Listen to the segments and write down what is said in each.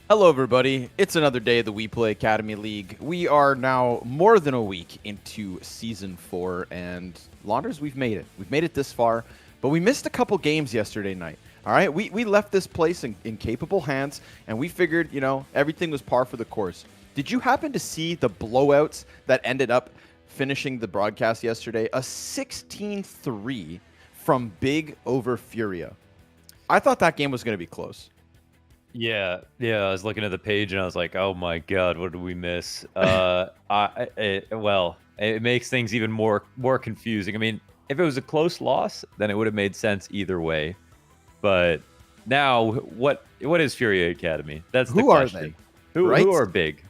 Hello, everybody. It's another day of the We Play Academy League. We are now more than a week into Season 4, and Launders, we've made it. We've made it this far, but we missed a couple games yesterday night. All right, we left this place in capable hands, and we figured, everything was par for the course. Did you happen to see the blowouts that ended up finishing the broadcast yesterday? A 16-3 from Big over Furia. I thought that game was going to be close. Yeah. I was looking at the page and I was like, "Oh my god, what did we miss?" It makes things even more confusing. I mean, if it was a close loss, then it would have made sense either way. But now, what is Furia Academy? That's the Who are question. they? Who Right? are big?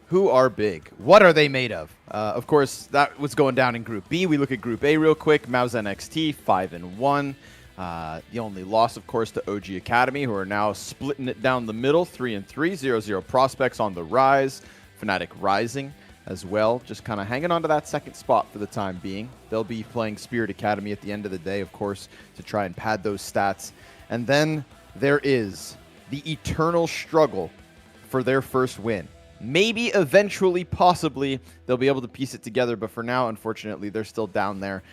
Who are big? What are they made of? Of course, that was going down in Group B. We look at Group A real quick. Mouse NXT 5-1. The only loss, of course, to OG Academy, who are now splitting it down the middle, 3-3, 0-0 prospects on the rise. Fnatic rising as well, just kind of hanging on to that second spot for the time being. They'll be playing Spirit Academy at the end of the day, of course, to try and pad those stats. And then there is the eternal struggle for their first win. Maybe eventually, possibly, they'll be able to piece it together. But for now, unfortunately, they're still down there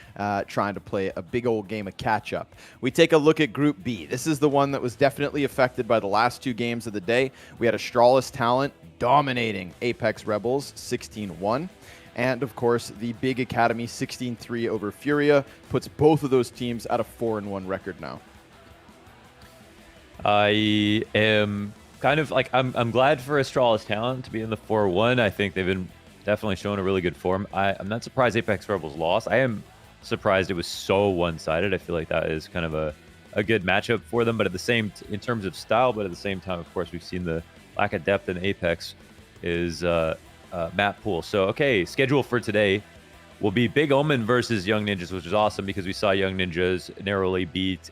trying to play a big old game of catch-up. We take a look at Group B. This is the one that was definitely affected by the last two games of the day. We had Astralis Talent dominating Apex Rebels 16-1. And, of course, the Big Academy 16-3 over Furia puts both of those teams at a 4-1 record now. I am kind of like I'm glad for Astralis Talent to be in the 4-1. I think they've been definitely showing a really good form. I'm not surprised Apex Rebels lost. I am surprised it was so one-sided. I feel like that is kind of a good matchup for them, but at the same in terms of style, but at the same time, of course, we've seen the lack of depth in Apex is map pool. So okay, schedule for today will be Big Omen versus Young Ninjas, which is awesome because we saw Young Ninjas narrowly beat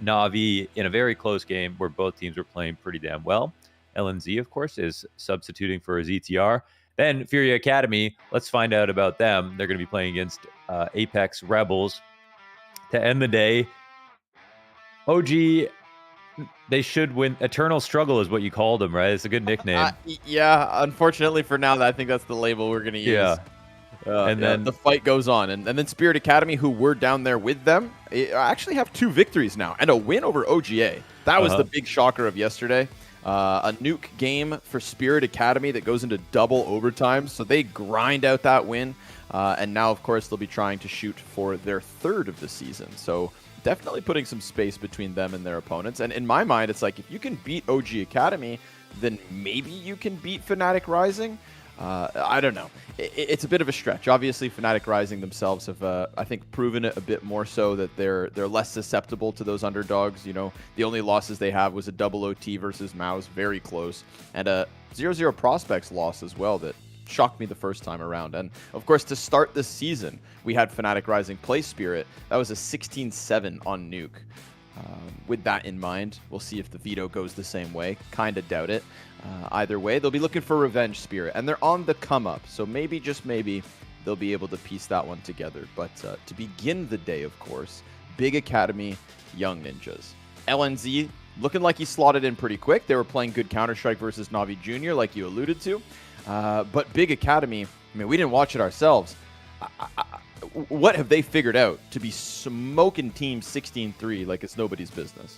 Na'Vi in a very close game where both teams were playing pretty damn well. LNZ, of course, is substituting for ZTR. Then Furia Academy, let's find out about them. They're going to be playing against Apex Rebels. To end the day, OG, they should win. Eternal Struggle is what you called them, right? It's a good nickname. Yeah, unfortunately for now, I think that's the label we're going to use. Yeah. And then the fight goes on. And then Spirit Academy, who were down there with them, actually have 2 victories now and a win over OGA. That was the big shocker of yesterday. A nuke game for Spirit Academy that goes into double overtime. So they grind out that win. And now, of course, they'll be trying to shoot for their 3rd of the season. So definitely putting some space between them and their opponents. And in my mind, it's like if you can beat OG Academy, then maybe you can beat Fnatic Rising. I don't know. It's a bit of a stretch. Obviously, Fnatic Rising themselves have, I think, proven it a bit more so that they're less susceptible to those underdogs. The only losses they have was a double OT versus Mouse, very close, and a 0-0 Prospects loss as well that shocked me the first time around. And, of course, to start this season, we had Fnatic Rising play Spirit. That was a 16-7 on Nuke. With that in mind, we'll see if the veto goes the same way. Kind of doubt it. Either way, they'll be looking for Revenge Spirit, and they're on the come-up, so maybe, just maybe, they'll be able to piece that one together. But to begin the day, of course, Big Academy, Young Ninjas. LNZ looking like he slotted in pretty quick. They were playing good Counter-Strike versus Navi Jr., like you alluded to. But Big Academy, I mean, we didn't watch it ourselves. What have they figured out to be smoking Team 16-3 like it's nobody's business?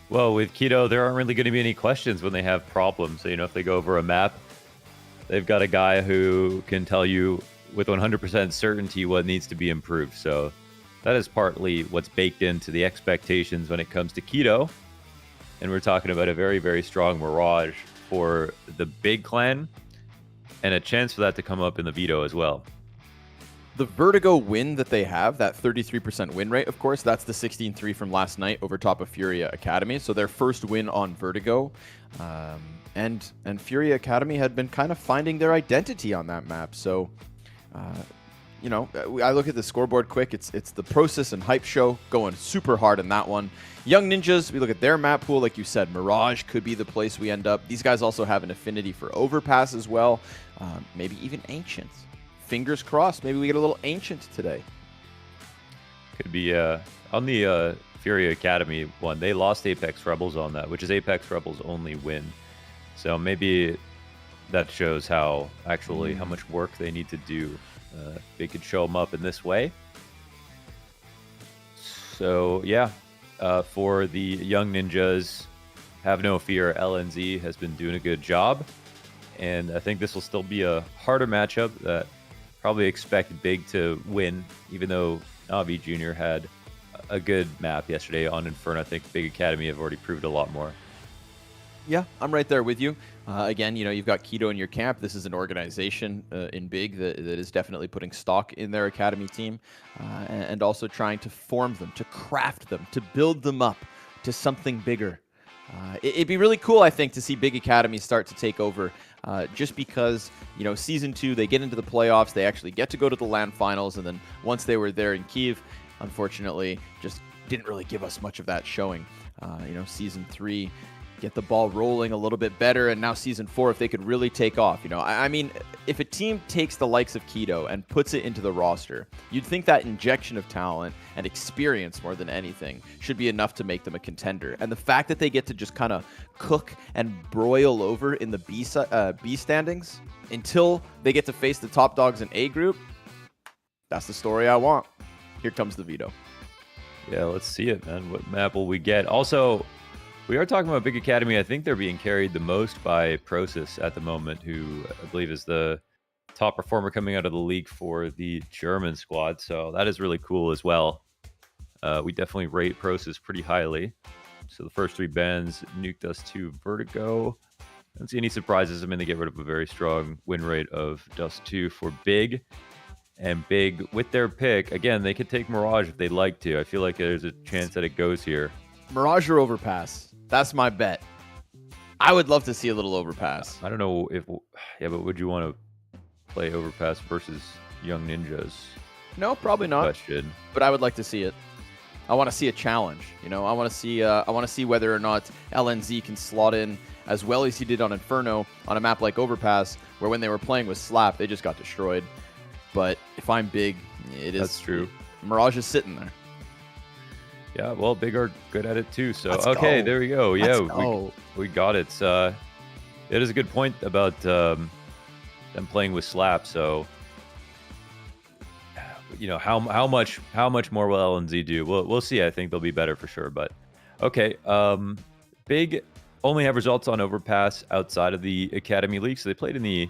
Well, with Keto, there aren't really going to be any questions when they have problems. So, if they go over a map, they've got a guy who can tell you with 100% certainty what needs to be improved. So that is partly what's baked into the expectations when it comes to Keto. And we're talking about a very, very strong Mirage for the big clan and a chance for that to come up in the veto as well. The Vertigo win that they have, that 33% win rate, of course, that's the 16-3 from last night over top of Furia Academy. So their first win on Vertigo. And Furia Academy had been kind of finding their identity on that map. So, I look at the scoreboard quick. It's the Process and Hype Show going super hard in that one. Young Ninjas, we look at their map pool. Like you said, Mirage could be the place we end up. These guys also have an affinity for Overpass as well. Maybe even Ancients. Fingers crossed, maybe we get a little Ancient today. Could be on the Furia Academy one. They lost Apex Rebels on that, which is Apex Rebels' only win. So maybe that shows how much work they need to do. They could show them up in this way. So yeah, for the young ninjas, have no fear. LNZ has been doing a good job, and I think this will still be a harder matchup. That probably expect Big to win, even though Navi Jr. had a good map yesterday on Inferno. I think Big Academy have already proved a lot more. Yeah, I'm right there with you. Again, you've got Keto in your camp. This is an organization in Big that is definitely putting stock in their academy team and also trying to form them, to craft them, to build them up to something bigger. It'd be really cool, I think, to see Big Academy start to take over just because, Season 2, they get into the playoffs, they actually get to go to the LAN finals, and then once they were there in Kyiv, unfortunately, just didn't really give us much of that showing. Season 3, get the ball rolling a little bit better, and now Season 4, if they could really take off. I mean, if a team takes the likes of Keto and puts it into the roster, you'd think that injection of talent and experience more than anything should be enough to make them a contender. And the fact that they get to just kind of cook and broil over in the B standings until they get to face the top dogs in A group, that's the story I want. Here comes the veto. Yeah, let's see it, man. What map will we get? Also, we are talking about Big Academy. I think they're being carried the most by Prosus at the moment, who I believe is the top performer coming out of the league for the German squad. So that is really cool as well. We definitely rate Prosus pretty highly. So the first 3 bans nuked us to Vertigo. I don't see any surprises. I mean, they get rid of a very strong win rate of Dust 2 for Big. And Big, with their pick, again, they could take Mirage if they'd like to. I feel like there's a chance that it goes here. Mirage or Overpass? That's my bet. I would love to see a little Overpass. I don't know if... Yeah, but would you want to play Overpass versus Young Ninjas? No, probably not. Question. But I would like to see it. I want to see a challenge. I want to see whether or not LNZ can slot in as well as he did on Inferno on a map like Overpass, where when they were playing with Slap, they just got destroyed. But if I'm Big, That's true. Mirage is sitting there. Yeah, well, Big are good at it too. So Let's okay, go. There we go. Yeah, we got it. It is a good point about them playing with Slap. So how much more will LNZ do? We'll see. I think they'll be better for sure. But okay, Big only have results on Overpass outside of the Academy League. So they played in the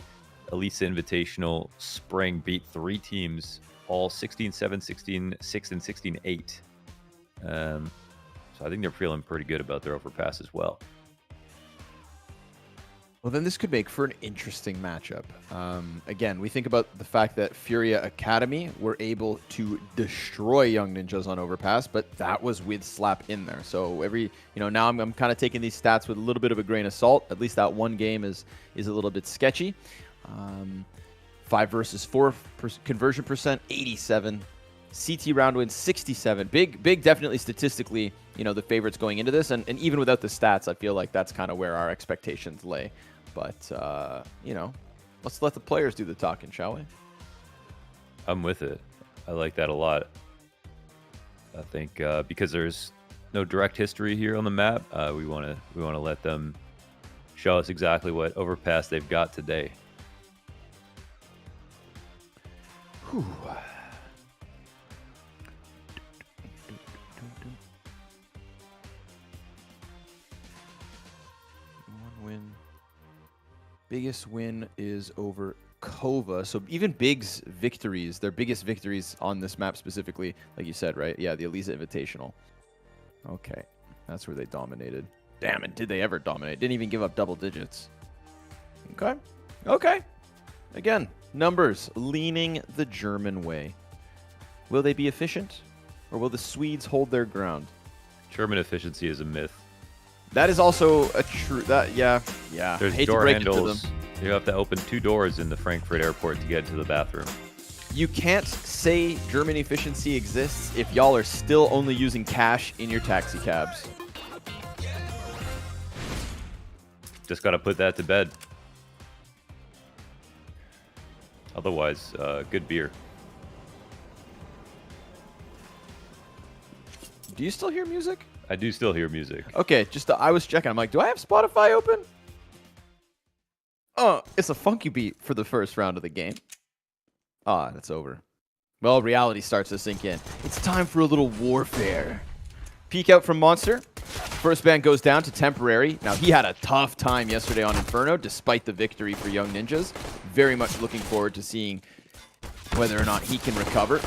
Elisa Invitational Spring, beat 3 teams, all 16-7, 16-6, and 16-8. So I think they're feeling pretty good about their Overpass as well. Well, then this could make for an interesting matchup. Again, we think about the fact that Furia Academy were able to destroy Young Ninjas on Overpass, but that was with Slap in there. So now I'm kind of taking these stats with a little bit of a grain of salt. At least that one game is a little bit sketchy. 5 versus 4 conversion percent, 87. CT round win, 67. Big definitely statistically, the favorites going into this. And even without the stats, I feel like that's kind of where our expectations lay. But, let's let the players do the talking, shall we? I'm with it. I like that a lot. I think because there's no direct history here on the map, we want to let them show us exactly what Overpass they've got today. Whew. One win. Biggest win is over Kova. So even Big's victories, their biggest victories on this map specifically, like you said, right? Yeah, the Elisa Invitational. Okay, that's where they dominated. Damn it, did they ever dominate? Didn't even give up double digits. Okay. Again, numbers leaning the German way. Will they be efficient, or will the Swedes hold their ground? German efficiency is a myth. That is also a true. Yeah. There's hate door to break handles. it to them. You have to open 2 doors in the Frankfurt airport to get to the bathroom. You can't say German efficiency exists if y'all are still only using cash in your taxi cabs. Just got to put that to bed. Otherwise, good beer. Do you still hear music? I do still hear music. Okay, I was checking. I'm like, do I have Spotify open? It's a funky beat for the first round of the game. Ah, it's over. Well, reality starts to sink in. It's time for a little warfare. Peek out from Monster. First ban goes down to Temporary. Now, he had a tough time yesterday on Inferno, despite the victory for Young Ninjas. Very much looking forward to seeing whether or not he can recover.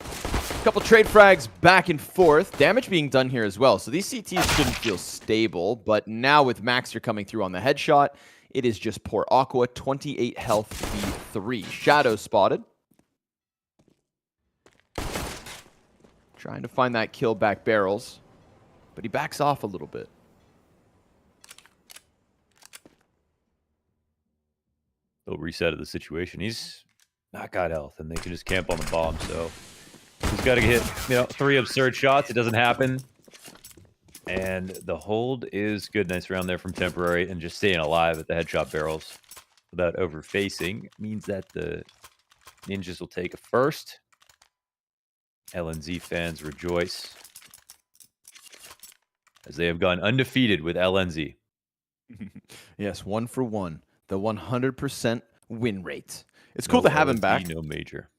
A couple trade frags back and forth. Damage being done here as well. So these CTs shouldn't feel stable. But now with Maxter coming through on the headshot, it is just poor Aqua. 28 health V3. Shadow spotted. Trying to find that kill back barrels. But he backs off a little bit. Little reset of the situation. He's not got health, and they can just camp on the bomb, so he's got to hit, 3 absurd shots. It doesn't happen. And the hold is good. Nice round there from Temporary, and just staying alive at the headshot barrels without overfacing means that the Ninjas will take a first. LNZ fans rejoice, as they have gone undefeated with LNZ. Yes, 1 for 1. The 100% win rate. It's cool to have him back. No major.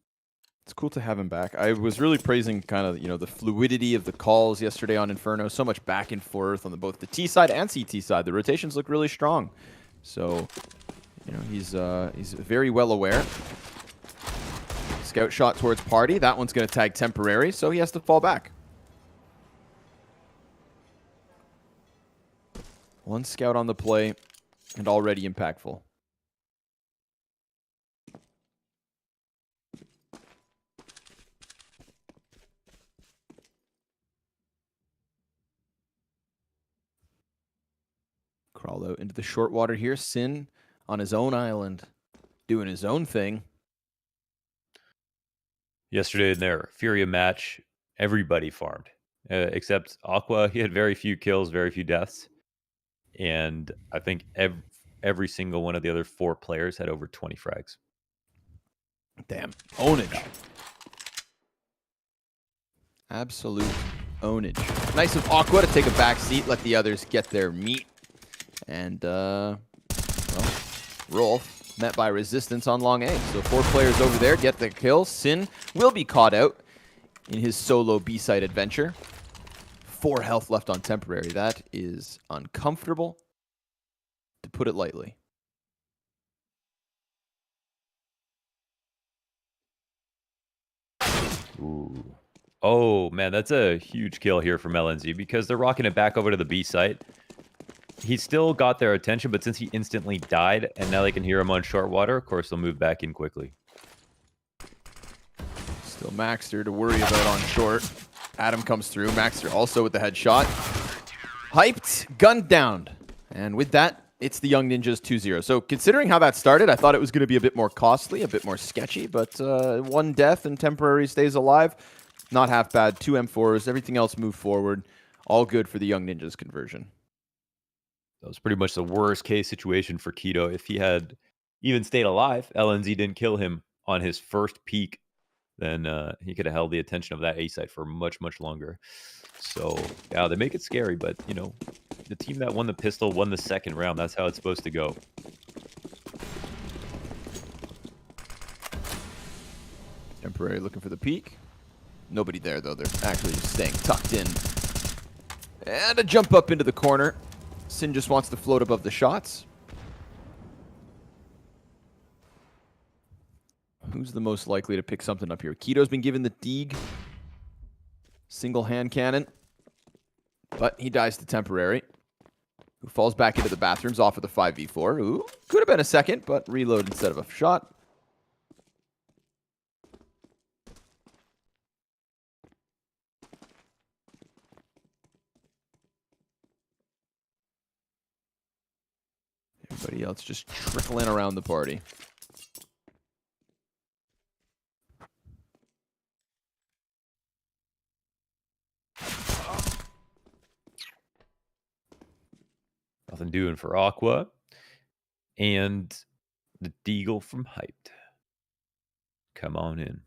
It's cool to have him back. I was really praising kind of, the fluidity of the calls yesterday on Inferno. So much back and forth on both the T side and CT side. The rotations look really strong. So, he's very well aware. Scout shot towards Party. That one's going to tag Temporary, so he has to fall back. One scout on the play, and already impactful. Crawl out into the short water here. Sin on his own island, doing his own thing. Yesterday in their Furia match, everybody farmed, except Aqua. He had very few kills, very few deaths. And I think every single one of the other 4 players had over 20 frags. Damn. Ownage. Absolute ownage. Nice of Aqua to take a back seat, let the others get their meat. And, Rolf met by resistance on long A. So 4 players over there get the kill. Sin will be caught out in his solo B-side adventure. 4 health left on Temporary. That is uncomfortable, to put it lightly. Ooh. Oh, man, that's a huge kill here from LNZ because they're rocking it back over to the B site. He still got their attention, but since he instantly died, and now they can hear him on short water, of course, they'll move back in quickly. Still Maxter to worry about on short. Adam comes through. Maxter also with the headshot. Hyped, gunned down. And with that, it's the Young Ninjas 2-0. So considering how that started, I thought it was going to be a bit more costly, a bit more sketchy, but 1 death and Temporary stays alive. Not half bad. 2 M4s. Everything else moved forward. All good for the Young Ninjas conversion. That was pretty much the worst case situation for Keto. If he had even stayed alive, LNZ didn't kill him on his first peak, then he could have held the attention of that A site for much, much longer. So, yeah, they make it scary, but, the team that won the pistol won the second round. That's how it's supposed to go. Temporary looking for the peak. Nobody there, though. They're actually just staying tucked in. And a jump up into the corner. Sin just wants to float above the shots. Who's the most likely to pick something up here? Keto's been given the Deeg. Single hand cannon. But he dies to Temporary, who falls back into the bathrooms off of the 5v4. Ooh, could have been a second, but reload instead of a shot. Everybody else just trickling around the party. Nothing doing for Aqua. And the Deagle from Hyped. Come on in.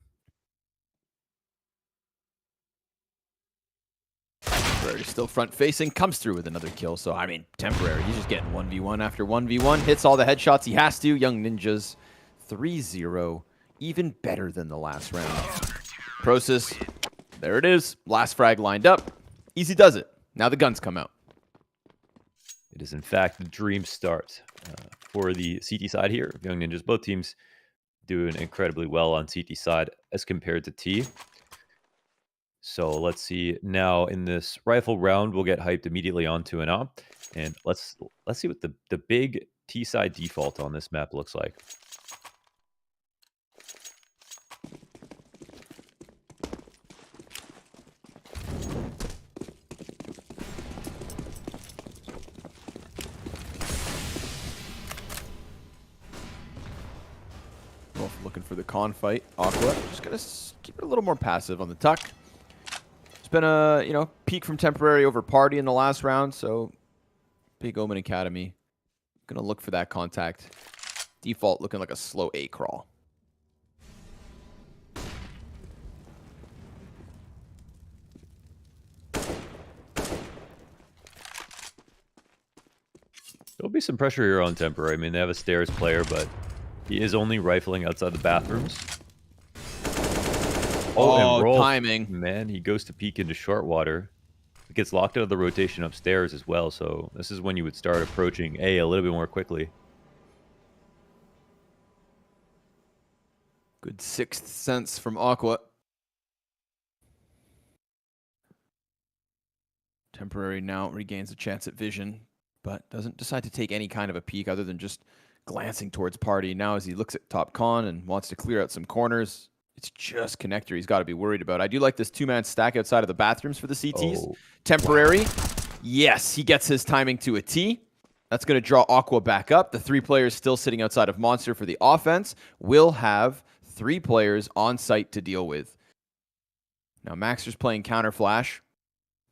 Temporary still front-facing, comes through with another kill. So, I mean, Temporary, he's just getting 1v1 after 1v1. Hits all the headshots he has to. Young Ninjas, 3-0. Even better than the last round. Process, there it is. Last frag lined up. Easy does it. Now the guns come out. It is, in fact, the dream start for the CT side here. Young Ninjas, both teams doing incredibly well on CT side as compared to T. So let's see now in this rifle round, we'll get hyped immediately onto an op. And let's see what the big T side default on this map looks like. Looking for the con fight. Aqua just gonna keep it a little more passive on the tuck. It's been a peak from Temporary over Party in the last round, so Big Omen Academy gonna look for that contact. Default looking like a slow A crawl. There'll be some pressure here on Temporary. I mean, they have a stairs player, but he is only rifling outside the bathrooms. Oh, and roll. Timing. Man, he goes to peek into short water. It gets locked out of the rotation upstairs as well, so this is when you would start approaching A a little bit more quickly. Good sixth sense from Aqua. Temporary now regains a chance at vision, but doesn't decide to take any kind of a peek other than just glancing towards Party. Now as he looks at top con and wants to clear out some corners, it's just Connector he's got to be worried about. I do like this two-man stack outside of the bathrooms for the CTs. Oh. Temporary. Yes, he gets his timing to a T. That's going to draw Aqua back up. The three players still sitting outside of Monster for the offense will have three players on site to deal with. Now Maxter's playing counter flash.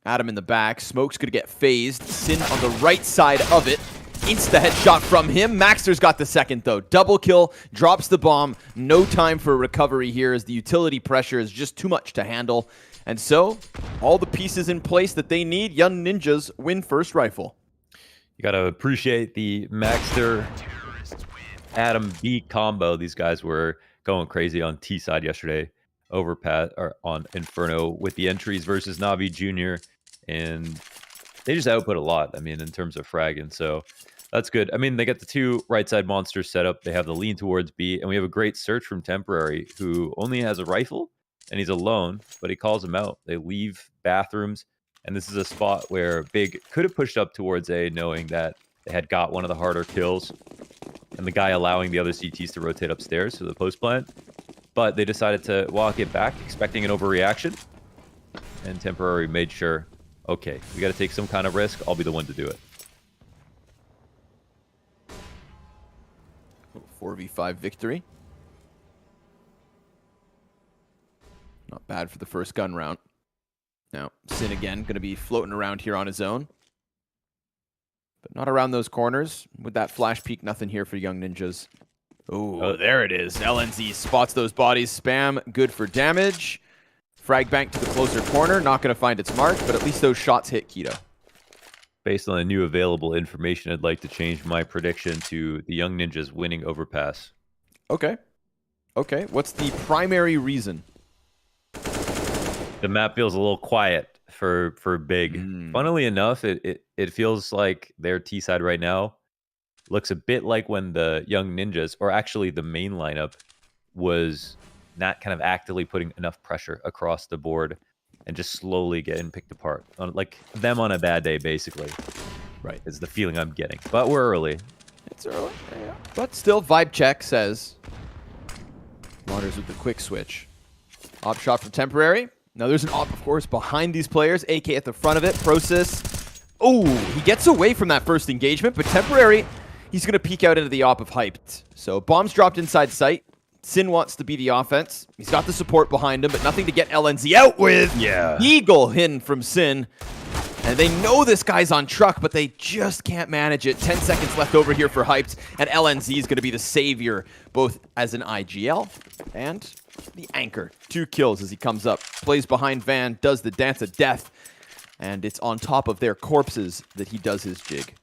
Adam in the back. Smoke's going to get phased. Sin on the right side of it. Insta headshot from him. Maxter's got the second, though. Double kill, drops the bomb. No time for recovery here as the utility pressure is just too much to handle. And so, all the pieces in place that they need, Young Ninjas win first rifle. You got to appreciate the Maxter Adam B combo. These guys were going crazy on T side yesterday. Overpass or on Inferno with the entries versus Navi Jr. And they just output a lot. I mean, in terms of fragging. So that's good. I mean, they get the two right side monsters set up. They have the lean towards B, and we have a great search from Temporary, who only has a rifle and he's alone, but he calls them out. They leave bathrooms, and this is a spot where Big could have pushed up towards A, knowing that they had got one of the harder kills, and the guy allowing the other CTs to rotate upstairs to the post plant. But they decided to walk it back, expecting an overreaction, and Temporary made sure, okay, we got to take some kind of risk. I'll be the one to do it. 4v5 victory. Not bad for the first gun round. Now, Sin again, going to be floating around here on his own. But not around those corners. With that flash peek, nothing here for Young Ninjas. Ooh, oh, there it is. LNZ spots those bodies. Spam, good for damage. Frag bank to the closer corner. Not going to find its mark, but at least those shots hit Keto. Based on the new available information, I'd like to change my prediction to the Young Ninjas winning overpass. Okay. Okay. What's the primary reason? The map feels a little quiet for Big. Funnily enough, it feels like their T side right now looks a bit like when the Young Ninjas, or actually the main lineup, was not kind of actively putting enough pressure across the board and just slowly getting picked apart. Like them on a bad day, basically. Right, is the feeling I'm getting. But we're early. It's early, yeah. But still, vibe check says Waters with the quick switch. Op shot from Temporary. Now there's an op, of course, behind these players. AK at the front of it. Process. Oh, he gets away from that first engagement, but Temporary, he's going to peek out into the op of Hyped. So bombs dropped inside sight. Sin wants to be the offense. He's got the support behind him, but nothing to get LNZ out with. Yeah. Eagle hidden from Sin. And they know this guy's on truck, but they just can't manage it. 10 seconds left over here for Hyped, and LNZ is going to be the savior, both as an IGL and the anchor. 2 kills as he comes up. Plays behind Van, does the dance of death. And it's on top of their corpses that he does his jig.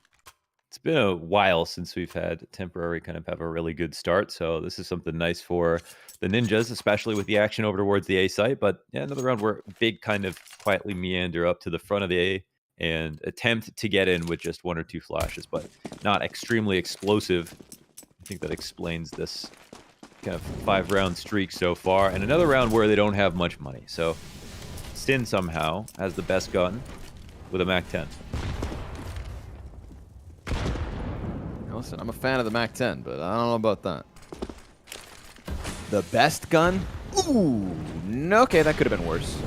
It's been a while since we've had Temporary kind of have a really good start, so this is something nice for the Ninjas, especially with the action over towards the A site. But yeah, another round where Big kind of quietly meander up to the front of the A and attempt to get in with just 1 or 2 flashes, but not extremely explosive. I think that explains this kind of 5-round streak so far. And another round where they don't have much money. So Sin somehow has the best gun with a MAC-10. Listen, I'm a fan of the MAC-10, but I don't know about that. The best gun? Ooh, okay, that could have been worse.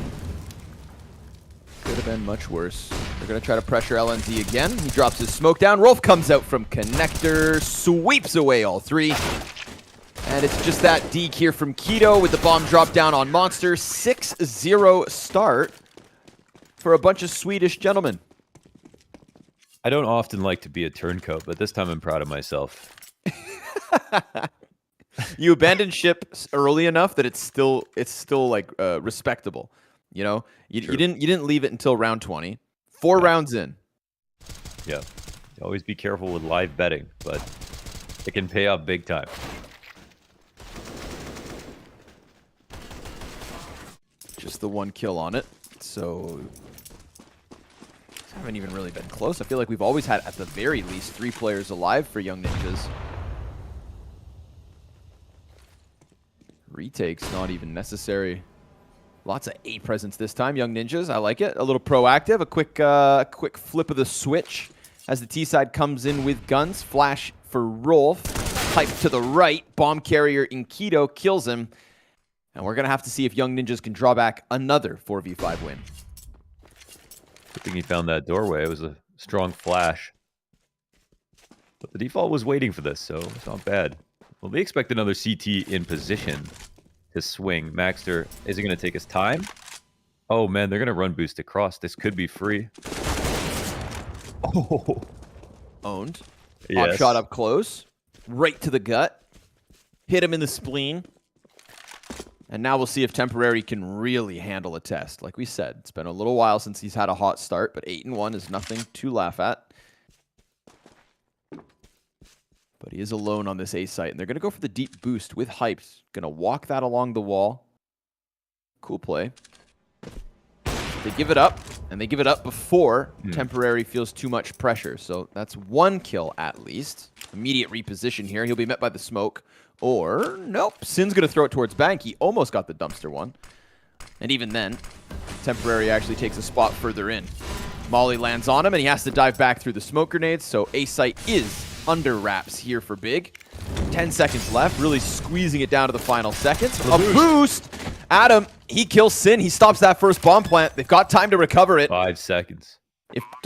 Could have been much worse. They're going to try to pressure LNZ again. He drops his smoke down. Rolf comes out from connector, sweeps away all 3. And it's just that deke here from Keto with the bomb drop down on Monster. 6-0 start for a bunch of Swedish gentlemen. I don't often like to be a turncoat, but this time I'm proud of myself. You abandoned ship early enough that it's still like respectable. You know, you didn't leave it until round 20. 4 rounds in. Yeah, always be careful with live betting, but it can pay off big time. Just the 1 kill on it, so haven't even really been close. I feel like we've always had at the very least 3 players alive for Young Ninjas. Retakes not even necessary. Lots of A presence this time, Young Ninjas. I like it. A little proactive. A quick flip of the switch as the T side comes in with guns. Flash for Rolf. Pipe to the right. Bomb carrier in Keto kills him. And we're going to have to see if Young Ninjas can draw back another 4v5 win. Good thing he found that doorway. It was a strong flash. But the default was waiting for this, so it's not bad. Well, they expect another CT in position to swing. Maxter, is he going to take his time? Oh, man, they're going to run boost across. This could be free. Oh. Owned. Yes. Hot shot up close. Right to the gut. Hit him in the spleen. And now we'll see if Temporary can really handle a test. Like we said, it's been a little while since he's had a hot start, but 8-1 is nothing to laugh at. But he is alone on this A site, and they're going to go for the deep boost with Hypes. Going to walk that along the wall. Cool play. They give it up, and they give it up before Temporary feels too much pressure. So that's 1 kill at least. Immediate reposition here. He'll be met by the smoke. Or, nope, Sin's going to throw it towards Bank. He almost got the dumpster one. And even then, Temporary actually takes a spot further in. Molly lands on him, and he has to dive back through the smoke grenades. So A site is under wraps here for Big. 10 seconds left, really squeezing it down to the final seconds. A boost! Adam, he kills Sin. He stops that first bomb plant. They've got time to recover it. 5 seconds.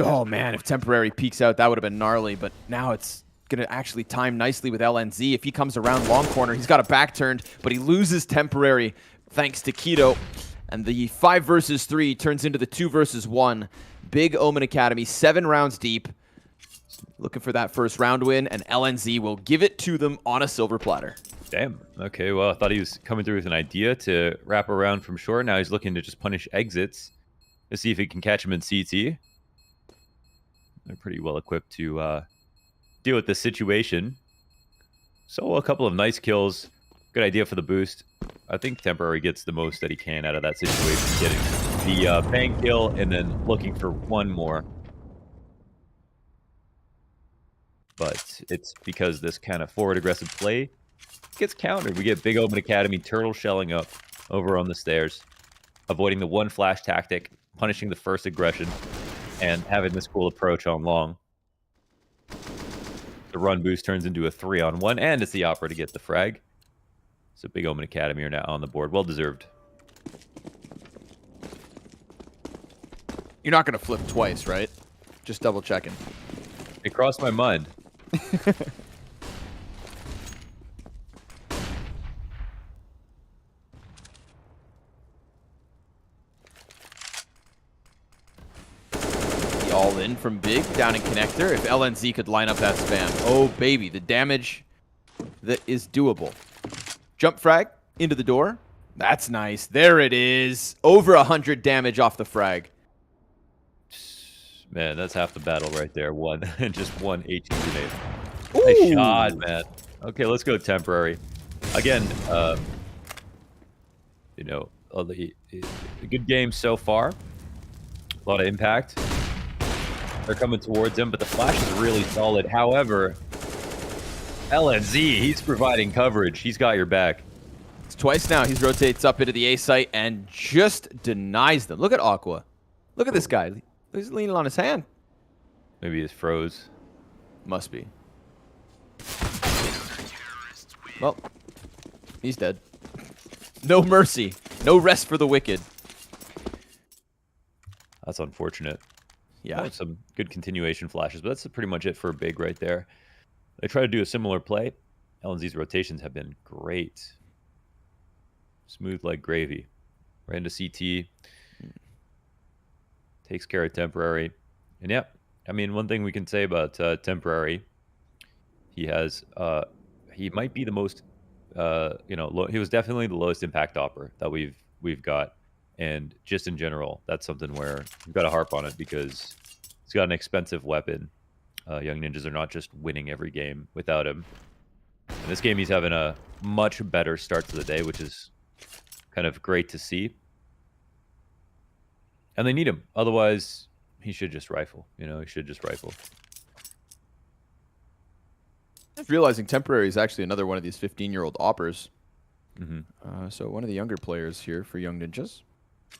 Oh, man, if Temporary peeks out, that would have been gnarly. But now it's going to actually time nicely with LNZ. If he comes around long corner, he's got a back turned, but he loses Temporary thanks to Keto. And the 5 versus 3 turns into the 2 versus 1. Big Omen Academy, 7 rounds deep. Looking for that first round win, and LNZ will give it to them on a silver platter. Damn. Okay, well, I thought he was coming through with an idea to wrap around from short. Now he's looking to just punish exits to see if he can catch him in CT. They're pretty well equipped to deal with this situation. So a couple of nice kills. Good idea for the boost. I think Temporary gets the most that he can out of that situation, getting the bang kill and then looking for 1 more. But it's because this kind of forward aggressive play gets countered. We get Big Open Academy turtle shelling up over on the stairs, avoiding the 1 flash tactic, punishing the first aggression, and having this cool approach on long. The run boost turns into a 3-on-1, and it's the Opera to get the frag. So Big Omen Academy are now on the board. Well deserved. You're not going to flip twice, right? Just double checking. It crossed my mind. The all in from Big down in connector. If LNZ could line up that spam. Oh, baby. The damage that is doable. Jump frag into the door. That's nice. There it is. Over 100 damage off the frag. Man, that's half the battle right there. One, just one 18 grenade. Ooh. Nice shot, man. Okay, let's go temporary. Again, you know, a good game so far. A lot of impact. They're coming towards him, but the flash is really solid. However, LNZ, he's providing coverage. He's got your back. It's twice now. He rotates up into the A site and just denies them. Look at Aqua. Look at this guy. He's leaning on his hand. Maybe he's froze. Must be. Well, he's dead. No mercy. No rest for the wicked. That's unfortunate. Yeah. Some good continuation flashes, but that's pretty much it for Big right there. They try to do a similar play. LNZ's rotations have been great. Smooth like gravy. Right into CT. Takes care of temporary. And yeah, I mean, one thing we can say about temporary, he has, he might be the most, you know, he was definitely the lowest impact opper that we've got. And just in general, that's something where you've got to harp on it because he's got an expensive weapon. Young Ninjas are not just winning every game without him. In this game, he's having a much better start to the day, which is kind of great to see. And they need him. Otherwise, he should just rifle. You know, he should just rifle. Realizing temporary is actually another one of these 15-year-old oppers. Mm-hmm. So one of the younger players here for Young Ninjas.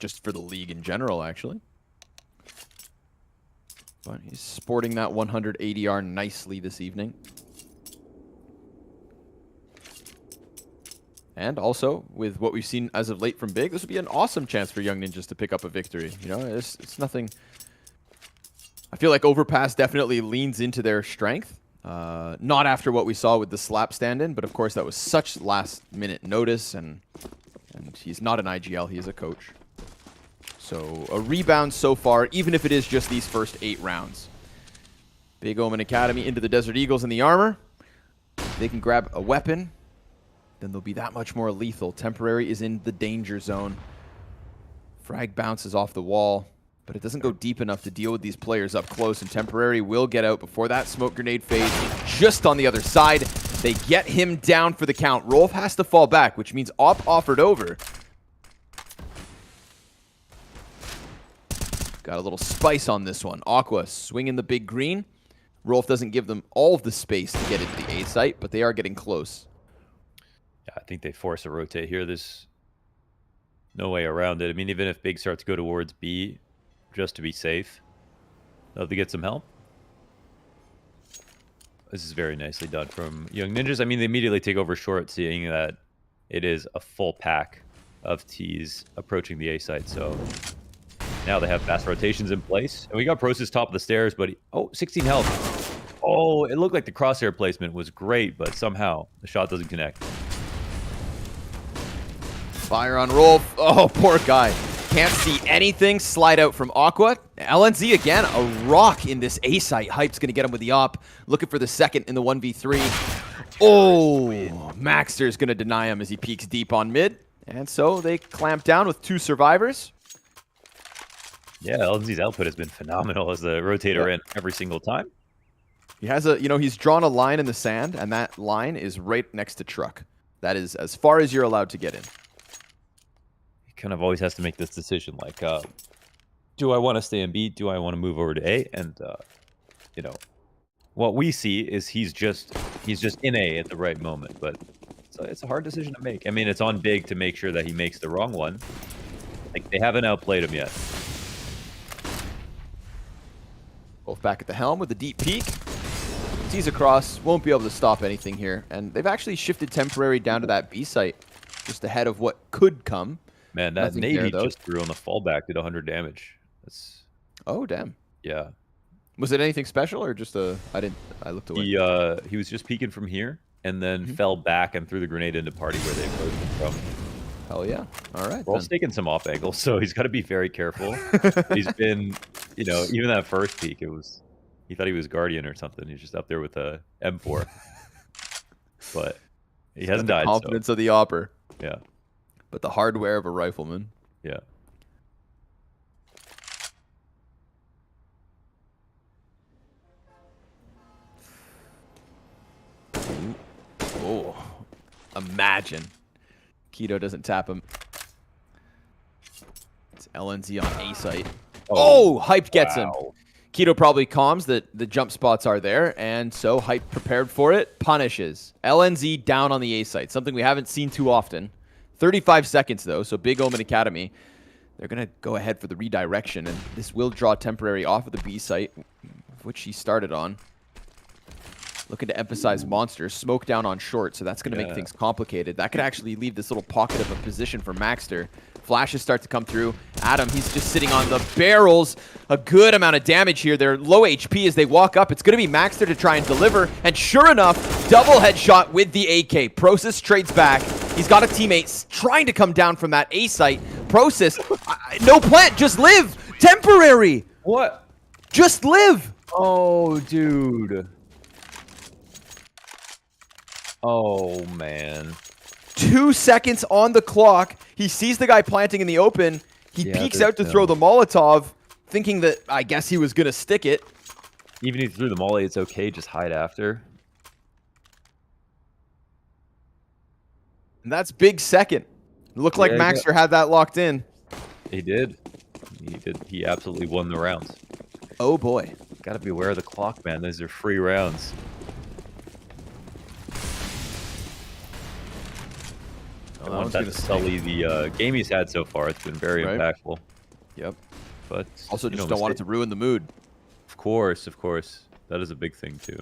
Just for the league in general, actually. But he's sporting that 100 ADR nicely this evening. And also, with what we've seen as of late from Big, this would be an awesome chance for Young Ninjas to pick up a victory. You know, it's nothing... I feel like Overpass definitely leans into their strength. Not after what we saw with the slap stand-in, but of course that was such last-minute notice, and he's not an IGL, he is a coach. So a rebound so far, even if it is just these first 8 rounds. Big Omen Academy into the Desert Eagles in the armor. If they can grab a weapon, then they'll be that much more lethal. Temporary is in the danger zone. Frag bounces off the wall, but it doesn't go deep enough to deal with these players up close, and Temporary will get out before that smoke grenade phase. Just on the other side, they get him down for the count. Rolf has to fall back, which means Op offered over. Got a little spice on this one. Aqua swinging the big green. Rolf doesn't give them all of the space to get into the A site, but they are getting close. Yeah, I think they force a rotate here. There's no way around it. I mean, even if Big starts to go towards B, just to be safe, they'll have to get some help. This is very nicely done from Young Ninjas. I mean, they immediately take over short, seeing that it is a full pack of T's approaching the A site. So now they have fast rotations in place. And we got Prosis top of the stairs, but oh, 16 health. Oh, it looked like the crosshair placement was great, but somehow the shot doesn't connect. Fire on Rolf. Oh, poor guy. Can't see anything. Slide out from Aqua. LNZ again, a rock in this A site. Hype's going to get him with the op. Looking for the second in the 1v3. Oh, Maxter's going to deny him as he peeks deep on mid. And so they clamp down with 2 survivors. Yeah, LNZ's output has been phenomenal as the rotator in every single time. He has a, you know, he's drawn a line in the sand, and that line is right next to truck. That is as far as you're allowed to get in. He kind of always has to make this decision, like, do I want to stay in B? Do I want to move over to A? And, you know, what we see is he's just in A at the right moment, but it's a hard decision to make. I mean, it's on Big to make sure that he makes the wrong one. Like, they haven't outplayed him yet. Both back at the helm with a deep peek. Sees across, won't be able to stop anything here. And they've actually shifted Temporary down to that B site, just ahead of what could come. Man, that Navy just threw on the fallback, did 100 damage. That's... Oh, damn. Yeah. Was it anything special or just a... I looked away. He was just peeking from here and then fell back and threw the grenade into party where they approached him from. Hell yeah. All right. Rolf's taking some off angles, so he's got to be very careful. He's been, you know, even that first peek, it was, he thought he was Guardian or something. He's just up there with a M4. But he hasn't died. Confidence of the opper. Yeah. But the hardware of a rifleman. Yeah. Oh, imagine. Keto doesn't tap him. It's LNZ on A site. Oh, Hyped gets him. Keto probably calms that the jump spots are there, and so Hype prepared for it, punishes. LNZ down on the A site, something we haven't seen too often. 35 seconds, though, so Big Omen Academy, they're going to go ahead for the redirection, and this will draw Temporary off of the B site, which he started on. Looking to emphasize monsters. Smoke down on short, so that's going to make things complicated. That could actually leave this little pocket of a position for Maxter. Flashes start to come through. Adam, he's just sitting on the barrels. A good amount of damage here. They're low HP as they walk up. It's going to be Maxter to try and deliver. And sure enough, double headshot with the AK. Prosis trades back. He's got a teammate trying to come down from that A site. Prosis, no plant, just live. Temporary. What? Just live. Oh, dude. Oh, man. 2 seconds on the clock. He sees the guy planting in the open. He peeks out to throw the Molotov, thinking that, I guess, he was going to stick it. Even if he threw the molly, it's okay. Just hide after. And that's big second. It looked like Maxter had that locked in. He did. He absolutely won the rounds. Oh, boy. Got to be aware of the clock, man. Those are free rounds. I want that to sully the game he's had so far. It's been very impactful. Yep. But also just don't want it to ruin the mood. Of course, of course. That is a big thing, too.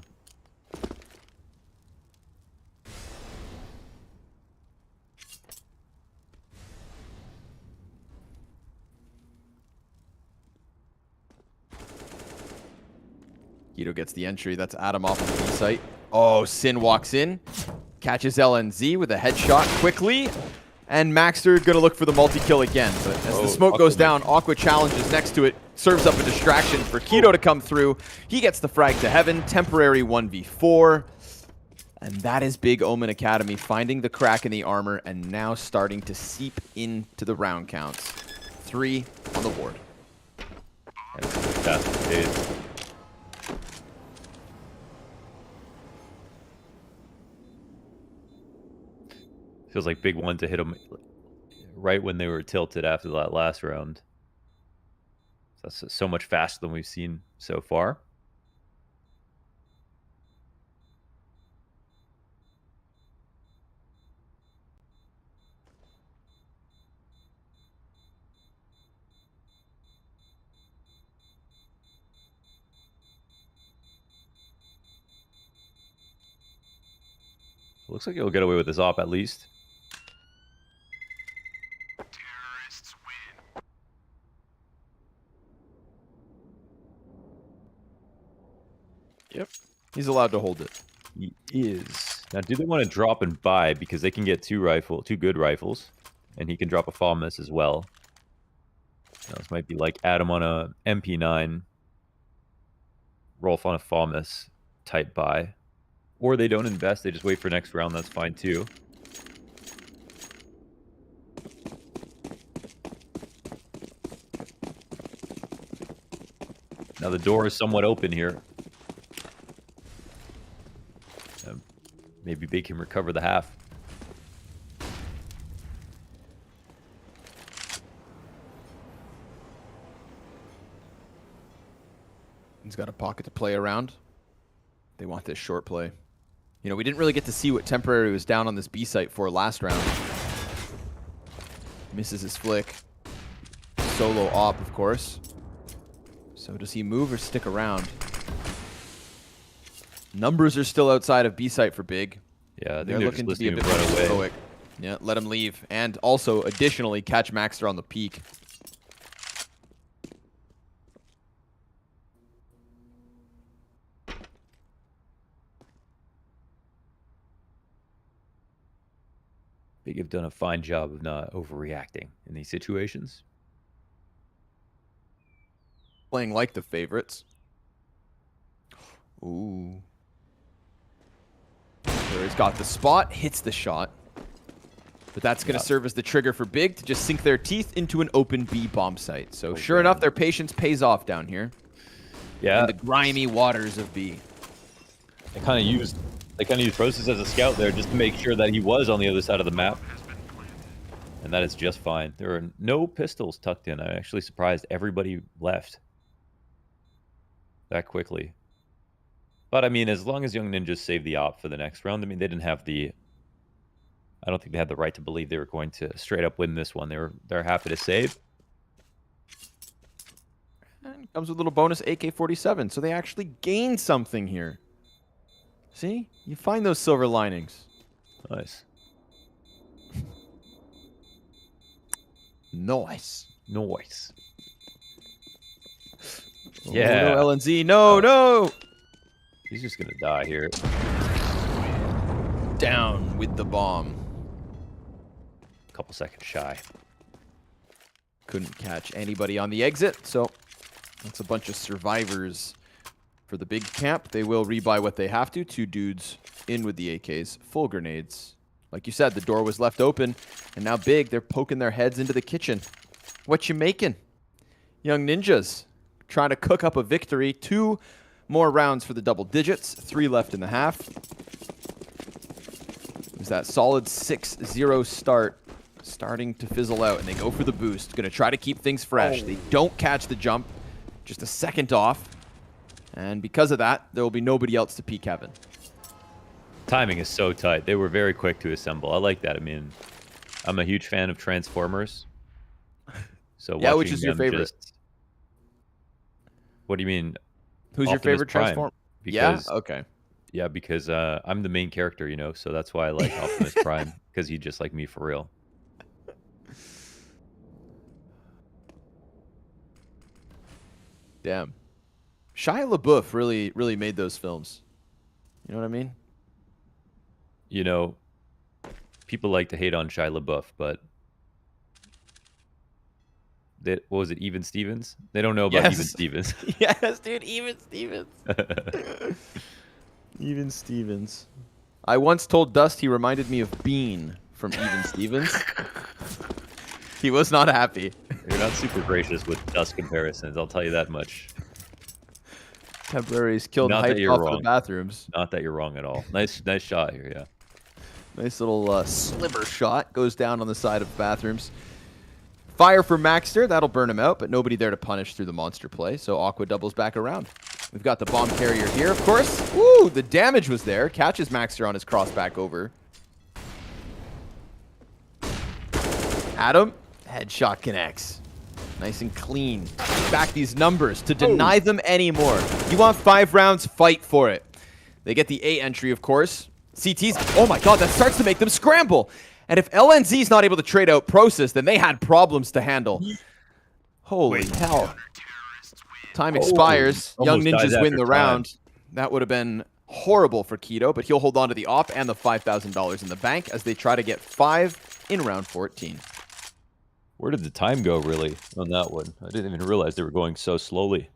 Keto gets the entry. That's Adam off of the B site. Oh, Sin walks in. Catches LNZ with a headshot quickly. And Maxter going to look for the multi-kill again. But as the smoke goes down, Aqua challenges next to it. Serves up a distraction for Keto to come through. He gets the frag to heaven. Temporary 1v4. And that is Big Omen Academy finding the crack in the armor and now starting to seep into the round counts. 3 on the board. That's days. Feels like Big wanted to hit him right when they were tilted after that last round. That's so much faster than we've seen so far. Looks like he'll get away with this op at least. Yep. He's allowed to hold it. He is. Now, do they want to drop and buy? Because they can get two good rifles. And he can drop a FAMAS as well. Now, this might be like Adam on a MP9. Rolf on a FAMAS type buy. Or they don't invest. They just wait for next round. That's fine too. Now the door is somewhat open here. Maybe Big can recover the half. He's got a pocket to play around. They want this short play. You know, we didn't really get to see what Temporary was down on this B site for last round. Misses his flick. Solo op, of course. So does he move or stick around? Numbers are still outside of B site for Big. Yeah, they're looking to be a bit more heroic. Yeah, let him leave. And also, additionally, catch Maxter on the peak. Big have done a fine job of not overreacting in these situations. Playing like the favorites. Ooh. He's got the spot, hits the shot. But that's going to serve as the trigger for Big to just sink their teeth into an open B bomb site. So sure enough, their patience pays off down here. Yeah. In the grimy waters of B. They kind of They kind of used Process as a scout there just to make sure that he was on the other side of the map. And that is just fine. There are no pistols tucked in. I'm actually surprised everybody left that quickly. But, I mean, as long as Young Ninjas saved the op for the next round, I mean, they didn't have the... I don't think they had the right to believe they were going to straight up win this one. They're happy to save. And comes with a little bonus AK-47, so they actually gain something here. See? You find those silver linings. Nice. Nice. Nice. Yeah. No, LNZ. No, no. He's just going to die here. Down with the bomb. A couple seconds shy. Couldn't catch anybody on the exit, so that's a bunch of survivors for the big camp. They will rebuy what they have to. 2 dudes in with the AKs. Full grenades. Like you said, the door was left open, and now Big, they're poking their heads into the kitchen. What you making? Young Ninjas trying to cook up a victory. 2 more rounds for the double digits. 3 left in the half. It was that solid 6-0 start starting to fizzle out, and they go for the boost. Going to try to keep things fresh. They don't catch the jump. Just a second off. And because of that, there will be nobody else to peek Kevin. Timing is so tight. They were very quick to assemble. I like that. I mean, I'm a huge fan of Transformers. So yeah, which is your favorite? What do you mean? Who's your favorite Transformer? Yeah, okay. Yeah, because I'm the main character, you know, so that's why I like Optimus Prime, because he's just like me for real. Damn. Shia LaBeouf really made those films. You know what I mean? You know, people like to hate on Shia LaBeouf, but what was it, Even Stevens? They don't know about Even Stevens. Yes, dude, Even Stevens. Even Stevens. I once told Dust he reminded me of Bean from Even Stevens. He was not happy. You're not super gracious with Dust comparisons, I'll tell you that much. Temporaries killed hype off the bathrooms. Not that you're wrong at all. Nice shot here, yeah. Nice little sliver shot. Goes down on the side of bathrooms. Fire for Maxter. That'll burn him out, but nobody there to punish through the monster play, so Aqua doubles back around. We've got the bomb carrier here, of course. Ooh, the damage was there. Catches Maxter on his cross back over. Adam, headshot connects. Nice and clean. Back these numbers to deny them anymore. You want 5 rounds? Fight for it. They get the A entry, of course. CT's, oh my god, that starts to make them scramble. And if LNZ's not able to trade out Process, then they had problems to handle. Holy hell. Time expires. Young Ninjas win the round. That would have been horrible for Keto, but he'll hold on to the op and the $5,000 in the bank as they try to get 5 in round 14. Where did the time go, really, on that one? I didn't even realize they were going so slowly.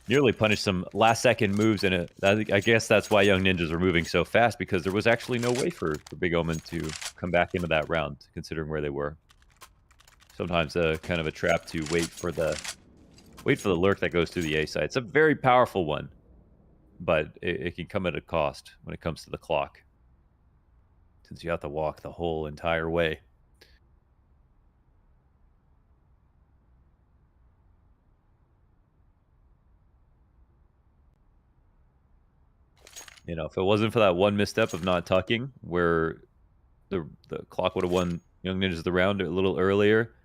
Nearly punished some last-second moves in it. I guess that's why Young Ninjas were moving so fast, because there was actually no way for Big Omen to come back into that round, considering where they were. Sometimes kind of a trap to wait for the lurk that goes through the A side. It's a very powerful one, but it can come at a cost when it comes to the clock, since you have to walk the whole entire way. You know, if it wasn't for that one misstep of not tucking, where the clock would have won Young Ninjas the round a little earlier,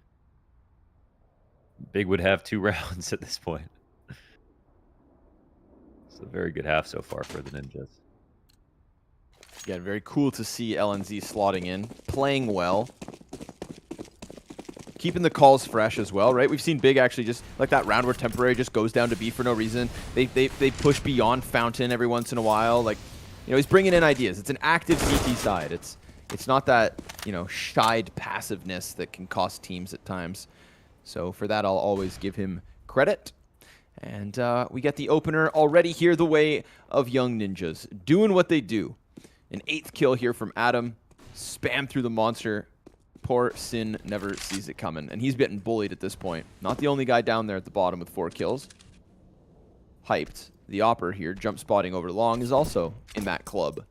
Big would have 2 rounds at this point. It's a very good half so far for the Ninjas. Yeah, very cool to see LNZ slotting in, playing well. Keeping the calls fresh as well, right? We've seen Big actually just, like that round where Temporary just goes down to B for no reason. They push beyond Fountain every once in a while. Like, you know, he's bringing in ideas. It's an active CT side. It's not that, you know, shied passiveness that can cost teams at times. So for that, I'll always give him credit. And we get the opener already here the way of Young Ninjas, doing what they do. An 8th kill here from Adam. Spam through the monster. Poor Sin never sees it coming. And he's getting bullied at this point. Not the only guy down there at the bottom with 4 kills. Hyped. The Opper here, jump spotting over long, is also in that club.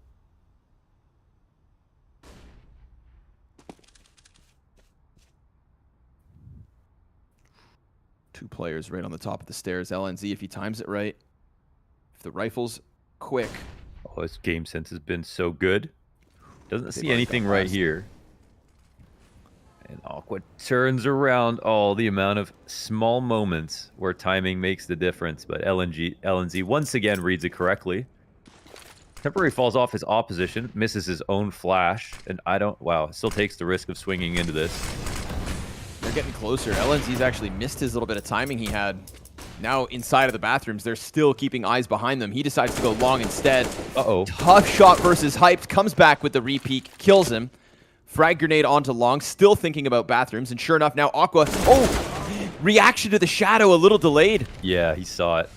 2 players right on the top of the stairs. LNZ, if he times it right, if the rifle's quick. Oh, his game sense has been so good. Doesn't see anything right here. And Aqua turns around. Oh, the amount of small moments where timing makes the difference. But LNZ once again reads it correctly. Temporary falls off his opposition, misses his own flash, and wow, still takes the risk of swinging into this. They're getting closer. LNZ's actually missed his little bit of timing he had. Now inside of the bathrooms, they're still keeping eyes behind them. He decides to go long instead. Uh-oh. Tough shot versus Hyped, comes back with the repeat, kills him. Frag grenade onto long, still thinking about bathrooms, and sure enough, now Aqua, reaction to the shadow, a little delayed. Yeah, he saw it.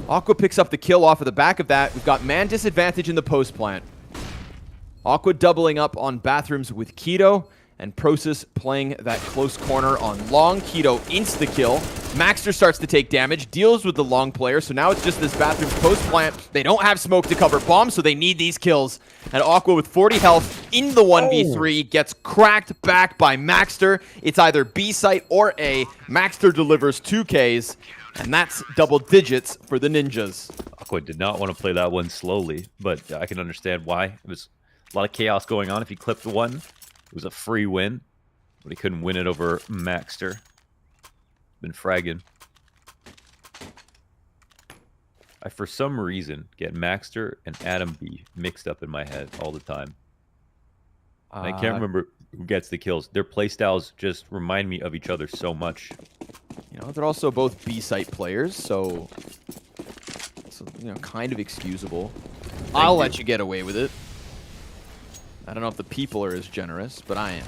Aqua picks up the kill off of the back of that. We've got man disadvantage in the post plant. Aqua doubling up on bathrooms with Keto, and Prosus playing that close corner on long. Keto insta-kill. Maxter starts to take damage, deals with the long player, so now it's just this bathrooms post plant. They don't have smoke to cover bombs, so they need these kills. And Aqua with 40 health in the 1v3 gets cracked back by Maxter. It's either B site or A. Maxter delivers 2 Ks, and that's double digits for the Ninjas. Aqua did not want to play that one slowly, but I can understand why. It was a lot of chaos going on. If he clipped one, it was a free win, but he couldn't win it over Maxter. Been fragging. I, for some reason, get Maxter and Adam B mixed up in my head all the time. And I can't remember who gets the kills. Their playstyles just remind me of each other so much. You know, they're also both B-site players, so you know, kind of excusable. I'll let you get away with it. I don't know if the people are as generous, but I am.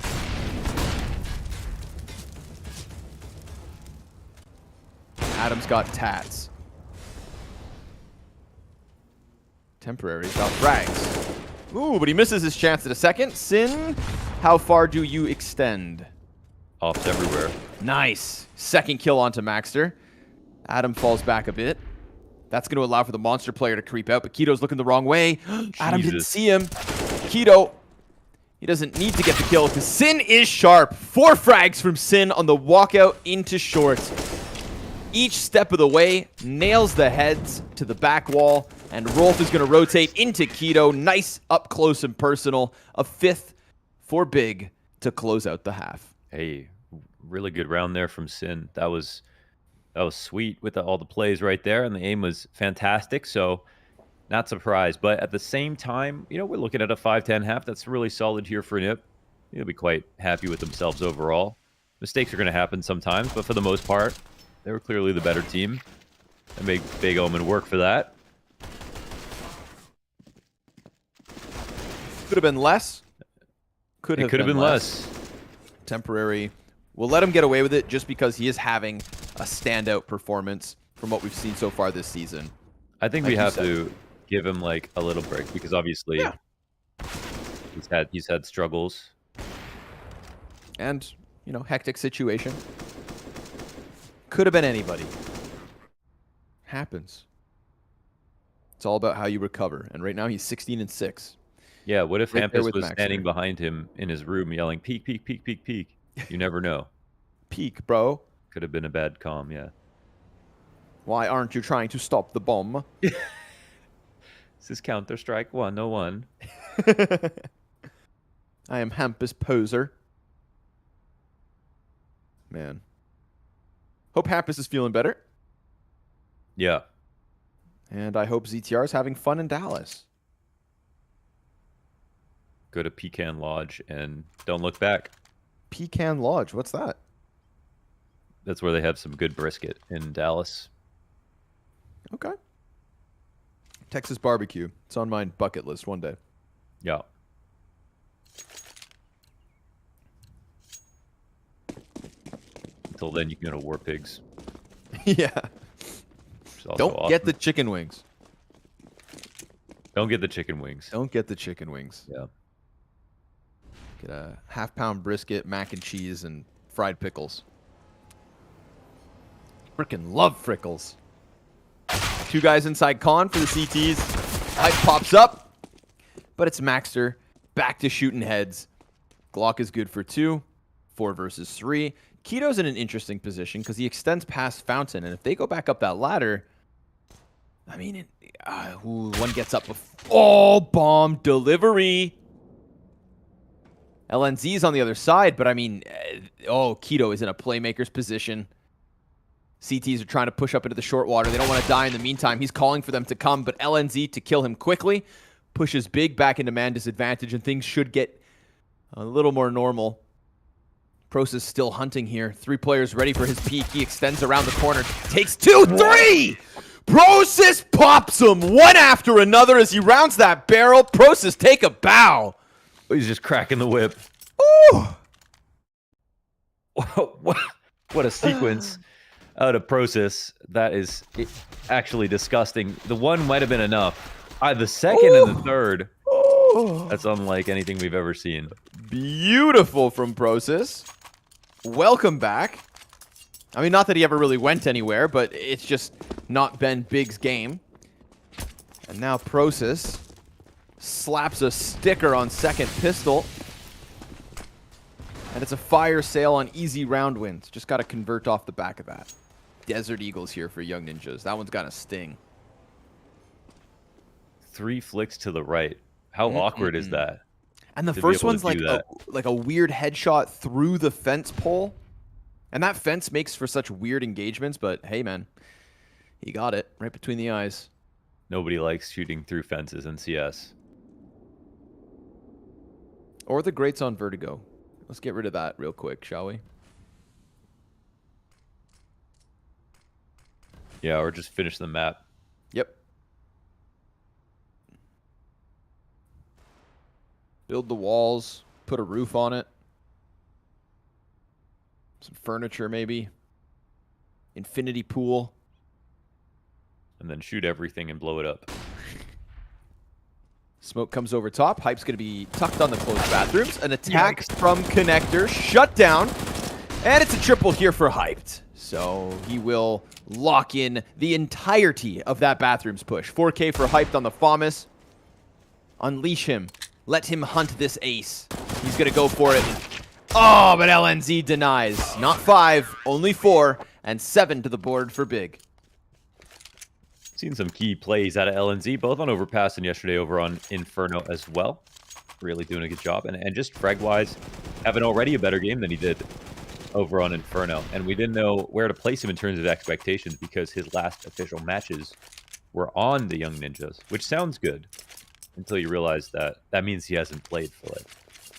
Adam's got tats. Temporary got frags. Ooh, but he misses his chance at a second. Sin, how far do you extend? Offs everywhere. Nice. Second kill onto Maxter. Adam falls back a bit. That's going to allow for the monster player to creep out, but Keto's looking the wrong way. Adam didn't see him. Keto, he doesn't need to get the kill because Sin is sharp. 4 frags from Sin on the walkout into short. Each step of the way nails the heads to the back wall, and Rolf is going to rotate into Keto. Nice up close and personal. A 5th for Big to close out the half. Hey, really good round there from Sin. That was sweet with all the plays right there, and the aim was fantastic. So, not surprised. But at the same time, you know, we're looking at a 5-10 half. That's really solid here for Nip. He'll be quite happy with themselves overall. Mistakes are going to happen sometimes, but for the most part, they were clearly the better team. They made Big Omen work for that. Could have been less. Could have been less. Temporary. We'll let him get away with it just because he is having a standout performance from what we've seen so far this season. I think we have to give him like a little break because obviously he's had struggles. And, you know, hectic situation. Could have been anybody. Happens. It's all about how you recover. And right now he's 16-6. Yeah, what if Right Hampus was standing behind him in his room yelling, peek, peek, peek, peek, peek? You never know. Peek, bro. Could have been a bad comm, yeah. Why aren't you trying to stop the bomb? This is Counter-Strike 101. I am Hampus Poser. Man. Hope Hampus is feeling better. Yeah. And I hope ZTR is having fun in Dallas. Go to Pecan Lodge and don't look back. Pecan Lodge, what's that? That's where they have some good brisket in Dallas. Okay. Texas barbecue. It's on my bucket list one day. Yeah. Until then, you can go to War Pigs. Yeah. Don't awesome. get the chicken wings. Don't get the chicken wings. Don't get the chicken wings. Yeah. Get a half-pound brisket, mac and cheese, and fried pickles. Frickin' love frickles. 2 guys inside con for the CTs. Hype pops up, but it's Maxter back to shooting heads. Glock is good for 2. 4 versus 3. Keto's in an interesting position because he extends past Fountain, and if they go back up that ladder, I mean, one gets up before. Oh, bomb delivery. LNZ's on the other side, but I mean, Keto is in a playmaker's position. CTs are trying to push up into the short water. They don't want to die in the meantime. He's calling for them to come, but LNZ to kill him quickly pushes Big back into man disadvantage, and things should get a little more normal. Pross is still hunting here. 3 players ready for his peak. He extends around the corner. Takes 2, 3! Pross pops him one after another as he rounds that barrel. Pross take a bow. He's just cracking the whip. Ooh! What a sequence out of Pross. That is actually disgusting. The one might have been enough. The second and the third. That's unlike anything we've ever seen. Beautiful from Pross. Welcome back. I mean, not that he ever really went anywhere, but it's just not been Big's game. And now Pross slaps a sticker on second pistol. And it's a fire sale on easy round wins. Just got to convert off the back of that. Desert Eagles here for Young Ninjas. That one's got a sting. 3 flicks to the right. How awkward is that? And the first one's like a weird headshot through the fence pole. And that fence makes for such weird engagements, but hey, man. He got it right between the eyes. Nobody likes shooting through fences in CS. Or the grates on Vertigo. Let's get rid of that real quick, shall we? Yeah, or just finish the map. Yep. Build the walls, put a roof on it. Some furniture, maybe. Infinity pool. And then shoot everything and blow it up. Smoke comes over top. Hype's going to be tucked on the closed bathrooms. An attack from Connector. Shut down. And it's a triple here for Hyped. So he will lock in the entirety of that bathrooms push. 4K for Hyped on the FAMAS. Unleash him. Let him hunt this ace. He's going to go for it. Oh, but LNZ denies. Not 5, only 4, and 7 to the board for Big. Seen some key plays out of LNZ, both on Overpass and yesterday over on Inferno as well. Really doing a good job. And just frag-wise, having already a better game than he did over on Inferno. And we didn't know where to place him in terms of expectations because his last official matches were on the Young Ninjas, which sounds good until you realize that that means he hasn't played for like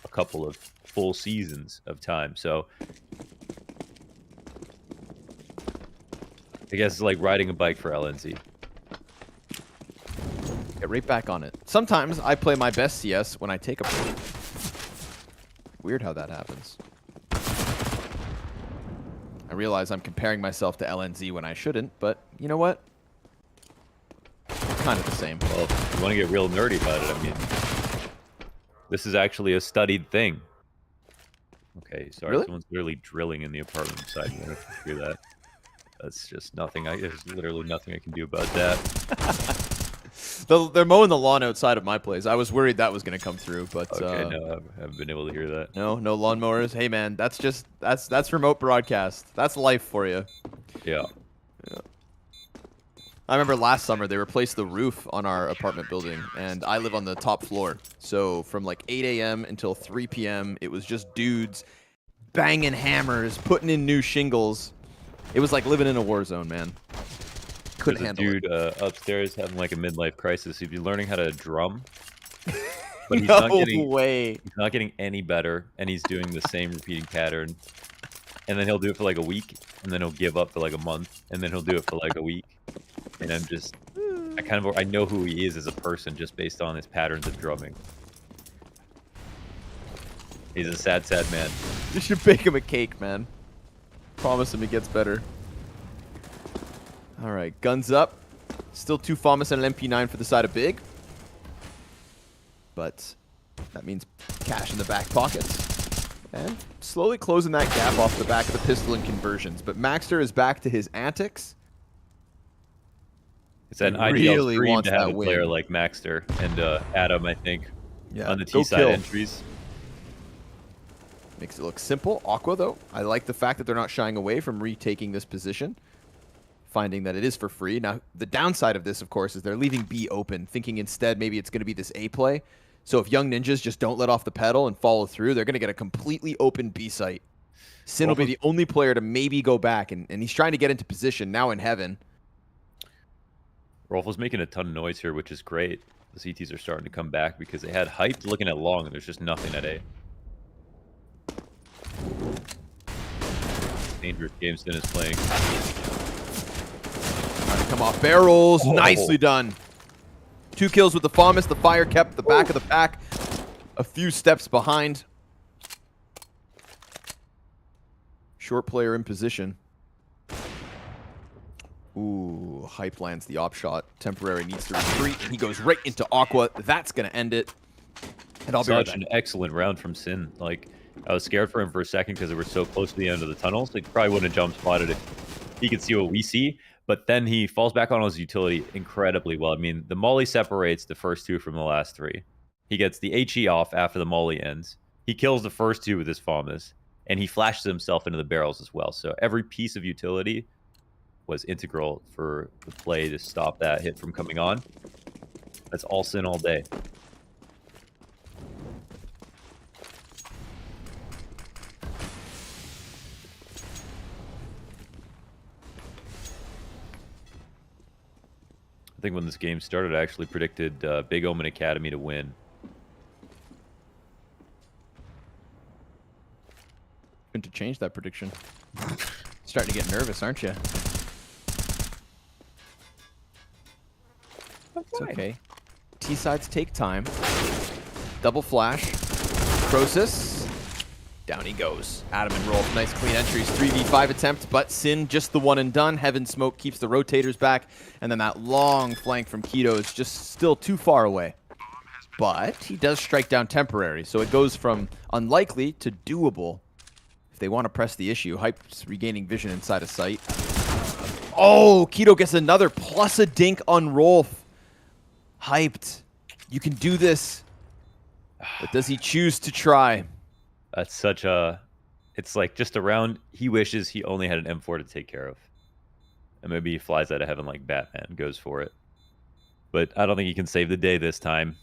a couple of full seasons of time. So I guess it's like riding a bike for LNZ. Get right back on it. Sometimes I play my best CS when I take a break. Weird how that happens. I realize I'm comparing myself to LNZ when I shouldn't, but you know what? It's kind of the same. Well, if you want to get real nerdy about it, I mean, this is actually a studied thing. Okay, sorry, really? Someone's literally drilling in the apartment beside me. I don't know if you hear that. That's just nothing. There's literally nothing I can do about that. They're mowing the lawn outside of my place. I was worried that was going to come through, but okay, no, I haven't been able to hear that. No lawnmowers. Hey man, that's remote broadcast. That's life for you. Yeah. I remember last summer they replaced the roof on our apartment building, and I live on the top floor. So from like 8 a.m. until 3 p.m., it was just dudes banging hammers, putting in new shingles. It was like living in a war zone, man. Couldn't handle it. There's a dude upstairs having like a midlife crisis. He'd be learning how to drum, but he's no way. He's not getting any better, and he's doing the same repeating pattern. And then he'll do it for like a week, and then he'll give up for like a month, and then he'll do it for like a week. And I know who he is as a person just based on his patterns of drumming. He's a sad, sad man. You should bake him a cake, man. Promise him he gets better. All right, guns up. Still 2 FAMAS and an MP9 for the side of Big. But that means cash in the back pockets. And slowly closing that gap off the back of the pistol and conversions. But Maxter is back to his antics. It's an ideal stream to have a player like Maxter and Adam, I think, on the T-side entries. Makes it look simple. Aqua, though, I like the fact that they're not shying away from retaking this position, finding that it is for free. Now, the downside of this, of course, is they're leaving B open, thinking instead maybe it's going to be this A play. So if Young Ninjas just don't let off the pedal and follow through, they're going to get a completely open B site. Sin will be the only player to maybe go back, and he's trying to get into position now in heaven. Rolf was making a ton of noise here, which is great. The CTs are starting to come back because they had hyped looking at long, and there's just nothing at A. Dangerous game Sin is playing. Trying to come off barrels. Oh. Nicely done. 2 kills with the FAMAS. The fire kept the back of the pack a few steps behind. Short player in position. Ooh, Hype lands the op shot. Temporary needs to retreat. He goes right into Aqua. That's going to end it. And I'll be right back. Such an excellent round from Sin. Like, I was scared for him for a second because they were so close to the end of the tunnels. He probably wouldn't have jump spotted if he could see what we see. But then he falls back on his utility incredibly well. I mean, the molly separates the first 2 from the last 3. He gets the HE off after the molly ends. He kills the first 2 with his FAMAS. And he flashes himself into the barrels as well. So every piece of utility was integral for the play to stop that hit from coming on. That's all Sin all day. I think when this game started, I actually predicted Big Omen Academy to win. To change that prediction. Starting to get nervous, aren't you? It's okay. T-sides take time. Double flash. Crosus. Down he goes. Adam and Rolf. Nice clean entries. 3v5 attempt, but Sin just the one and done. Heaven Smoke keeps the rotators back. And then that long flank from Keto is just still too far away. But he does strike down Temporary. So it goes from unlikely to doable. If they want to press the issue, Hype's regaining vision inside of sight. Oh, Keto gets another plus a dink on Rolf. Hyped. You can do this. But does he choose to try? That's such a... It's like just a round he wishes he only had an M4 to take care of. And maybe he flies out of heaven like Batman, goes for it. But I don't think he can save the day this time.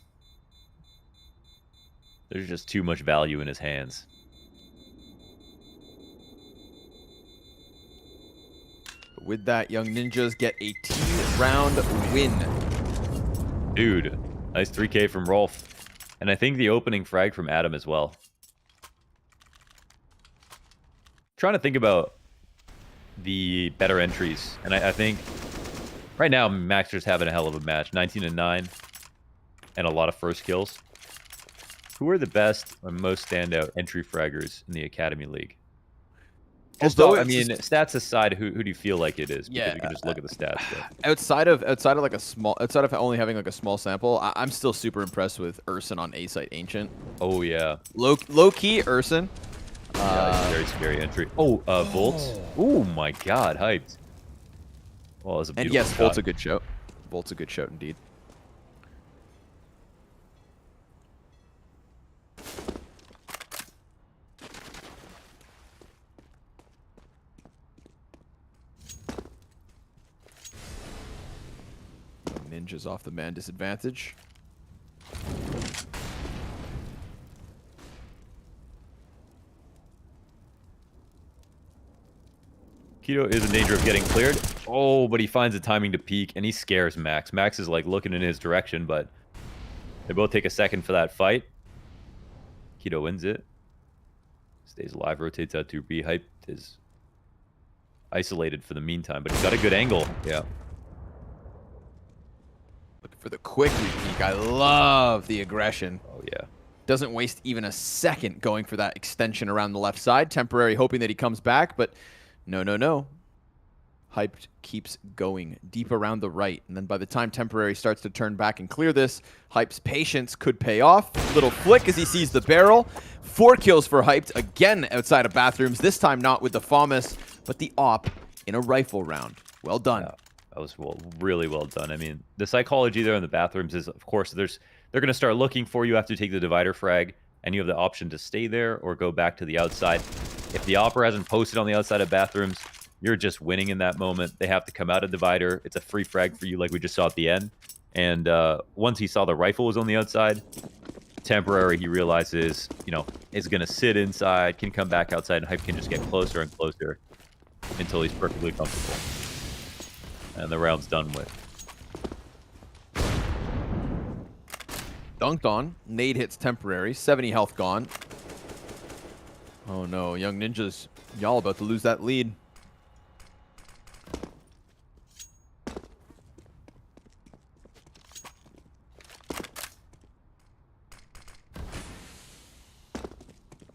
There's just too much value in his hands. With that, Young Ninjas get a team-round win. Dude, nice 3K from Rolf. And I think the opening frag from Adam as well. Trying to think about the better entries. And I think right now, Maxter's having a hell of a match. 19-9 and a lot of first kills. Who are the best or most standout entry fraggers in the Academy League? Although, I mean, stats aside, who do you feel like it is? Because yeah, you can just look at the stats. Outside of like outside of only having like a small sample, I'm still super impressed with Urson on A site Ancient. Oh yeah, low key Urson. Yeah, very scary entry. Oh, Volts. Oh my God, hyped. Well, it was a beautiful yes, shot. Volt's a good shout. Volt's a good shout indeed. Ninjas off the man disadvantage. Keto is in danger of getting cleared. Oh, but he finds the timing to peek, and he scares Max. Max is like looking in his direction, but they both take a second for that fight. Keto wins it. Stays alive, rotates out to B. Hype is isolated for the meantime, but he's got a good angle. Yeah. Looking for the quick re-peek. I love the aggression. Oh, yeah. Doesn't waste even a second going for that extension around the left side. Temporary hoping that he comes back, but no. Hype keeps going deep around the right. And then by the time Temporary starts to turn back and clear this, Hype's patience could pay off. Little flick as he sees the barrel. 4 kills for Hyped, again outside of bathrooms. This time not with the FAMAS, but the op in a rifle round. Well done. Yeah. That was really well done. I mean, the psychology there in the bathrooms is, of course, they're going to start looking for you after you take the divider frag. and you have the option to stay there or go back to the outside. If the Opera hasn't posted on the outside of bathrooms, you're just winning in that moment. They have to come out of Divider. It's a free frag for you like we just saw at the end. And once he saw the rifle was on the outside, temporary, he realizes, is going to sit inside, can come back outside, and Hype can just get closer and closer until he's perfectly comfortable. And the round's done with. Dunked on. Nade hits temporary. 70 health gone. Oh no, Young Ninjas, y'all about to lose that lead.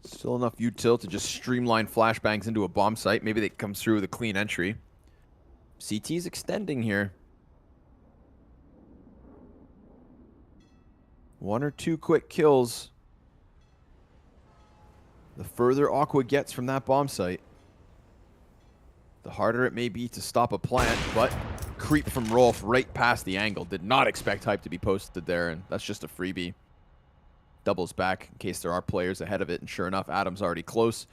Still enough util to just streamline flashbangs into a bomb site. Maybe they come through with a clean entry. CT's extending here. 1 or 2 quick kills. The further Aqua gets from that bomb site, the harder it may be to stop a plant, but creep from Rolf right past the angle. Did not expect Hype to be posted there, and that's just a freebie. Doubles back in case there are players ahead of it, and sure enough, Adam's already close.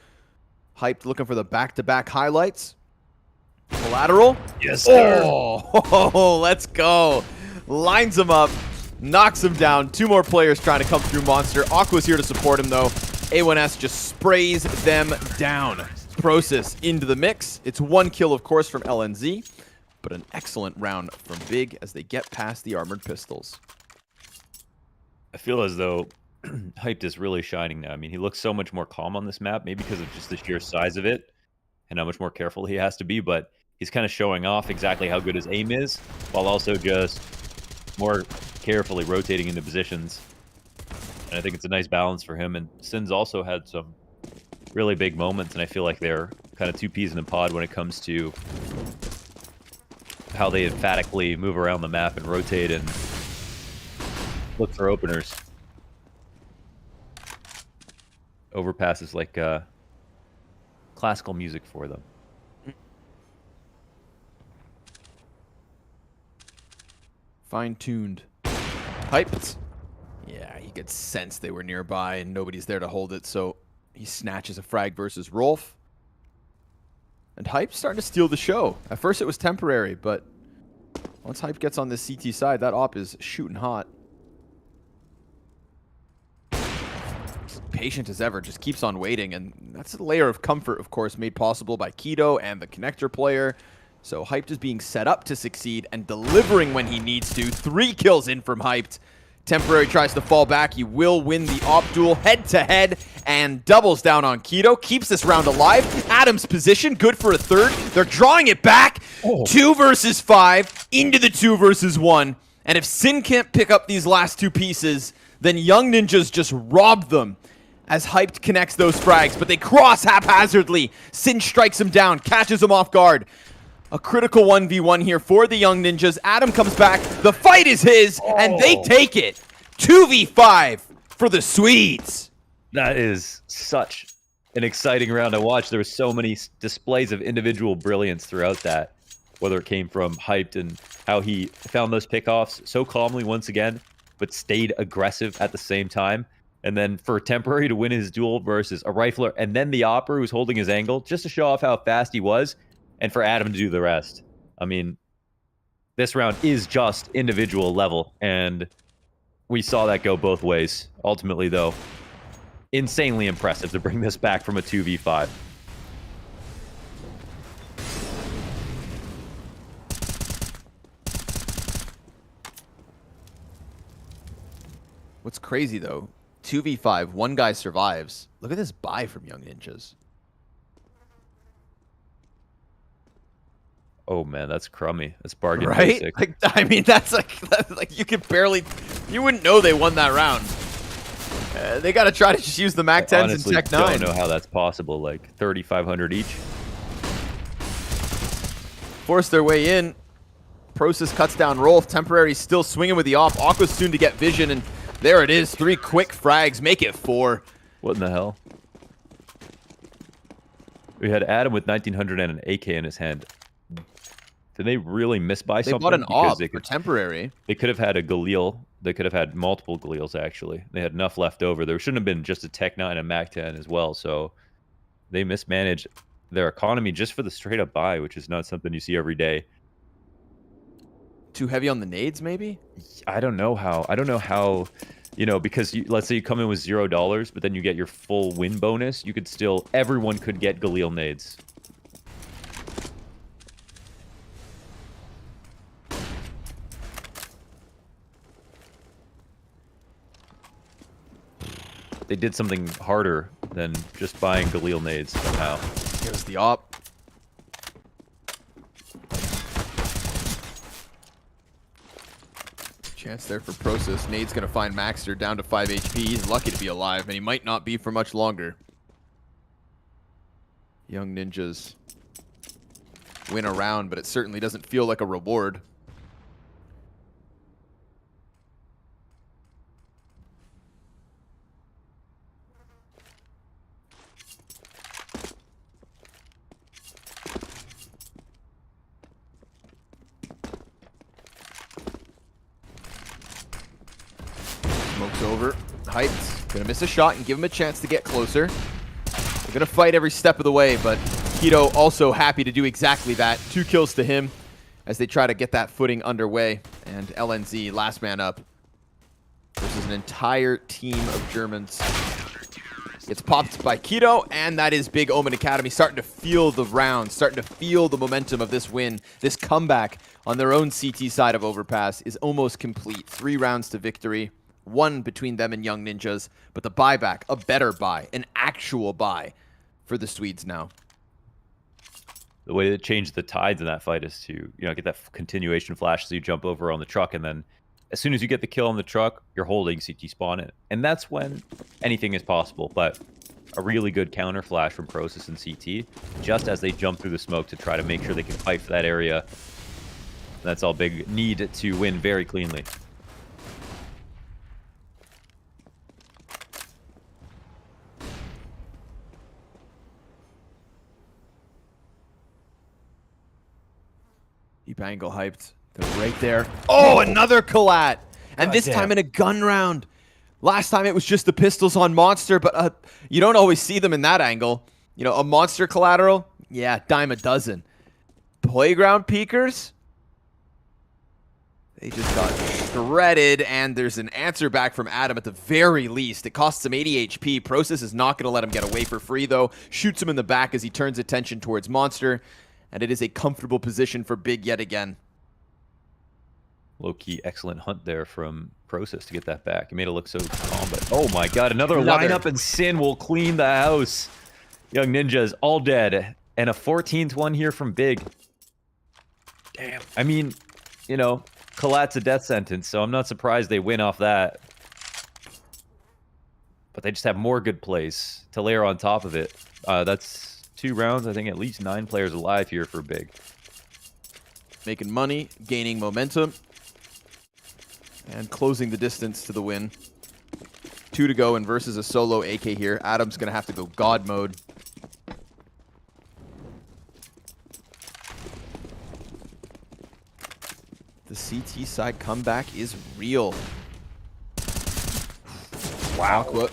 Hyped looking for the back-to-back highlights. Collateral. Yes, sir. Oh, let's go. Lines him up, knocks him down. 2 more players trying to come through Monster. Aqua's here to support him, though. A1S just sprays them down. Process into the mix. It's 1 kill, of course, from LNZ, but an excellent round from Big as they get past the armored pistols. I feel as though Hyped is really shining now. I mean, he looks so much more calm on this map, maybe because of just the sheer size of it and how much more careful he has to be, but he's kind of showing off exactly how good his aim is, while also just more carefully rotating into positions. And I think it's a nice balance for him. And Sin's also had some really big moments, and I feel like they're kind of 2 peas in a pod when it comes to how they emphatically move around the map and rotate and look for openers. Overpass is like classical music for them. Fine-tuned. Hyped. Yeah, he could sense they were nearby and nobody's there to hold it, so he snatches a frag versus Rolf. And Hype's starting to steal the show. At first it was temporary, but once Hype gets on this CT side, that op is shooting hot. Patient as ever, just keeps on waiting, and that's a layer of comfort, of course, made possible by Keto and the connector player. So Hyped is being set up to succeed and delivering when he needs to. 3 kills in from Hyped. Temporary tries to fall back. He will win the op duel head-to-head and doubles down on Keto. Keeps this round alive. Adam's position, good for a 3rd. They're drawing it back. 2 versus 5 into the 2 versus 1. And if Sin can't pick up these last 2 pieces, then Young Ninjas just rob them as Hyped connects those frags. But they cross haphazardly. Sin strikes him down, catches him off guard. A critical 1v1 here for the Young Ninjas. Adam comes back. The fight is his, and they take it. 2v5 for the Swedes. That is such an exciting round to watch. There were so many displays of individual brilliance throughout that, whether it came from Hyped and how he found those pickoffs so calmly once again, but stayed aggressive at the same time. And then for Temporary to win his duel versus a rifler, and then the Opera who's holding his angle, just to show off how fast he was, and for Adam to do the rest. I mean, this round is just individual level, and we saw that go both ways. Ultimately, though, insanely impressive to bring this back from a 2v5. What's crazy, though, 2v5, 1 guy survives. Look at this buy from Young Ninjas. Oh man, that's crummy. That's bargain right? basic. Like, I mean, that's like you could barely, you wouldn't know they won that round. They got to try to just use the Mac 10s and Tech 9. I don't know how that's possible. Like 3,500 each. Force their way in. Process cuts down Rolf. Temporary still swinging with the op. Aqua's soon to get vision, and there it is. 3 quick frags, make it 4. What in the hell? We had Adam with 1900 and an AK in his hand. Did they really miss by something? They bought an op for Temporary. They could have had a Galil They could have had multiple Galeals, actually. They had enough left over. There shouldn't have been just a Tech 9 and Mac 10 as well, so they mismanaged their economy just for the straight-up buy, which is not something you see every day. Too heavy on the nades, maybe? I don't know how. You know, because let's say you come in with $0, but then you get your full win bonus, you could still... Everyone could get Galil nades. They did something harder than just buying Galil nades somehow. Here's the op. Chance there for Process. Nade's going to find Maxter down to 5 HP. He's lucky to be alive, and he might not be for much longer. Young Ninjas win a round, but it certainly doesn't feel like a reward. Smoke's over. Hyped. Gonna miss a shot and give him a chance to get closer. They're gonna fight every step of the way, but Keto also happy to do exactly that. 2 kills to him as they try to get that footing underway. And LNZ, last man up. This is an entire team of Germans. Gets popped by Keto, and that is Big Omen Academy starting to feel the round, starting to feel the momentum of this win. This comeback on their own CT side of Overpass is almost complete. 3 rounds to victory. 1 between them and Young Ninjas, but the buyback, a better buy, an actual buy for the Swedes now. The way that changed the tides in that fight is to, get that continuation flash as you jump over on the truck, and then as soon as you get the kill on the truck, you're holding CT spawn it. And that's when anything is possible, but a really good counter flash from Process and CT, just as they jump through the smoke to try to make sure they can fight for that area. That's all Big need to win very cleanly. Deep angle hyped. They're right there. Oh, another collat! And this time in a gun round. Last time it was just the pistols on Monster, but you don't always see them in that angle. A Monster collateral? Yeah, dime a dozen. Playground peekers? They just got shredded, and there's an answer back from Adam at the very least. It costs him 80 HP. Process is not going to let him get away for free, though. Shoots him in the back as he turns attention towards Monster. And it is a comfortable position for Big yet again. Low-key excellent hunt there from Process to get that back. He made it look so calm, but oh my god, another lineup, and Sin will clean the house. Young Ninjas all dead. And a 14th one here from Big. Damn. I mean, collat's a death sentence, so I'm not surprised they win off that. But they just have more good plays to layer on top of it. That's 2 rounds, I think at least 9 players alive here for Big. Making money, gaining momentum, and closing the distance to the win. 2 to go and versus a solo AK here. Adam's going to have to go God mode. The CT side comeback is real. Wow. Aqua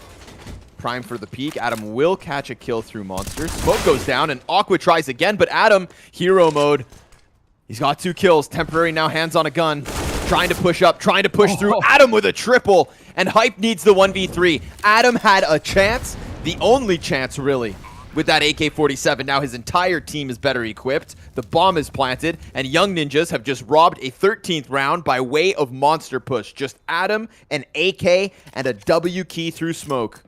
prime for the peak. Adam will catch a kill through Monster. Smoke goes down, and Aqua tries again, but Adam, hero mode. He's got 2 kills. Temporary now, hands on a gun. Trying to push up, trying to push through. Adam with a triple, and Hype needs the 1v3. Adam had a chance, the only chance really, with that AK-47. Now his entire team is better equipped. The bomb is planted, and Young Ninjas have just robbed a 13th round by way of Monster push. Just Adam, an AK, and a W key through smoke.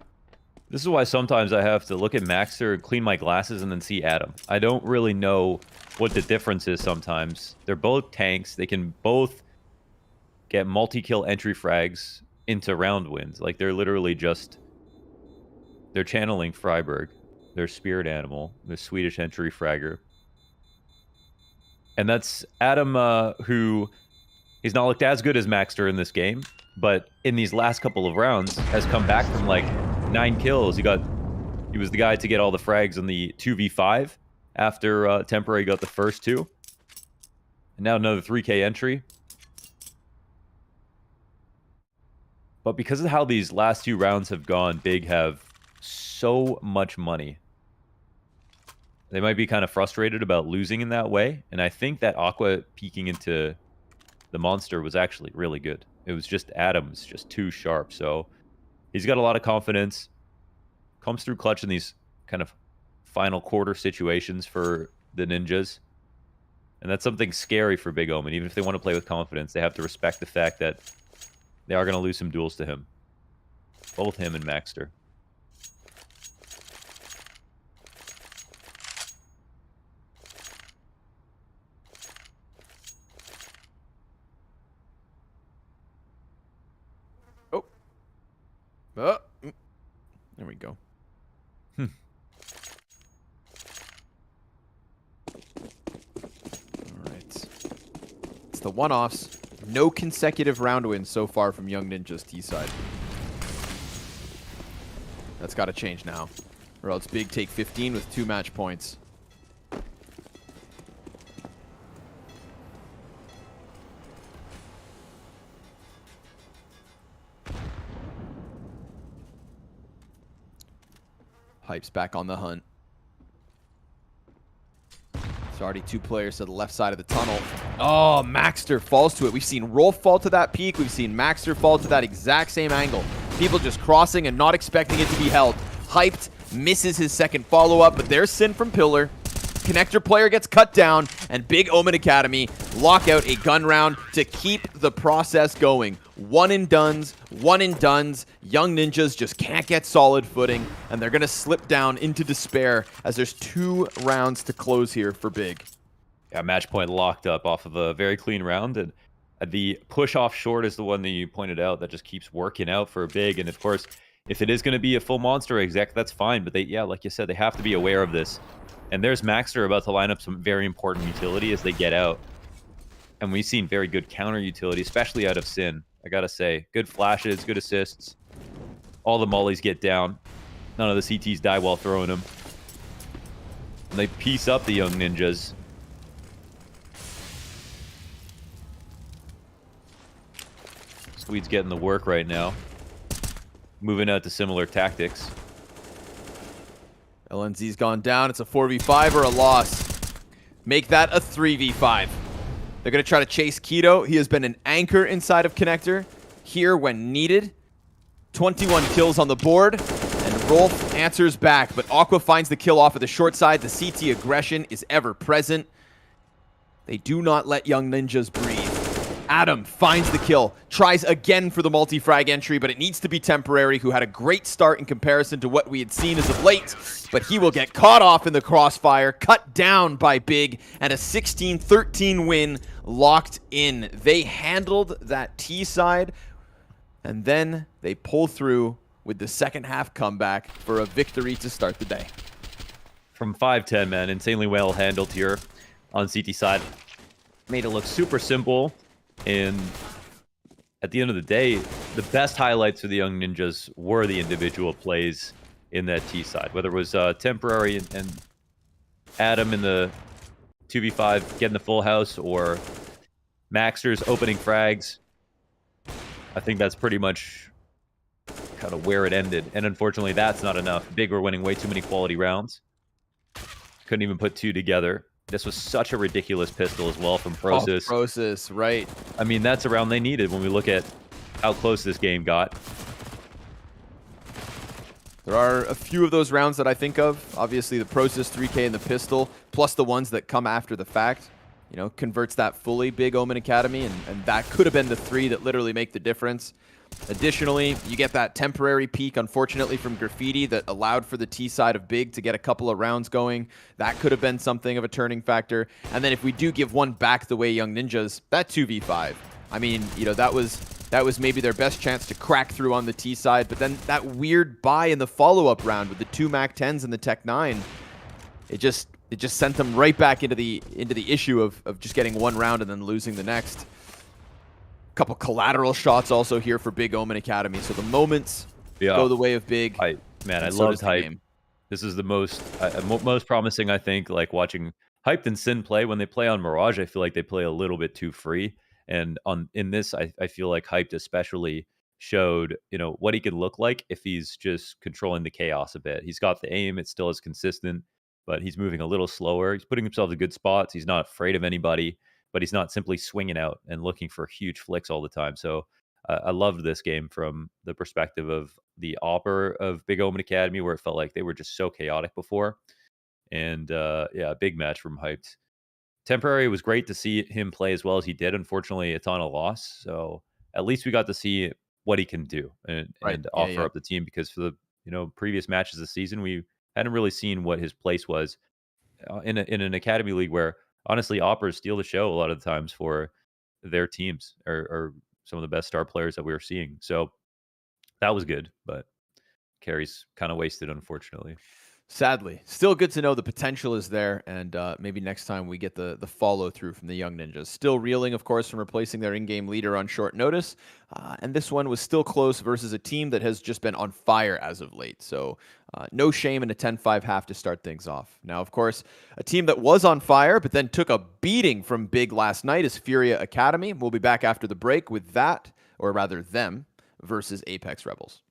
This is why sometimes I have to look at Maxter and clean my glasses and then see Adam. I don't really know what the difference is sometimes. They're both tanks. They can both get multi-kill entry frags into round wins. Like, they're literally just... They're channeling Freiburg. They're Spirit Animal. They're Swedish entry fragger. And that's Adam, who... He's not looked as good as Maxter in this game, but in these last couple of rounds has come back from, 9 kills. He was the guy to get all the frags on the 2v5 after Temporary got the first 2. And now another 3k entry. But because of how these last 2 rounds have gone, Big have so much money. They might be kind of frustrated about losing in that way. And I think that Aqua peeking into the monster was actually really good. It was just Adam's just too sharp. So he's got a lot of confidence. Comes through clutch in these kind of final quarter situations for the Ninjas. And that's something scary for Big Omen. Even if they want to play with confidence, they have to respect the fact that they are going to lose some duels to him. Both him and Maxter. Oh. There we go. All right. It's the one-offs. No consecutive round wins so far from Young Ninja's T-side. That's got to change now, or else Big take 15 with 2 match points. Hype's back on the hunt. There's already 2 players to the left side of the tunnel. Oh, Maxter falls to it. We've seen Rolf fall to that peak. We've seen Maxter fall to that exact same angle. People just crossing and not expecting it to be held. Hyped misses his second follow-up, but there's Sin from Pillar. Connector player gets cut down, and Big Omen Academy lock out a gun round to keep the process going. One and dones. Young Ninjas just can't get solid footing, and they're going to slip down into despair as there's 2 rounds to close here for Big. Yeah, match point locked up off of a very clean round, and the push off short is the one that you pointed out that just keeps working out for Big. And of course, if it is going to be a full monster exec, that's fine. But yeah, like you said, they have to be aware of this. And there's Maxter about to line up some very important utility as they get out. And we've seen very good counter utility, especially out of Sin. I gotta say, good flashes, good assists. All the mollies get down. None of the CTs die while throwing them. And they piece up the Young Ninjas. Swede's getting the work right now. Moving out to similar tactics. LNZ's gone down. It's a 4v5 or a loss. Make that a 3v5. They're going to try to chase Keto. He has been an anchor inside of Connector here when needed. 21 kills on the board, and Rolf answers back, but Aqua finds the kill off of the short side. The CT aggression is ever present. They do not let Young Ninjas breathe. Adam finds the kill, tries again for the multi-frag entry, but it needs to be temporary, who had a great start in comparison to what we had seen as of late, but he will get caught off in the crossfire, cut down by Big, and a 16-13 win locked in. They handled that T side, and then they pull through with the second half comeback for a victory to start the day. From 5-10, man, insanely well handled here on CT side. Made it look super simple. And at the end of the day, the best highlights for the Young Ninjas were the individual plays in that T side. Whether it was temporary and Adam in the 2v5 getting the full house, or Maxter's opening frags. I think that's pretty much kind of where it ended. And unfortunately, that's not enough. Big were winning way too many quality rounds. Couldn't even put 2 together. This was such a ridiculous pistol as well from Prosis. Oh, Prosis, right. I mean, that's a round they needed when we look at how close this game got. There are a few of those rounds that I think of. Obviously, the Prosis 3K and the pistol, plus the ones that come after the fact. You know, converts that fully Big Omen Academy, and that could have been the 3 that literally make the difference. Additionally, you get that temporary peak, unfortunately, from Graffiti that allowed for the T side of Big to get a couple of rounds going. That could have been something of a turning factor. And then if we do give one back the way Young Ninjas, that 2v5. I mean, you know, that was maybe their best chance to crack through on the T side, but then that weird buy in the follow-up round with the 2 Mac 10s and the Tech 9, it just sent them right back into the issue of just getting one round and then losing the next. Couple collateral shots also here for Big Omen Academy. So the moments go the way of Big. I love Hype. This is the most promising, I think, like watching Hyped and Sin play. When they play on Mirage, I feel like they play a little bit too free. And in this, I feel like Hyped especially showed, what he can look like if he's just controlling the chaos a bit. He's got the aim; it still is consistent, but he's moving a little slower. He's putting himself in good spots. He's not afraid of anybody, but he's not simply swinging out and looking for huge flicks all the time. So I loved this game from the perspective of the Opper of Big Omen Academy, where it felt like they were just so chaotic before. And yeah, a big match from Hyped. Temporary was great to see him play as well as he did. Unfortunately, it's on a loss. So at least we got to see what he can do and, Right. and Yeah, offer yeah. up the team, because for the previous matches this season, we hadn't really seen what his place was in an academy league where honestly Oppers steal the show a lot of the times for their teams, or some of the best star players that we were seeing. So that was good, but carries kind of wasted, unfortunately. Sadly, still good to know the potential is there, and maybe next time we get the follow through from the young ninjas. Still reeling, of course, from replacing their in-game leader on short notice, and this one was still close versus a team that has just been on fire as of late. So no shame in a 10-5 half to start things off. Now, of course, a team that was on fire but then took a beating from Big last night is Furia Academy. We'll be back after the break with that, or rather them, versus Apex Rebels.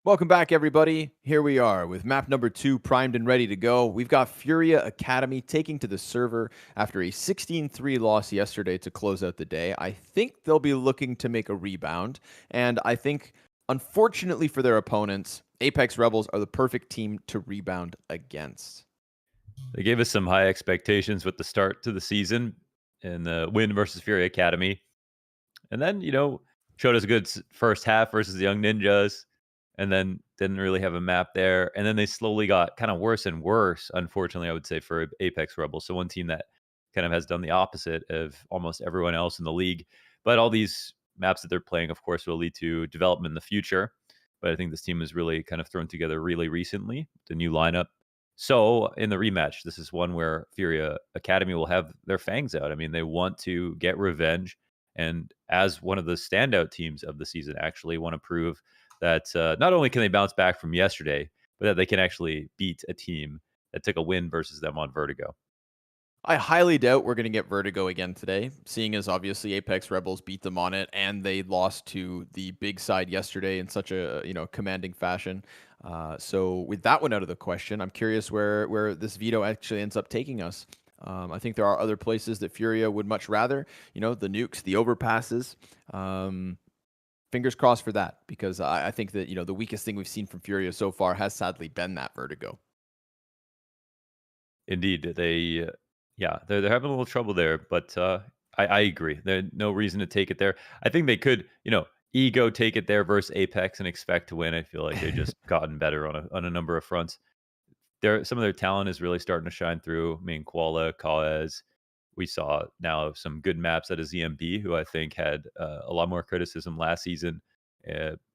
Welcome back, everybody. Here we are with map number 2 primed and ready to go. We've got Furia Academy taking to the server after a 16-3 loss yesterday to close out the day. I think they'll be looking to make a rebound, and I think, unfortunately for their opponents, Apex Rebels are the perfect team to rebound against. They gave us some high expectations with the start to the season in the win versus Fury Academy. And then, showed us a good first half versus the Young Ninjas, and then didn't really have a map there. And then they slowly got kind of worse and worse, unfortunately, I would say, for Apex Rebels. So one team that kind of has done the opposite of almost everyone else in the league. But all these maps that they're playing, of course, will lead to development in the future. But I think this team is really kind of thrown together really recently, the new lineup. So in the rematch, this is one where Furia Academy will have their fangs out. I mean, they want to get revenge. And as one of the standout teams of the season, actually want to prove that not only can they bounce back from yesterday, but that they can actually beat a team that took a win versus them on Vertigo. I highly doubt we're going to get Vertigo again today, seeing as obviously Apex Rebels beat them on it, and they lost to the big side yesterday in such a commanding fashion. So with that one out of the question, I'm curious where this veto actually ends up taking us. I think there are other places that Furia would much rather, the nukes, the overpasses. Fingers crossed for that, because I think that the weakest thing we've seen from Furia so far has sadly been that Vertigo. Indeed, they're having a little trouble there, but I agree. There's no reason to take it there. I think they could, ego take it there versus Apex and expect to win. I feel like they've just gotten better on a number of fronts. Some of their talent is really starting to shine through. I mean, Koala, Kaez. We saw now some good maps out of ZMB, who I think had a lot more criticism last season.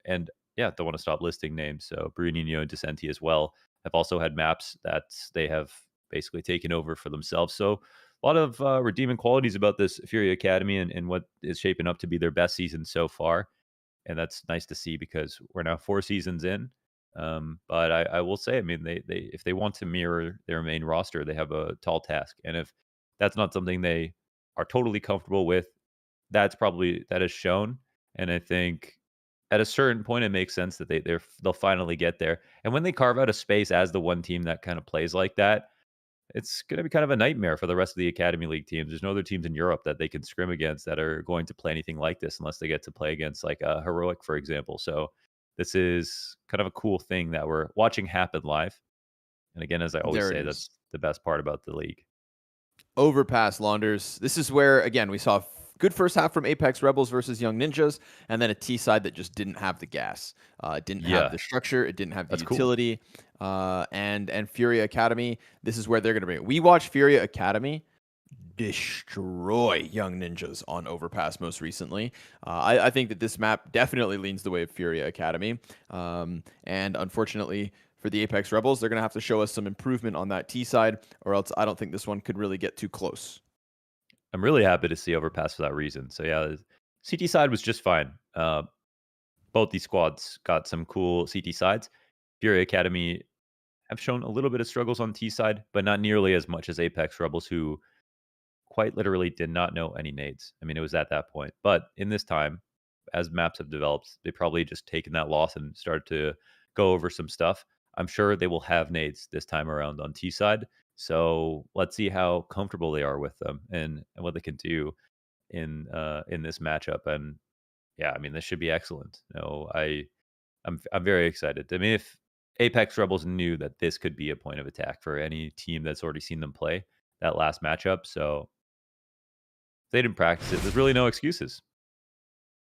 And yeah, don't want to stop listing names. So Bruninho and Decenti as well have also had maps that they have basically taken over for themselves. So a lot of redeeming qualities about this Fury Academy and what is shaping up to be their best season so far. And that's nice to see because we're now 4 seasons in. But I will say, I mean, they if they want to mirror their main roster, they have a tall task. And if that's not something they are totally comfortable with, that is shown. And I think at a certain point, it makes sense that they'll finally get there. And when they carve out a space as the one team that kind of plays like that, it's going to be kind of a nightmare for the rest of the Academy League teams. There's no other teams in Europe that they can scrim against that are going to play anything like this unless they get to play against like a Heroic, for example. So this is kind of a cool thing that we're watching happen live. And again, as I always say, that's the best part about the league. Overpass, Launders. This is where, again, we saw good first half from Apex Rebels versus Young Ninjas, and then a T side that just didn't have the gas. It didn't have the structure. It didn't have the utility. Cool. And Furia Academy, this is where they're going to bring it. We watched Furia Academy destroy Young Ninjas on Overpass most recently. I think that this map definitely leans the way of Furia Academy. And unfortunately for the Apex Rebels, they're going to have to show us some improvement on that T side, or else I don't think this one could really get too close. I'm really happy to see Overpass for that reason. So yeah, CT side was just fine. Both these squads got some cool CT sides. Fury Academy have shown a little bit of struggles on T side, but not nearly as much as Apex Rebels, who quite literally did not know any nades. I mean, it was at that point. But in this time, as maps have developed, they probably just taken that loss and started to go over some stuff. I'm sure they will have nades this time around on T side. So let's see how comfortable they are with them and what they can do in this matchup. And yeah, I mean, this should be excellent. I'm very excited. I mean, if Apex Rebels knew that this could be a point of attack for any team that's already seen them play that last matchup, so if they didn't practice it, there's really no excuses.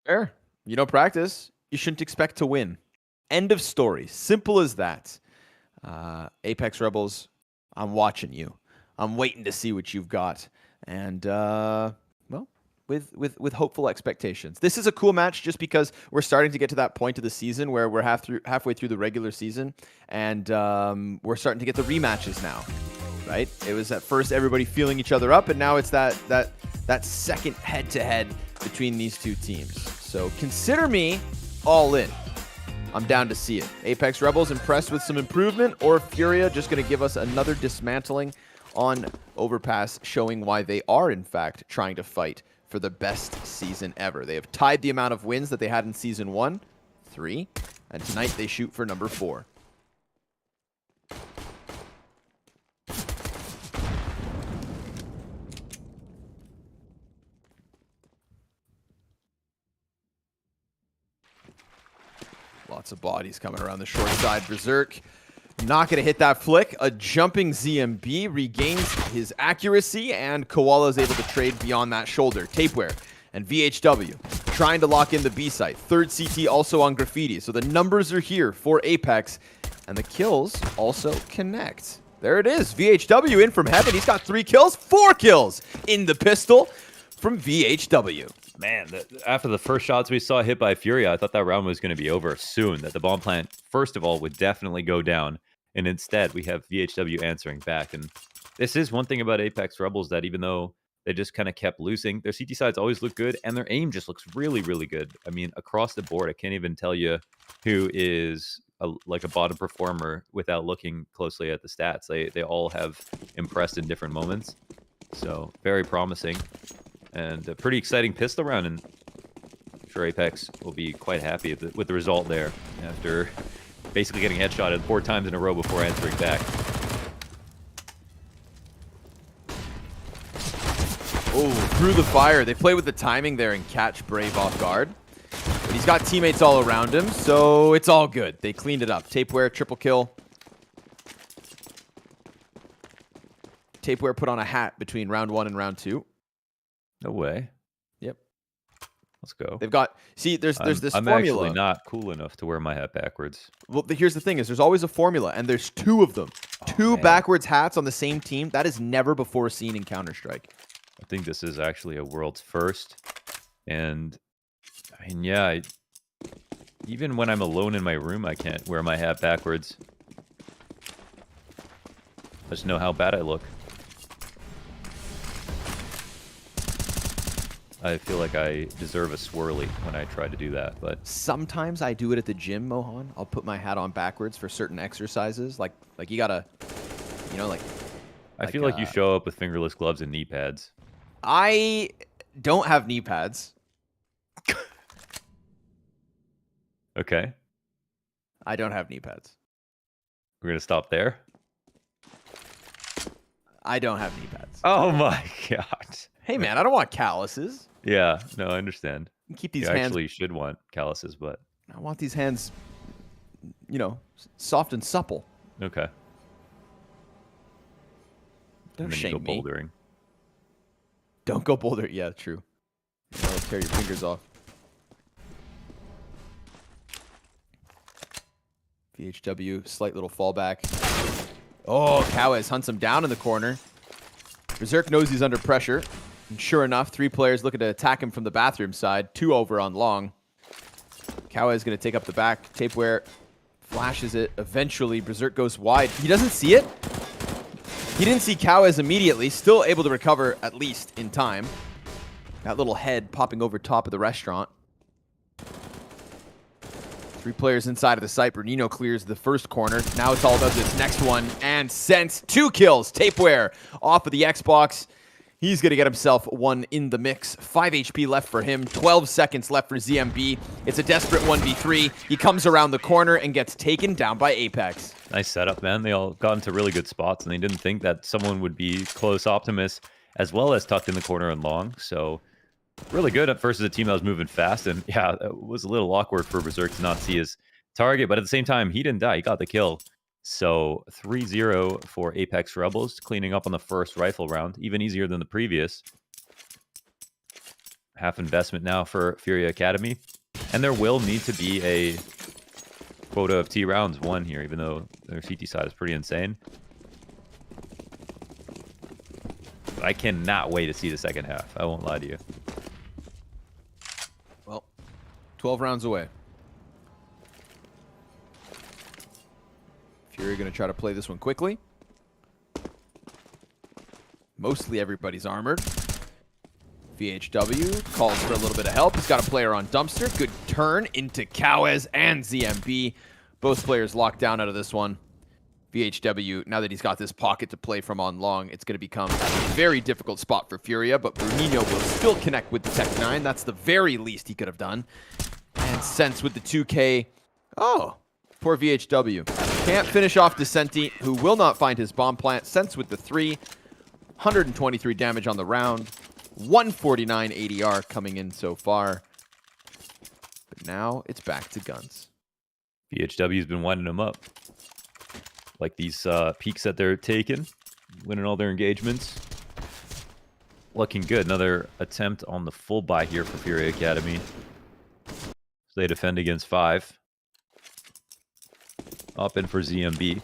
Fair. You don't practice, you shouldn't expect to win. End of story. Simple as that. Apex Rebels, I'm watching you. I'm waiting to see what you've got. And, well, with hopeful expectations. This is a cool match just because we're starting to get to that point of the season where we're halfway through the regular season, and we're starting to get the rematches now, right? It was at first everybody feeling each other up, and now it's that second head-to-head between these two teams. So consider me all in. I'm down to see it. Apex Rebels impressed with some improvement, or Furia just going to give us another dismantling on Overpass, showing why they are, in fact, trying to fight for the best season ever. They have tied the amount of wins that they had in Season 1, 3, And tonight they shoot for number 4. Lots of bodies coming around the short side. Berserk not going to hit that flick. A jumping ZMB regains his accuracy, and Koala is able to trade beyond that shoulder. Tapeware and VHW trying to lock in the B site. Third CT also on Graffiti. So the numbers are here for Apex, and the kills also connect. There it is. VHW in from heaven. He's got 3 kills, 4 kills in the pistol from VHW. Man, after the first shots we saw hit by Furia, I thought that round was going to be over soon, that the bomb plant, first of all, would definitely go down. And instead, we have VHW answering back. And this is one thing about Apex Rebels, that even though they just kind of kept losing, their CT sides always look good, and their aim just looks really, really good. I mean, across the board, I can't even tell you who is like a bottom performer without looking closely at the stats. They all have impressed in different moments. So, very promising. And a pretty exciting pistol round, and I'm sure Apex will be quite happy with the result there after basically getting headshotted 4 times in a row before answering back. Oh, through the fire. They play with the timing there and catch Brave off guard. But he's got teammates all around him, so it's all good. They cleaned it up. Tapeware, triple kill. Tapeware put on a hat between round 1 and round 2. No way. Yep. Let's go. They've got, see, there's this I'm formula. actually not cool enough to wear my hat backwards. Well, here's the thing: is there's always a formula, and there's 2 of them. Two backwards hats on the same team. That is never before seen in Counter-Strike. I think this is actually a world's first. And I mean, yeah, even when I'm alone in my room, I can't wear my hat backwards. I just know how bad I look. I feel like I deserve a swirly when I try to do that, but sometimes I do it at the gym, Mohan. I'll put my hat on backwards for certain exercises. Like you gotta, you know, like. I feel like you show up with fingerless gloves and knee pads. I don't have knee pads. Okay. I don't have knee pads. We're gonna stop there. I don't have knee pads. Oh my god. Hey man, I don't want calluses. Yeah, no, I understand. Keep these you hands. Actually, should want calluses, but I want these hands, you know, soft and supple. Okay. Don't shame me. Bouldering. Don't go boulder. Yeah, true. That'll tear your fingers off. VHW, slight little fallback. Oh, Cowes hunts him down in the corner. Berserk knows he's under pressure. And sure enough, 3 players looking to attack him from the bathroom side. 2 over on long. Cowes is going to take up the back. Tapeware flashes it. Eventually, Berserk goes wide. He doesn't see it. He didn't see Cowes immediately. Still able to recover, at least in time. That little head popping over top of the restaurant. 3 players inside of the site. Bernino clears the first corner. Now it's all about this next one. And Sense, 2 kills. Tapeware off of the Xbox. He's going to get himself one in the mix. 5 HP left for him. 12 seconds left for ZMB. It's a desperate 1v3. He comes around the corner and gets taken down by Apex. Nice setup, man. They all got into really good spots, and they didn't think that someone would be close Optimus as well as tucked in the corner and long. So really good at first as a team that was moving fast. And yeah, it was a little awkward for Berserk to not see his target. But at the same time, he didn't die. He got the kill. So 3-0 for Apex Rebels, cleaning up on the first rifle round. Even easier than the previous. Half investment now for Furia Academy. And there will need to be a quota of T rounds won here, even though their CT side is pretty insane. But I cannot wait to see the second half. I won't lie to you. Well, 12 rounds away. Fury going to try to play this one quickly. Mostly everybody's armored. VHW calls for a little bit of help. He's got a player on Dumpster. Good turn into Cowes and ZMB. Both players locked down out of this one. VHW, now that he's got this pocket to play from on long, it's going to become a very difficult spot for Furia, but Brunino will still connect with the Tech 9. That's the very least he could have done. And Sense with the 2K Oh, poor VHW. Can't finish off Descenti, who will not find his bomb plant. Sense with the 3. 123 damage on the round. 149 ADR coming in so far. But now it's back to guns. VHW's been winding them up. Like these peaks that they're taking, winning all their engagements. Looking good. Another attempt on the full buy here for Fury Academy. So they defend against 5. Up in for ZMB.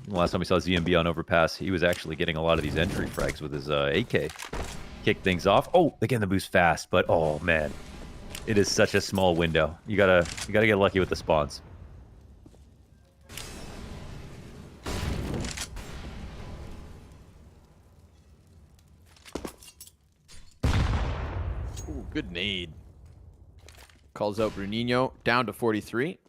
Last time we saw ZMB on Overpass, he was actually getting a lot of these entry frags with his AK. Kick things off. Oh, again the boost fast, but oh man, it is such a small window. You gotta get lucky with the spawns. Ooh, good nade. Calls out Bruninho down to 43.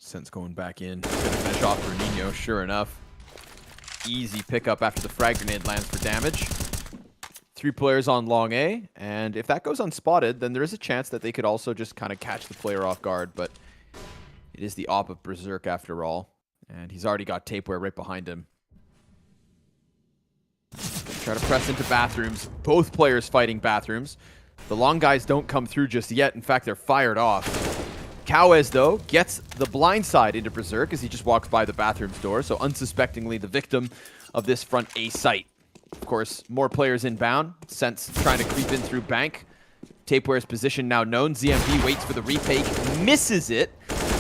Sense going back in. Gonna finish off Bruninho, sure enough. Easy pickup after the frag grenade lands for damage. 3 players on long A, and if that goes unspotted, then there is a chance that they could also just kind of catch the player off guard, but it is the op of Berserk after all, and he's already got Tapeware right behind him. Try to press into bathrooms. Both players fighting bathrooms. The long guys don't come through just yet. In fact, they're fired off. Cowes, though, gets the blind side into Berserk as he just walks by the bathroom's door, so unsuspectingly the victim of this front A site. Of course, more players inbound. Sense trying to creep in through bank. Tapeware's position now known. ZMB waits for the retake, misses it,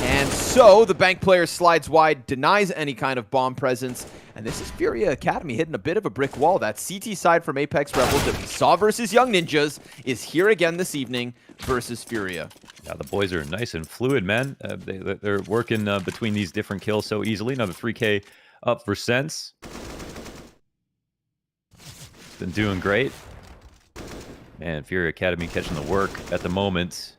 and so the bank player slides wide, denies any kind of bomb presence, and this is Furia Academy hitting a bit of a brick wall. That CT side from Apex Rebels that we saw versus Young Ninjas is here again this evening versus Furia. Yeah, the boys are nice and fluid, man. They're working between these different kills so easily. Another 3K up for Sense. Been doing great. Man, Fury Academy catching the work at the moment.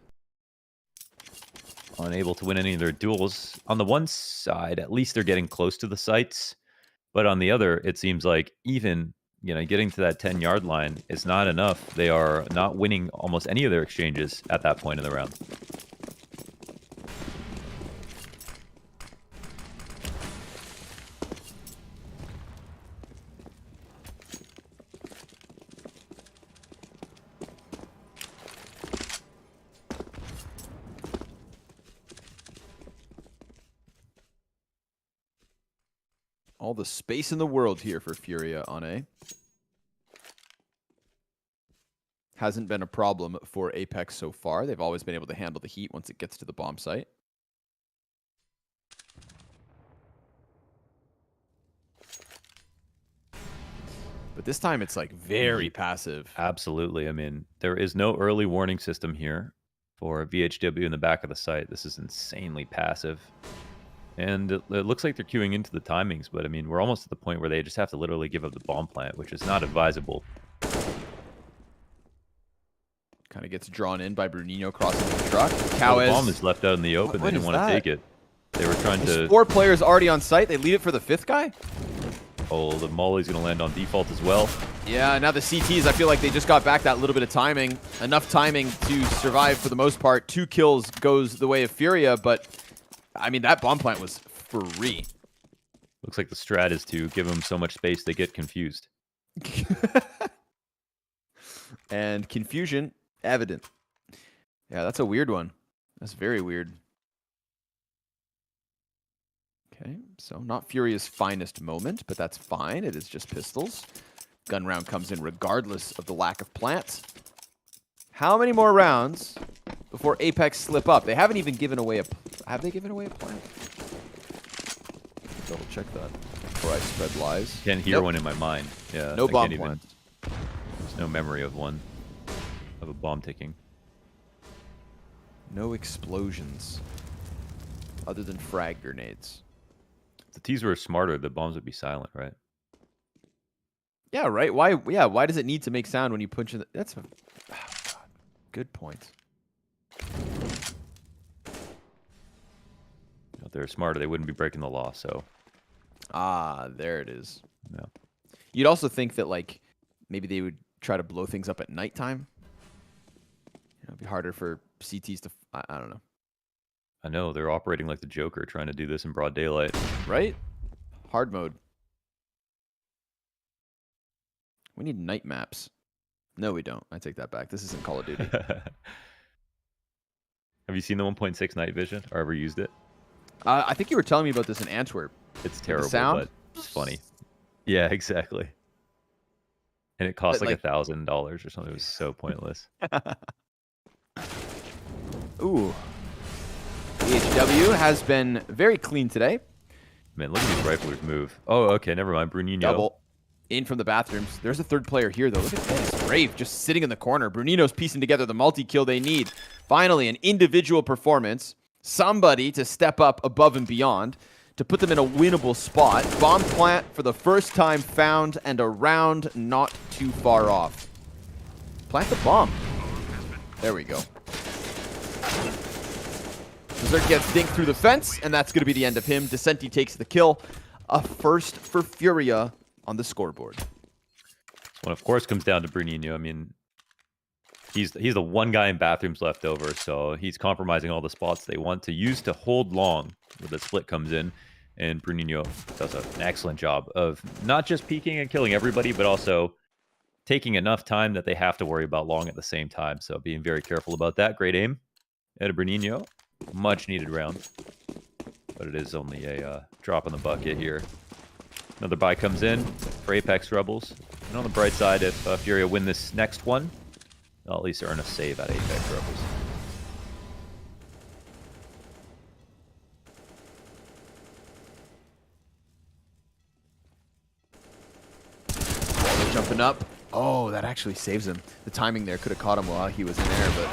Unable to win any of their duels. On the one side, at least they're getting close to the sites. But on the other, it seems like even, getting to that 10-yard line is not enough. They are not winning almost any of their exchanges at that point in the round. All the space in the world here for Furia on A. Hasn't been a problem for Apex so far. They've always been able to handle the heat once it gets to the bomb site. But this time it's like very passive. Absolutely. I mean, there is no early warning system here for VHW in the back of the site. This is insanely passive. And it looks like they're queuing into the timings, but I mean, we're almost at the point where they just have to literally give up the bomb plant, which is not advisable. Kind of gets drawn in by Bruninho crossing the truck. Well, the bomb is left out in the open. They didn't want to take it. They were trying to... 4 players already on site. They leave it for the 5th guy? Oh, the Molly's going to land on default as well. Yeah, now the CTs, I feel like they just got back that little bit of timing. Enough timing to survive for the most part. 2 kills goes the way of Furia, but... I mean, that bomb plant was free. Looks like the strat is to give them so much space they get confused. And confusion evident. Yeah, that's a weird one. That's very weird. Okay, so not Furia's finest moment, but that's fine. It is just pistols. Gun round comes in regardless of the lack of plants. How many more rounds before Apex slip up? They haven't even given away a... Have they given away a plant? Double check that before I spread lies. Can't hear one in my mind. Yeah. No bomb plant. There's no memory of one. Of a bomb ticking. No explosions. Other than frag grenades. If the T's were smarter, the bombs would be silent, right? Yeah, right. Why does it need to make sound when you punch in the... That's a... Oh, God. Good point. If they were smarter, they wouldn't be breaking the law, so... Ah, there it is. Yeah. You'd also think that like maybe they would try to blow things up at nighttime. It'd be harder for CTs to. I don't know. I know they're operating like the Joker, trying to do this in broad daylight. Right? Hard mode. We need night maps. No, we don't. I take that back. This isn't Call of Duty. Have you seen the 1.6 night vision or ever used it? I think you were telling me about this in Antwerp. It's terrible, but it's funny. Yeah, exactly. And it cost like $1,000 or something. It was so pointless. Ooh. EHW has been very clean today. Man, look at these riflers move. Oh, okay, never mind. Brunino. Double. In from the bathrooms. There's a third player here, though. Look at this. Brave just sitting in the corner. Brunino's piecing together the multi-kill they need. Finally, an individual performance. Somebody to step up above and beyond to put them in a winnable spot. Bomb plant for the first time found and a round not too far off. Plant the bomb. There we go. Berserk gets dinked through the fence, and that's going to be the end of him. Descenti takes the kill. A first for Furia on the scoreboard. Well, of course, comes down to Brunino. I mean, he's the one guy in bathrooms left over, so he's compromising all the spots they want to use to hold long when the split comes in. And Brunino does an excellent job of not just peeking and killing everybody, but also taking enough time that they have to worry about long at the same time. So being very careful about that. Great aim at a Brunino. Much needed round. But it is only a drop in the bucket here. Another buy comes in for Apex Rebels. And on the bright side, if Furia win this next one, they'll at least earn a save at Apex Rebels. Jumping up. Oh, that actually saves him. The timing there could have caught him while he was in there, but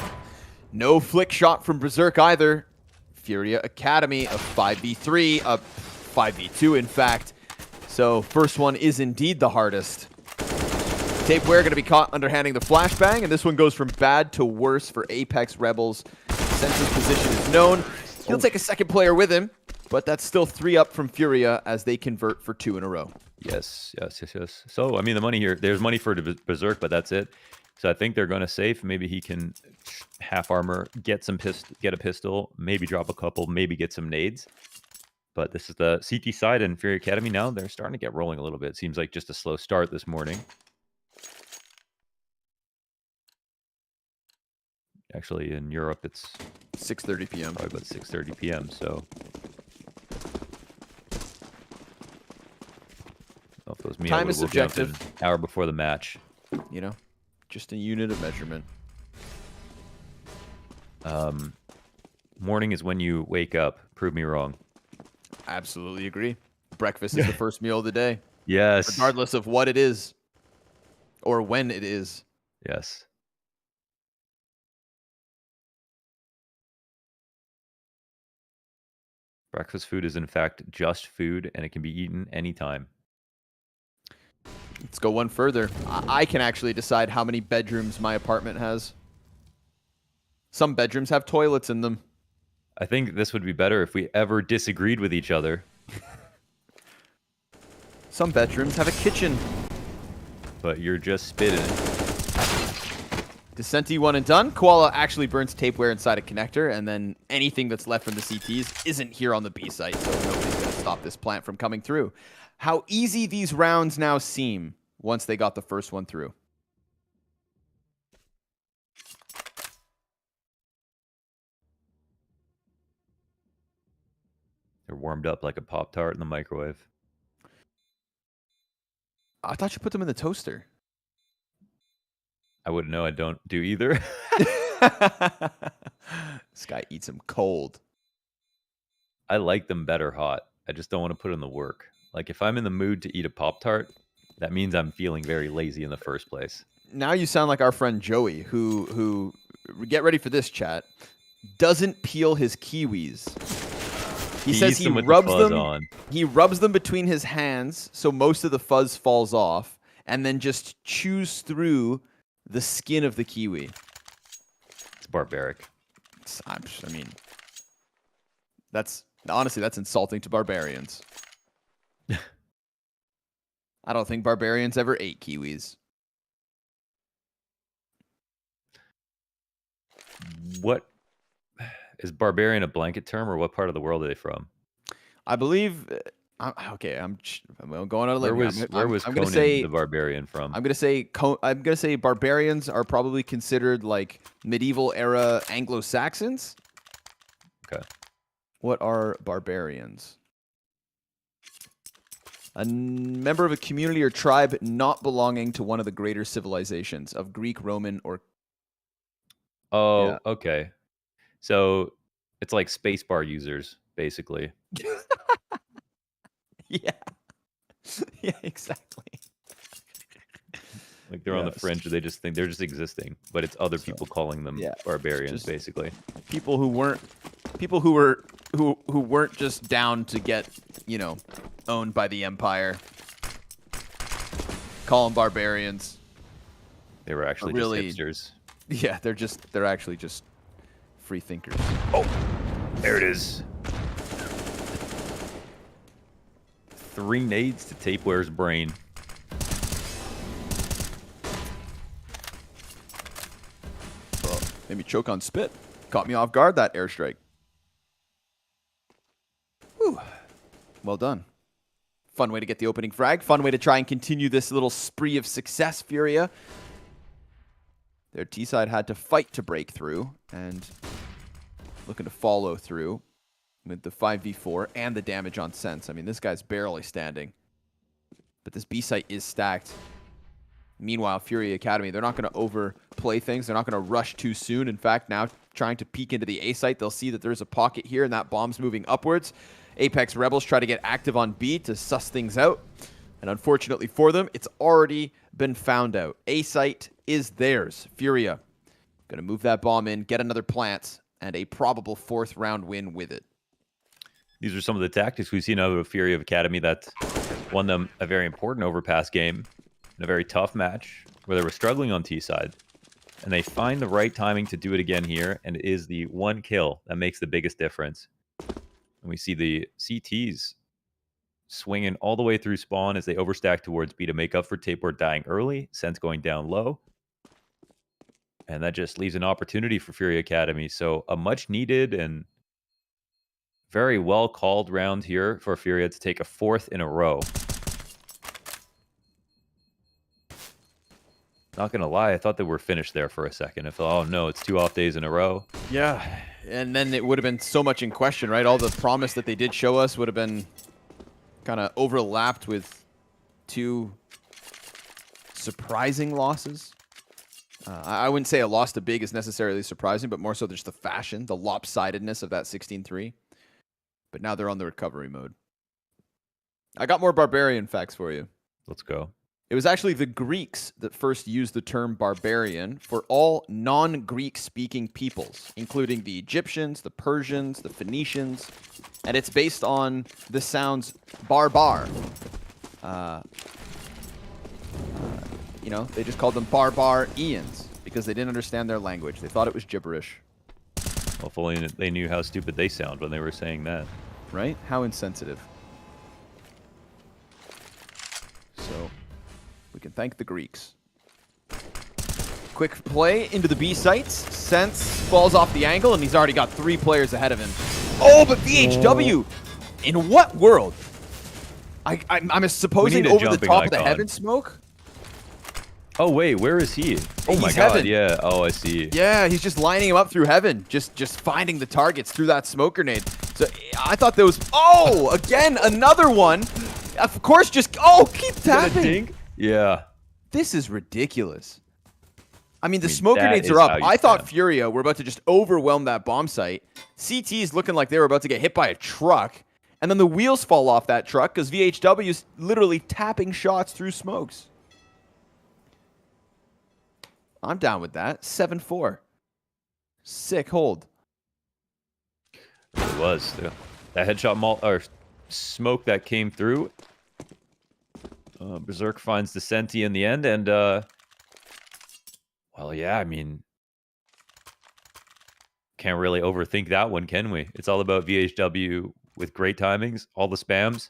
no flick shot from Berserk either. Furia Academy, a 5v3, a 5v2 in fact. So first one is indeed the hardest. Tapeware going to be caught underhanding the flashbang, and this one goes from bad to worse for Apex Rebels. Sense's position is known. He'll take a second player with him, but that's still 3 up from Furia as they convert for 2 in a row. Yes. So, I mean, the money here, there's money for Berserk, but that's it. So I think they're going to safe. Maybe he can half armor, get a pistol, maybe drop a couple, maybe get some nades. But this is the CT side and Fury Academy now. They're starting to get rolling a little bit. Seems like just a slow start this morning. Actually, in Europe, it's 6:30 p.m. Probably about 6:30 p.m. So, if it was me, time is subjective. An hour before the match. You know, just a unit of measurement. Morning is when you wake up. Prove me wrong. Absolutely agree. Breakfast is the first meal of the day. Yes. Regardless of what it is or when it is. Yes. Breakfast food is, in fact, just food, and it can be eaten anytime. Let's go one further. I can actually decide how many bedrooms my apartment has. Some bedrooms have toilets in them. I think this would be better if we ever disagreed with each other. Some bedrooms have a kitchen. But you're just spitting. Descenti one and done. Koala actually burns tapeware inside a connector, and then anything that's left from the CTs isn't here on the B site, so nobody's going to stop this plant from coming through. How easy these rounds now seem once they got the first one through. They're warmed up like a Pop-Tart in the microwave. I thought you put them in the toaster. I wouldn't know. I don't do either. This guy eats them cold. I like them better hot. I just don't want to put in the work. Like, if I'm in the mood to eat a Pop-Tart, that means I'm feeling very lazy in the first place. Now you sound like our friend Joey, who get ready for this, chat, doesn't peel his kiwis. He says he rubs them. He rubs them between his hands, so most of the fuzz falls off, and then just chews through the skin of the kiwi. It's barbaric. I mean, honestly, that's insulting to barbarians. I don't think Barbarians ever ate Kiwis. What is Barbarian a blanket term, or what part of the world are they from? I believe. Okay, I'm going on a limb. Where was I'm Conan gonna say the Barbarian from? I'm gonna say barbarians are probably considered like medieval era Anglo-Saxons. Okay. What are barbarians? A member of a community or tribe not belonging to one of the greater civilizations of Greek, Roman, or... Oh, Yeah. okay. So it's like spacebar users, basically. Yeah. Yeah, exactly. Like they're on the fringe, or they just think they're just existing, but it's other people calling them barbarians, basically. People who weren't just down to get, owned by the empire. Call them barbarians. They were actually really, just hipsters. Yeah, they're actually just free thinkers. Oh, there it is. 3 nades to Tapeware's brain. Well, made me choke on spit. Caught me off guard, that airstrike. Whew. Well done. Fun way to get the opening frag. Fun way to try and continue this little spree of success, Furia. Their T-side had to fight to break through, and looking to follow through with the 5v4 and the damage on Sense. I mean, this guy's barely standing. But this B site is stacked. Meanwhile, Fury Academy, they're not going to overplay things. They're not going to rush too soon. In fact, now trying to peek into the A site, they'll see that there's a pocket here, and that bomb's moving upwards. Apex Rebels try to get active on B to suss things out. And unfortunately for them, it's already been found out. A site is theirs. Furia going to move that bomb in, get another plant, and a probable 4th round win with it. These are some of the tactics we've seen out of Fury of Academy that won them a very important overpass game in a very tough match where they were struggling on T side. And they find the right timing to do it again here, and it is the 1 kill that makes the biggest difference. And we see the CTs swinging all the way through spawn as they overstack towards B to make up for Tapeboard dying early, Sense going down low. And that just leaves an opportunity for Fury Academy. So a much needed and very well called round here for Furia to take a 4th in a row. Not going to lie, I thought they were finished there for a second. I thought, oh no, it's 2 off days in a row. Yeah, and then it would have been so much in question, right? All the promise that they did show us would have been kind of overlapped with 2 surprising losses. I wouldn't say a loss to Big is necessarily surprising, but more so just the fashion, the lopsidedness of that 16-3. But now they're on the recovery mode. I got more barbarian facts for you. Let's go. It was actually the Greeks that first used the term barbarian for all non-Greek speaking peoples, including the Egyptians, the Persians, the Phoenicians, and it's based on the sounds barbar. They just called them Barbarians because they didn't understand their language. They thought it was gibberish. Well, if only they knew how stupid they sound when they were saying that. Right? How insensitive. So, we can thank the Greeks. Quick play into the B sites. Sense falls off the angle, and he's already got 3 players ahead of him. Oh, but VHW! In what world? I'm supposing over the top of the heaven smoke? Oh, wait, where is he? Oh, my God, heaven. Yeah. Oh, I see. Yeah, he's just lining him up through heaven, just finding the targets through that smoke grenade. So I thought there was... Oh, again, another one. Of course, keep tapping. Yeah. This is ridiculous. I mean, the smoke grenades are up. I thought Furia were about to just overwhelm that bomb site. CT's looking like they were about to get hit by a truck. And then the wheels fall off that truck because VHW's literally tapping shots through smokes. I'm down with that. 7-4. Sick hold. It was. That headshot smoke that came through. Berserk finds the Senti in the end, and well, yeah, I mean, can't really overthink that one, can we? It's all about VHW with great timings, all the spams.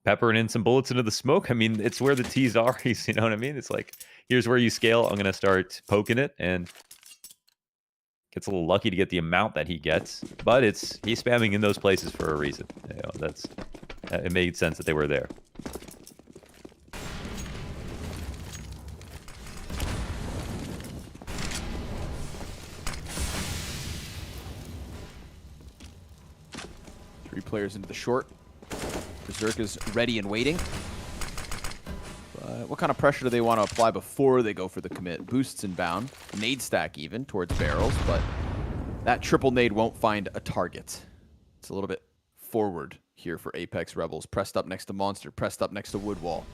peppering in some bullets into the smoke. I mean, it's where the T's are. You know what I mean? It's like, here's where you scale. I'm going to start poking it, and gets a little lucky to get the amount that he gets. But he's spamming in those places for a reason. You know, it made sense that they were there. Three players into the short. Berserk is ready and waiting. What kind of pressure do they want to apply before they go for the commit? Boosts inbound. Nade stack even towards barrels, but that triple nade won't find a target. It's a little bit forward here for Apex Rebels. Pressed up next to Monster. Pressed up next to Woodwall.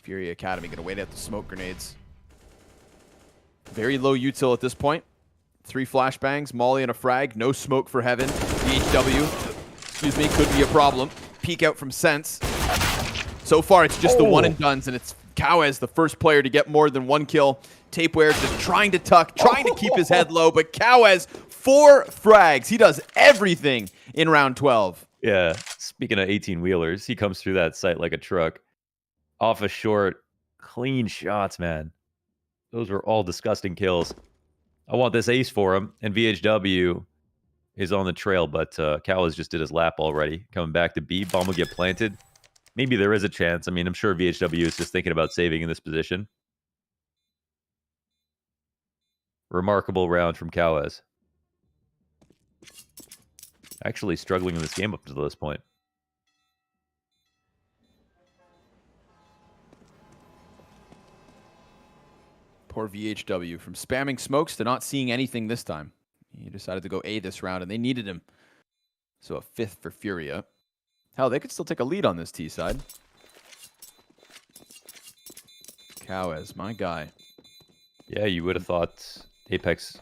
Fury Academy going to wait at the smoke grenades. Very low util at this point. 3 flashbangs, Molly and a frag. No smoke for Heaven. VHW, excuse me, could be a problem. Peek out from Sense. So far, it's just the one and dones, and it's Kawez, the first player to get more than 1 kill. Tapeware just trying to tuck, trying to keep his head low, but Kawez, 4 frags. He does everything in round 12. Yeah, speaking of 18-wheelers, he comes through that site like a truck. Off a short, clean shots, man. Those were all disgusting kills. I want this ace for him, and VHW is on the trail, but Kawez just did his lap already. Coming back to B, bomb will get planted. Maybe there is a chance. I mean, I'm sure VHW is just thinking about saving in this position. Remarkable round from Kawez. Actually struggling in this game up to this point. Poor VHW. From spamming smokes to not seeing anything this time. He decided to go A this round, and they needed him. So a 5th for Furia. Hell, they could still take a lead on this T side. Kawez, my guy. Yeah, you would have thought Apex,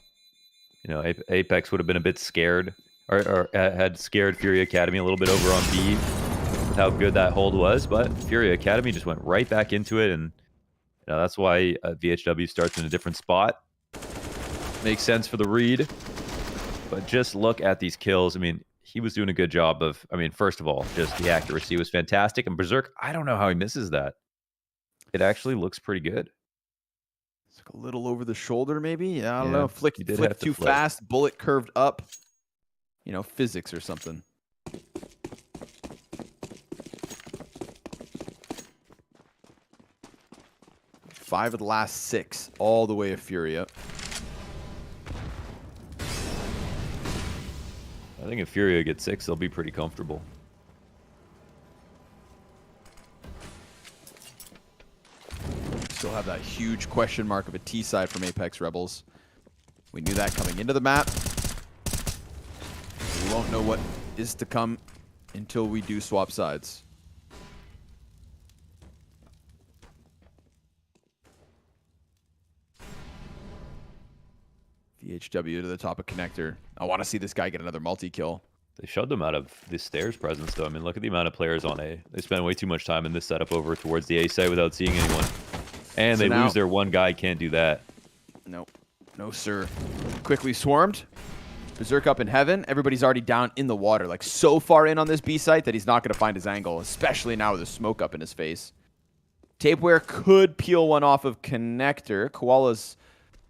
you know, Apex would have been a bit scared, or had scared Fury Academy a little bit over on B with how good that hold was, but Fury Academy just went right back into it, and you know, that's why VHW starts in a different spot. Makes sense for the read, but just look at these kills. I mean, he was doing a good job of, I mean, first of all, just the accuracy was fantastic. And Berserk, I don't know how he misses that. It actually looks pretty good. It's like a little over the shoulder, maybe? I don't know. Flick too flip. fast, bullet curved up. You know, physics or something. Five of the last 6, all the way of Furia. I think if Furia gets 6, they'll be pretty comfortable. Still have that huge question mark of a T side from Apex Rebels. We knew that coming into the map. We won't know what is to come until we do swap sides. VHW to the top of connector. I want to see this guy get another multi-kill. They shoved him out of the stairs presence, though. I mean, look at the amount of players on A. They spend way too much time in this setup over towards the A site without seeing anyone. And so they lose their one guy. Can't do that. Nope. No, sir. Quickly swarmed. Berserk up in Heaven. Everybody's already down in the water. Like, so far in on this B site that he's not going to find his angle, especially now with the smoke up in his face. Tapeware could peel one off of connector. Koala's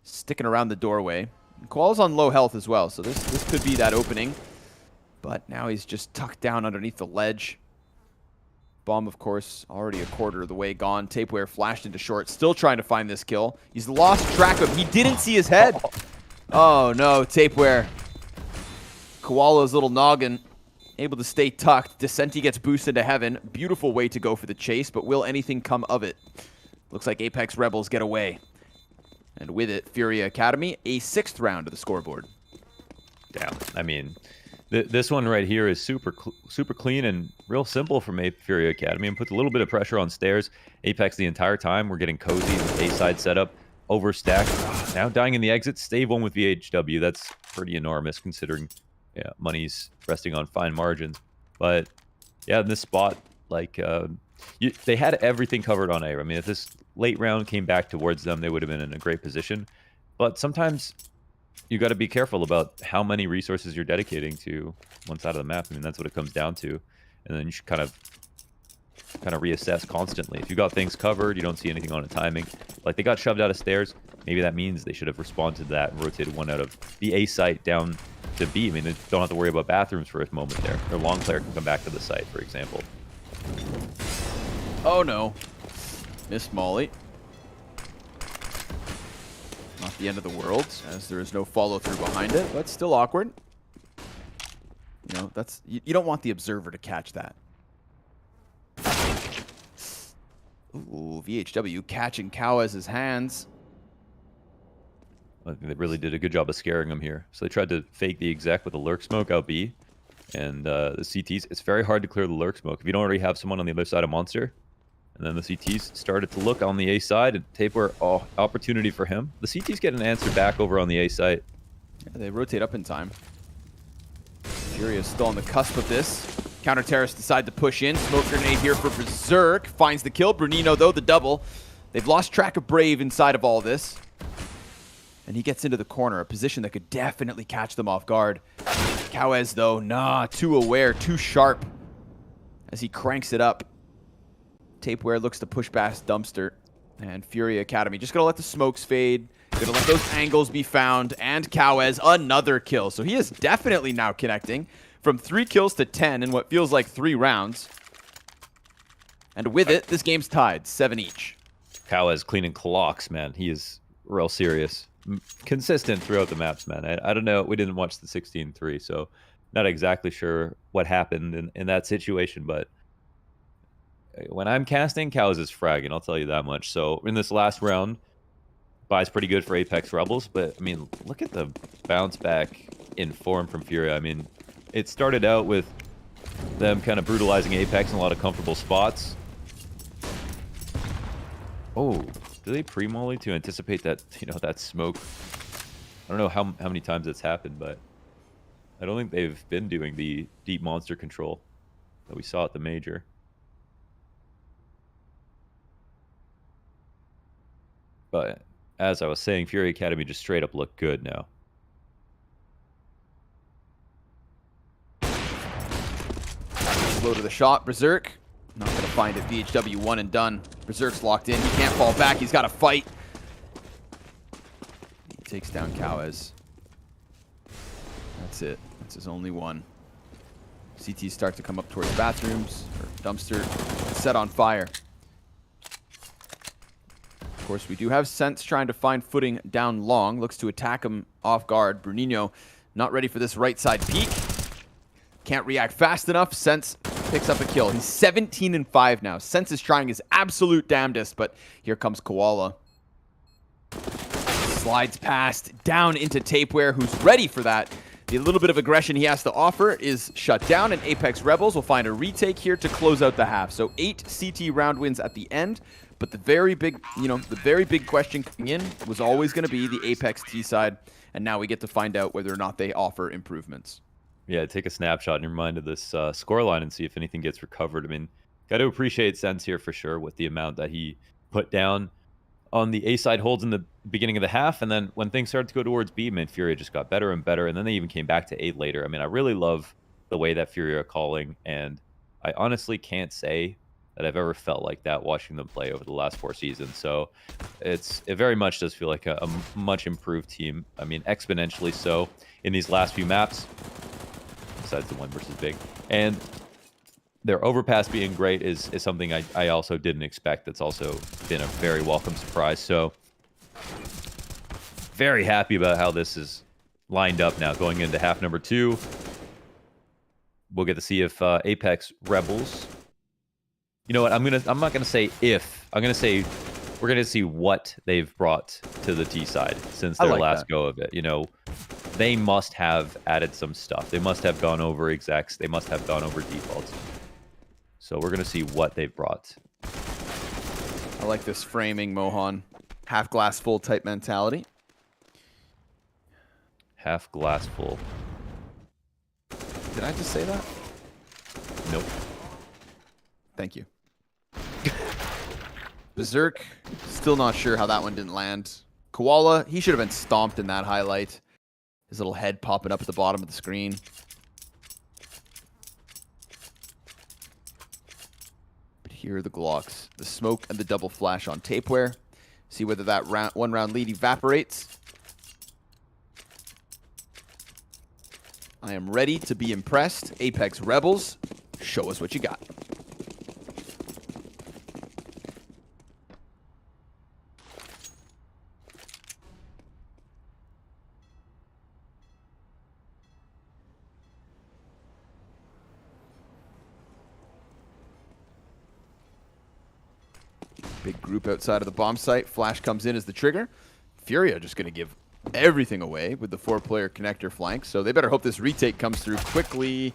sticking around the doorway. Koala's on low health as well, so this could be that opening. But now he's just tucked down underneath the ledge. Bomb, of course, already a quarter of the way gone. Tapeware flashed into short, still trying to find this kill. He's lost track of, he didn't see his head. Oh no, Tapeware. Koala's little noggin, able to stay tucked. Descenti gets boosted to Heaven. Beautiful way to go for the chase, but will anything come of it? Looks like Apex Rebels get away. And with it, Fury Academy, a 6th round of the scoreboard. Damn. I mean, this one right here is super clean and real simple from Fury Academy, and puts a little bit of pressure on stairs. Apex the entire time. We're getting cozy with A-side setup. Overstacked. Now dying in the exit. Stay one with VHW. That's pretty enormous considering money's resting on fine margins. But yeah, in this spot, like they had everything covered on A. I mean, if this late round came back towards them, they would have been in a great position. But sometimes you got to be careful about how many resources you're dedicating to one side of the map. I mean, that's what it comes down to. And then you should kind of kind of reassess constantly. If you got things covered, you don't see anything on a timing. Like they got shoved out of stairs. Maybe that means they should have responded to that and rotated one out of the A site down to B. I mean, they don't have to worry about bathrooms for a moment there. Their long player can come back to the site, for example. Oh no. Missed Molly. Not the end of the world, as there is no follow-through behind it, but still awkward. You know, that's you don't want the observer to catch that. Ooh, VHW catching Kawez's hands. I think they really did a good job of scaring him here. So they tried to fake the exec with a lurk smoke out B. And the CTs, it's very hard to clear the lurk smoke if you don't already have someone on the other side of Monster. And then the CTs started to look on the A side, and Tapeware, oh, opportunity for him. The CTs get an answer back over on the A side. Yeah, they rotate up in time. Furia still on the cusp of this. Counter terrorists decide to push in. Smoke grenade here for Berserk. Finds the kill. Brunino, though, the double. They've lost track of Brave inside of all this. And he gets into the corner, a position that could definitely catch them off guard. Kawez, though, too aware, too sharp as he cranks it up. Tapeware looks to push past Dumpster. And Fury Academy just going to let the smokes fade. Going to let those angles be found. And Kawez, another kill. So he is definitely now connecting from 3 kills to 10 in what feels like 3 rounds. And with it, this game's tied, 7 each. Kawez cleaning clocks, man. He is real serious. Consistent throughout the maps, man. I don't know. We didn't watch the 16-3, so not exactly sure what happened in that situation, but when I'm casting, Kawez is fragging, I'll tell you that much. So in this last round, buys pretty good for Apex Rebels, but I mean, look at the bounce back in form from Furia. I mean, it started out with them kind of brutalizing Apex in a lot of comfortable spots. Oh, do they pre-molly to anticipate that, you know, that smoke? I don't know how many times it's happened, but I don't think they've been doing the deep monster control that we saw at the major. But as I was saying, Fury Academy just straight up look good now. Slow to the shot, Berserk. Not going to find it. VHW 1 and done. Berserk's locked in. He can't fall back. He's got to fight. He takes down Kawez. That's it. That's his only one. CTs start to come up towards bathrooms. Or Dumpster set on fire. Of course, we do have Sense trying to find footing down long. Looks to attack him off guard. Brunino not ready for this right side peek. Can't react fast enough. Sense picks up a kill. He's 17-5 now. Sense is trying his absolute damnedest, but here comes Koala. Slides past, down into Tapeware, who's ready for that. The little bit of aggression he has to offer is shut down, and Apex Rebels will find a retake here to close out the half. So 8 CT round wins at the end, but the very big, the very big question coming in was always going to be the Apex T side, and now we get to find out whether or not they offer improvements. Yeah, take a snapshot in your mind of this scoreline and see if anything gets recovered. I mean, got to appreciate Sense here for sure with the amount that he put down on the A side holds in the beginning of the half, and then when things started to go towards B, man, Furia just got better and better, and then they even came back to A later. I mean, I really love the way that Furia are calling, and I honestly can't say that I've ever felt like that watching them play over the last 4 seasons. So it very much does feel like a much improved team. I mean, exponentially so in these last few maps. Besides the 1 versus big, and their overpass being great is something I also didn't expect. That's also been a very welcome surprise. So very happy about how this is lined up now going into half number 2. We'll get to see if Apex Rebels. You know what? I'm not gonna say if. I'm gonna say we're gonna see what they've brought to the T side since their last go of it. You know, they must have added some stuff. They must have gone over execs. They must have gone over defaults. So we're going to see what they've brought. I like this framing, Mohan. Half glass full type mentality. Half glass full. Did I just say that? Nope. Thank you. Berserk, still not sure how that one didn't land. Koala, he should have been stomped in that highlight. His little head popping up at the bottom of the screen. But Here are the Glocks. The smoke and the double flash on Tapeware. See whether that one-round lead evaporates. I am ready to be impressed. Apex Rebels, show us what you got. Big group outside of the bomb site. Flash comes in as the trigger. Furia just going to give everything away with the 4-player connector flank, so they better hope this retake comes through quickly.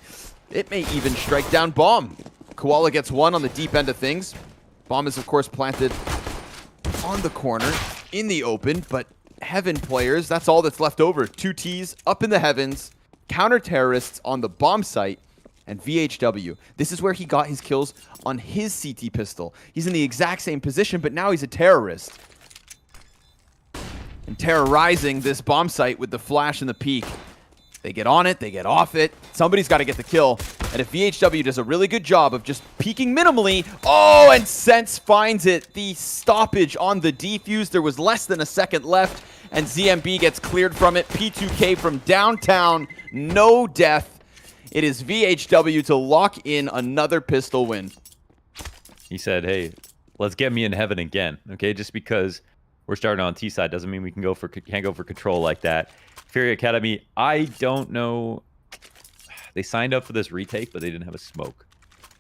It may even strike down bomb. Koala gets one on the deep end of things. Bomb is, of course, planted on the corner in the open, but Heaven players, that's all that's left over. 2 Ts up in the heavens, counter-terrorists on the bomb site, and VHW. This is where he got his kills on his CT pistol. He's in the exact same position, but now he's a terrorist. And terrorizing this bomb site with the flash and the peek. They get on it, they get off it. Somebody's got to get the kill. And if VHW does a really good job of just peeking minimally, oh, and Sense finds it. The stoppage on the defuse. There was less than a second left, and ZMB gets cleared from it. P2K from downtown, no death. It is VHW to lock in another pistol win. He said, hey, let's get me in heaven again, okay? Just because we're starting on T side doesn't mean we can't go for control like that. Fury Academy, I don't know. They signed up for this retake, but they didn't have a smoke.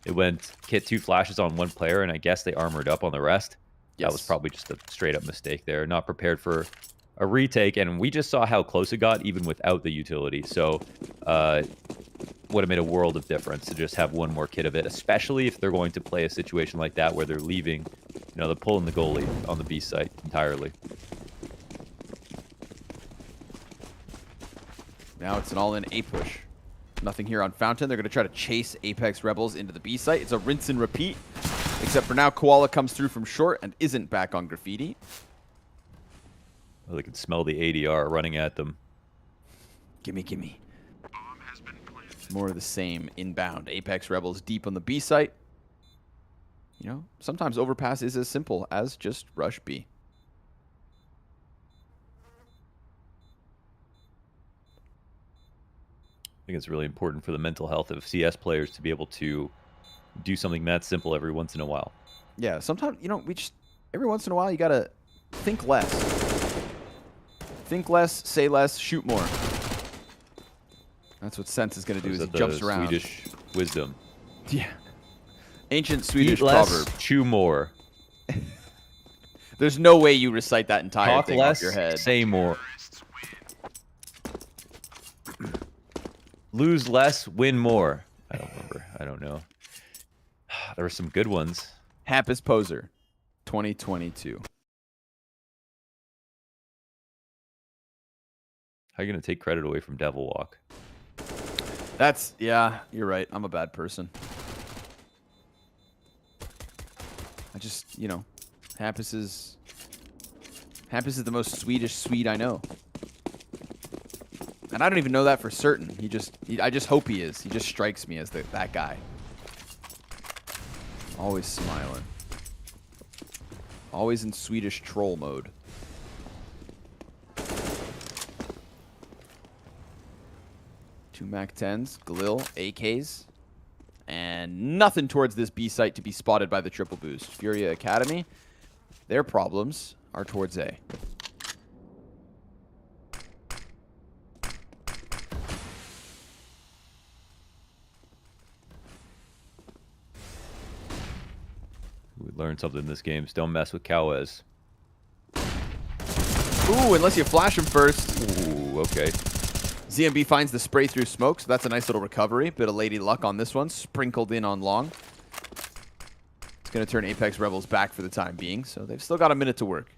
It went hit 2 flashes on 1 player, and I guess they armored up on the rest. Yes. That was probably just a straight-up mistake there. Not prepared for a retake, and we just saw how close it got even without the utility. So would have made a world of difference to just have one more kit of it, especially if they're going to play a situation like that where they're leaving, you know, they're pulling the goalie on the B site entirely. Now it's an all-in A push. Nothing here on Fountain. They're going to try to chase Apex Rebels into the B site. It's a rinse and repeat, except for now Koala comes through from short and isn't back on Graffiti. Well, they can smell the ADR running at them. Gimme, gimme. More of the same inbound. Apex Rebels deep on the B site. You know, sometimes overpass is as simple as just rush B. I think it's really important for the mental health of CS players to be able to do something that simple every once in a while. Yeah, sometimes, you know, every once in a while you gotta think less. Think less, say less, shoot more. That's what Sense is going to do as he jumps around. Swedish wisdom. Yeah. Ancient Swedish Eat less, proverb. chew more. There's no way you recite that entire Talk thing less, off your head. Say more. Lose less, win more. I don't remember. I don't know. There were some good ones. Happus Poser, 2022. How are you going to take credit away from Devil Walk? That's, yeah, you're right. I'm a bad person. I just, you know, Happus is the most Swedish Swede I know. And I don't even know that for certain. I just hope he is. He just strikes me as that guy. Always smiling. Always in Swedish troll mode. Two MAC-10s, Galil, AKs, and nothing towards this B site to be spotted by the triple boost. Furia Academy, their problems are towards A. We learned something in this game. Don't mess with Cowes. Ooh, unless you flash him first. Ooh, okay. ZMB finds the spray through smoke, so that's a nice little recovery. Bit of lady luck on this one, sprinkled in on long. It's going to turn Apex Rebels back for the time being, so they've still got a minute to work.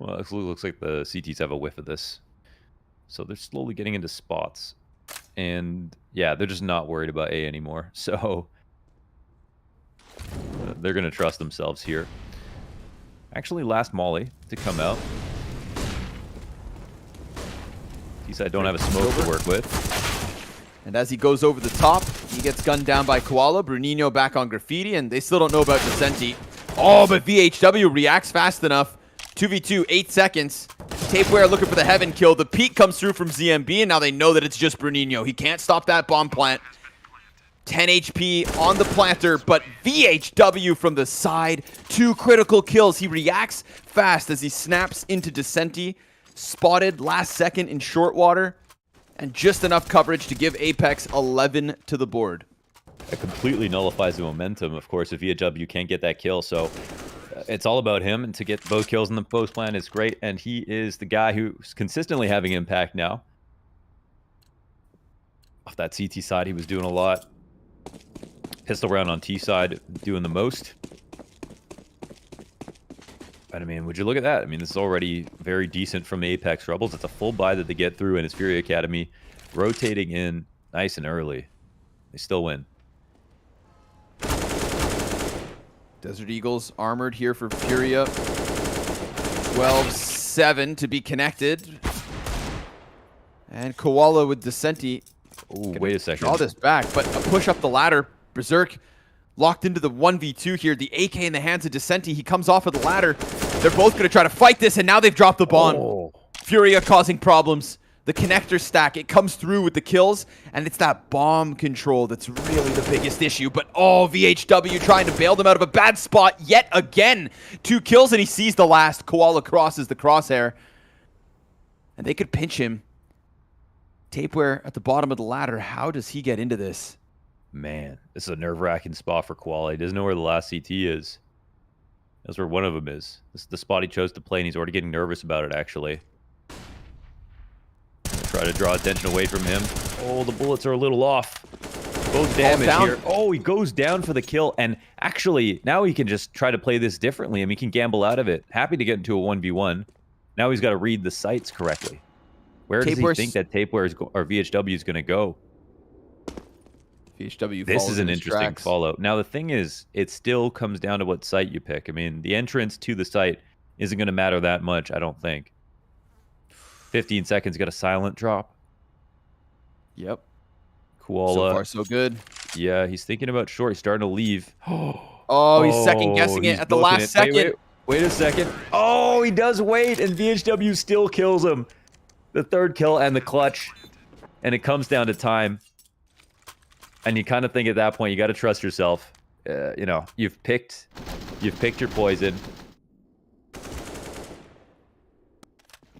Well, it looks like the CTs have a whiff of this. So they're slowly getting into spots. And yeah, they're just not worried about A anymore. So they're gonna trust themselves here. Actually, last Molly to come out. T-side don't have a smoke to work with. And as he goes over the top, he gets gunned down by Koala. Bruninho back on Graffiti, and they still don't know about Decenti. Oh, but VHW reacts fast enough. 2v2, 8 seconds. Tapeware looking for the heaven kill. The peek comes through from ZMB, and now they know that it's just Bruninho. He can't stop that bomb plant. 10 HP on the planter, but VHW from the side. 2 critical kills. He reacts fast as he snaps into Decenti. Spotted last second in short water. And just enough coverage to give Apex 11 to the board. It completely nullifies the momentum, of course, if VHW can't get that kill. So it's all about him, and to get both kills in the post plan is great. And he is the guy who's consistently having impact now. Off that CT side, he was doing a lot. Pistol round on T side, doing the most. But I mean, would you look at that? I mean, this is already very decent from the Apex Rebels. It's a full buy that they get through, and it's Fury Academy rotating in nice and early. They still win. Desert Eagles armored here for Furia. 12-7 to be connected. And Koala with Decenti. Oh, wait a second. Draw this back, but a push up the ladder. Berserk locked into the 1v2 here. The AK in the hands of Decenti. He comes off of the ladder. They're both going to try to fight this, and now they've dropped the bomb. Oh. Furia causing problems. The connector stack, it comes through with the kills, and it's that bomb control that's really the biggest issue. But, oh, VHW trying to bail them out of a bad spot yet again. 2 kills, and he sees the last. Koala crosses the crosshair. And they could pinch him. Tapeware at the bottom of the ladder. How does he get into this? Man, this is a nerve-wracking spot for Koala. He doesn't know where the last CT is. That's where one of them is. This is the spot he chose to play, and he's already getting nervous about it, actually. Try to draw attention away from him. Oh, the bullets are a little off. Both damage here. Oh, he goes down for the kill, and actually, now he can just try to play this differently. I mean, he can gamble out of it. Happy to get into a 1v1. Now he's got to read the sights correctly. Where does he think that Tapeware or VHW is going to go? VHW. This is an interesting follow. Now, the thing is, it still comes down to what site you pick. I mean, the entrance to the site isn't going to matter that much, I don't think. 15 seconds, got a silent drop. Yep. Koala. So far, so good. Yeah, he's thinking about short. He's starting to leave. Oh, he's second-guessing it at the last second. Wait a second. Oh, he does wait, and VHW still kills him. The third kill and the clutch. And it comes down to time. And you kind of think at that point, you got to trust yourself. You know, you've picked your poison.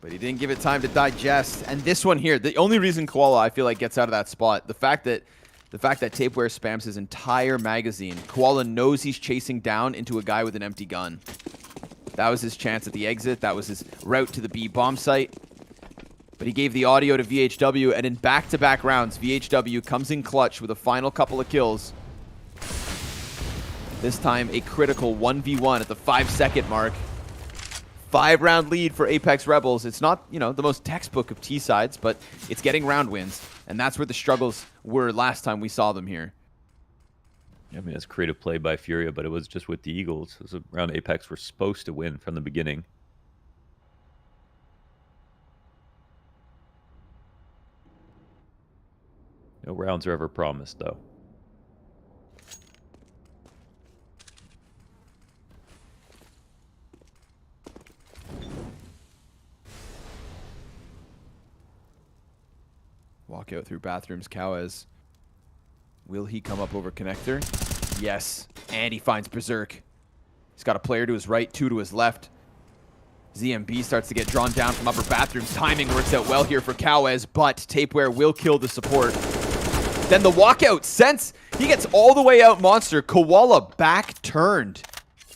But he didn't give it time to digest. And this one here, the only reason Koala, I feel like, gets out of that spot, the fact that Tapeware spams his entire magazine. Koala knows he's chasing down into a guy with an empty gun. That was his chance at the exit. That was his route to the B bomb site. But he gave the audio to VHW, and in back-to-back rounds, VHW comes in clutch with a final couple of kills. This time, a critical 1v1 at the 5-second mark. 5-round lead for Apex Rebels. It's not, you know, the most textbook of T-sides, but it's getting round wins. And that's where the struggles were last time we saw them here. I mean, it's creative play by Furia, but it was just with the Eagles. It was a round Apex were supposed to win from the beginning. No rounds are ever promised, though. Walk out through bathrooms, Cowes. Will he come up over connector? Yes. And he finds Berserk. He's got a player to his right, 2 to his left. ZMB starts to get drawn down from upper bathrooms. Timing works out well here for Cowes, but Tapeware will kill the support. Then the walkout, Sense, he gets all the way out Monster. Koala back turned.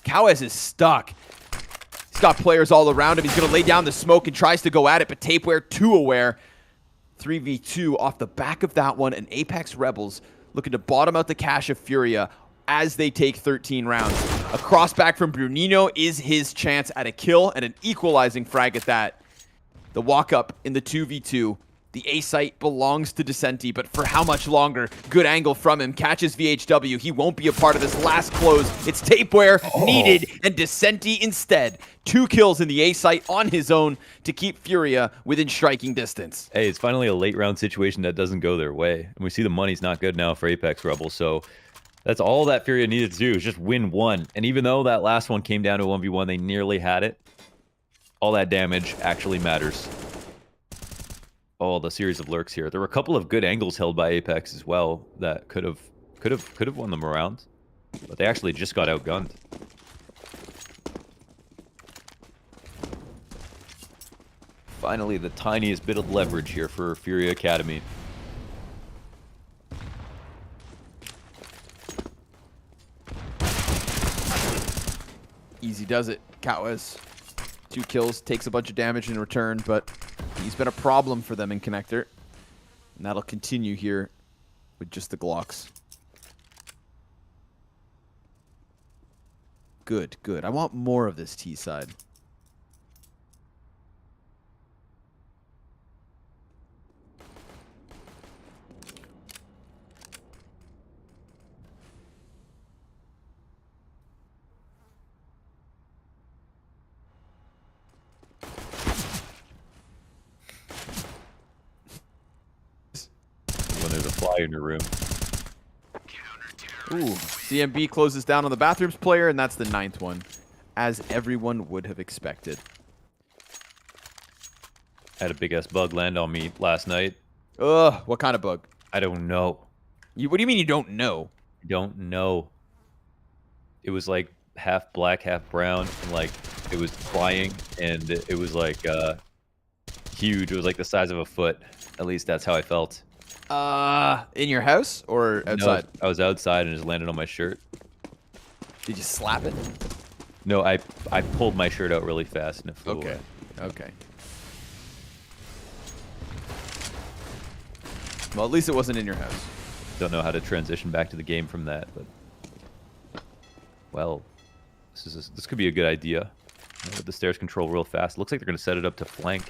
Cowes is stuck. He's got players all around him. He's going to lay down the smoke and tries to go at it, but Tapeware too aware. 3v2 off the back of that one, and Apex Rebels looking to bottom out the cache of Furia as they take 13 rounds. A crossback from Bruninho is his chance at a kill and an equalizing frag at that. The walk up in the 2v2. The A site belongs to Descenti, but for how much longer? Good angle from him, catches VHW. He won't be a part of this last close. It's tapeware needed, and Descenti instead. 2 kills in the A site on his own to keep Furia within striking distance. Hey, it's finally a late round situation that doesn't go their way. And we see the money's not good now for Apex Rebels, so that's all that Furia needed to do is just win one. And even though that last one came down to 1v1, they nearly had it. All that damage actually matters. Oh, the series of lurks here. There were a couple of good angles held by Apex as well that could have won them around, but they actually just got outgunned. Finally, the tiniest bit of leverage here for Fury Academy. Easy does it. Kawes, 2 kills, takes a bunch of damage in return, but he's been a problem for them in Connector. And that'll continue here with just the Glocks. Good, good. I want more of this T side. When there's a fly in your room. Ooh, CMB closes down on the bathrooms player, and that's the 9th one, as everyone would have expected. I had a big ass bug land on me last night. Ugh, what kind of bug? I don't know. What do you mean you don't know? I don't know. It was like half black, half brown, and like it was flying, and it was like huge. It was like the size of a foot. At least that's how I felt. In your house or outside? No, I was outside and it just landed on my shirt. Did you slap it? No, I pulled my shirt out really fast and it flew away. Okay. Well, at least it wasn't in your house. Don't know how to transition back to the game from that, but well, this could be a good idea. Let the stairs control real fast. Looks like they're going to set it up to flank.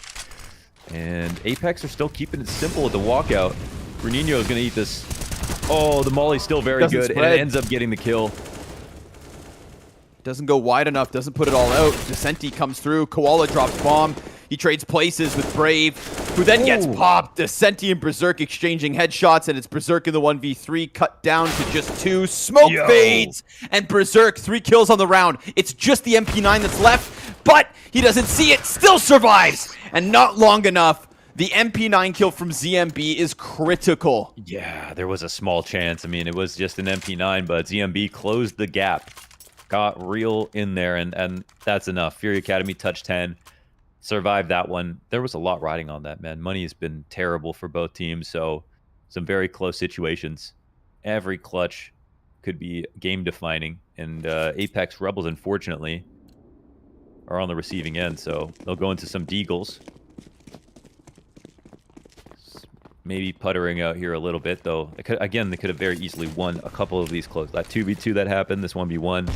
And Apex are still keeping it simple with the walkout. Renino is going to eat this. Oh, the molly's still very good, and it ends up getting the kill. Doesn't go wide enough, doesn't put it all out. Descenti comes through, Koala drops bomb. He trades places with Brave, who then gets popped. Descenti and Berserk exchanging headshots, and it's Berserk in the 1v3, cut down to just 2. Smoke fades, and Berserk 3 kills on the round. It's just the MP9 that's left, but he doesn't see it, still survives, and not long enough. The MP9 kill from ZMB is critical. Yeah, there was a small chance. I mean, it was just an MP9, but ZMB closed the gap. Got real in there, and that's enough. Fury Academy touch 10. Survived that one. There was a lot riding on that, man. Money has been terrible for both teams, so some very close situations. Every clutch could be game-defining, and Apex Rebels, unfortunately, are on the receiving end, so they'll go into some deagles. Maybe puttering out here a little bit, though. Again, they could have very easily won a couple of these close. That 2v2 that happened, this 1v1.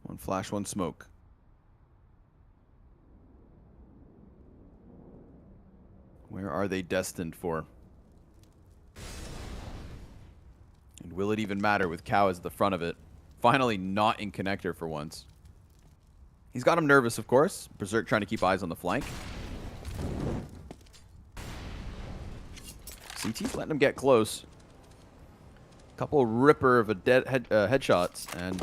One flash, one smoke. Where are they destined for? And will it even matter with Cow as the front of it? Finally not in connector for once. He's got him nervous, of course. Berserk trying to keep eyes on the flank. CT's letting him get close. Couple ripper of a dead headshots, and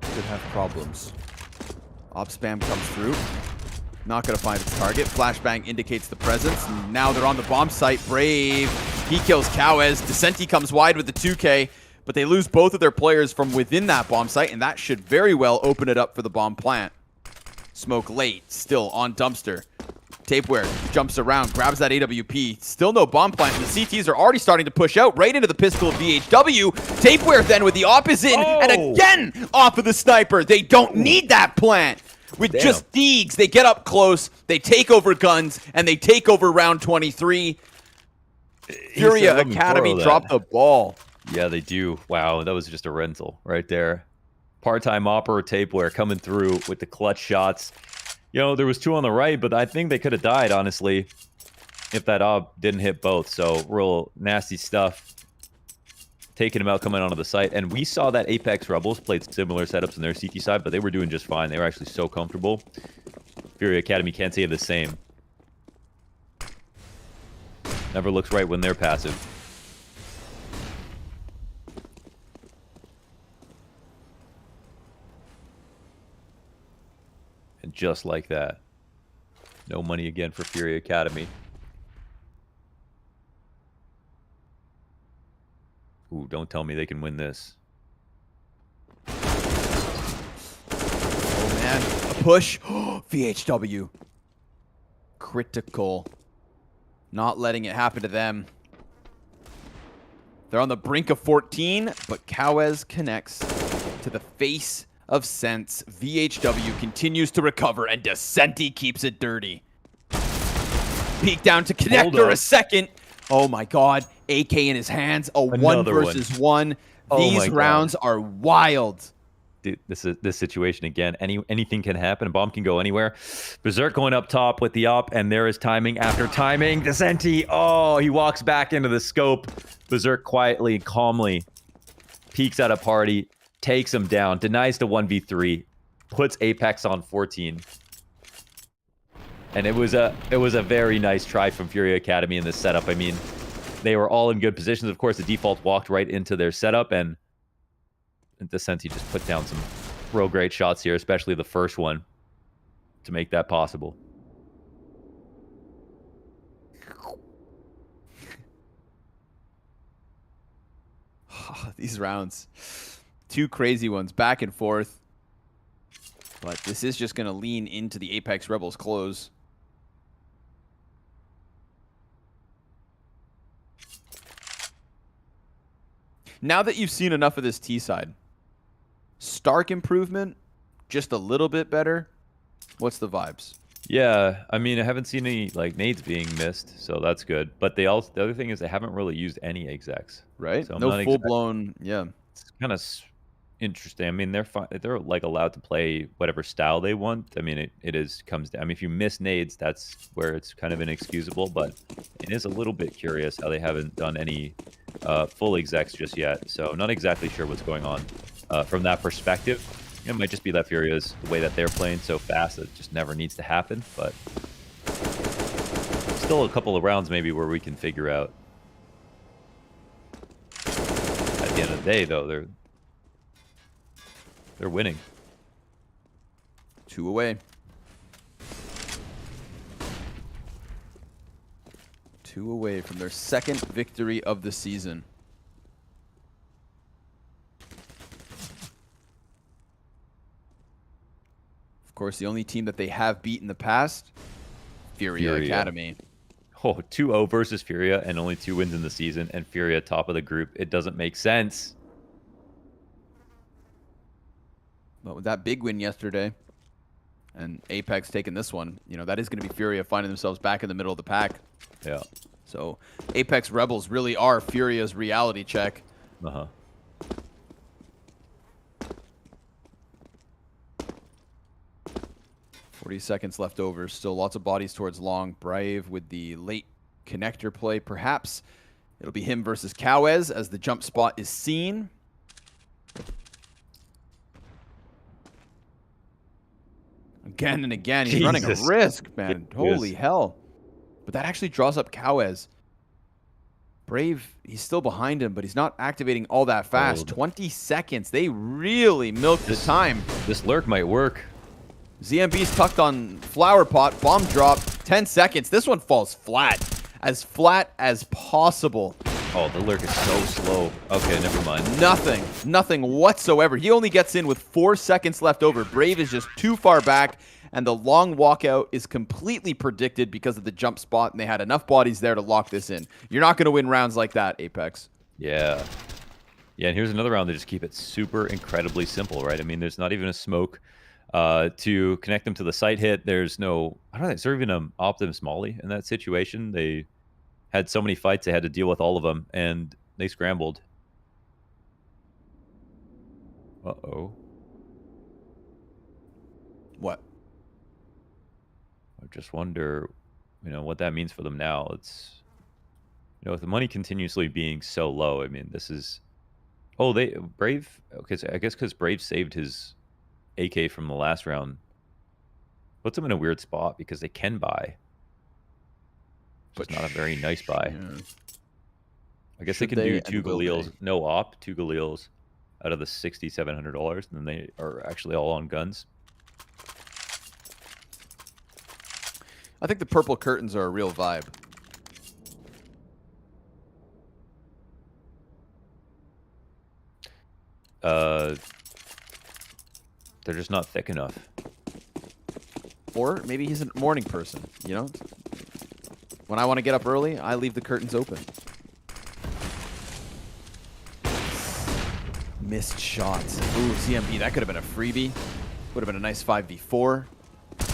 could have problems. Op spam comes through. Not going to find its target. Flashbang indicates the presence. And now they're on the bomb site. Brave. He kills Kawes. Descenti comes wide with the 2K, but they lose both of their players from within that bomb site, and that should very well open it up for the bomb plant. Smoke late. Still on Dumpster. Tapeware jumps around, grabs that AWP. Still no bomb plant. And the CTs are already starting to push out right into the pistol of VHW. Tapeware then with the opposite, and again off of the sniper. They don't need that plant. With just Deegs, they get up close, they take over guns, and they take over round 23. Furia Academy dropped the ball. Yeah, they do. Wow, that was just a rental right there. Part-time Opera Tapeware coming through with the clutch shots. You know, there was 2 on the right, but I think they could have died, honestly, if that op didn't hit both. So, real nasty stuff. Taking him out, coming onto the site. And we saw that Apex Rebels played similar setups on their CT side, but they were doing just fine. They were actually so comfortable. Fury Academy can't say the same. Never looks right when they're passive. And just like that, no money again for Fury Academy. Ooh, don't tell me they can win this. Oh, man. A push. VHW. Critical. Not letting it happen to them. They're on the brink of 14, but Cowes connects to the face of Sense. VHW continues to recover, and Descenti keeps it dirty. Peek down to Connector a second. Oh my god. AK in his hands. One versus one. These rounds are wild. Dude, this situation again. Anything can happen. A bomb can go anywhere. Berserk going up top with the op, and there is timing after timing. Descenti, oh, he walks back into the scope. Berserk quietly and calmly peeks at a party, takes him down, denies the 1v3, puts Apex on 14. And it was a very nice try from Fury Academy in this setup. I mean, they were all in good positions. Of course, the default walked right into their setup, and Descenti just put down some real great shots here, especially the first one, to make that possible. These rounds, 2 crazy ones, back and forth. But this is just going to lean into the Apex Rebels close. Now that you've seen enough of this T side, Stark improvement, just a little bit better. What's the vibes? Yeah, I mean, I haven't seen any like nades being missed, so that's good. But the other thing is they haven't really used any execs, right? So no full blown, yeah. It's kind of interesting. I mean, they're like allowed to play whatever style they want. I mean, comes down. I mean, if you miss nades, that's where it's kind of inexcusable. But it is a little bit curious how they haven't done any full execs just yet. So not exactly sure what's going on from that perspective. It might just be that Furia's the way that they're playing so fast that it just never needs to happen. But still a couple of rounds maybe where we can figure out. At the end of the day, though, they're winning. 2 away. 2 away from their second victory of the season. Of course, the only team that they have beat in the past, Furia Academy. Oh, 2-0 versus Furia and only 2 wins in the season, and Furia top of the group. It doesn't make sense. But with that big win yesterday, and Apex taking this one, you know, that is going to be Furia finding themselves back in the middle of the pack. Yeah. So Apex Rebels really are Furia's reality check. 40 seconds left over. Still lots of bodies towards long. Brave with the late connector play. Perhaps it'll be him versus Cowes as the jump spot is seen. Again and again. He's running a risk, man. Holy hell. But that actually draws up Cowes. Brave, he's still behind him, but he's not activating all that fast. 20 seconds. They really milked the time. This lurk might work. ZMB's tucked on flower pot. Bomb drop. 10 seconds. This one falls flat as possible. Oh, the lurk is so slow. Okay, never mind. Nothing whatsoever. He only gets in with 4 seconds left over. Brave is just too far back, and the long walkout is completely predicted because of the jump spot, and they had enough bodies there to lock this in. You're not going to win rounds like that, Apex. Yeah. Yeah, and here's another round to just keep it super incredibly simple, right? I mean, there's not even a smoke to connect them to the site hit. There's no, I don't know, is there even an Optimus Molly in that situation? They had so many fights, they had to deal with all of them, and they scrambled. Uh-oh. What? I just wonder, what that means for them now. It's, with the money continuously being so low, I mean, this is... Oh, Brave... Okay, so I guess because Brave saved his AK from the last round, puts them in a weird spot because they can buy. But not a very nice buy. Yeah. I guess they can do 2 Galils, no op, 2 Galils out of the $6,700, and then they are actually all on guns. I think the purple curtains are a real vibe. They're just not thick enough. Or maybe he's a morning person, When I want to get up early, I leave the curtains open. Missed shots. Ooh, CMB, that could have been a freebie. Would have been a nice 5v4.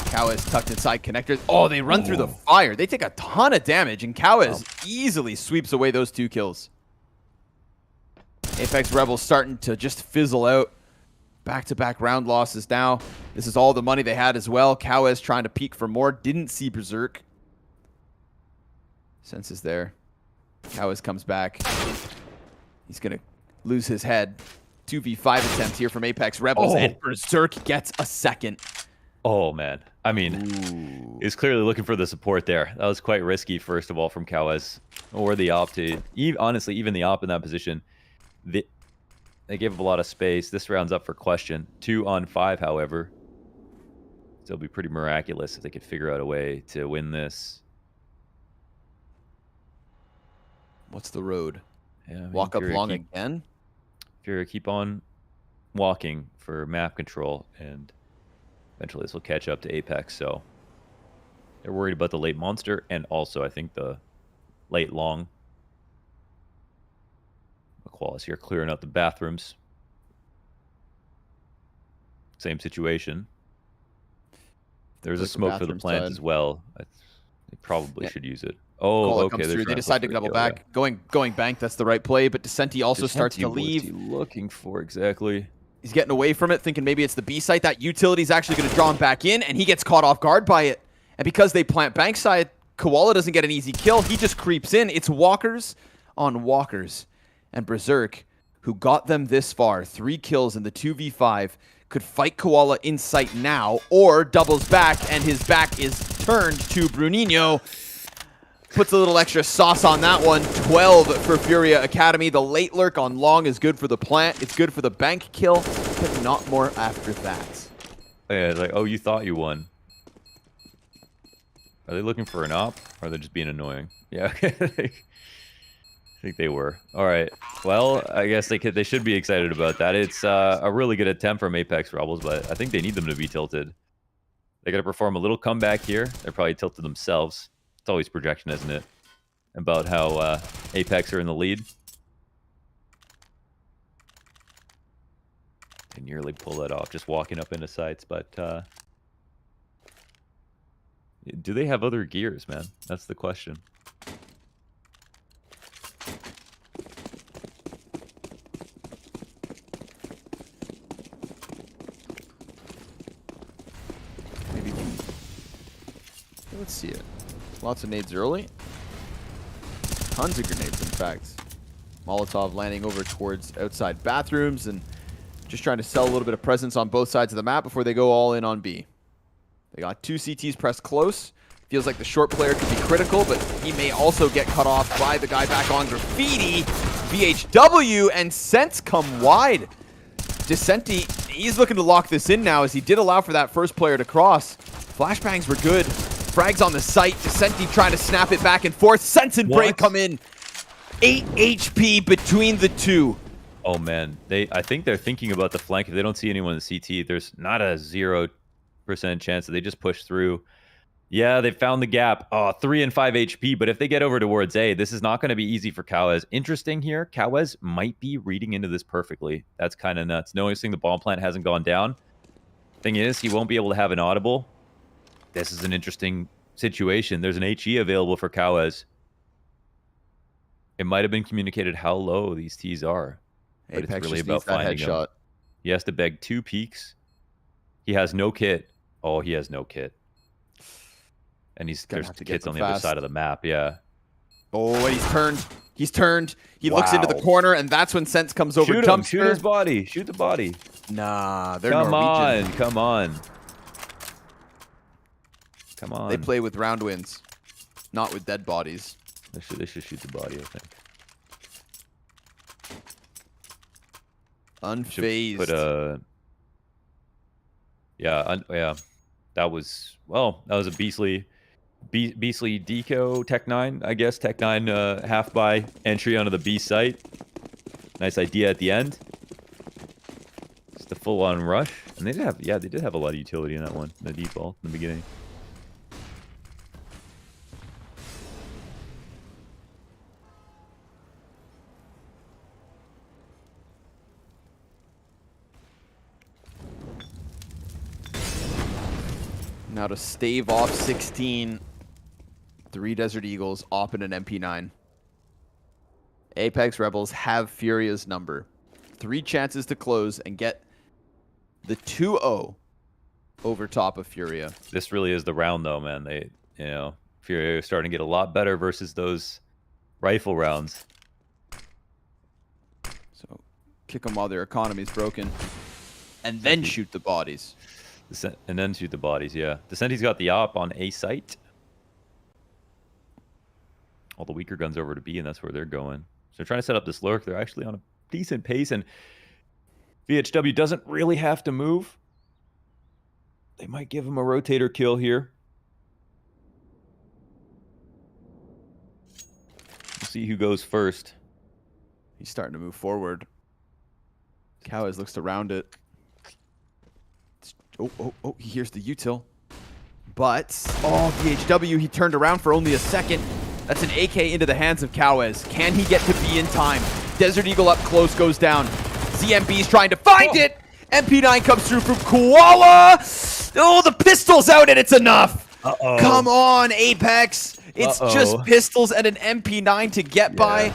Kawes tucked inside connectors. Oh, they run through the fire. They take a ton of damage, and Kawes easily sweeps away those 2 kills. Apex Rebels starting to just fizzle out. Back-to-back round losses now. This is all the money they had as well. Kawes trying to peek for more. Didn't see Berserk. Senses there. Kawes comes back. He's going to lose his head. 2v5 attempt here from Apex Rebels, and Berserk gets a second. Oh, man. I mean, he's clearly looking for the support there. That was quite risky, first of all, from Kawes. Or the op to... Honestly, even the op in that position, they gave up a lot of space. This round's up for question. 2 on 5, however. It'll be pretty miraculous if they could figure out a way to win this. What's the road? Yeah, I mean, walk up long again? Fury, keep on walking for map control, and eventually this will catch up to Apex, so they're worried about the late monster, and also, I think, the late long. Qualis here clearing out the bathrooms. Same situation. There's a smoke for the plant as well. They probably should use it. Oh, okay. They decide to double back. Yeah. Going bank, that's the right play, but Descenti also starts to leave. What's he looking for exactly? He's getting away from it, thinking maybe it's the B site. That utility's actually going to draw him back in, and he gets caught off guard by it. And because they plant bank side, Koala doesn't get an easy kill. He just creeps in. It's walkers on walkers. And Berserk, who got them this far, 3 kills in the 2v5, could fight Koala in sight now, or doubles back, and his back is turned to Bruninho. Puts a little extra sauce on that one. 12 for Furia Academy. The late lurk on long is good for the plant. It's good for the bank kill, but not more after that. Yeah, it's like, oh, you thought you won. Are they looking for an op, or are they just being annoying? Yeah, I think they were. All right. Well, I guess they should be excited about that. It's a really good attempt from Apex Rebels, but I think they need them to be tilted. They got to perform a little comeback here. They're probably tilted themselves. It's always projection, isn't it? About how Apex are in the lead. They nearly pull that off, just walking up into sites, but do they have other gears, man? That's the question. Maybe. Let's see it. Lots of nades early. Tons of grenades, in fact. Molotov landing over towards outside bathrooms and just trying to sell a little bit of presence on both sides of the map before they go all in on B. They got 2 CTs pressed close. Feels like the short player could be critical, but he may also get cut off by the guy back on Graffiti. VHW and Sense come wide. Descenti, he's looking to lock this in now as he did allow for that first player to cross. Flashbangs were good. Frags on the site. Descenti trying to snap it back and forth. Sense and Brave come in. 8 HP between the two. Oh man, I think they're thinking about the flank. If they don't see anyone in CT, there's not a 0% chance that they just push through. Yeah, they found the gap. 3 and 5 HP, but if they get over towards A, this is not going to be easy for Cowes. Interesting here, Cowes might be reading into this perfectly. That's kind of nuts. Noticing the bomb plant hasn't gone down. Thing is, he won't be able to have an audible. This is an interesting situation. There's an HE available for Cowes. It might have been communicated how low these T's are. But Apex it's really just about needs that finding headshot. him. He has to beg 2 peaks. He has no kit. Oh, he has no kit. And there's kits on the other side of the map, yeah. Oh, and he's turned. He's turned. He looks into the corner, and that's when Sense comes over. Shoot him. Shoot his body. Shoot the body. Nah, they're Norwegian. Come on. Come on. They play with round wins, not with dead bodies. They should shoot the body, I think. Unfazed. Put yeah. That was a beastly deco Tech 9, I guess. Tech 9 half buy entry onto the B site. Nice idea at the end. Just a full on rush. And they did have a lot of utility in that one, the default in the beginning. Now to stave off 16, 3 Desert Eagles, op and an MP9. Apex Rebels have Furia's number. 3 chances to close and get the 2-0 over top of Furia. This really is the round, though, man. Furia is starting to get a lot better versus those rifle rounds. So kick them while their economy's broken, and then shoot the bodies. And then shoot the bodies, yeah. Descenti's got the op on A site. All the weaker guns over to B, and that's where they're going. So they're trying to set up this lurk. They're actually on a decent pace, and VHW doesn't really have to move. They might give him a rotator kill here. We'll see who goes first. He's starting to move forward. Cowes looks to round it. Oh, he hears the util. But, VHW, he turned around for only a second. That's an AK into the hands of Cowes. Can he get to B in time? Desert Eagle up close goes down. ZMB's trying to find it. MP9 comes through from Koala. Oh, the pistol's out and it's enough. Come on, Apex. It's just pistols and an MP9 to get by.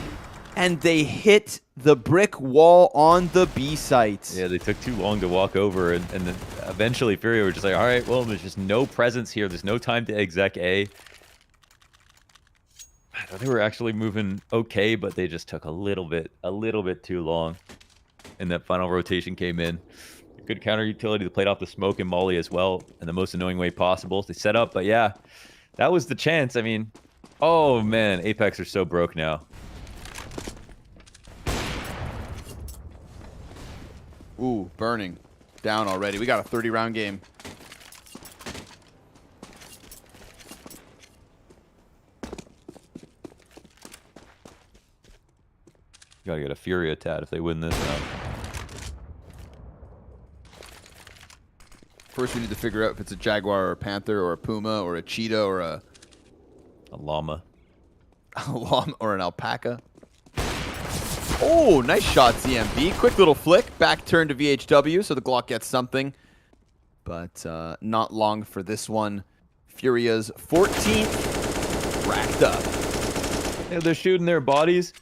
And they hit the brick wall on the B site. Yeah, they took too long to walk over, and then eventually Furia were just like, all right, well, there's just no presence here. There's no time to exec A. I thought they were actually moving okay, but they just took a little bit too long. And that final rotation came in. Good counter utility. They played off the smoke and molly as well in the most annoying way possible. They set up, but yeah, that was the chance. I mean, oh man, Apex are so broke now. Ooh, burning. Down already. We got a 30-round game. Gotta get a Furia tat if they win this round. First, we need to figure out if it's a Jaguar or a Panther or a Puma or a Cheetah or a llama. A llama or an alpaca. Oh, nice shot, ZMB. Quick little flick. Back turn to VHW, so the Glock gets something. But not long for this one. Furia's 14th racked up. Yeah, they're shooting their bodies.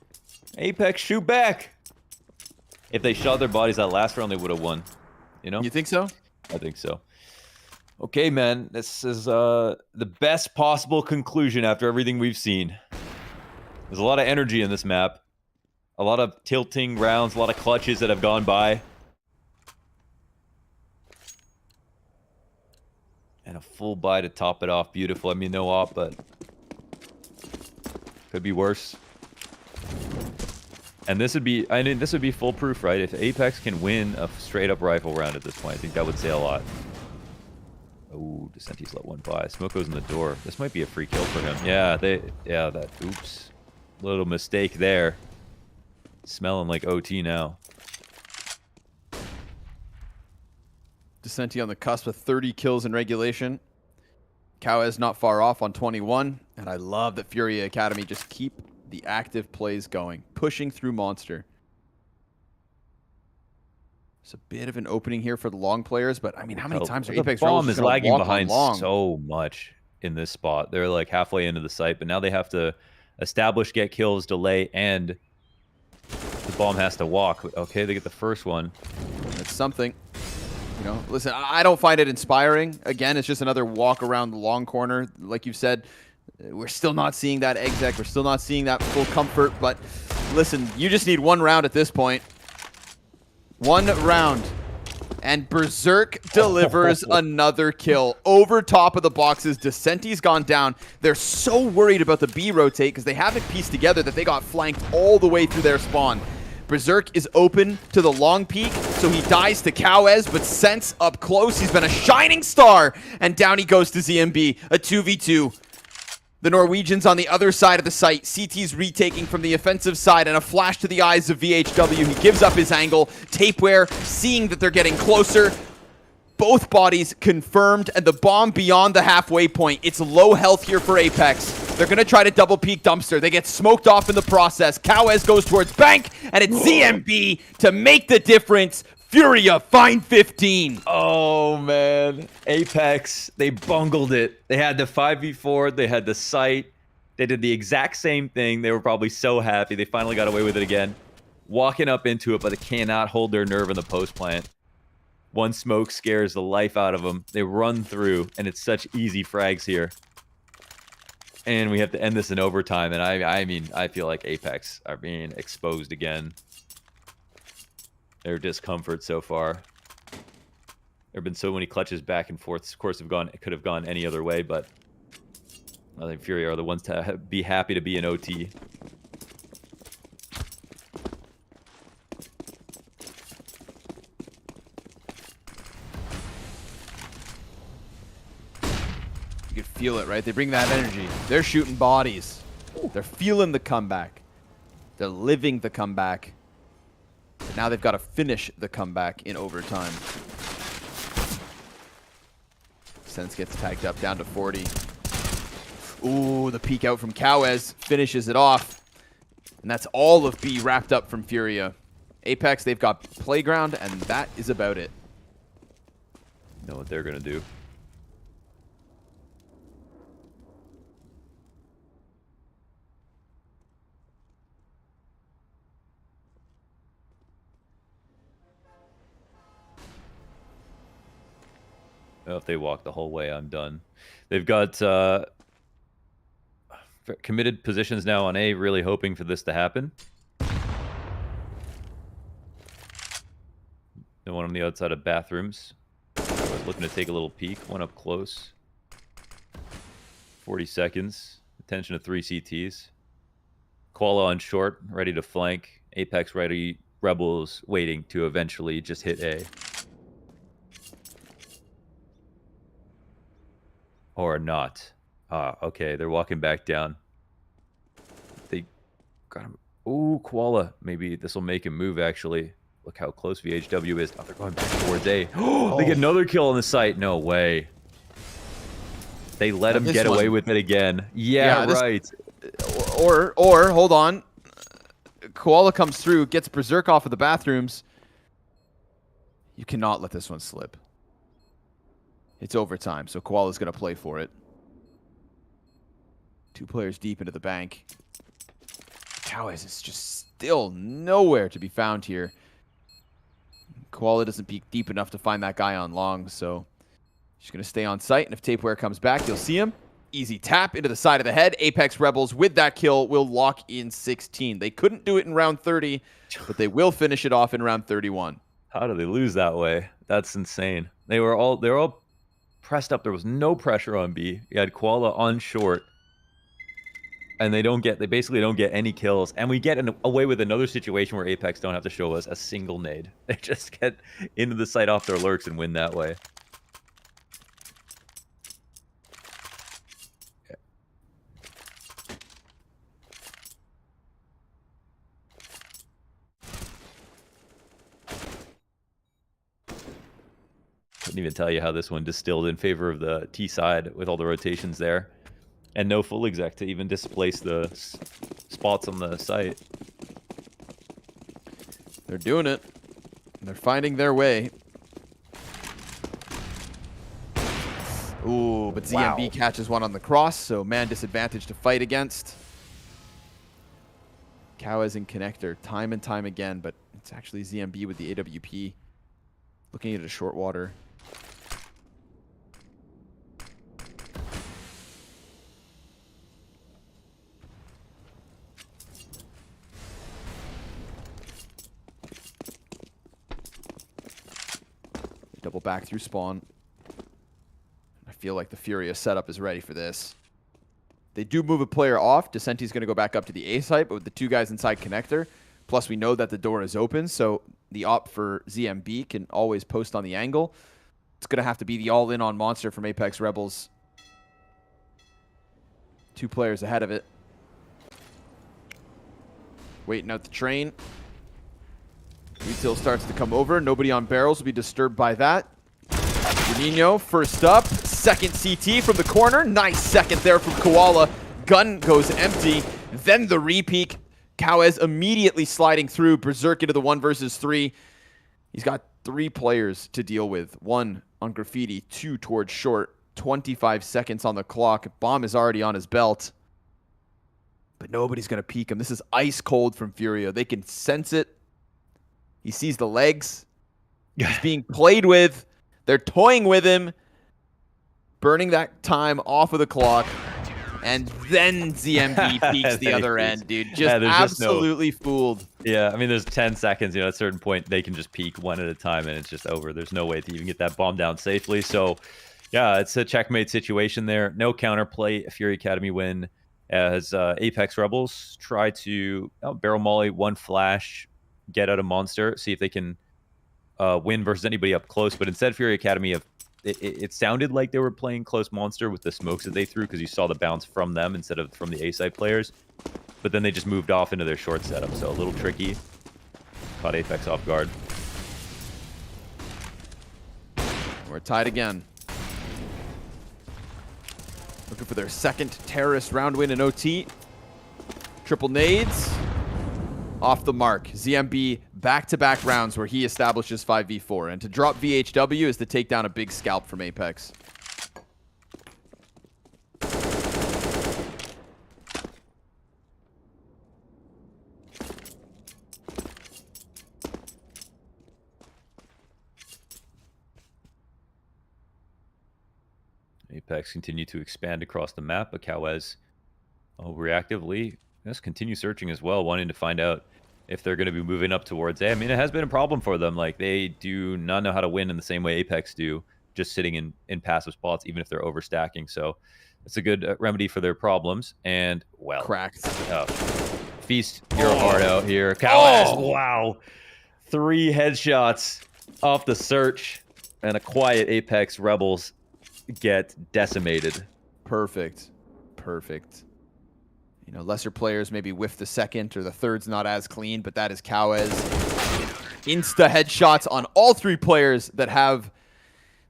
Apex, shoot back. If they shot their bodies that last round, they would have won. You know? You think so? I think so. Okay, man. This is the best possible conclusion after everything we've seen. There's a lot of energy in this map. A lot of tilting rounds, a lot of clutches that have gone by. And a full buy to top it off. Beautiful. I mean, no op, but could be worse. And this would be, this would be foolproof, right? If Apex can win a straight-up rifle round at this point, I think that would say a lot. Oh, Descenti's let one by. Smoke goes in the door. This might be a free kill for him. Yeah, oops. Little mistake there. Smelling like OT now. Descenti on the cusp of 30 kills in regulation. Kawez not far off on 21. And I love that Furia Academy just keep the active plays going, pushing through Monster. It's a bit of an opening here for the long players, but I mean, how many times are Apex Bomb is lagging behind long? so much in this spot. They're like halfway into the site, but now they have to establish, get kills, delay, and the bomb has to walk. Okay, they get the first one. That's something. You know, listen, I don't find it inspiring. Again, it's just another walk around the long corner. Like you've said, we're still not seeing that exec. We're still not seeing that full comfort. But listen, you just need one round at this point. One round. And Berserk delivers another kill. Over top of the boxes, Descenti's gone down. They're so worried about the B rotate because they haven't pieced together that they got flanked all the way through their spawn. Berserk is open to the long peak, so he dies to Kawez, but Sense up close. He's been a shining star, and down he goes to ZMB, a 2v2. The Norwegians on the other side of the site. CT's retaking from the offensive side, and a flash to the eyes of VHW. He gives up his angle. Tapeware, seeing that they're getting closer. Both bodies confirmed, and the bomb beyond the halfway point. It's low health here for Apex. They're going to try to double peek Dumpster. They get smoked off in the process. Kawez goes towards Bank, and it's ZMB to make the difference. Furia, find 15. Oh, man. Apex, they bungled it. They had the 5v4. They had the site. They did the exact same thing. They were probably so happy. They finally got away with it again. Walking up into it, but they cannot hold their nerve in the post plant. One smoke scares the life out of them. They run through, and it's such easy frags here. And we have to end this in overtime. And I mean, I feel like Apex are being exposed again. Their discomfort so far. There have been so many clutches back and forth. Of course, it could have gone any other way, but I think Furia are the ones to be happy to be in OT. You can feel it, right? They bring that energy. They're shooting bodies. They're feeling the comeback. They're living the comeback. But now they've got to finish the comeback in overtime. Sense gets tagged up down to 40. Ooh, the peek out from Kawez finishes it off. And that's all of B wrapped up from Furia. Apex, they've got Playground, and that is about it. Know what they're going to do. If they walk the whole way, I'm done. They've got committed positions now on A, really hoping for this to happen. No one on the outside of bathrooms. I was looking to take a little peek. One up close. 40 seconds. Attention to 3 CTs. Koala on short, ready to flank. Apex ready. Rebels waiting to eventually just hit A. Or not. Okay, they're walking back down. They got him. Ooh, Koala. Maybe this will make him move, actually. Look how close VHW is. Oh, they're going back towards A. Oh, they get another kill on the site. No way. They let him get away with it again. Yeah, right. Or, hold on. Koala comes through, gets Berserk off of the bathrooms. You cannot let this one slip. It's overtime, so Koala's going to play for it. 2 players deep into the bank. Kawez is just still nowhere to be found here. Koala doesn't peek deep enough to find that guy on long, so he's going to stay on site, and if Tapeware comes back, you'll see him. Easy tap into the side of the head. Apex Rebels, with that kill, will lock in 16. They couldn't do it in round 30, but they will finish it off in round 31. How do they lose that way? That's insane. They were all pressed up. There was no pressure on B. You had Koala on short, and they basically don't get any kills. And we get away with another situation where Apex don't have to show us a single nade. They just get into the site off their lurks and win that way. couldn't even tell you how this one distilled in favor of the T side with all the rotations there. And no full exec to even displace the spots on the site. They're doing it. They're finding their way. Ooh, but ZMB catches one on the cross, so man disadvantage to fight against. Kawez and Connector time and time again, but it's actually ZMB with the AWP. Looking at a short water. Double back through spawn. I feel like the Furia setup is ready for this. They do move a player off. Descenti's going to go back up to the A site, but with the 2 guys inside Connector, plus we know that the door is open, so the op for ZMB can always post on the angle. It's going to have to be the all-in on Monster from Apex Rebels. 2 players ahead of it. Waiting out the train. Retail starts to come over. Nobody on barrels will be disturbed by that. Juninho first up. Second CT from the corner. Nice second there from Koala. Gun goes empty. Then the repeak. Kawez immediately sliding through. Berserk into the 1 versus 3. He's got 3 players to deal with. 1 on Graffiti, 2 towards short. 25 seconds on the clock. Bomb is already on his belt. But nobody's going to peek him. This is ice cold from Furio. They can sense it. He sees the legs. He's being played with. They're toying with him. Burning that time off of the clock. And then ZMB peeks the other end, dude. Just absolutely fooled. Yeah, I mean, there's 10 seconds. You know, at a certain point, they can just peek one at a time, and it's just over. There's no way to even get that bomb down safely. So, yeah, it's a checkmate situation there. No counterplay. Fury Academy win as Apex Rebels try to barrel molly, 1 flash, get out a monster, see if they can win versus anybody up close. But instead, Fury Academy it sounded like they were playing close monster with the smokes that they threw because you saw the bounce from them instead of from the A-side players. But then they just moved off into their short setup, so a little tricky. Caught Apex off guard. We're tied again. Looking for their second terrorist round win in OT. Triple nades. Off the mark. ZMB back-to-back rounds where he establishes 5v4. And to drop VHW is to take down a big scalp from Apex. Apex continue to expand across the map, but Kawez reactively just continue searching as well, wanting to find out if they're going to be moving up towards A. I mean, it has been a problem for them. Like, they do not know how to win in the same way Apex do, just sitting in passive spots, even if they're overstacking. So it's a good remedy for their problems. And, well, cracked. Feast your heart out here. Kawez, wow. 3 headshots off the search, and a quiet Apex Rebels get decimated. Perfect. Perfect. You know, lesser players maybe whiff the second or the third's not as clean, but that is Kawez. Insta headshots on all 3 players that have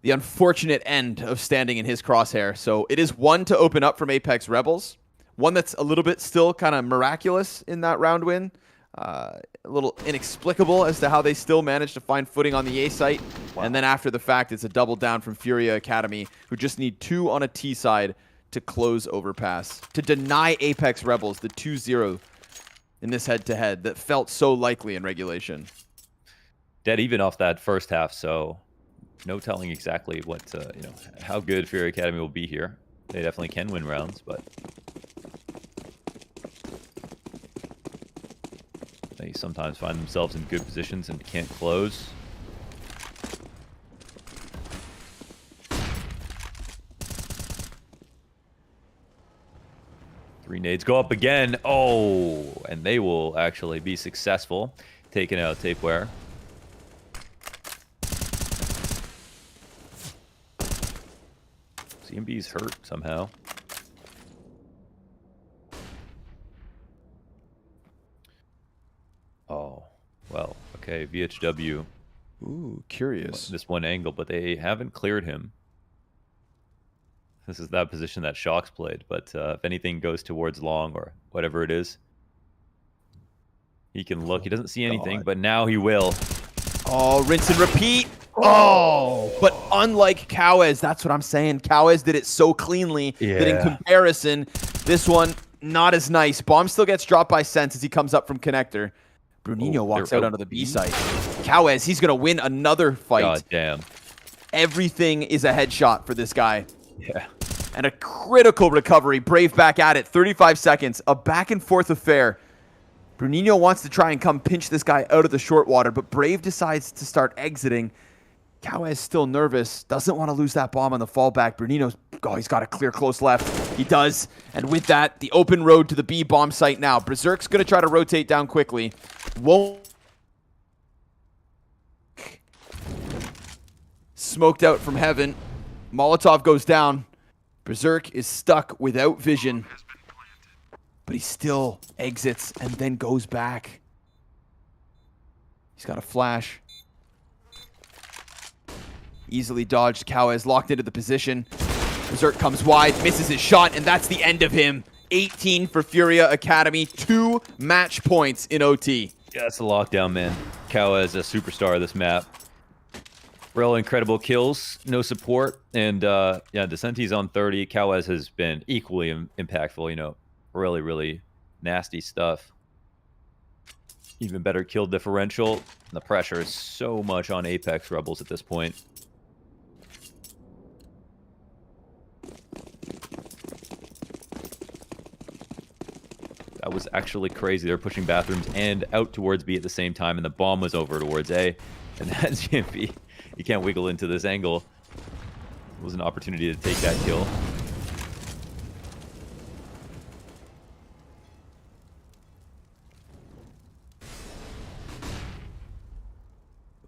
the unfortunate end of standing in his crosshair. So it is 1 to open up from Apex Rebels. 1 that's a little bit still kind of miraculous in that round win. A little inexplicable as to how they still managed to find footing on the A site. Wow. And then after the fact, it's a double down from Furia Academy, who just need 2 on a T side to close overpass, to deny Apex Rebels the 2-0 in this head-to-head that felt so likely in regulation. Dead even off that first half, so no telling exactly what, you know, how good Fury Academy will be here. They definitely can win rounds, but they sometimes find themselves in good positions and can't close. Three nades go up again. Oh, and they will actually be successful, taking out Tapeware. CMB's hurt somehow. Oh, well, okay, VHW Ooh, curious. This one angle, but they haven't cleared him. This is that position that Shock's played, but if anything goes towards long or whatever it is, he can look. He doesn't see anything, but now he will. Oh, rinse and repeat. Oh, but unlike Cowes, that's what I'm saying. Cowes did it so cleenly that in comparison, this one, not as nice. Bomb still gets dropped by Sense as he comes up from connector. Bruninho walks out onto the B site. Cowes, he's going to win another fight. God damn. Everything is a headshot for this guy. Yeah. And a critical recovery. Brave back at it. 35 seconds. A back and forth affair. Bruninho wants to try and come pinch this guy out of the short water, but Brave decides to start exiting. Cowes still nervous. Doesn't want to lose that bomb on the fallback. Bruninho's, he's got a clear close left. He does. And with that, the open road to the B bomb site now. Berserk's going to try to rotate down quickly. Won't. Smoked out from heaven. Molotov goes down. Berserk is stuck without vision. But he still exits and then goes back. He's got a flash. Easily dodged. Cowes locked into the position. Berserk comes wide, misses his shot, and that's the end of him. 18 for Furia Academy. 2 match points in OT. Yeah, that's a lockdown, man. Cowes is a superstar of this map. Real incredible kills, no support, and yeah, Decenti's on 30. Cowes has been equally impactful, you know, really, really nasty stuff. Even better kill differential. The pressure is so much on Apex Rebels at this point. That was actually crazy. They're pushing bathrooms and out towards B at the same time, and the bomb was over towards A. And that's GMP. You can't wiggle into this angle. It was an opportunity to take that kill.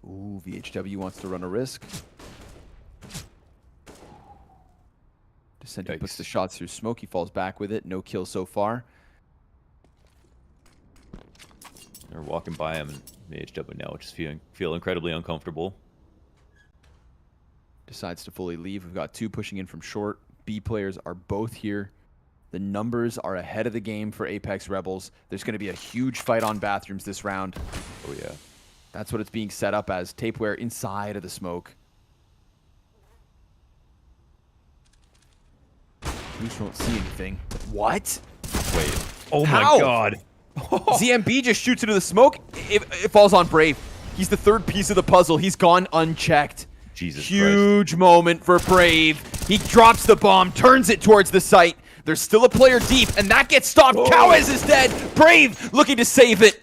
Ooh, VHW wants to run a risk. Descenti puts the shots through smoke. He falls back with it. No kill so far. They're walking by him, and VHW now just feel incredibly uncomfortable. Decides to fully leave. We've got 2 pushing in from short. B players are both here. The numbers are ahead of the game for Apex Rebels. There's going to be a huge fight on bathrooms this round. Oh, yeah. That's what it's being set up as. Tapeware inside of the smoke. Moose won't see anything. What? Wait. Oh, How? My God. ZMB just shoots into the smoke. It falls on Brave. He's the 3rd piece of the puzzle. He's gone unchecked. Jesus Huge Christ. moment for Brave. He drops the bomb, turns it towards the site. There's still a player deep, and that gets stopped. Cowes is dead. Brave looking to save it.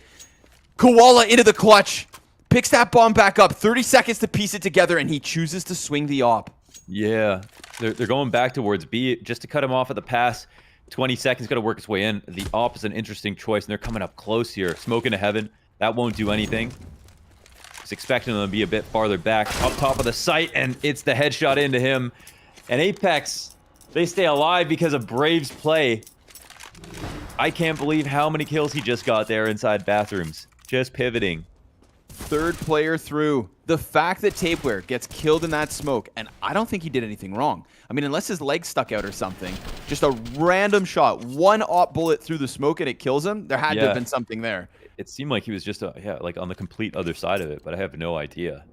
Koala into the clutch. Picks that bomb back up. 30 seconds to piece it together, and he chooses to swing the op. Yeah. They're going back towards B just to cut him off at the pass. 20 seconds, got to work his way in. The op is an interesting choice, and they're coming up close here. Smoke into heaven. That won't do anything. Just expecting them to be a bit farther back, up top of the site, and it's the headshot into him. And Apex, they stay alive because of Brave's play. I can't believe how many kills he just got there inside bathrooms. Just pivoting. 3rd player through. The fact that Tapeware gets killed in that smoke, and I don't think he did anything wrong. I mean, unless his leg stuck out or something, just a random shot, 1 op bullet through the smoke and it kills him, there had to have been something there. It seemed like he was just, like on the complete other side of it, but I have no idea.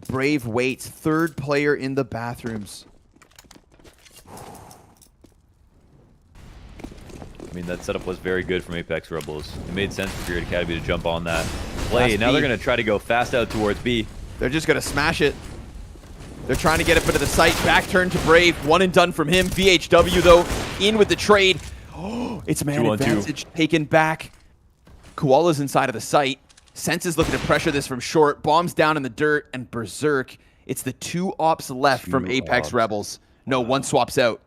Brave waits. 3rd player in the bathrooms. I mean, that setup was very good from Apex Rebels. It made sense for Furia Academy to jump on that play. Now they're going to try to go fast out towards B. They're just going to smash it. They're trying to get it into the site. Back turn to Brave. 1 and done from him. VHW, though, in with the trade. Oh, it's man advantage taken back. Koala's inside of the site. Sense is looking to pressure this from short. Bombs down in the dirt. And Berserk. It's the 2 ops left from Apex Rebels. No, 1 swaps out.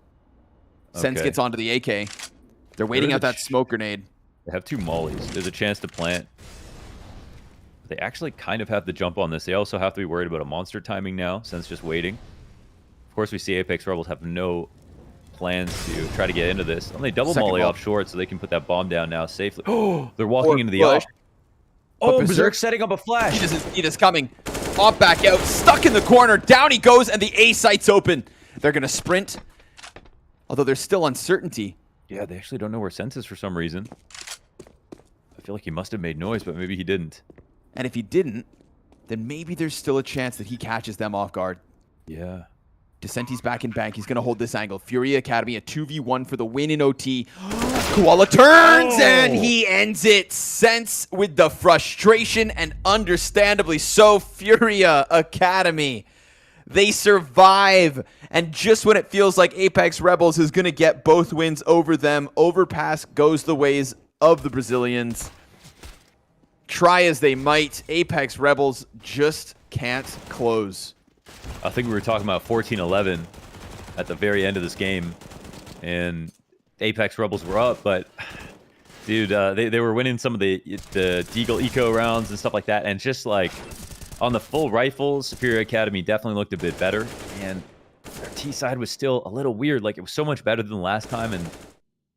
Sense gets onto the AK. They're waiting out that smoke grenade. They have 2 mollies. There's a chance to plant. They actually kind of have to jump on this. They also have to be worried about a monster timing now, since just waiting. Of course, we see Apex Rebels have no plans to try to get into this. And they double molly off short so they can put that bomb down now safely. Oh, they're walking into the op. Oh, Berserk setting up a flash. He doesn't see this coming. Off back out, stuck in the corner. Down he goes, and the A site's open. They're going to sprint, although there's still uncertainty. Yeah, they actually don't know where Sense is for some reason. I feel like he must have made noise, but maybe he didn't. And if he didn't, then maybe there's still a chance that he catches them off guard. Yeah. Descenti's back in bank. He's going to hold this angle. Fury Academy, a 2v1 for the win in OT. Koala turns, and he ends it. Sense with the frustration, and understandably so, Furia Academy. They survive, and just when it feels like Apex Rebels is going to get both wins over them, Overpass goes the ways of the Brazilians. Try as they might, Apex Rebels just can't close. I think we were talking about 14-11 at the very end of this game, and Apex Rebels were up, but dude, they were winning some of the Deagle Eco rounds and stuff like that, and just like on the full rifles, Superior Academy definitely looked a bit better, and their T side was still a little weird. Like, it was so much better than last time, and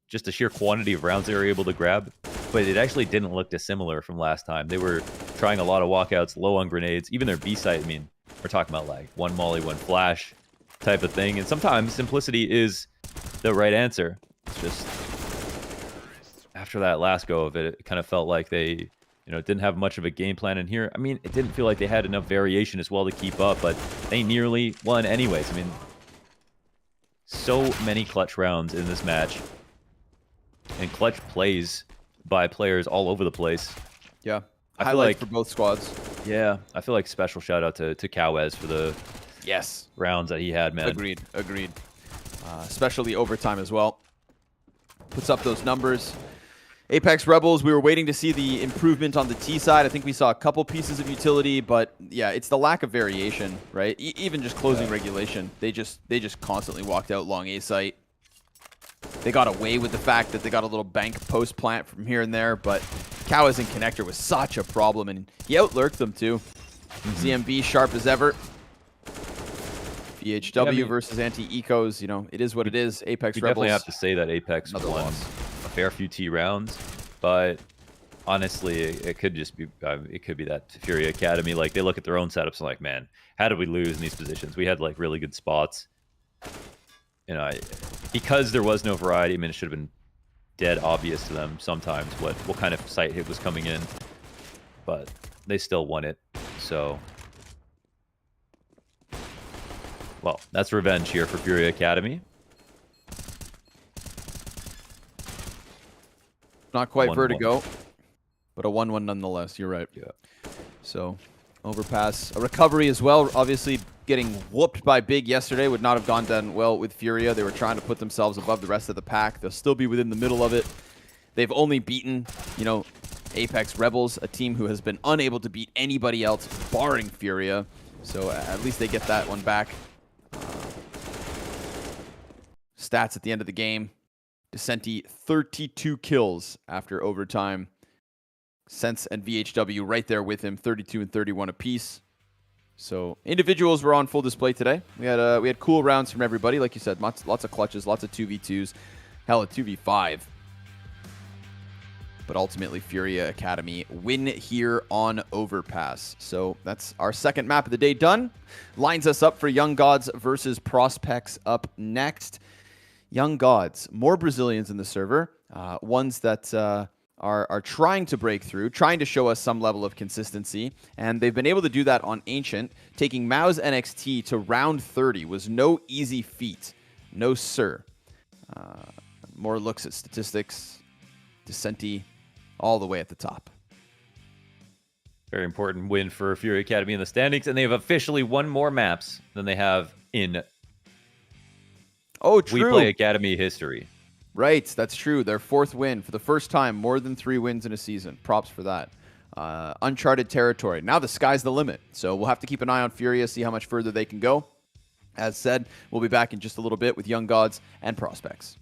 just the sheer quantity of rounds they were able to grab, but it actually didn't look dissimilar from last time. They were trying a lot of walkouts, low on grenades, even their B site. I mean, we're talking about like one molly, one flash type of thing, and sometimes simplicity is the right answer. It's just after that last go of it, it kind of felt like they, didn't have much of a game plan in here. I mean, it didn't feel like they had enough variation as well to keep up, but they nearly won anyways. I mean, so many clutch rounds in this match, and clutch plays by players all over the place. Yeah, I feel highlights like for both squads. Yeah, I feel like special shout out to Cowes for the rounds that he had, man. Agreed. Especially overtime as well. Puts up those numbers. Apex Rebels, we were waiting to see the improvement on the T side. I think we saw a couple pieces of utility, but yeah, it's the lack of variation, right? Even just closing regulation. They just constantly walked out long A site. They got away with the fact that they got a little bank post plant from here and there, but Cowes and Connector was such a problem, and he outlurked them too. ZMB sharp as ever. VHW versus anti-ecos, it is what it is. Apex we Rebels. Definitely have to say that Apex won a fair few T rounds, but honestly, it could just be it could be that Fury Academy. Like, they look at their own setups and like, man, how did we lose in these positions? We had like really good spots. Because there was no variety, I mean, it should have been dead obvious to them sometimes what kind of site hit was coming in, but they still won it. So, well, that's revenge here for Fury Academy. Not quite Vertigo, but a 1-1 nonetheless. You're right. Yeah. So, Overpass. A recovery as well. Obviously, getting whooped by Big yesterday would not have gone down well with Furia. They were trying to put themselves above the rest of the pack. They'll still be within the middle of it. They've only beaten, Apex Rebels, a team who has been unable to beat anybody else, barring Furia. So, at least they get that one back. Stats at the end of the game. Descenti, 32 kills after overtime. Sense and VHW right there with him, 32 and 31 apiece. So individuals were on full display today. We had cool rounds from everybody, like you said, lots of clutches, lots of 2v2s, hell, a 2v5. But ultimately, Furia Academy win here on Overpass. So that's our second map of the day done. Lines us up for Young Gods versus Prospects up next. Young Gods, more Brazilians in the server, ones that are trying to break through, trying to show us some level of consistency, and they've been able to do that on Ancient. Taking Mao's NXT to round 30 was no easy feat. No, sir. More looks at statistics. Descenti all the way at the top. Very important win for Fury Academy in the standings, and they have officially won more maps than they have in Oh, true. We Play Academy history. Right, that's true. Their fourth win for the first time, more than 3 wins in a season. Props for that. Uncharted territory. Now the sky's the limit. So we'll have to keep an eye on Furia, see how much further they can go. As said, we'll be back in just a little bit with Young Gods and Prospects.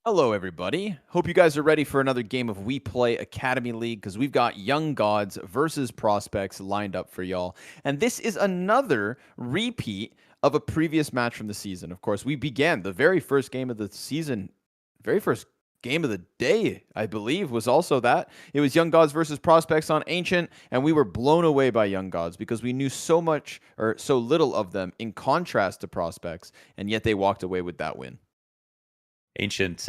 Hello, everybody. Hope you guys are ready for another game of We Play Academy League because we've got Young Gods versus Prospects lined up for y'all. And this is another repeat of a previous match from the season. Of course, we began the very first game of the season, very first game of the day, I believe, was also that. It was Young Gods versus Prospects on Ancient, and we were blown away by Young Gods because we knew so much or so little of them in contrast to Prospects, and yet they walked away with that win. Ancient,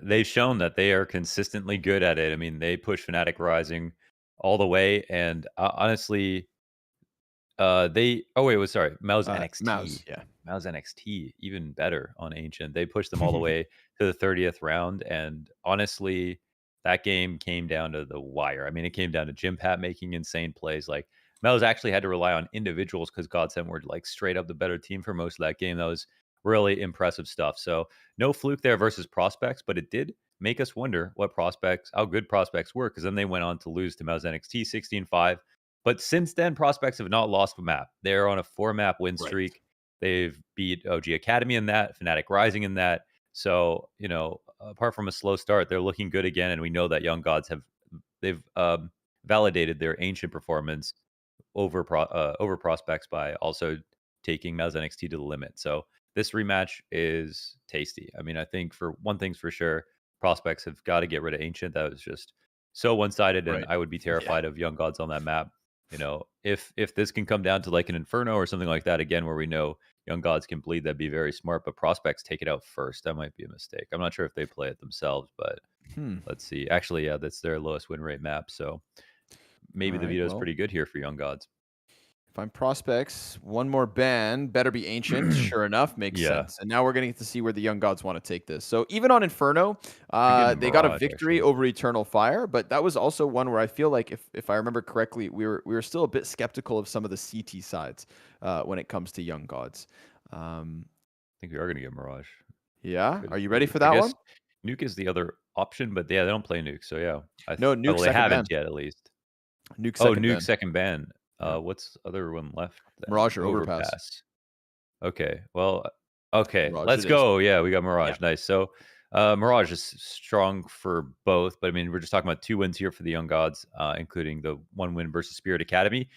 they've shown that they are consistently good at it. I mean, they push Fnatic Rising all the way, and honestly, they oh wait, was sorry, Mouse Mouse, NXT. yeah. Mouse NXT, even better on Ancient. They pushed them all the way to the 30th round, and honestly, that game came down to the wire. I mean, it came down to Jim Pat making insane plays. Like Mouse actually had to rely on individuals because Godsend were like straight up the better team for most of that game. That was really impressive stuff. So no fluke there versus Prospects, but it did make us wonder how good Prospects were, because then they went on to lose to Mouse NXT 16-5. But since then, Prospects have not lost a map. They're on a 4-map win Right. streak. They've beat OG Academy in that, Fnatic Rising in that. So, apart from a slow start, they're looking good again. And we know that Young Gods they've validated their ancient performance over Prospects by also taking Mouse NXT to the limit. So this rematch is tasty. I mean, I think for one thing's for sure, Prospects have got to get rid of Ancient. That was just so one-sided, and Right. I would be Yeah. terrified of Young Gods on that map. If this can come down to like an Inferno or something like that again, where we know Young Gods can bleed, that'd be very smart. But Prospects take it out first. That might be a mistake. I'm not sure if they play it themselves, but let's see. Actually, yeah, that's their lowest win rate map. So maybe All the right. veto is Well, pretty good here for Young Gods. if I'm Prospects, one more ban better be Ancient. Sure enough, makes Yeah, sense. And now we're going to get to see where the Young Gods want to take this. So even on Inferno, could get into they got a Mirage victory actually. over Eternal Fire, but that was also one where I feel like if I remember correctly, we were still a bit skeptical of some of the CT sides when it comes to Young Gods. I think we are going to get Mirage. Yeah, Could are you ready be. for I that guess one? Nuke is the other option, but yeah, they don't play Nuke. So yeah, No, well, Nuke they second haven't ban. yet at least. Nuke Oh, second Nuke ban. second ban. Yeah, What's the other one left then? Mirage or Overpass. Overpass. Okay. Well, okay. Mirage Let's it is. go. Yeah, we got Yeah. Mirage. Nice. So, Mirage is strong for both, but I mean, we're just talking about 2 wins here for the Young Gods, including the 1 win versus Spirit Academy.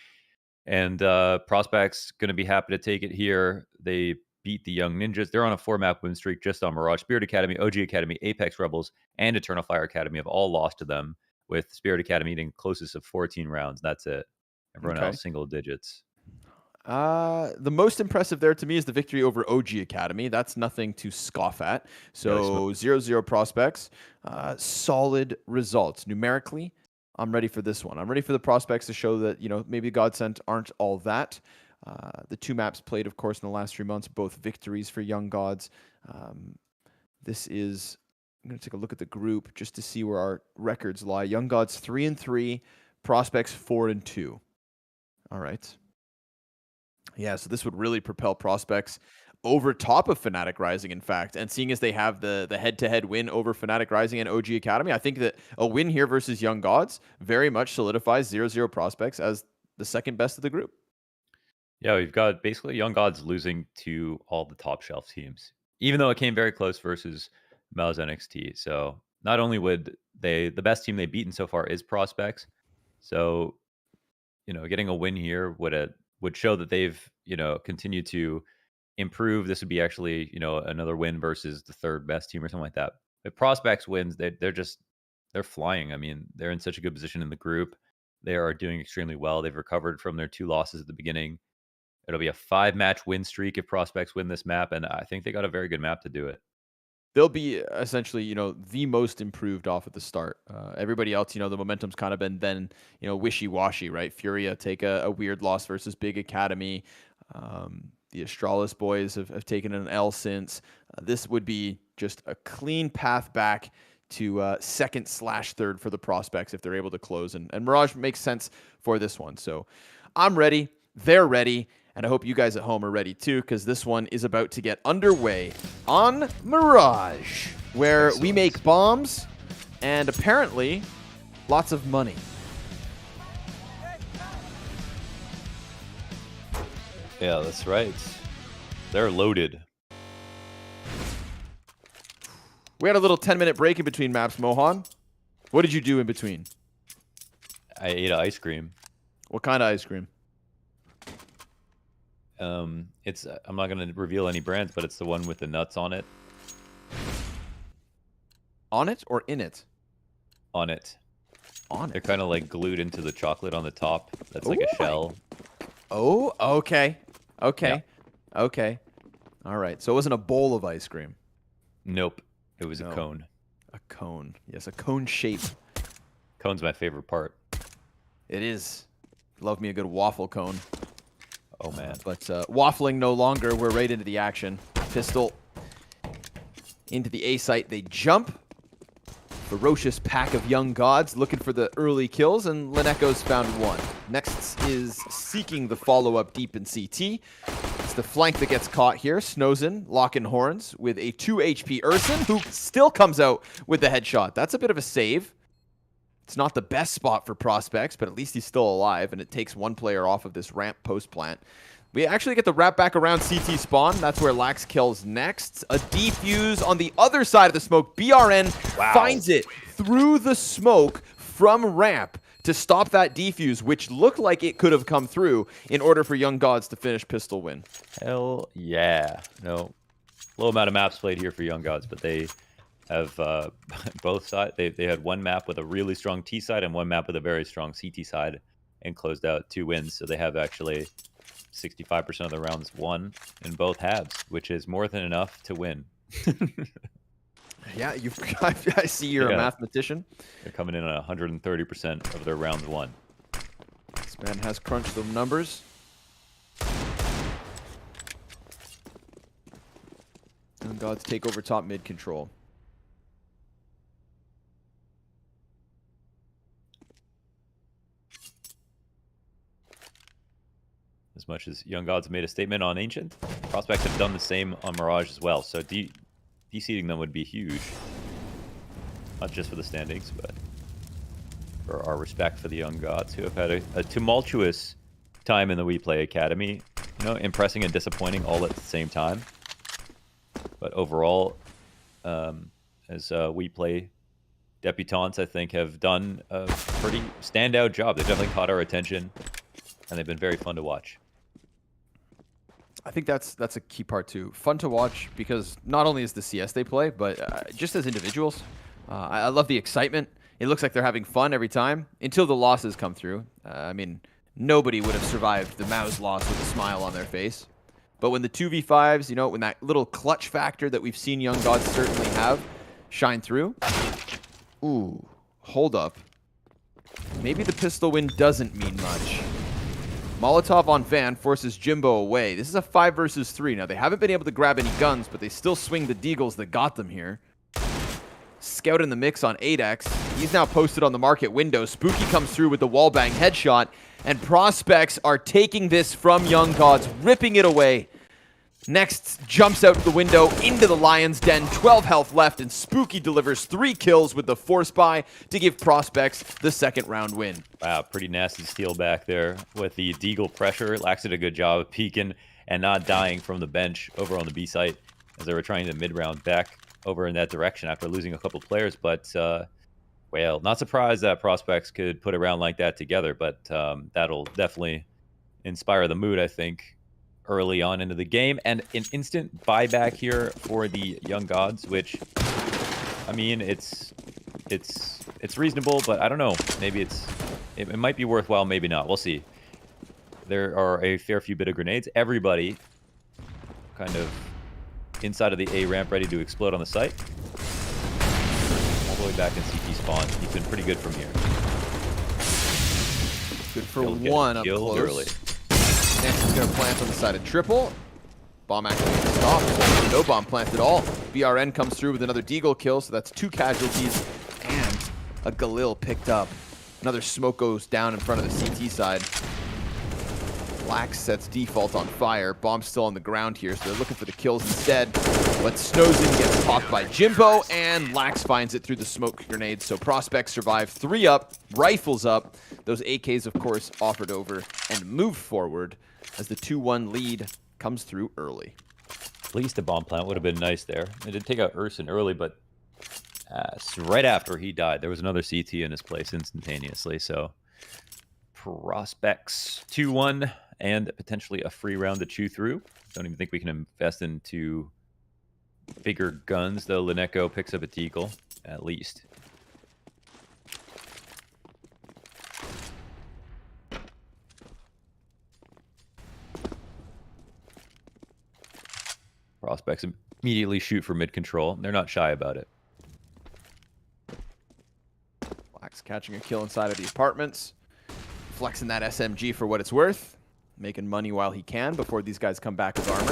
And Prospects going to be happy to take it here. They beat the Young Ninjas. They're on a 4-map win streak just on Mirage. Spirit Academy, OG Academy, Apex Rebels, and Eternal Fire Academy have all lost to them, with Spirit Academy eating closest of 14 rounds. That's it. Everyone Okay. else, single digits. The most impressive there to me is the victory over OG Academy. That's nothing to scoff at. Yeah, they smoked. So 0-0 Prospects, solid results numerically. I'm ready for this one. I'm ready for the Prospects to show that maybe Godsent aren't all that. The 2 maps played, of course, in the last 3 months, both victories for Young Gods. This is. I'm going to take a look at the group just to see where our records lie. Young Gods 3-3, Prospects 4-2. All right. Yeah, so this would really propel Prospects over top of Fnatic Rising, in fact. And seeing as they have the head-to-head win over Fnatic Rising and OG Academy, I think that a win here versus Young Gods very much solidifies 0-0 Prospects as the second best of the group. Yeah, we've got basically Young Gods losing to all the top shelf teams, even though it came very close versus Mel's NXT. So not only would the best team they've beaten so far is Prospects. So, getting a win here would show that they've, continued to improve. This would be actually, another win versus the third best team or something like that. If Prospects wins, they're flying. I mean, they're in such a good position in the group. They are doing extremely well. They've recovered from their 2 losses at the beginning. It'll be a 5-match win streak if Prospects win this map, and I think they got a very good map to do it. They'll be essentially, the most improved off at the start. Everybody else, the momentum's kind of been then, wishy-washy, right? Furia take a weird loss versus Big Academy. The Astralis boys have taken an L since. This would be just a clean path back to second/third for the Prospects if they're able to close. And Mirage makes sense for this one. So I'm ready. They're ready. And I hope you guys at home are ready too, because this one is about to get underway on Mirage, where we make bombs and apparently lots of money. Yeah, that's right. They're loaded. We had a little 10-minute break in between maps, Mohan. What did you do in between? I ate ice cream. What kind of ice cream? It's I'm not gonna reveal any brands, but it's the one with the nuts on it. On it or in it? On it. On They're it. kind of like glued into the chocolate on the top. That's like a shell. Oh, okay. Okay. Yeah. Okay. All right. So it wasn't a bowl of ice cream. Nope. It was a cone. A cone. Yes, a cone shape. Cone's my favorite part. It is. Love me a good waffle cone. Oh, man. But waffling no longer. We're right into the action. Pistol into the A site. They jump. Ferocious pack of young gods looking for the early kills, and Lineko's found one. Next is seeking the follow-up deep in CT. It's the flank that gets caught here. Snozen locking horns with a 2 HP Urson, who still comes out with the headshot. That's a bit of a save. It's not the best spot for prospects, but at least he's still alive, and it takes one player off of this ramp post-plant. We actually get the wrap back around CT spawn. That's where Lax kills next. A defuse on the other side of the smoke. BRN finds it through the smoke from ramp to stop that defuse, which looked like it could have come through in order for Young Gods to finish pistol win. Hell yeah. No. Low amount of maps played here for Young Gods, but they have both sides. They had one map with a really strong T side and one map with a very strong CT side and closed out 2 wins. So they have actually 65% of the rounds won in both halves, which is more than enough to win. Yeah, I see you're a mathematician. They're coming in at 130% of their rounds won. This man has crunched the numbers. Young Gods take over top mid control. As much as Young Gods made a statement on Ancient, Prospects have done the same on Mirage as well, so de-seeding them would be huge. Not just for the standings, but for our respect for the Young Gods, who have had a tumultuous time in the We Play Academy, you know, impressing and disappointing all at the same time. But overall, as We Play debutantes, I think, have done a pretty standout job. They've definitely caught our attention, and they've been very fun to watch. I think that's a key part too. Fun to watch because not only is the CS they play, but just as individuals, I love the excitement. It looks like they're having fun every time until the losses come through. I mean, nobody would have survived the Mao's loss with a smile on their face. But when the 2v5s, you know, when that little clutch factor that we've seen Young Gods certainly have shine through. Ooh, hold up. Maybe the pistol win doesn't mean much. Molotov on Van forces Jimbo away. This is a 5 versus 3. Now, they haven't been able to grab any guns, but they still swing the deagles that got them here. Scout in the mix on 8X. He's now posted on the market window. Spooky comes through with the wallbang headshot, and Prospects are taking this from Young Gods, ripping it away. Next, jumps out the window into the Lion's Den. 12 health left, and Spooky delivers 3 kills with the Force Buy to give Prospects the second round win. Wow, pretty nasty steal back there with the deagle pressure. Lax did a good job of peeking and not dying from the bench over on the B site as they were trying to mid-round back over in that direction after losing a couple players. But, well, not surprised that Prospects could put a round like that together, but that'll definitely inspire the mood, I think, early on into the game. And an instant buyback here for the Young Gods, which, I mean, it's reasonable, but I don't know. Maybe it might be worthwhile, maybe not. We'll see. There are a fair few bit of grenades. Everybody kind of inside of the A ramp, ready to explode on the site. All the way back in CT spawn. He's been pretty good from here. Good for one up close. Early. Next is going to plant on the side of triple. Bomb actually stopped. No bomb plant at all. BRN comes through with another deagle kill, so that's 2 casualties and a Galil picked up. Another smoke goes down in front of the CT side. Lax sets default on fire. Bomb's still on the ground here, so they're looking for the kills instead. But Snozen gets popped by Jimbo, and Lax finds it through the smoke grenades. So Prospects survive. 3 up, rifles up. Those AKs, of course, offered over and moved forward as the 2-1 lead comes through early. At least a bomb plant would have been nice there. They did take out Urson early, but So right after he died, there was another CT in his place instantaneously. So Prospects 2-1 and potentially a free round to chew through. Don't even think we can invest into bigger guns, though. Lineco picks up a Deagle, at least. Prospects immediately shoot for mid control. They're not shy about it. Black's catching a kill inside of the apartments. Flexing that SMG for what it's worth. Making money while he can before these guys come back with armor.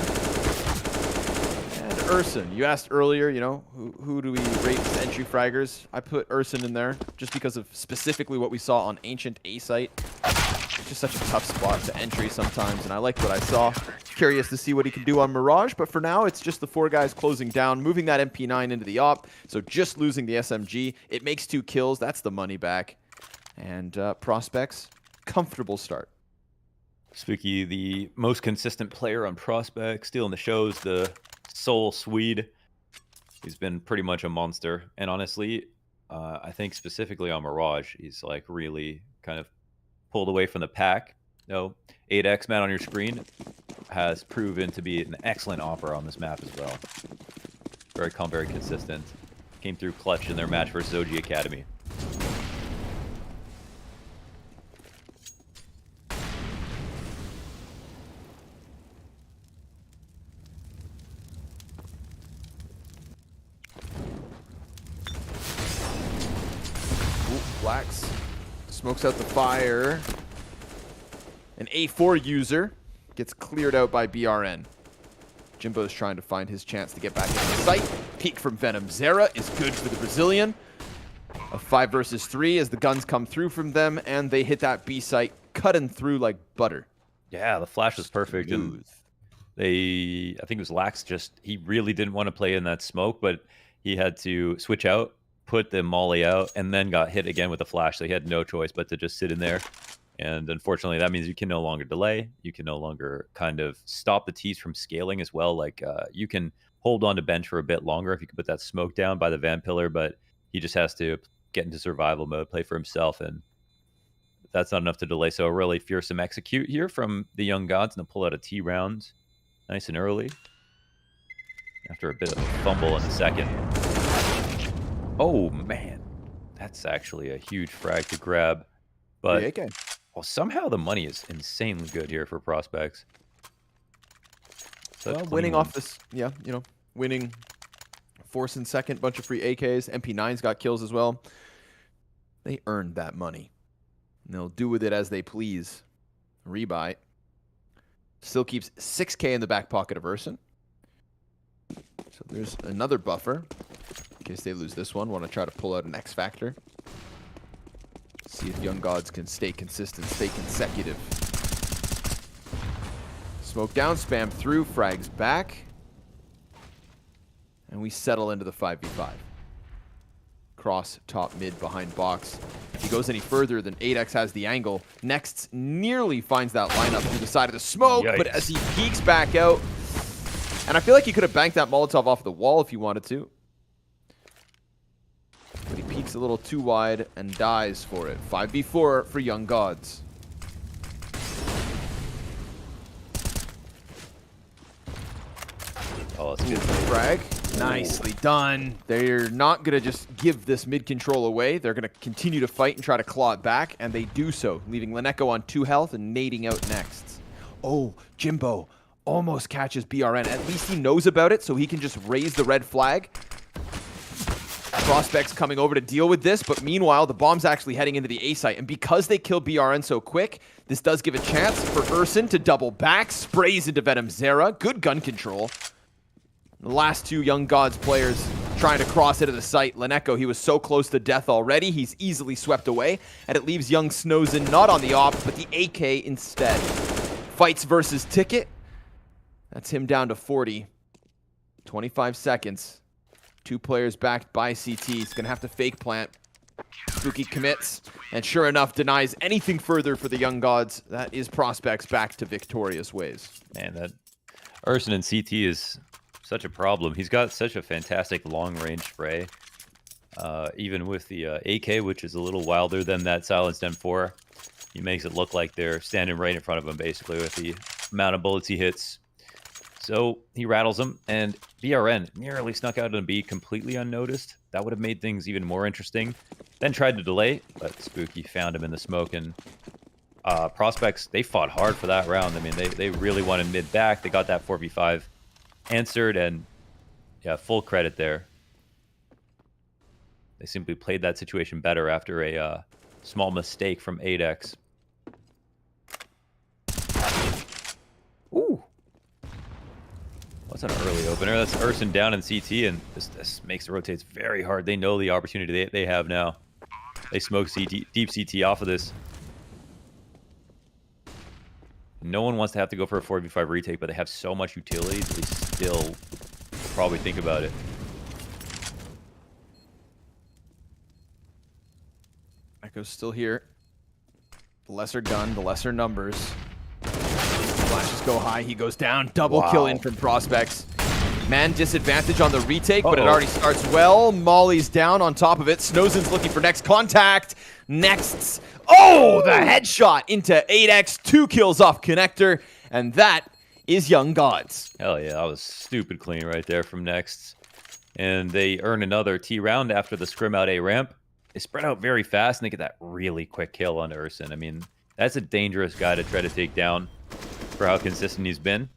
And Urson, you asked earlier, you know, who do we rate as entry fraggers? I put Urson in there just because of specifically what we saw on Ancient A site. It's just such a tough spot to entry sometimes, and I liked what I saw. Curious to see what he can do on Mirage, but for now, it's just the 4 guys closing down, moving that MP9 into the op, so just losing the SMG. It makes 2 kills. That's the money back. And Prospects, comfortable start. Spooky, the most consistent player on Prospect, stealing the shows, the sole Swede. He's been pretty much a monster. And honestly, I think specifically on Mirage, he's like really kind of pulled away from the pack. No, 8X man on your screen has proven to be an excellent offer on this map as well. Very calm, very consistent. Came through clutch in their match versus OG Academy. Blacks smokes out the fire. An A4 user gets cleared out by BRN. Jimbo's trying to find his chance to get back into the site. Peek from Venom Zera is good for the Brazilian. A 5 versus 3 as the guns come through from them, and they hit that B site, cutting through like butter. Yeah, the flash was perfect. And I think it was Lax, he really didn't want to play in that smoke, but he had to switch out, put the molly out, and then got hit again with the flash. So he had no choice but to just sit in there. And unfortunately, that means you can no longer delay. You can no longer kind of stop the T's from scaling as well. Like you can hold on to bench for a bit longer if you can put that smoke down by the Van Pillar, but he just has to get into survival mode, play for himself, and that's not enough to delay. So a really fearsome execute here from the Young Gods, and to pull out a T round nice and early after a bit of a fumble in the second. Oh, man. That's actually a huge frag to grab. But yeah, okay. Well, somehow the money is insanely good here for Prospects. Well, winning off this, yeah, you know, winning force in second, bunch of free AKs. MP9's got kills as well. They earned that money. And they'll do with it as they please. Rebuy. Still keeps 6K in the back pocket of Urson. So there's another buffer. In case they lose this one, want to try to pull out an X Factor. See if Young Gods can stay consistent, stay consecutive. Smoke down, spam through, frags back. And we settle into the 5v5. Cross, top, mid, behind box. If he goes any further, then 8X has the angle. Next nearly finds that lineup through the side of the smoke, Yikes. But as he peeks back out, and I feel like he could have banked that Molotov off the wall if he wanted to. But he peeks a little too wide and dies for it. 5v4 for Young Gods. Oh, that's good. Frag. Nicely done. They're not going to just give this mid control away. They're going to continue to fight and try to claw it back, and they do so, leaving Lineco on 2 health and nading out next. Oh, Jimbo almost catches BRN. At least he knows about it, so he can just raise the red flag. Prospects coming over to deal with this, but meanwhile, the bomb's actually heading into the A site, and because they killed BRN so quick, this does give a chance for Urson to double back, sprays into Venom Zera. Good gun control. The last 2 Young Gods players trying to cross into the site. Lineco, he was so close to death already, he's easily swept away, and it leaves Young Snowzen not on the op, but the AK instead. Fights versus Ticket. That's him down to 40. 25 seconds. 2 players backed by CT. He's going to have to fake plant. Spooky commits, and sure enough, denies anything further for the Young Gods. That is Prospects back to victorious ways. Man, that Urson and CT is such a problem. He's got such a fantastic long-range spray. Even with the AK, which is a little wilder than that silenced M4, he makes it look like they're standing right in front of him, basically, with the amount of bullets he hits. So he rattles them, and BRN nearly snuck out on a B completely unnoticed. That would have made things even more interesting. Then tried to delay, but Spooky found him in the smoke, and Prospects, they fought hard for that round. I mean, they really wanted mid back. They got that 4v5 answered, and yeah, full credit there. They simply played that situation better after a small mistake from 8x. Ooh. What's an early opener? That's Urson down in CT, and this makes the rotates very hard. They know the opportunity they have now. They smoke CT, deep CT off of this. No one wants to have to go for a 4v5 retake, but they have so much utility, they still probably think about it. Echo's still here. The lesser gun, the lesser numbers. Flashes go high, he goes down. Double kill in from Prospects. Man disadvantage on the retake, but it already starts well. Molly's down on top of it. Snozen's looking for next contact. Next's, oh, the headshot into 8x. 2 kills off Connector, and that is Young Gods. Hell yeah, that was stupid clean right there from Next. And they earn another T round after the scrim out A ramp. They spread out very fast, and they get that really quick kill on Urson. I mean, that's a dangerous guy to try to take down for how consistent he's been.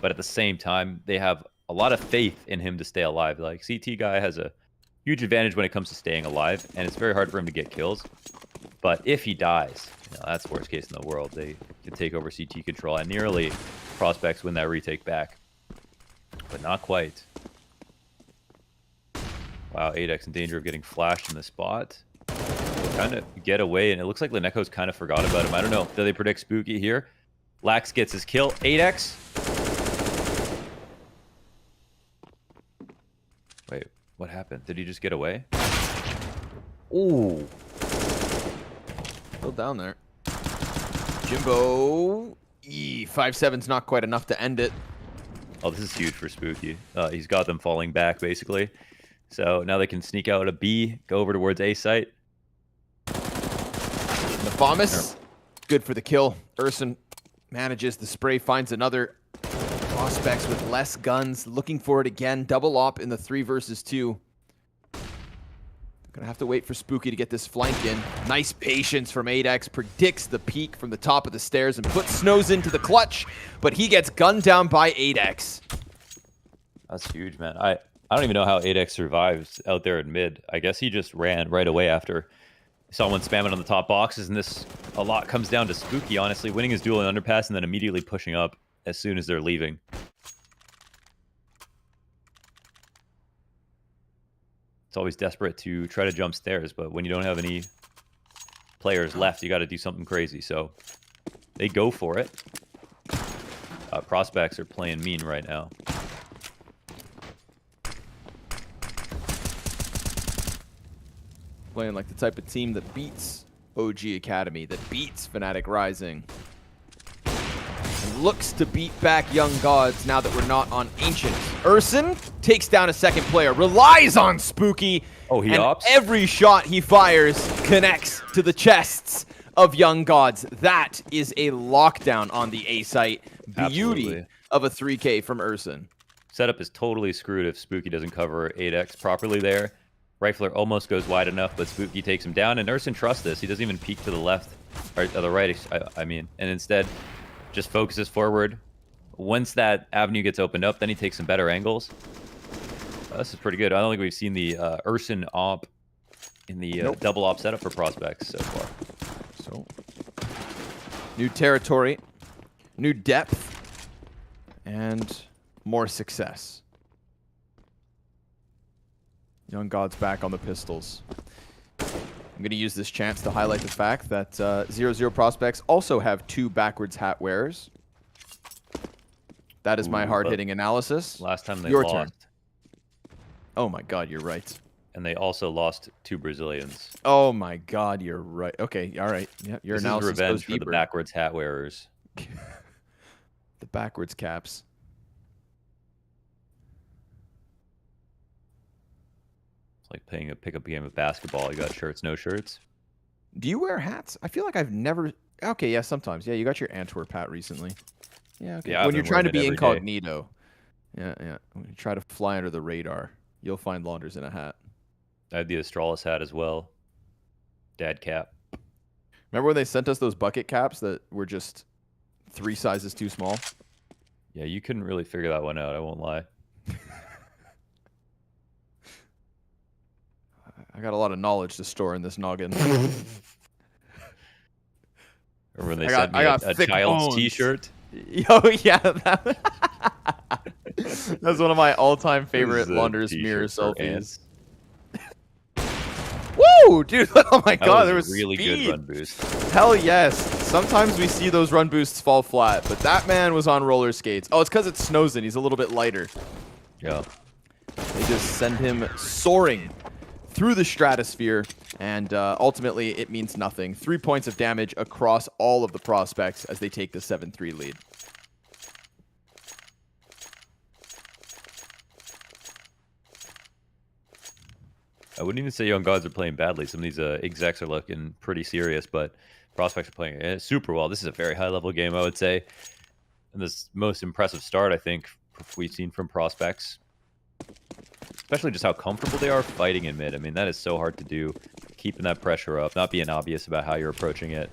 But at the same time, they have a lot of faith in him to stay alive. Like, CT guy has a huge advantage when it comes to staying alive, and it's very hard for him to get kills. But if he dies, that's the worst case in the world. They can take over CT control, and nearly Prospects win that retake back. But not quite. Wow, 8x in danger of getting flashed in the spot. Kind of get away, and it looks like Lineko's kind of forgot about him. I don't know. Do they predict Spooky here? Lax gets his kill. 8x. Wait, what happened? Did he just get away? Ooh. Still down there. Jimbo. 5-7's not quite enough to end it. Oh, this is huge for Spooky. He's got them falling back, basically. So now they can sneak out a B, go over towards A site. Nephomus, good for the kill. Urson manages the spray, finds another. Prospects with less guns, looking for it again. Double op in the 3 versus 2. Gonna have to wait for Spooky to get this flank in. Nice patience from 8x, predicts the peek from the top of the stairs and puts Snows into the clutch, but he gets gunned down by 8x. That's huge, man. I don't even know how 8x survives out there in mid. I guess he just ran right away after someone spamming on the top boxes, and this a lot comes down to Spooky, honestly, winning his duel in underpass and then immediately pushing up as soon as they're leaving. It's always desperate to try to jump stairs, but when you don't have any players left, you got to do something crazy. So they go for it. Prospects are playing mean right now. Playing like the type of team that beats OG Academy, that beats Fnatic Rising. And looks to beat back Young Gods now that we're not on Ancient. Urson takes down a second player, relies on Spooky. Oh, he opts? Every shot he fires connects to the chests of Young Gods. That is a lockdown on the A site. Beauty Absolutely. of a 3K from Urson. Setup is totally screwed if Spooky doesn't cover 8x properly there. Rifler almost goes wide enough, but Spooky takes him down, and Urson trusts this. He doesn't even peek to the left, or to the right, I mean, and instead just focuses forward. Once that avenue gets opened up, then he takes some better angles. This is pretty good. I don't think we've seen the Urson op in the double op setup for Prospects so far. So, new territory, new depth, and more success. Young Gods back on the pistols. I'm going to use this chance to highlight the fact that 0-0 Prospects also have 2 backwards hat wearers. That is my hard-hitting analysis. Last time they Your lost. turn. Oh my god, you're right. And they also lost 2 Brazilians. Oh my god, you're right. Okay, all right. Yeah, your This analysis is revenge goes for deeper. the backwards hat wearers. The backwards caps. It's like playing a pickup game of basketball. You got shirts, no shirts. Do you wear hats? I feel like I've never. Okay, yeah, sometimes. Yeah, you got your Antwerp hat recently. Yeah, okay. Yeah, When you're trying to be day. incognito. Yeah, yeah. When you try to fly under the radar, you'll find Launders in a hat. I had the Astralis hat as well. Dad cap. Remember when they sent us those bucket caps that were just 3 sizes too small? Yeah, you couldn't really figure that one out, I won't lie. I got a lot of knowledge to store in this noggin. Or when they sent me a child's t-shirt. Oh, yeah. That's one of my all-time favorite Launders mirror selfies. Woo! Dude, oh my god, there was really speed. Good run boost. Hell yes. Sometimes we see those run boosts fall flat, but that man was on roller skates. Oh, it's because it snows and he's a little bit lighter. Yeah. They just send him soaring through the stratosphere, and ultimately it means nothing. 3 points of damage across all of the prospects as they take the 7-3 lead. I wouldn't even say Young Gods are playing badly. Some of these execs are looking pretty serious, but prospects are playing super well. This is a very high-level game, I would say. And this most impressive start, I think, we've seen from prospects. Especially just how comfortable they are fighting in mid. I mean, that is so hard to do. Keeping that pressure up, not being obvious about how you're approaching it.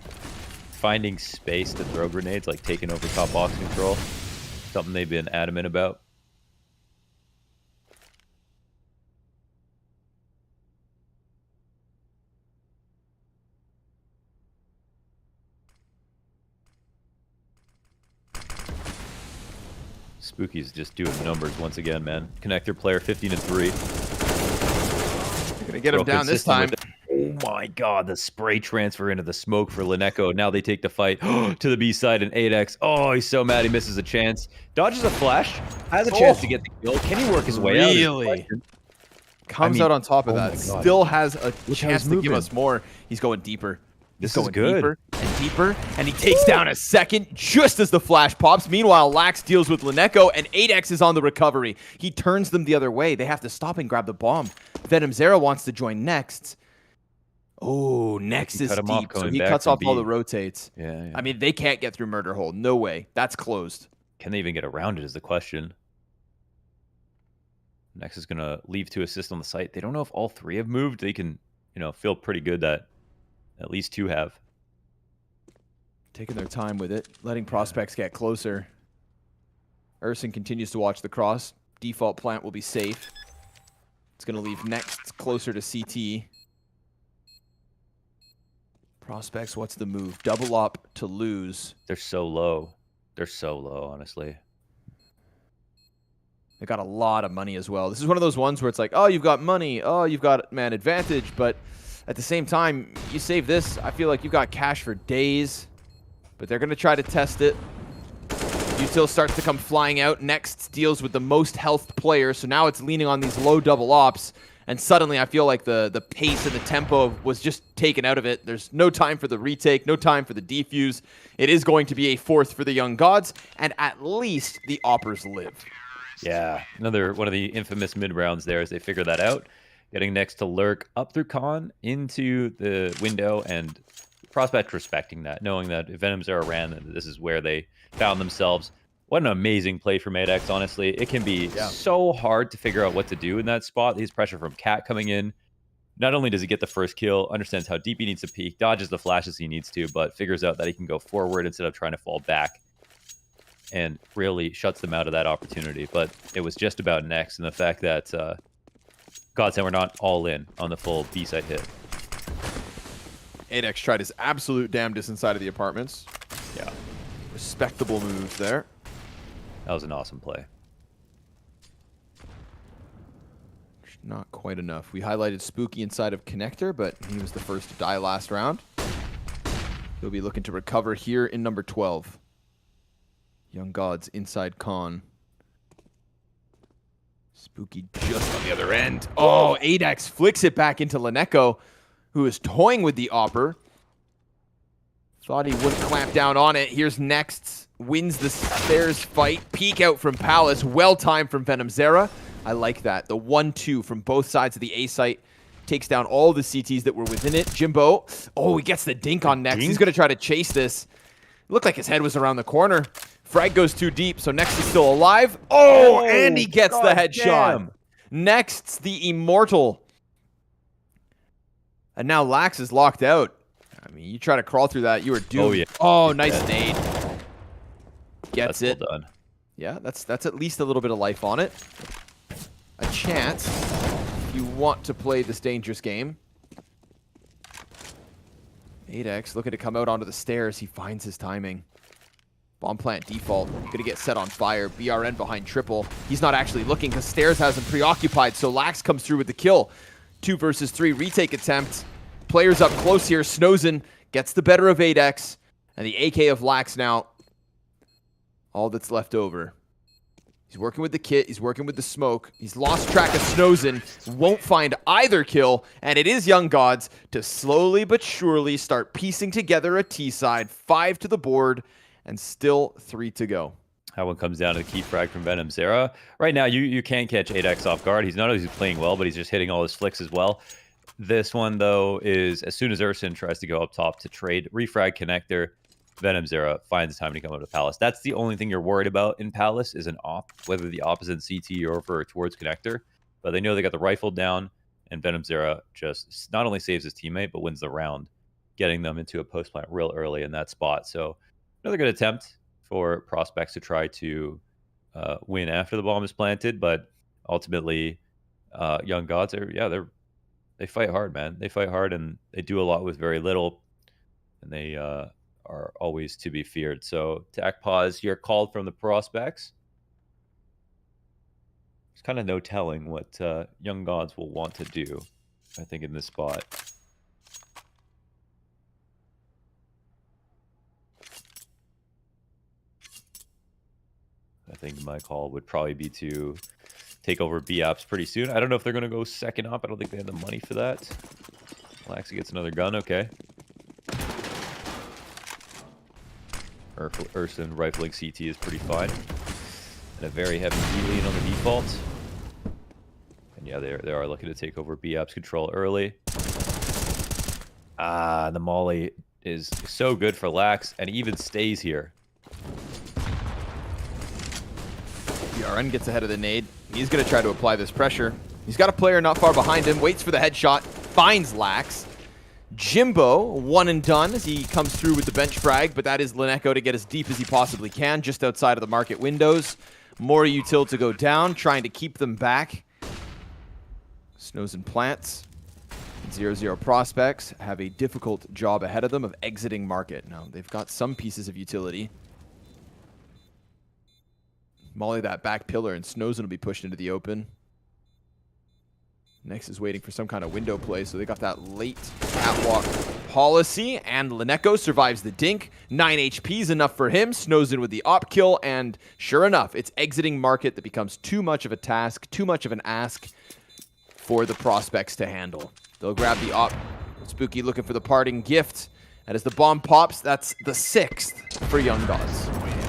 Finding space to throw grenades, like taking over top box control. Something they've been adamant about. Spooky's just doing numbers once again, man. Connector player 15-3. You're gonna get him down this time. Oh my god, the spray transfer into the smoke for Lineko. Now they take the fight to the B side and 8x. Oh, he's so mad he misses a chance. Dodges a flash, has a chance to get the kill. Can he work his way out? Really? Comes out on top of that. Still has a chance to give us more. He's going deeper. This is good. Deeper and deeper, and he takes down a second just as the flash pops. Meanwhile, Lax deals with Lineko, and 8x is on the recovery. He turns them the other way. They have to stop and grab the bomb. Venom Zero wants to join Next. Oh, Next is deep, so he cuts off all the rotates. Yeah. I mean, they can't get through Murder Hole. No way. That's closed. Can they even get around it is the question. Next is going to leave to assist on the site. They don't know if all 3 have moved. They can, feel pretty good that at least 2 have. Taking their time with it, letting prospects get closer. Urson continues to watch the cross. Default plant will be safe. It's going to leave Next closer to CT. Prospects, what's the move? Double up to lose. They're so low. They're so low, honestly. They got a lot of money as well. This is one of those ones where it's like, oh, you've got money. Oh, you've got man advantage. But at the same time, you save this, I feel like you've got cash for days. But they're going to try to test it. Util starts to come flying out. Next deals with the most health player. So now it's leaning on these low double ops. And suddenly I feel like the pace and the tempo was just taken out of it. There's no time for the retake, no time for the defuse. It is going to be a 4th for the Young Gods. And at least the Oppers live. Yeah, another one of the infamous mid-rounds there as they figure that out. Getting Next to lurk up through Con into the window, and prospect respecting that, knowing that if Venom Zero ran, then this is where they found themselves. What an amazing play from 8x, honestly. It can be so hard to figure out what to do in that spot. He's pressure from Cat coming in. Not only does he get the first kill, understands how deep he needs to peek, dodges the flashes he needs to, but figures out that he can go forward instead of trying to fall back. And really shuts them out of that opportunity. But it was just about Next and the fact that Godsend were not all in on the full B-side hit. 8x tried his absolute damnedest inside of the apartments. Yeah. Respectable moves there. That was an awesome play. Not quite enough. We highlighted Spooky inside of Connector, but he was the first to die last round. He'll be looking to recover here in number 12. Young Gods inside Con. Spooky just on the other end. Oh, 8x flicks it back into Lineko, who is toying with the Opper. Thought he wouldn't clamp down on it. Here's Next. Wins the stairs fight. Peek out from Palace. Well timed from Venom Zera. I like that. The 1-2 from both sides of the A site takes down all the CTs that were within it. Jimbo, oh, he gets the dink on Next. He's going to try to chase this. Looked like his head was around the corner. Frag goes too deep, so Next is still alive. Oh, and he gets the headshot. Next's the Immortal. And now Lax is locked out. I mean, you try to crawl through that, you were doomed. Oh, yeah. Oh, nice nade. Gets it. Well done. Yeah, that's at least a little bit of life on it. A chance if you want to play this dangerous game. 8X looking to come out onto the stairs. He finds his timing. Bomb plant default. Gonna get set on fire. BRN behind triple. He's not actually looking because stairs has him preoccupied, so Lax comes through with the kill. 2 versus 3 retake attempt. Players up close here. Snozen gets the better of 8X. And the AK of Lax now all that's left over. He's working with the kit. He's working with the smoke. He's lost track of Snozen. Won't find either kill. And it is Young Gods to slowly but surely start piecing together a T-side. 5 to the board and still 3 to go. That one comes down to the key frag from Venom Zera. Right now, you can't catch 8X off guard. He's not only playing well, but he's just hitting all his flicks as well. This one, though, is as soon as Urson tries to go up top to trade, refrag connector, Venom Zera finds time to come out of Palace. That's the only thing you're worried about in Palace is an op, whether the op is in CT or over towards connector. But they know they got the rifle down, and Venom Zera just not only saves his teammate, but wins the round, getting them into a post plant real early in that spot. So another good attempt for prospects to try to win after the bomb is planted, but ultimately, Young Gods they fight hard, man. They fight hard and they do a lot with very little, and they are always to be feared. So tack pause here called from the prospects. There's kind of no telling what Young Gods will want to do, I think, in this spot. I think my call would probably be to take over B-Apps pretty soon. I don't know if they're going to go second up. I don't think they have the money for that. Laxi gets another gun. Okay. Urson rifling CT is pretty fine. And a very heavy B lead on the default. And yeah, they are looking to take over B-Apps control early. The molly is so good for Lax, and he even stays here. BRN gets ahead of the nade. He's going to try to apply this pressure. He's got a player not far behind him. Waits for the headshot. Finds Lax. Jimbo, one and done as he comes through with the bench frag, but that is Lineko to get as deep as he possibly can, just outside of the market windows. More util to go down, trying to keep them back. Snows and plants. 0-0 prospects have a difficult job ahead of them of exiting market. Now, they've got some pieces of utility. Molly that back pillar, and Snozen will be pushed into the open. Next is waiting for some kind of window play, so they got that late catwalk policy, and Lineko survives the dink. 9 HP is enough for him. Snozen with the op kill, and sure enough, it's exiting market that becomes too much of a task, too much of an ask for the prospects to handle. They'll grab the op. Spooky looking for the parting gift, and as the bomb pops, that's the 6th for Young Gods.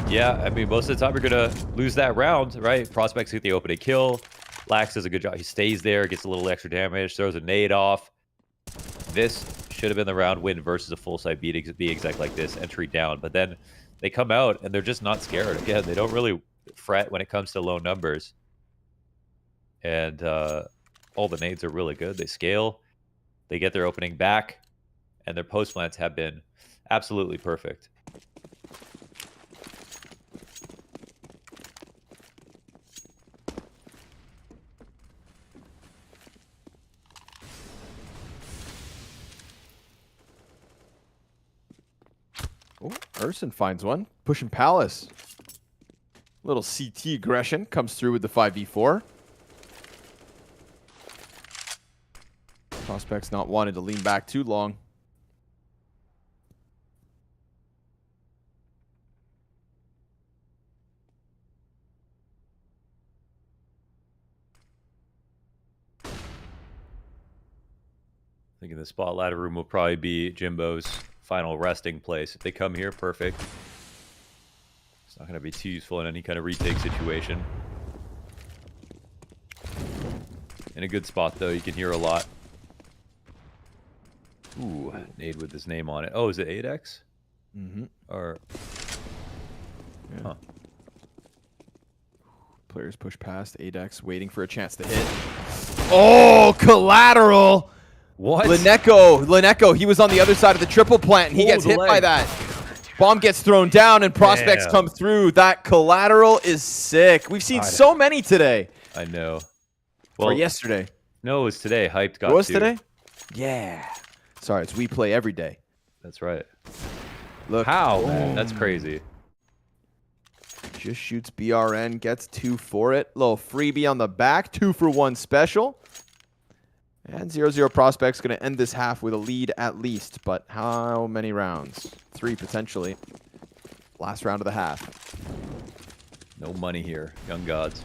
Yeah, I mean, most of the time you're going to lose that round, right? Prospects get the opening kill. Lax does a good job. He stays there, gets a little extra damage, throws a nade off. This should have been the round win versus a full side B exec like this, entry down. But then they come out and they're just not scared. Again, they don't really fret when it comes to low numbers. And all the nades are really good. They scale. They get their opening back. And their post plants have been absolutely perfect. Oh, Urson finds one. Pushing Palace. Little CT aggression comes through with the 5v4. Prospects not wanting to lean back too long. Thinking the spot ladder room will probably be Jimbo's final resting place. If they come here, perfect. It's not going to be too useful in any kind of retake situation. In a good spot, though. You can hear a lot. Ooh, nade with his name on it. Oh, is it 8x? Mm-hmm. Or... Yeah. Huh. Players push past. Adex waiting for a chance to hit. Oh, collateral! What? Lineko, he was on the other side of the triple plant, and he gets hit by that. Bomb gets thrown down, and prospects come through. That collateral is sick. We've seen so many today. I know. Well, or yesterday. No, it was today. Hyped got It was two. Today? Yeah. Sorry, it's we play every day. That's right. Look. How, man? That's crazy. Just shoots BRN, gets 2 for it. Little freebie on the back, 2 for 1 special. And 0-0 Prospects going to end this half with a lead at least. But how many rounds? 3 potentially. Last round of the half. No money here, young gods.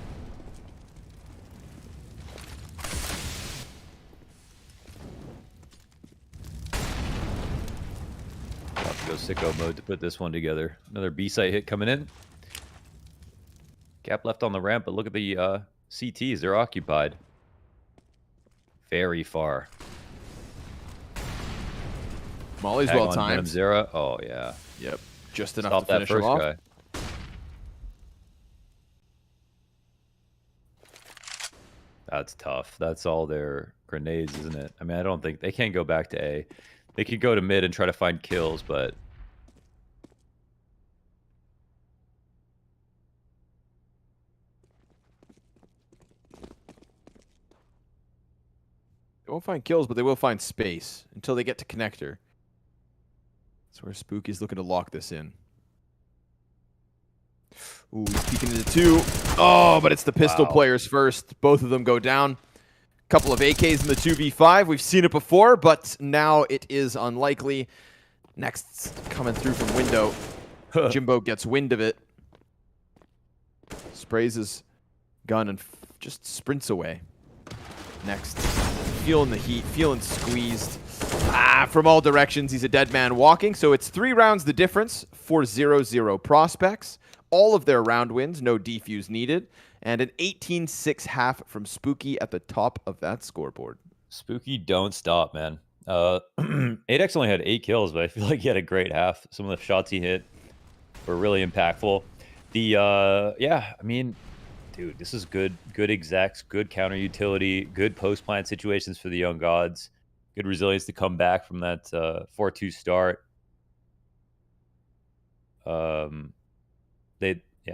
I'll have to go sicko mode to put this one together. Another B-site hit coming in. Gap left on the ramp, but look at the CTs. They're occupied. Very far. Molly's well timed. Zera. Oh, yeah. Yep. Just enough to finish him off. Guy. That's tough. That's all their grenades, isn't it? I mean, I don't think they can't go back to A. They could go to mid and try to find kills, but they won't find kills, but they will find space until they get to connector. That's where Spooky's looking to lock this in. Ooh, he's peeking into 2. Oh, but it's the pistol players first. Both of them go down. Couple of AKs in the 2v5. We've seen it before, but now it is unlikely. Next, coming through from window. Jimbo gets wind of it. Sprays his gun and just sprints away. Next, feeling the heat, feeling squeezed. From all directions, he's a dead man walking. So it's 3 rounds the difference for 0-0 Prospects. All of their round wins, no defuse needed. And an 18-6 half from Spooky at the top of that scoreboard. Spooky, don't stop, man. 8x only had 8 kills, but I feel like he had a great half. Some of the shots he hit were really impactful. Yeah, I mean, dude, this is good execs, good counter utility, good post-plant situations for the young gods. Good resilience to come back from that 4-2 start.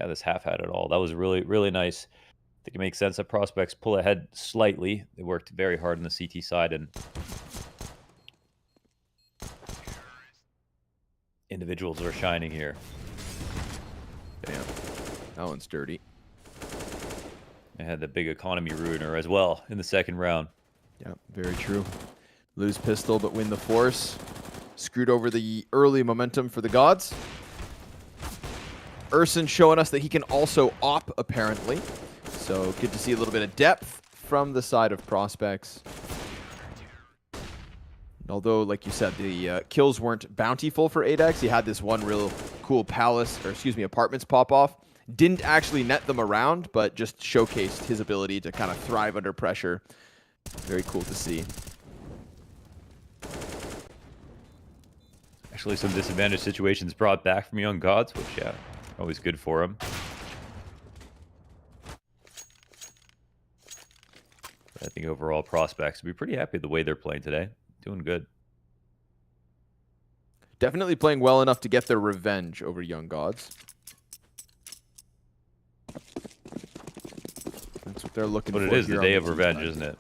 This half had it all. That was really, really nice. I think it makes sense that Prospects pull ahead slightly. They worked very hard on the CT side, and individuals are shining here. Damn. That one's dirty. They had the big economy ruiner as well in the second round. Yeah, very true. Lose pistol, but win the force. Screwed over the early momentum for the gods. Urson showing us that he can also op, apparently. So good to see a little bit of depth from the side of Prospects. Although, like you said, the kills weren't bountiful for Adex. He had this one real cool apartments pop off. Didn't actually net them around, but just showcased his ability to kind of thrive under pressure. Very cool to see. Actually, some disadvantaged situations brought back from young gods, which, yeah, always good for him. But I think overall Prospects will be pretty happy with the way they're playing today. Doing good. Definitely playing well enough to get their revenge over young gods. That's what they're looking for. But it is the day of revenge, isn't it?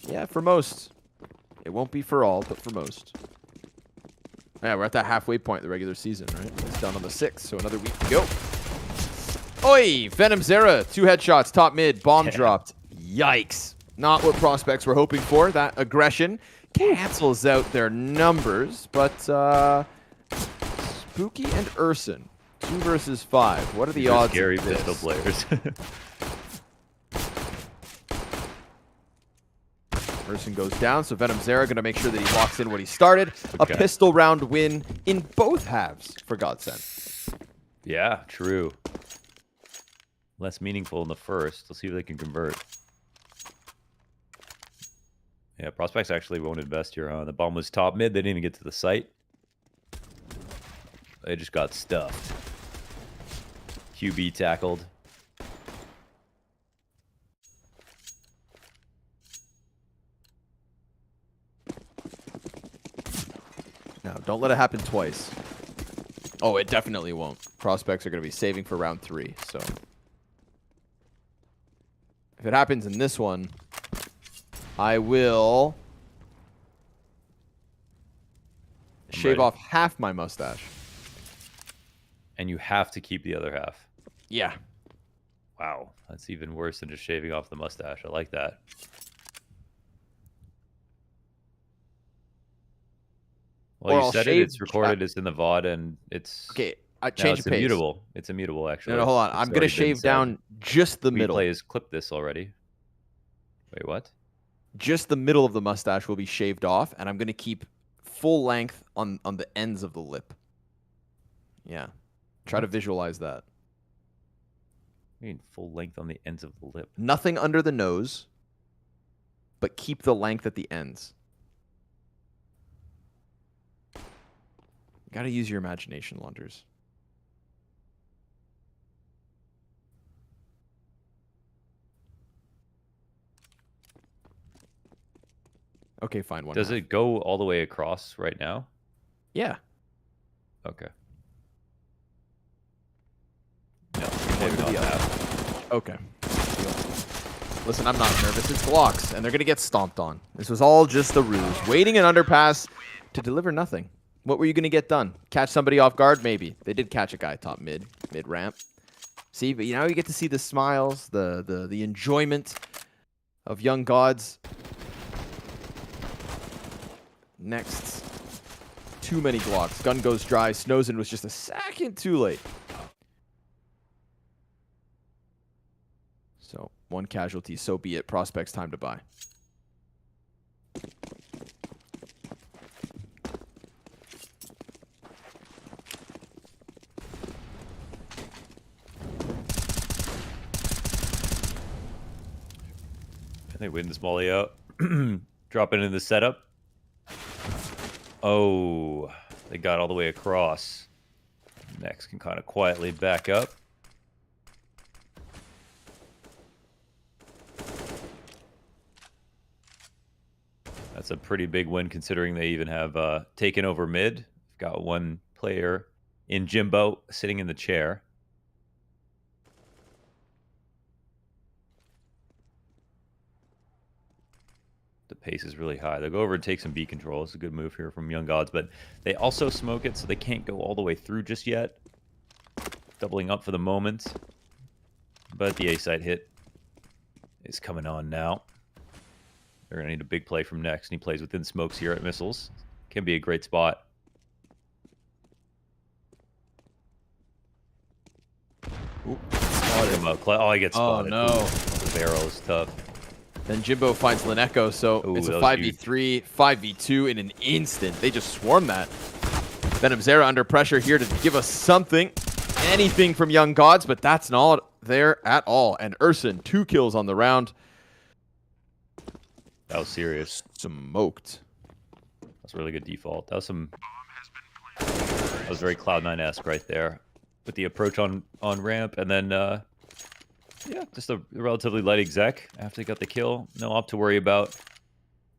Yeah, for most. It won't be for all, but for most. Yeah, we're at that halfway point of the regular season, right? It's done on the 6th, so another week to go. Oi! Venom Zera, 2 headshots, top mid, bomb dropped. Yikes. Not what Prospects were hoping for. That aggression cancels out their numbers, but Spooky and Urson, 2 versus 5. What are the odds? Scary pistol players. Urson goes down, so Venom Zera going to make sure that he locks in what he started. Okay. A pistol round win in both halves for Godsend. Yeah, true. Less meaningful in the first. Let's see if they can convert. Yeah, Prospects actually won't invest here. The bomb was top mid. They didn't even get to the site. They just got stuffed. QB tackled. No, don't let it happen twice. Oh, it definitely won't. Prospects are going to be saving for round 3, so... If it happens in this one, I will shave off half my mustache. And you have to keep the other half. Yeah. Wow, that's even worse than just shaving off the mustache. I like that. Well, you said it. It's recorded. It's in the VOD, and it's okay. I change the pace. Immutable. It's immutable, actually. No, hold on. I'm gonna shave down just the middle. Replay has clipped this already. Wait, what? Just the middle of the mustache will be shaved off, and I'm gonna keep full length on the ends of the lip. Yeah. Try to visualize that. I mean, full length on the ends of the lip. Nothing under the nose, but keep the length at the ends. You gotta use your imagination, Launders. Okay, fine. Does it go all the way across right now? Yeah. Okay. Okay. Listen, I'm not nervous. It's Glocks, and they're going to get stomped on. This was all just a ruse. Waiting an underpass to deliver nothing. What were you going to get done? Catch somebody off guard? Maybe. They did catch a guy top mid-ramp. See, but now you get to see the smiles, the enjoyment of young gods. Next. Too many Glocks. Gun goes dry. Snowzen was just a second too late. So, one casualty, so be it. Prospects, time to buy. I think win this volley out. Drop it in the setup. Oh, they got all the way across. Next can kind of quietly back up. That's a pretty big win considering they even have taken over mid. Got one player in Jimbo sitting in the chair. The pace is really high. They'll go over and take some B control. It's a good move here from Young Gods, but they also smoke it, so they can't go all the way through just yet. Doubling up for the moment. But the A-side hit is coming on now. They're going to need a big play from next, and he plays within smokes here at missiles. Can be a great spot. Ooh, him up. Oh, he gets spotted. Oh, no. The barrel is tough. Then Jimbo finds Lineko, so it's a 5v3, 5v2 in an instant. They just swarm that. Venom Zera under pressure here to give us something, anything from Young Gods, but that's not there at all. And Urson, 2 kills on the round. That was serious. Smoked. That's a really good default. That was some. That was very Cloud9-esque right there, with the approach on ramp, and then yeah, just a relatively light exec after they got the kill. No op to worry about.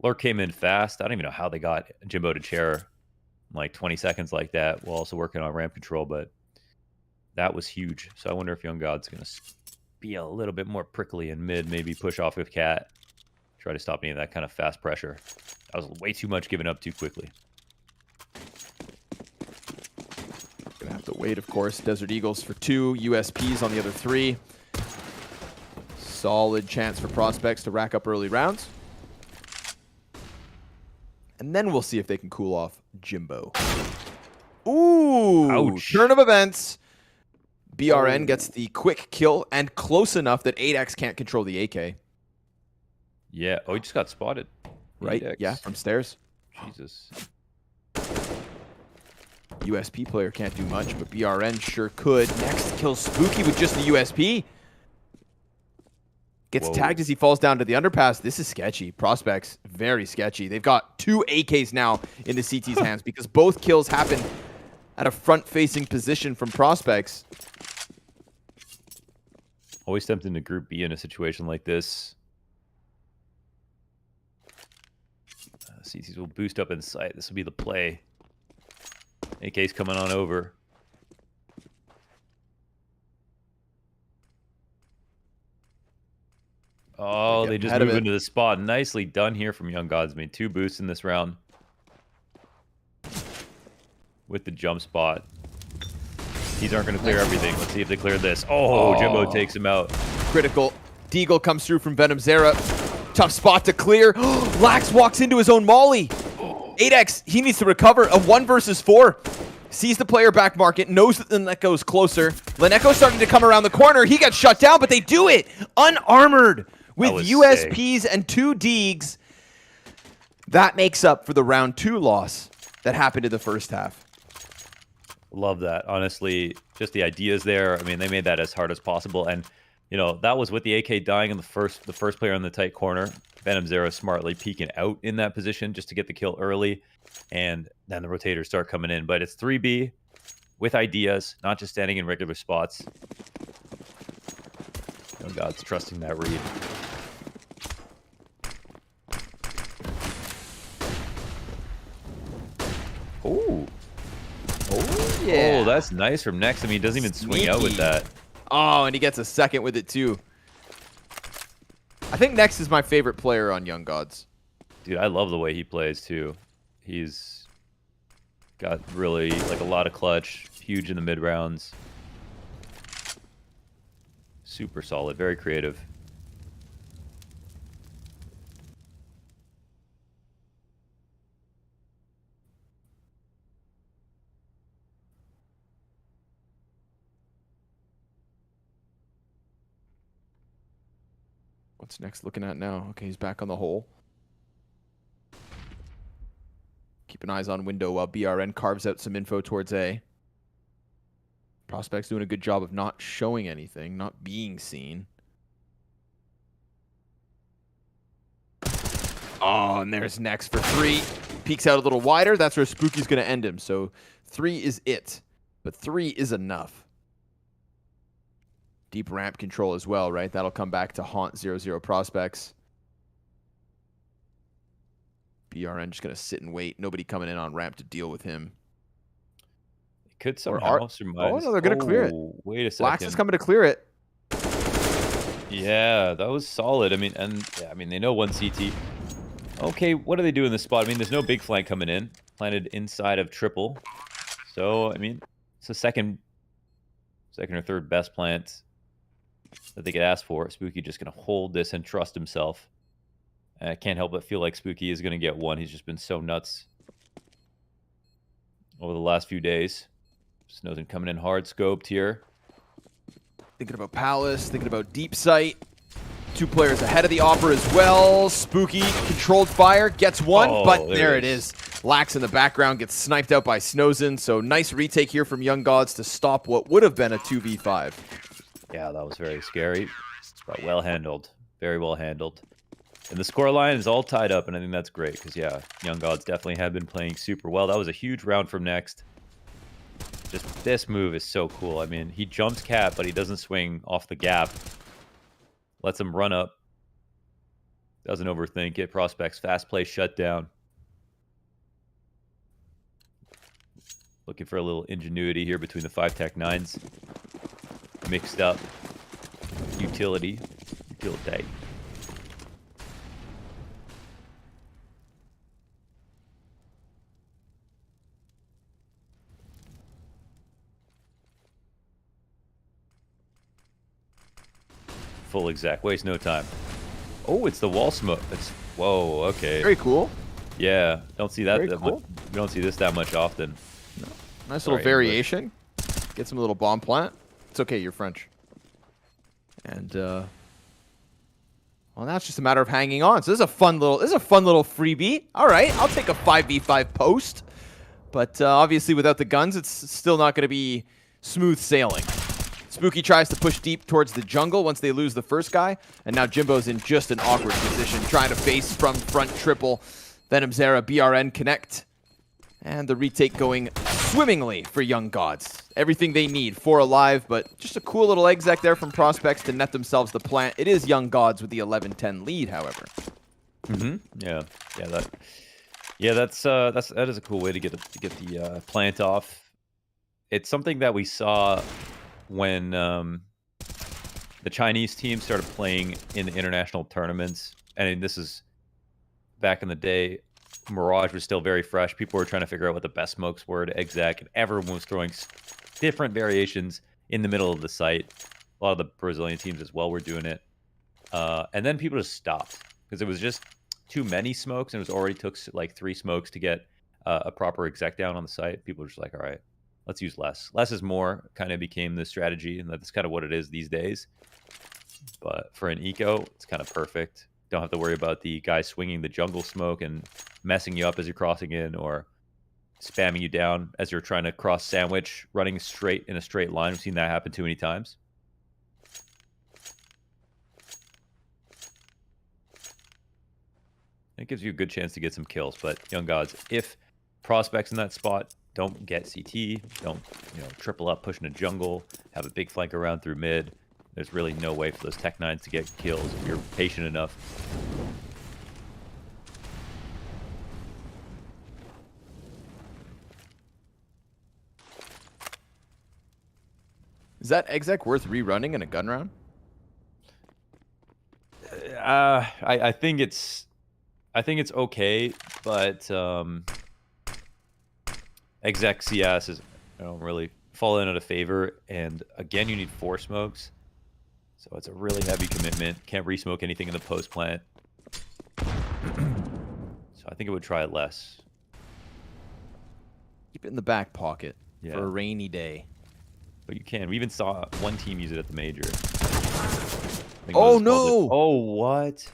Lurk came in fast. I don't even know how they got Jimbo to chair in like 20 seconds like that, while also working on ramp control, but that was huge. So I wonder if Young God's gonna be a little bit more prickly in mid, maybe push off with Cat. Try to stop any of that kind of fast pressure. That was way too much given up too quickly. Gonna have to wait, of course. Desert Eagles for 2, USPs on the other 3. Solid chance for Prospects to rack up early rounds. And then we'll see if they can cool off Jimbo. Ooh! Ouch. Turn of events. BRN gets the quick kill, and close enough that 8X can't control the AK. Yeah. Oh, he just got spotted. Right? 8X. Yeah, from stairs. Jesus. USP player can't do much, but BRN sure could. Next kills Spooky with just the USP. Gets tagged as he falls down to the underpass. This is sketchy. Prospects, very sketchy. They've got 2 AKs now in the CT's hands because both kills happen at a front-facing position from Prospects. Always tempting to group B in a situation like this. CTs will boost up in sight. This will be the play. AK's coming on over. Oh, they just move into the spot. Nicely done here from Young Gods. Made 2 boosts in this round. With the jump spot. These aren't going to clear everything. Let's see if they clear this. Oh, Jimbo takes him out. Critical. Deagle comes through from Venom Zera. Tough spot to clear. Lax walks into his own molly. 8X, he needs to recover. A 1 versus 4. Sees the player back market, knows that Leneko's closer. Leneko's starting to come around the corner. He got shut down, but they do it unarmored with USPs and 2 Deegs. That makes up for the round 2 loss that happened in the first half. Love that. Honestly, just the ideas there. I mean, they made that as hard as possible. And, you know, that was with the AK dying in the first player in the tight corner. Venom Zero smartly peeking out in that position just to get the kill early. And then the rotators start coming in. But it's 3B with ideas, not just standing in regular spots. Oh, God's trusting that read. Oh. Oh, yeah. Oh, that's nice from Next. I mean, he doesn't even swing out with that. Oh, and he gets a second with it, too. I think Next is my favorite player on Young Gods. Dude, I love the way he plays, too. He's got really, like, a lot of clutch. Huge in the mid-rounds. Super solid. Very creative. What's Next looking at now? Okay, he's back on the hole. Keeping eyes on window while BRN carves out some info towards A. Prospect's doing a good job of not showing anything, not being seen. Oh, and there's Next for 3. Peeks out a little wider. That's where Spooky's going to end him. So 3 is it, but 3 is enough. Deep ramp control as well, right? That'll come back to haunt 0-0 Prospects. BRN just going to sit and wait. Nobody coming in on ramp to deal with him. It could somehow surmise. Oh, no, they're going to clear it. Wait a second. Lax is coming to clear it. Yeah, that was solid. I mean, and yeah, I mean, they know 1 CT. Okay, what do they do in this spot? I mean, there's no big flank coming in. Planted inside of triple. So, I mean, it's the second or third best plant that they could ask for. Spooky just going to hold this and trust himself. And I can't help but feel like Spooky is going to get 1. He's just been so nuts over the last few days. Snowden coming in hard scoped here. Thinking about Palace, thinking about Deep Sight. 2 players ahead of the Opera as well. Spooky, controlled fire, gets 1, but there it is. Lax in the background gets sniped out by Snowzen. So nice retake here from Young Gods to stop what would have been a 2v5. Yeah, that was very scary, but well handled. Very well handled. And the scoreline is all tied up, and I think that's great because, yeah, Young Gods definitely have been playing super well. That was a huge round from Next. Just this move is so cool. I mean, he jumps Cat, but he doesn't swing off the gap. Lets him run up. Doesn't overthink it. Prospects fast play shutdown. Looking for a little ingenuity here between the 5 Tech 9s. Mixed up. Utility. Full exec. Waste no time. Oh, it's the wall smoke. It's whoa. Okay. Very cool. Yeah, don't see that. Very cool. We don't see this that much often. No. Nice little variation. Get some little bomb plant. It's okay. You're French. And well, now it's just a matter of hanging on. So this is a fun little freebie. All right, I'll take a 5v5 post. But obviously, without the guns, it's still not going to be smooth sailing. Spooky tries to push deep towards the jungle once they lose the first guy, and now Jimbo's in just an awkward position, trying to face from front triple. Venom Zera, BRN connect, and the retake going swimmingly for Young Gods. Everything they need, 4 alive, but just a cool little exec there from Prospects to net themselves the plant. It is Young Gods with the 11-10 lead, however. That is a cool way to get the plant off. It's something that we saw when the Chinese team started playing in the international tournaments, and this is back in the day. Mirage was still very fresh. People were trying to figure out what the best smokes were to exec, and everyone was throwing different variations in the middle of the site. A lot of the Brazilian teams as well were doing it. And then people just stopped because it was just too many smokes, and it was already took like 3 smokes to get a proper exec down on the site. People were just like, all right, let's use less. Less is more kind of became the strategy, and that's kind of what it is these days. But for an eco, it's kind of perfect. Don't have to worry about the guy swinging the jungle smoke and messing you up as you're crossing in, or spamming you down as you're trying to cross sandwich, running straight in a straight line. We've seen that happen too many times. It gives you a good chance to get some kills, but Young Gods, if Prospects in that spot don't get CT, don't triple up pushing a jungle, have a big flank around through mid, there's really no way for those Tech 9s to get kills if you're patient enough. Is that exec worth rerunning in a gun round? I think it's okay, but exec CS is really falling out of favor, and again you need 4 smokes. So it's a really heavy commitment. Can't re-smoke anything in the post plant. So I think it would try it less. Keep it in the back pocket for a rainy day. But you can. We even saw one team use it at the major. Oh, no! Oh, what?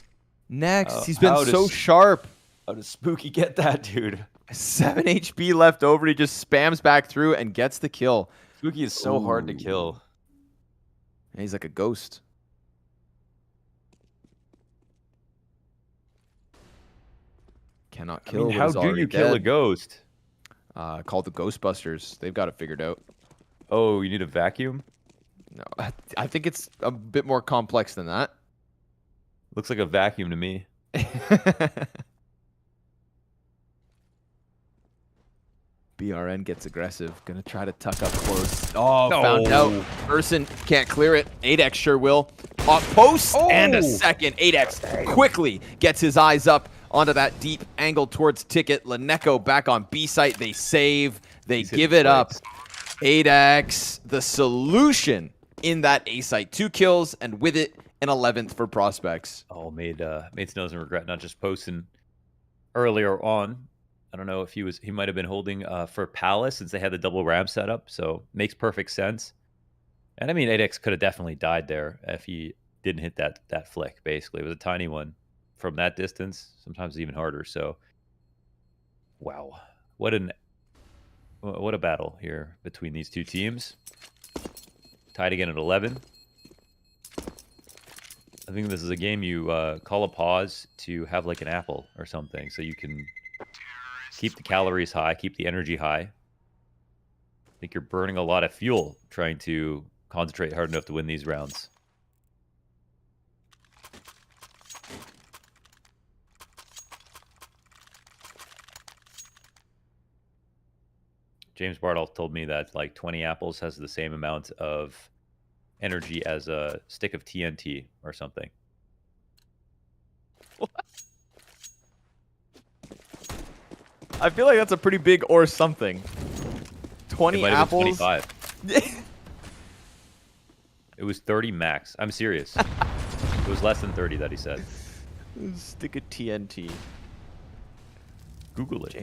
Next. He's been so sharp. How does Spooky get that, dude? 7 HP left over. He just spams back through and gets the kill. Spooky is so hard to kill. He's like a ghost. Cannot kill. How do you kill a ghost? Called the Ghostbusters. They've got it figured out. Oh, you need a vacuum? No, I think it's a bit more complex than that. Looks like a vacuum to me. BRN gets aggressive. Gonna try to tuck up close. Oh, found out. Person can't clear it. 8x sure will. Off post and a second. 8x quickly gets his eyes up onto that deep angle towards Ticket. Laneko back on B site. They save. They give it up. 8x, the solution in that A site. 2 kills, and with it, an 11th for Prospects. Oh, made Snows and regret not just posting earlier on. I don't know if he might have been holding for Palace since they had the double ram setup, so makes perfect sense. And I mean, 8x could have definitely died there if he didn't hit that flick. Basically, it was a tiny one from that distance. Sometimes even harder. So, wow, what a battle here between these two teams. Tied again at 11. I think this is a game you call a pause to have like an apple or something, so you can keep the calories high, keep the energy high. I think you're burning a lot of fuel trying to concentrate hard enough to win these rounds. James Bardolph told me that like 20 apples has the same amount of energy as a stick of TNT or something. What? I feel like that's a pretty big or something. 20 apples. 25. It was 30 max. I'm serious. It was less than 30 that he said. Stick of TNT. Google it.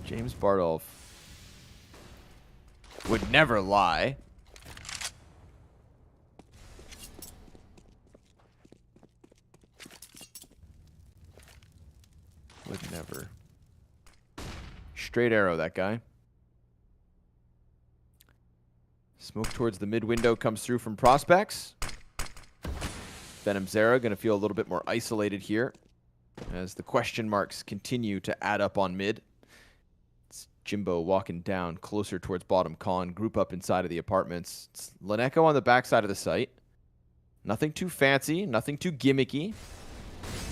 James Bardolph would never lie. Would never. Straight arrow, that guy. Smoke towards the mid window comes through from Prospects. Venom Zera going to feel a little bit more isolated here as the question marks continue to add up on mid. It's Jimbo walking down closer towards bottom con, group up inside of the apartments. It's Leneko on the backside of the site. Nothing too fancy, nothing too gimmicky,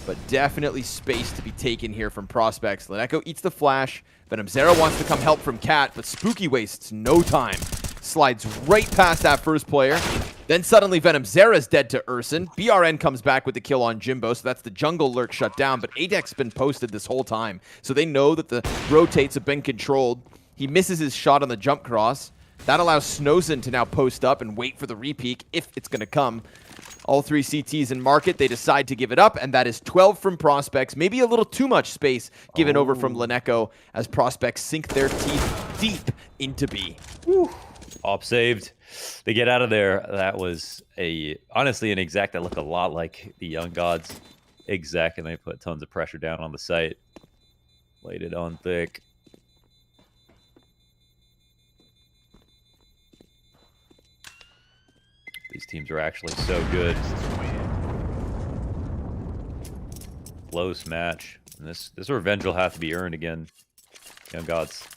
but definitely space to be taken here from Prospects. Leneko eats the flash. Venom Zera wants to come help from Cat, but Spooky wastes no time. Slides right past that first player. Then suddenly Venom Zera's dead to Urson. BRN comes back with the kill on Jimbo, so that's the jungle lurk shut down, but Adek's been posted this whole time. So they know that the rotates have been controlled. He misses his shot on the jump cross. That allows Snowzen to now post up and wait for the repeak if it's going to come. All three CTs in market, they decide to give it up, and that is 12 from Prospects. Maybe a little too much space given over from Leneko as Prospects sink their teeth deep into B. Woo. Op saved. They get out of there. That was honestly an exec that looked a lot like the Young Gods exec, and they put tons of pressure down on the site. Laid it on thick. These teams are actually so good. Close match. And this revenge will have to be earned again. Young Gods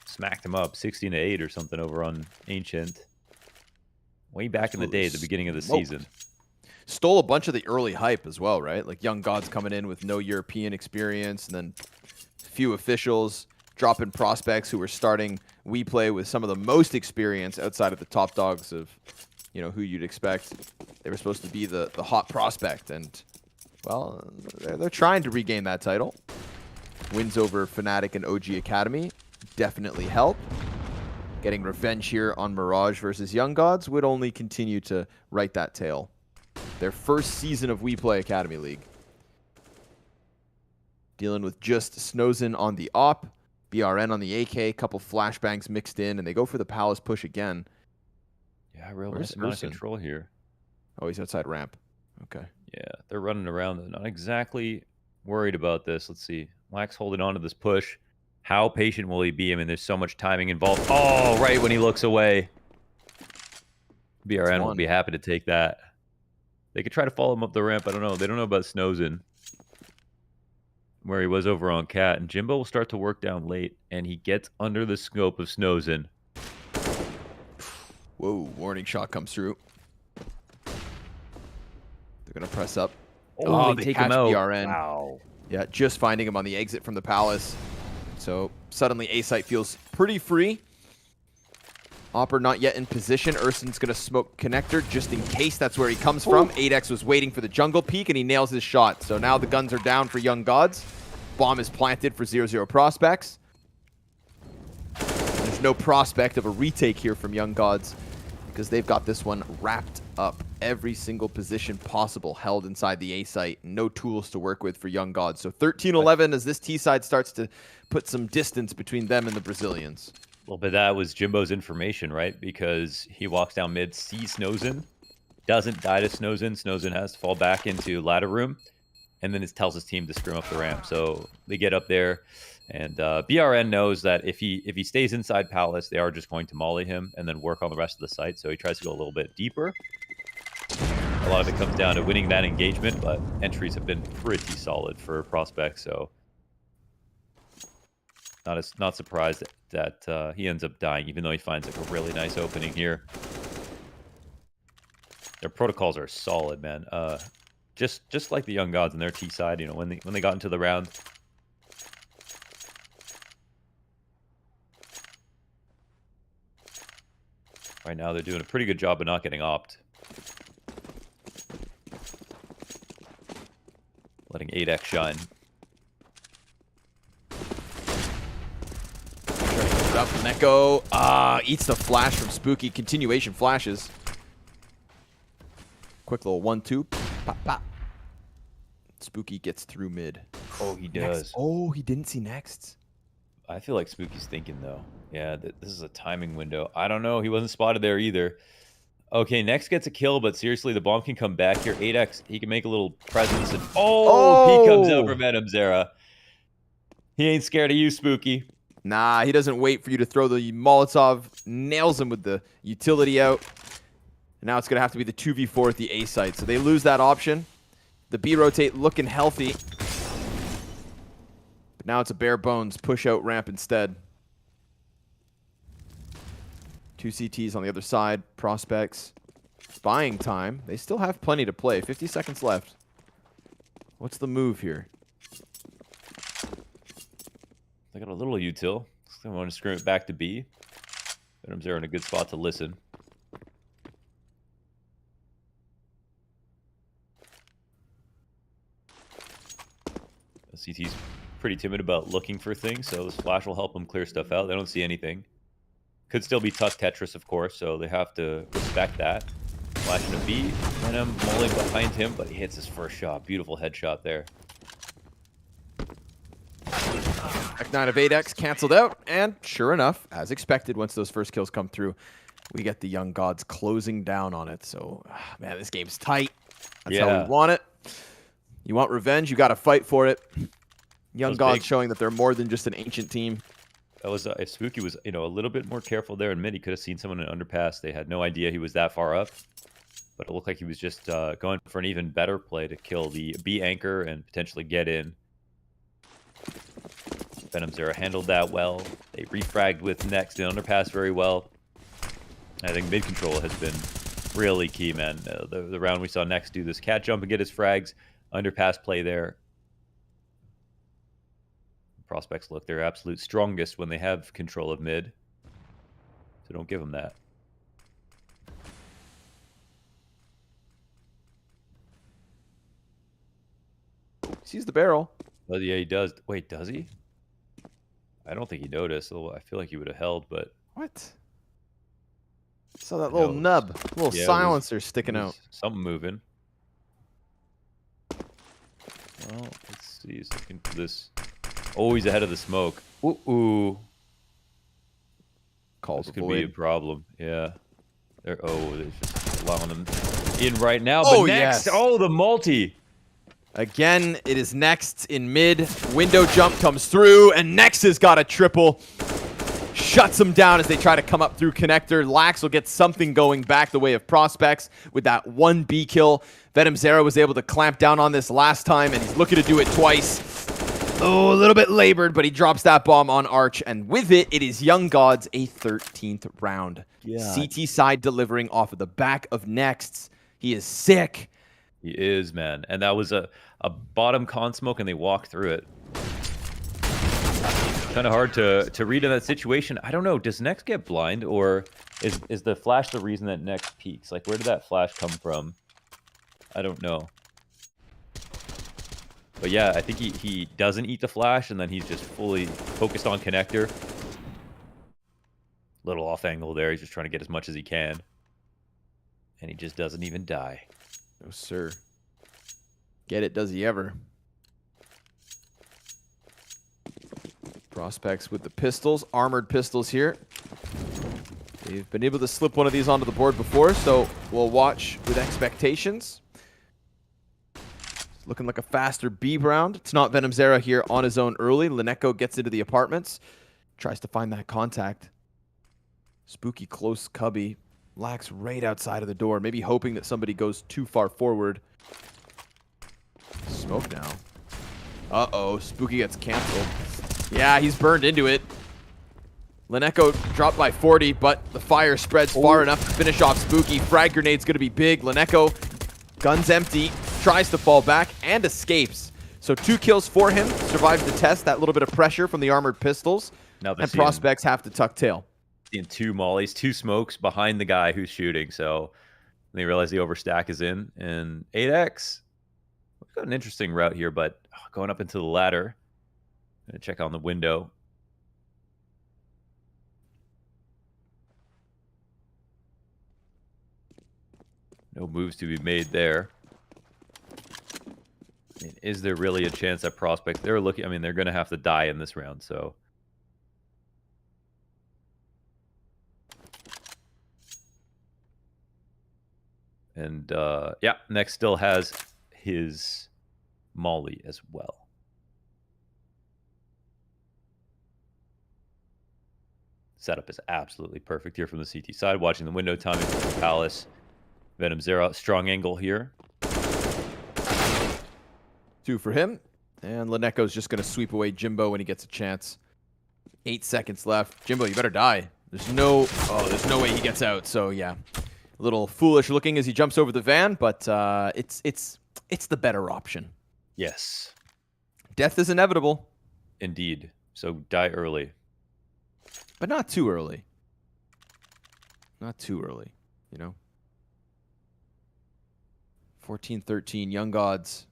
smacked him up 16-8 or something over on Ancient. Way back in the day at the beginning of the season. Stole a bunch of the early hype as well, right? Like Young Gods coming in with no European experience, and then few officials dropping Prospects who were starting WePlay with some of the most experience outside of the top dogs of, you know, who you'd expect. They were supposed to be the hot prospect, and, well, they're trying to regain that title. Wins over Fnatic and OG Academy definitely help. Getting revenge here on Mirage versus Young Gods would only continue to write that tale. Their first season of WePlay Academy League. Dealing with just Snowzen on the op, BRN on the AK, couple flashbangs mixed in, and they go for the Palace push again. Yeah, real nice amount of control here. Oh, he's outside ramp. Okay. Yeah, they're running around. They're not exactly worried about this. Let's see. Wax holding on to this push. How patient will he be? I mean, there's so much timing involved. Oh, right when he looks away. BRN will be happy to take that. They could try to follow him up the ramp. I don't know. They don't know about Snowzen, where he was over on Cat. And Jimbo will start to work down late, and he gets under the scope of Snowzen. Whoa, warning shot comes through. They're going to press up. Oh, they take him out. BRN. Wow. Yeah, just finding him on the exit from the Palace. So suddenly A-Site feels pretty free. Opper not yet in position. Urson's going to smoke connector just in case that's where he comes from. 8X was waiting for the jungle peek, and he nails his shot. So now the guns are down for Young Gods. Bomb is planted for 0-0 Prospects. There's no prospect of a retake here from Young Gods because they've got this one wrapped up. Every single position possible held inside the A-Site. No tools to work with for Young Gods. So 13-11 as this T-side starts to put some distance between them and the Brazilians. Well, but that was Jimbo's information, right? Because he walks down mid, sees Snowzen, doesn't die to Snowzen. Snowzen has to fall back into ladder room, and then it tells his team to scrim up the ramp. So they get up there, and BRN knows that if he stays inside Palace, they are just going to molly him and then work on the rest of the site. So he tries to go a little bit deeper. A lot of it comes down to winning that engagement, but entries have been pretty solid for Prospects, so not surprised that he ends up dying, even though he finds like a really nice opening here. Their protocols are solid, man. Just like the Young Gods in their T side, you know, when they got into the round. Right now, they're doing a pretty good job of not getting opt. Letting 8X shine. Up, Neko eats the flash from Spooky. Continuation flashes. Quick little 1-2. Pop, pop. Spooky gets through mid. Oh, he does. Next. Oh, he didn't see next. I feel like Spooky's thinking, though. Yeah, this is a timing window. I don't know. He wasn't spotted there either. Okay, next gets a kill, but seriously, the bomb can come back here. 8X, he can make a little presence. And P comes out for Venom Zera. He ain't scared of you, Spooky. Nah, he doesn't wait for you to throw the Molotov. Nails him with the utility out. And now it's going to have to be the 2v4 at the A site. So they lose that option. The B rotate looking healthy. But now it's a bare bones push out ramp instead. 2 CTs on the other side. Prospects. Buying time. They still have plenty to play. 50 seconds left. What's the move here? They got a little util. I want to scream it back to B. Venom's there in a good spot to listen. CT's pretty timid about looking for things, so this flash will help them clear stuff out. They don't see anything. Could still be Tuck Tetris, of course, so they have to respect that. Flashing a B, Venom mulling behind him, but he hits his first shot. Beautiful headshot there. X9 of 8X canceled out, and sure enough, as expected, once those first kills come through, we get the Young Gods closing down on it. So, man, this game's tight. That's how we want it. You want revenge, you got to fight for it. Young Gods showing that they're more than just an ancient team. That was if Spooky was, a little bit more careful there in mid, he could have seen someone in underpass. They had no idea he was that far up, but it looked like he was just going for an even better play to kill the B anchor and potentially get in. Venom Zero handled that well. They refragged with next and underpass very well. I think mid control has been really key, man. The round we saw next do this cat jump and get his frags. Underpass play there. Prospects look their absolute strongest when they have control of mid. So don't give them that. Sees the barrel. Oh, yeah, he does. Wait, does he? I don't think he noticed. I feel like he would have held, but... What? Saw that little nub. Little silencer sticking out. Something moving. Well, let's see. He's looking for this. Oh, he's ahead of the smoke. Ooh. This could be a problem. Yeah. They're just allowing them in right now. But next, the multi. Again, it is Next in mid. Window jump comes through, and Next has got a triple. Shuts them down as they try to come up through connector. Lax will get something going back the way of Prospects with that 1 B kill. Venom Zero was able to clamp down on this last time, and he's looking to do it twice. Oh, a little bit labored, but he drops that bomb on Arch, and with it, it is Young Gods, a 13th round. Yeah. CT side delivering off of the back of Next's. He is sick. He is, man. And that was a bottom con smoke, and they walked through it. Kind of hard to read in that situation. I don't know. Does Next get blind, or is the flash the reason that Next peaks? Like, where did that flash come from? I don't know. But yeah, I think he doesn't eat the flash, and then he's just fully focused on connector. Little off angle there. He's just trying to get as much as he can. And he just doesn't even die. No, sir. Get it, does he ever? Prospects with the pistols, armored pistols here. They've been able to slip one of these onto the board before, so we'll watch with expectations. Looking like a faster B round. It's not Venom Zero here on his own early. Lineko gets into the apartments. Tries to find that contact. Spooky close cubby. Lax right outside of the door. Maybe hoping that somebody goes too far forward. Smoke now. Uh-oh. Spooky gets canceled. Yeah, he's burned into it. Lineko dropped by 40, but the fire spreads far enough to finish off Spooky. Frag grenade's going to be big. Lineko, guns empty, tries to fall back and escapes. So 2 kills for him. Survives the test. That little bit of pressure from the armored pistols. And Prospects have to tuck tail. Seeing 2 mollies, 2 smokes behind the guy who's shooting. So they realize the overstack is in. And 8X, we've got an interesting route here, but going up into the ladder. Gonna check on the window. No moves to be made there. I mean, is there really a chance that Prospect? They're looking. I mean, they're going to have to die in this round. So, and yeah, Next still has his molly as well. setup is absolutely perfect here from the CT side. Watching the window timing from the Palace. Venom Zero, strong angle here. 2 for him. And Leneko's just going to sweep away Jimbo when he gets a chance. 8 seconds left. Jimbo, you better die. There's no way he gets out. So yeah, a little foolish looking as he jumps over the van, but it's the better option. Yes. Death is inevitable. Indeed. So die early. But not too early. Not too early, you know? 14-13, Young Gods.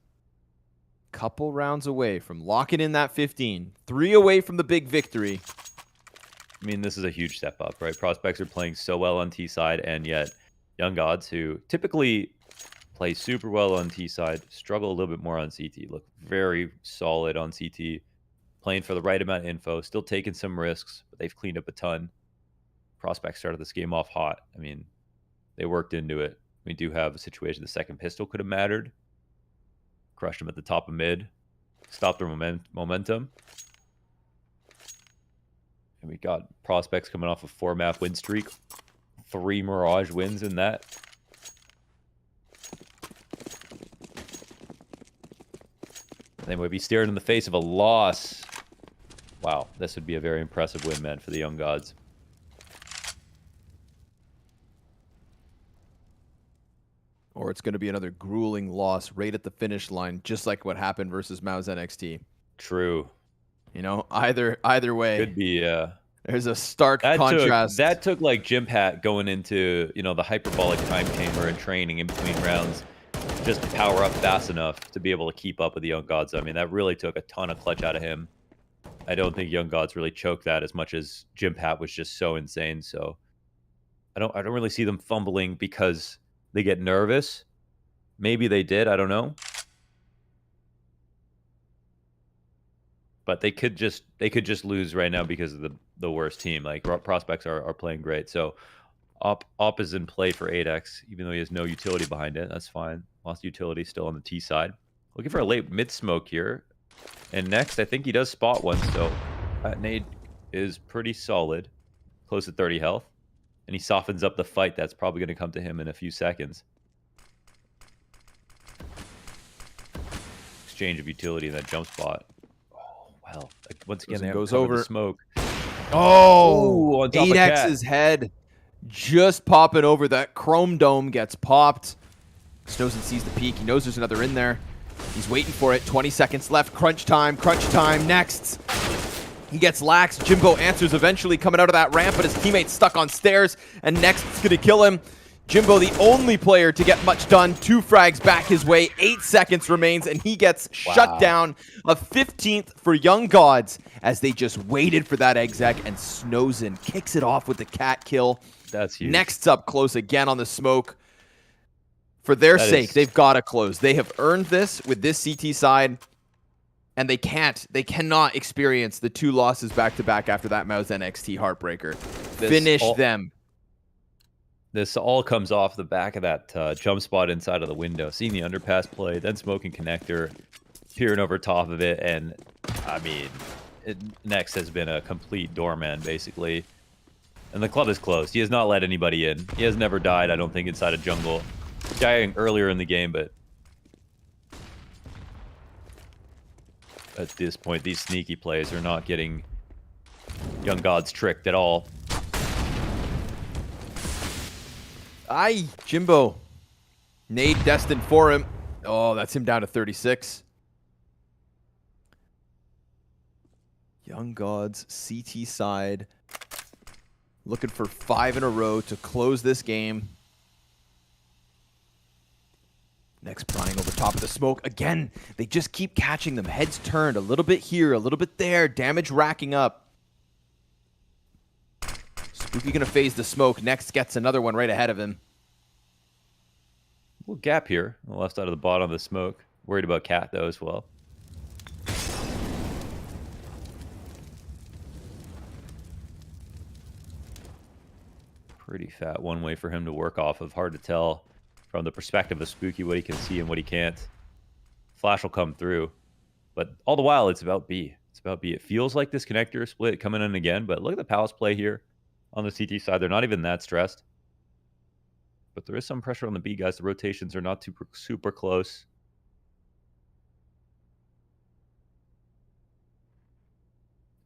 Couple rounds away from locking in that 15. 3 away from the big victory. I mean, this is a huge step up, right? Prospects are playing so well on T side, and yet Young Gods, who typically play super well on T side, struggle a little bit more on CT. Look very solid on CT. Playing for the right amount of info, still taking some risks, but they've cleaned up a ton. Prospects started this game off hot. I mean, they worked into it. We do have a situation the second pistol could have mattered. Crushed them at the top of mid. Stopped their momentum. And we got Prospects coming off a 4-map win streak. 3 Mirage wins in that. They would be staring in the face of a loss. Wow, this would be a very impressive win, man, for the Young Gods. Or it's going to be another grueling loss right at the finish line, just like what happened versus Mao's NXT. True. You know, either way. Could be, There's a stark contrast. That took like Jim Pat going into, you know, the hyperbolic time chamber and training in between rounds just to power up fast enough to be able to keep up with the Young Gods. I mean, that really took a ton of clutch out of him. I don't think Young Gods really choked that as much as Jim Pat was just so insane. So I don't really see them fumbling because they get nervous. Maybe they did, I don't know. But they could just lose right now because of the worst team. Like Prospects are playing great. So Op is in play for 8x, even though he has no utility behind it. That's fine. Lost utility still on the T side. Looking for a late mid smoke here. And next, I think he does spot one. So that nade is pretty solid. Close to 30 health. And he softens up the fight. That's probably going to come to him in a few seconds. Exchange of utility in that jump spot. Oh, well. Once again, they goes over the smoke. Oh, on top 8x's head just popping over. That chrome dome gets popped. Snowsen sees the peak. He knows there's another in there. He's waiting for it. 20 seconds left. Crunch time. Next. He gets lax. Jimbo answers eventually coming out of that ramp, but his teammate's stuck on stairs, and Next is going to kill him. Jimbo, the only player to get much done. 2 frags back his way. 8 seconds remains, and he gets shut down. A 15th for Young Gods as they just waited for that exec, and Snowsen kicks it off with the cat kill. That's huge. Next's up close again on the smoke. For their sake, they've got to close. They have earned this with this CT side, and they cannot experience the 2 losses back-to-back after that Mao's NXT heartbreaker. Finish them. This all comes off the back of that jump spot inside of the window. Seeing the underpass play, then smoking connector, peering over top of it, and I mean, Next has been a complete doorman, basically. And the club is closed. He has not let anybody in. He has never died, I don't think, inside a jungle. Dying earlier in the game, but at this point, these sneaky plays are not getting Young Gods tricked at all. Aye, Jimbo. Nade destined for him. Oh, that's him down to 36. Young Gods, CT side. Looking for 5 in a row to close this game. Next prying over top of the smoke. Again, they just keep catching them. Heads turned a little bit here, a little bit there. Damage racking up. Spooky going to phase the smoke. Next gets another one right ahead of him. Little gap here on the left side of the bottom of the smoke. Worried about Cat, though, as well. Pretty fat one way for him to work off of. Hard to tell from the perspective of Spooky what he can see and what he can't. Flash will come through. But all the while, it's about B. It's about B. It feels like this connector split coming in again, but look at the Palace play here. on the CT side. They're not even that stressed. But there is some pressure on the B guys. The rotations are not super close.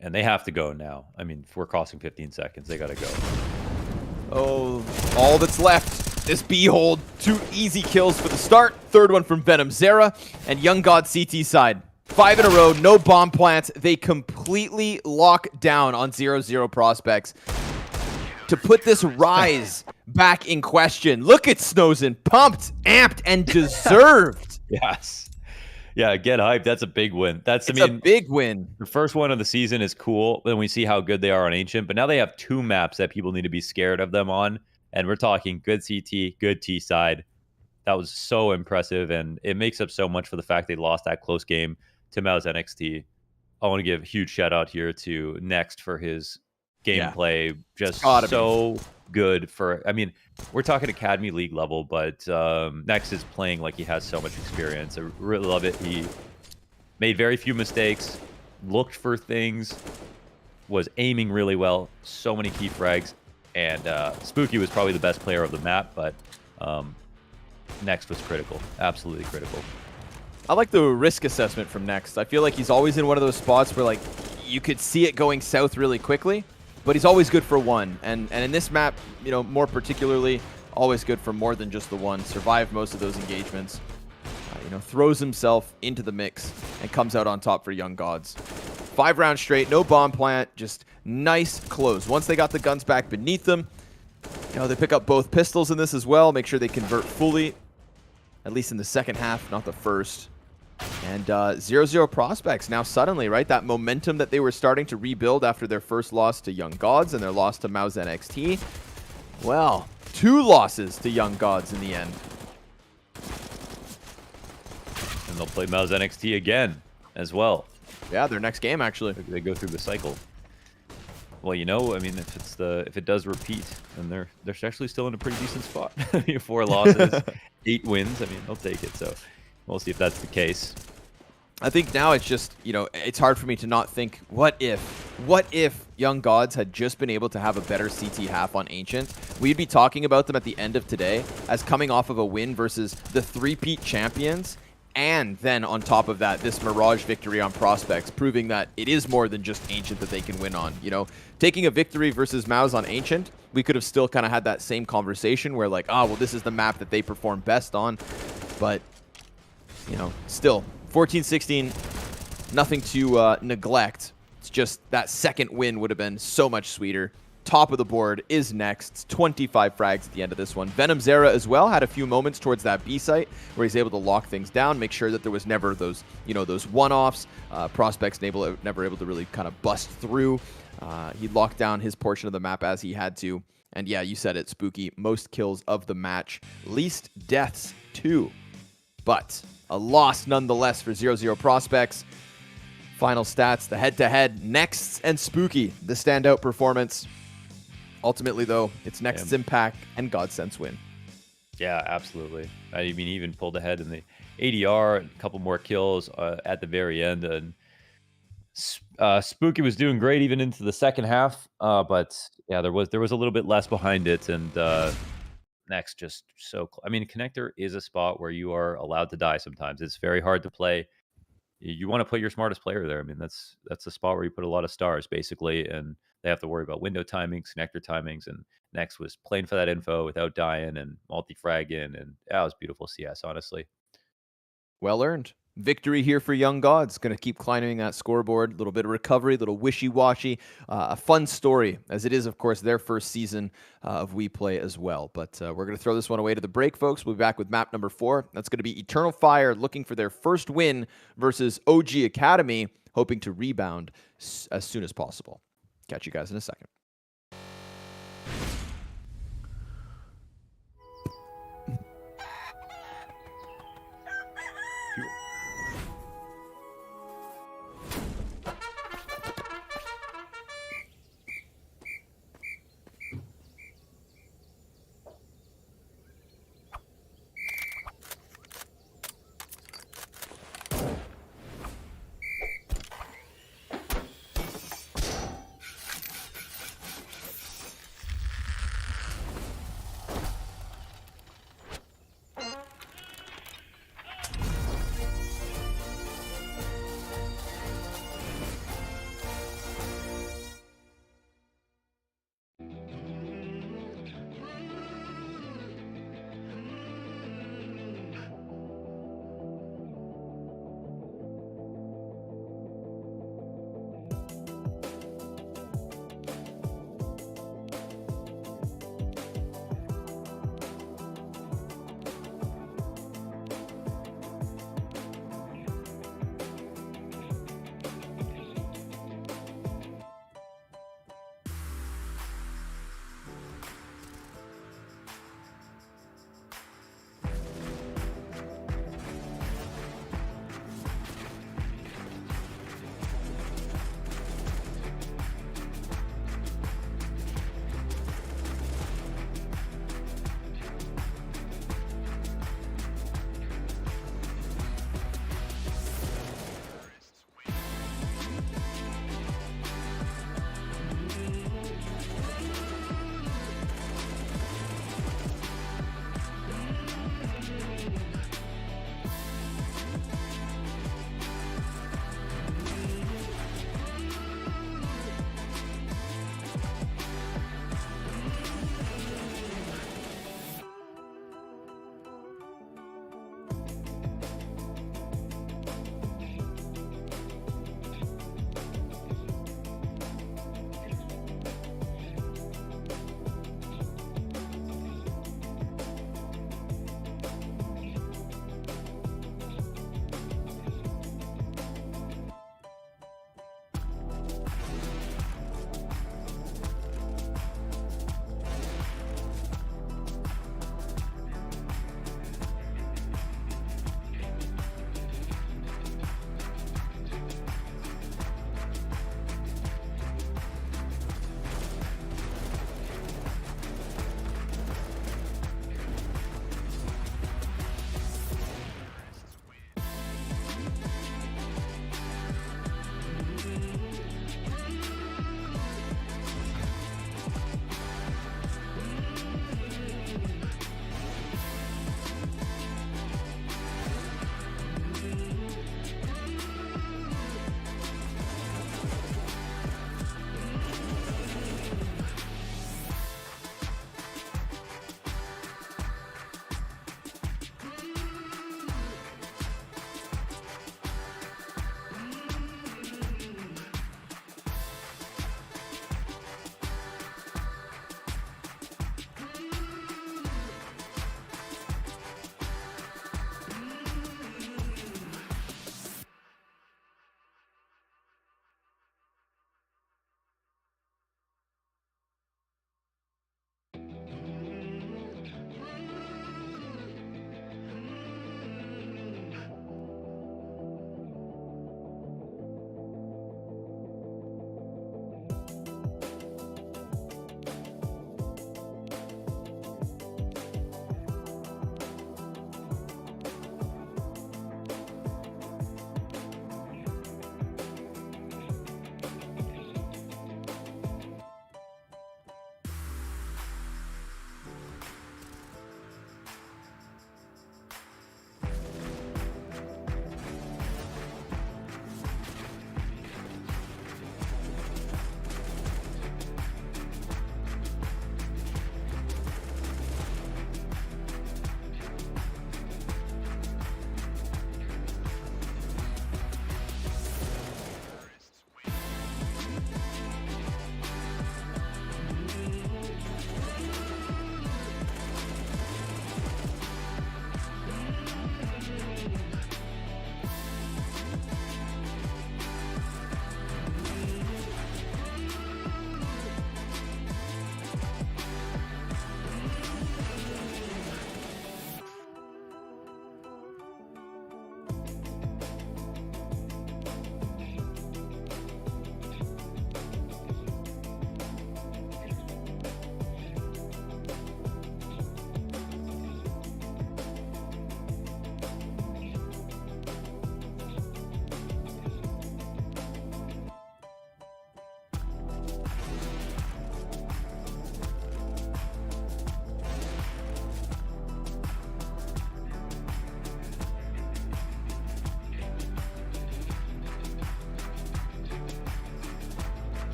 And they have to go now. I mean, if we're crossing 15 seconds, they got to go. Oh, all that's left is B hold. 2 easy kills for the start. 3rd one from Venom Zera and Young God CT side. 5 in a row, no bomb plants. They completely lock down on 0-0 prospects. To put this rise back in question, look at Snowzen, pumped, amped, and deserved. Yes. Yeah, get hyped. That's a big win. It's a big win. The first one of the season is cool when we see how good they are on Ancient, but now they have 2 maps that people need to be scared of them on, and we're talking good CT, good T side. That was so impressive, and it makes up so much for the fact they lost that close game to Mouse NXT. I want to give a huge shout out here to Next for his gameplay. Just so good for, I mean, we're talking Academy League level, but Next is playing like he has so much experience. I really love it. He made very few mistakes, looked for things, was aiming really well, so many key frags, and Spooky was probably the best player of the map, but Next was critical, absolutely critical. I like the risk assessment from Next. I feel like he's always in one of those spots where like you could see it going south really quickly, but he's always good for 1. And in this map, you know, more particularly, always good for more than just the 1. Survived most of those engagements. You know, throws himself into the mix and comes out on top for Young Gods. 5 rounds straight, no bomb plant, just nice close. Once they got the guns back beneath them, you know, they pick up both pistols in this as well, make sure they convert fully, at least in the second half, not the first. And 0-0 prospects now suddenly, right? That momentum that they were starting to rebuild after their first loss to Young Gods and their loss to Mouse NXT. Well, 2 losses to Young Gods in the end. And they'll play Mouse NXT again as well. Yeah, their next game actually. They go through the cycle. Well, you know, I mean, if it does repeat, then they're actually still in a pretty decent spot. 4 losses, 8 wins. I mean, they'll take it. So we'll see if that's the case. I think now it's just, you know, it's hard for me to not think, what if Young Gods had just been able to have a better CT half on Ancient? We'd be talking about them at the end of today as coming off of a win versus the 3-peat champions. And then on top of that, this Mirage victory on Prospects, proving that it is more than just Ancient that they can win on. You know, taking a victory versus Mouse on Ancient, we could have still kind of had that same conversation where like, oh, well, this is the map that they perform best on. But, you know, still, 14-16, nothing to neglect. It's just that second win would have been so much sweeter. Top of the board is Next. 25 frags at the end of this one. Venom Zera as well had a few moments towards that B site where he's able to lock things down, make sure that there was never those, you know, those one-offs. Prospects never able to really kind of bust through. He locked down his portion of the map as he had to. And yeah, you said it, Spooky. Most kills of the match. Least deaths, 2. But a loss nonetheless for 0-0 Prospects. Final stats, the head-to-head, Next and Spooky, the standout performance. Ultimately, though, it's Next's impact and Godsense win. Yeah, absolutely. I mean, he even pulled ahead in the ADR, a couple more kills at the very end. And Spooky was doing great even into the second half. But yeah, there was a little bit less behind it. And Next just so I mean, Connector is a spot where you are allowed to die sometimes. It's very hard to play. You want to put your smartest player there. I mean, that's a spot where you put a lot of stars, basically, and they have to worry about window timings, connector timings, and Next was playing for that info without dying and multi-fragging, and that was beautiful CS, honestly. Well earned. Victory here for Young Gods. Going to keep climbing that scoreboard. A little bit of recovery, a little wishy-washy. A fun story, as it is, of course, their first season of We Play as well. But we're going to throw this one away to the break, folks. We'll be back with map number 4. That's going to be Eternal Fire, looking for their first win versus OG Academy, hoping to rebound as soon as possible. Catch you guys in a second.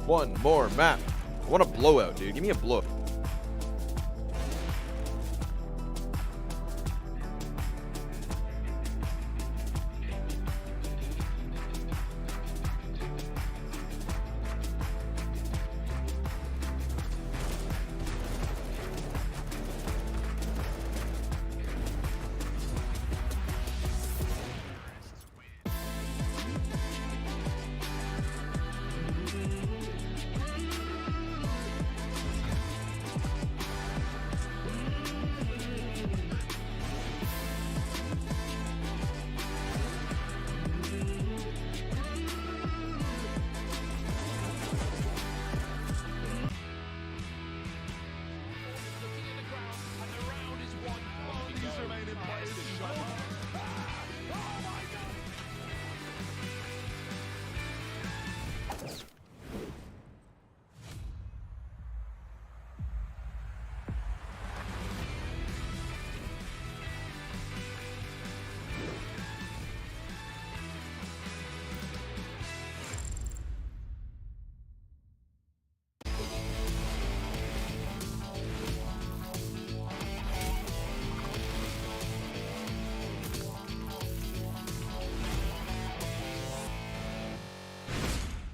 one more map. I want a blowout, dude. Give me a blow.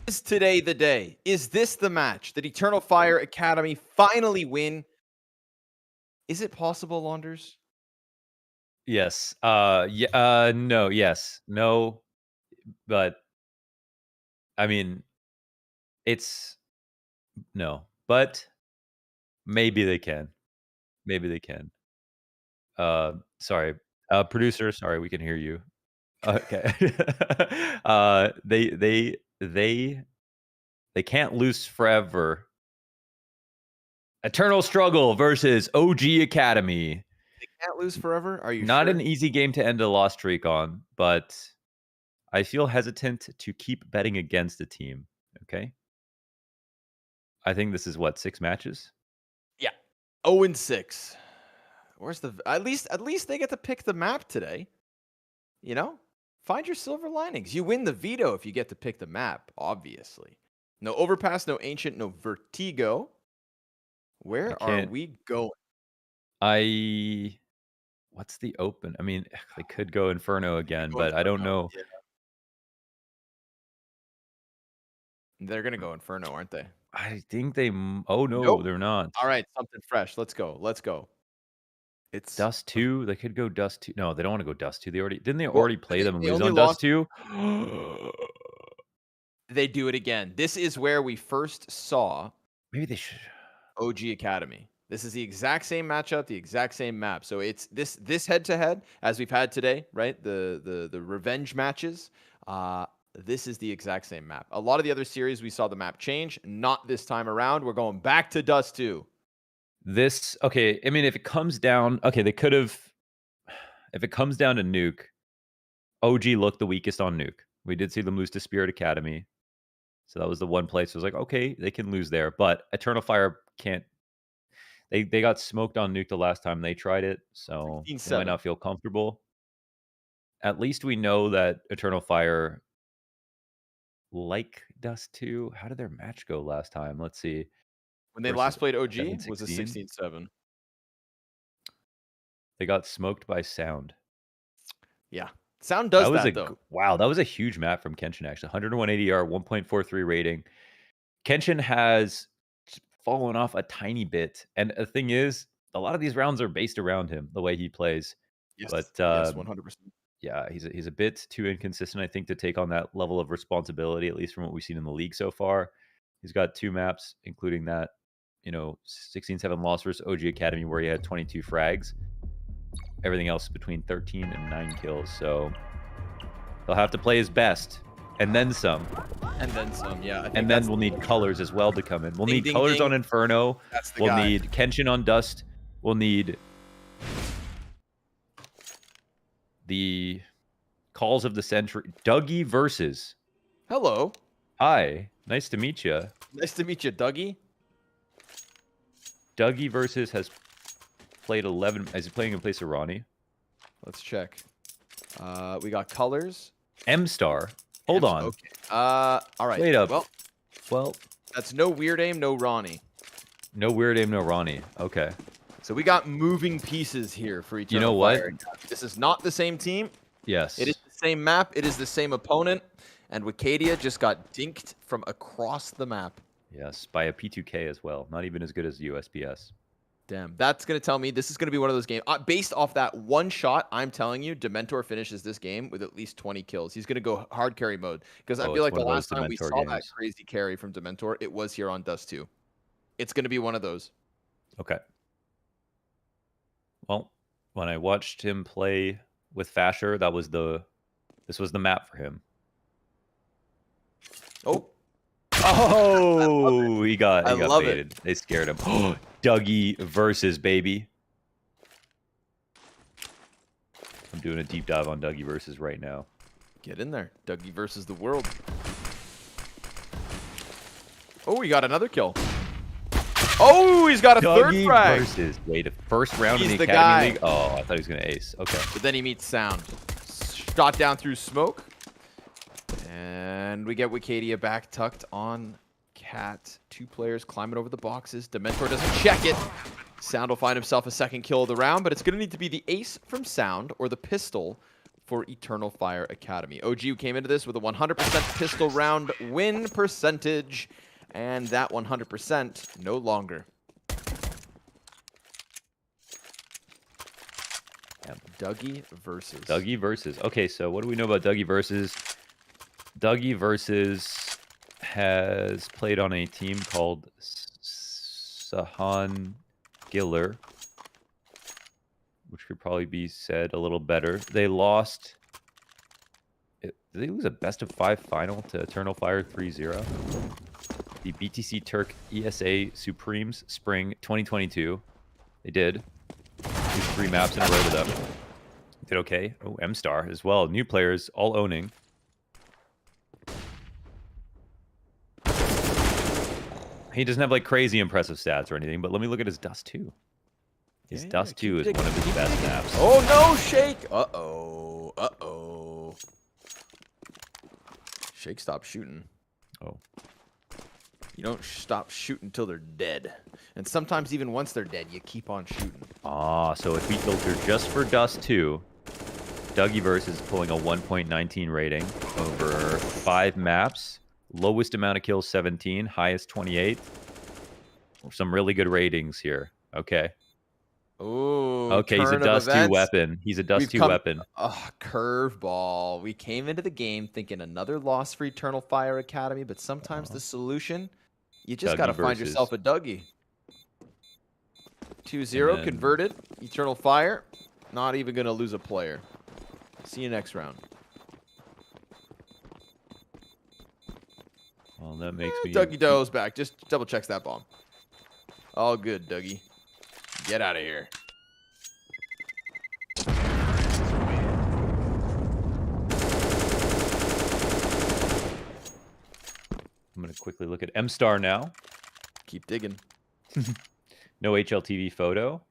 Is today the day? Is this the match that Eternal Fire Academy finally win? Is it possible, Launders? Yes. No. Yes. No. But I mean, it's no. But maybe they can. Maybe they can. Sorry. Producer, sorry, we can hear you. Okay. They can't lose forever. Eternal Struggle versus OG Academy. They can't lose forever? Are you Not sure? an easy game to end a loss streak on, but I feel hesitant to keep betting against the team. Okay. I think this is what, 6 matches? Yeah. 0-6. Where's the at least they get to pick the map today. You know? Find your silver linings. You win the veto if you get to pick the map, obviously. No overpass, no ancient, no vertigo. Where are we going? What's the open? I mean, they could go Inferno again, Go but I don't Inferno. know. Yeah. They're gonna go Inferno, aren't they? I think they oh, no, Nope. they're not. All right, something fresh. Let's go. Let's go. It's Dust 2? They could go Dust 2. No, they don't wanna go Dust 2. Didn't they well, already play them and they lose only on Dust lost. 2? They do it again. This is where we first saw Maybe they should. OG Academy. This is the exact same matchup, the exact same map. So it's this head to head as we've had today, right? The revenge matches. This is the exact same map. A lot of the other series we saw the map change. Not this time around. We're going back to Dust 2. This okay, I mean, if it comes down okay, they could've if it comes down to Nuke, OG looked the weakest on Nuke. We did see them lose to Spirit Academy. So that was the one place I was like, okay, they can lose there. But Eternal Fire can't. They got smoked on Nuke the last time they tried it, so they might 16-7. not feel comfortable. At least we know that Eternal Fire like Dust 2. How did their match go last time? Let's see. When they Versus last played OG, was a 7-16. 16-7. They got smoked by Sound. Yeah. Sound does that, though. Wow, that was a huge map from Kenshin, actually. 101 ADR, 1.43 rating. Kenshin has fallen off a tiny bit. And the thing is, a lot of these rounds are based around him, the way he plays. Yes. But yes, 100%. yeah, he's a bit too inconsistent, I think, to take on that level of responsibility, at least from what we've seen in the league so far. He's got 2 maps, including that, 16-7 loss versus OG Academy, where he had 22 frags. Everything else between 13 and 9 kills. So he'll have to play his best, and then some. And then some, yeah. And then we'll need colors as well to come in. We'll need colors on Inferno. We'll need Kenshin on Dust. We'll need the Calls of the Century. Dougie versus. Hello. Hi. Nice to meet you. Nice to meet you, Dougie. Dougie versus has played 11. Is he playing in place of Ronnie? Let's check. We got colors. M-Star. Hold on. Okay. All right. Wait up. Well, That's no Weird Aim, no Ronnie. No Weird Aim, no Ronnie. Okay. So we got moving pieces here for Eternal You know what? Fire. This is not the same team. Yes. It is the same map. It is the same opponent. And Wicadia just got dinked from across the map. Yes, by a P2K as well. Not even as good as USPS. Damn, that's going to tell me this is going to be one of those games. Based off that one shot, I'm telling you, Dementor finishes this game with at least 20 kills. He's going to go hard carry mode. Because I feel like the last time we saw that crazy carry from Dementor, it was here on Dust 2. It's going to be one of those. Okay. Well, when I watched him play with Fasher, this was the map for him. Oh. Oh, he got baited. It. They scared him. Dougie versus baby. I'm doing a deep dive on Dougie versus right now. Get in there. Dougie versus the world. Oh, he got another kill. Oh, he's got a third frag. Versus, wait, first round in the Academy guy. League? Oh, I thought he was going to ace. Okay. But then he meets Sound. Shot down through smoke. And we get Wicadia back tucked on Cat. 2 players climbing over the boxes. Dementor doesn't check it. Sound will find himself a second kill of the round, but it's going to need to be the ace from Sound or the pistol for Eternal Fire Academy. OG came into this with a 100% pistol round win percentage, and that 100% no longer. Dougie versus. Dougie versus. Okay, so what do we know about Dougie versus? Dougie versus has played on a team called Sahan Giller, which could probably be said a little better. They lost. Did they lose a best-of-5 final to Eternal Fire 3-0? The BTC Turk ESA Supremes Spring 2022. They did. 3 maps in a row to them. Did okay. Oh, M-Star as well. New players all owning. He doesn't have like crazy impressive stats or anything, but let me look at his Dust 2. His Dust 2 is one of his best maps. Oh no, Shake! Uh-oh. Uh-oh. Shake stopped shooting. Oh. You don't stop shooting until they're dead. And sometimes even once they're dead, you keep on shooting. Ah, so if we filter just for Dust 2, Dougie versus pulling a 1.19 rating over 5 maps. Lowest amount of kills, 17. Highest, 28. Some really good ratings here. Okay. Ooh. Okay, he's a Dust 2 weapon. He's a Dust 2 weapon. Curveball. We came into the game thinking another loss for Eternal Fire Academy, but sometimes the solution, you just got to find yourself a Dougie. 2-0 converted. Eternal Fire, not even going to lose a player. See you next round. Well, that makes me... Dougie Doe's back. Just double checks that bomb. All good, Dougie. Get out of here. I'm going to quickly look at M-Star now. Keep digging. No HLTV photo.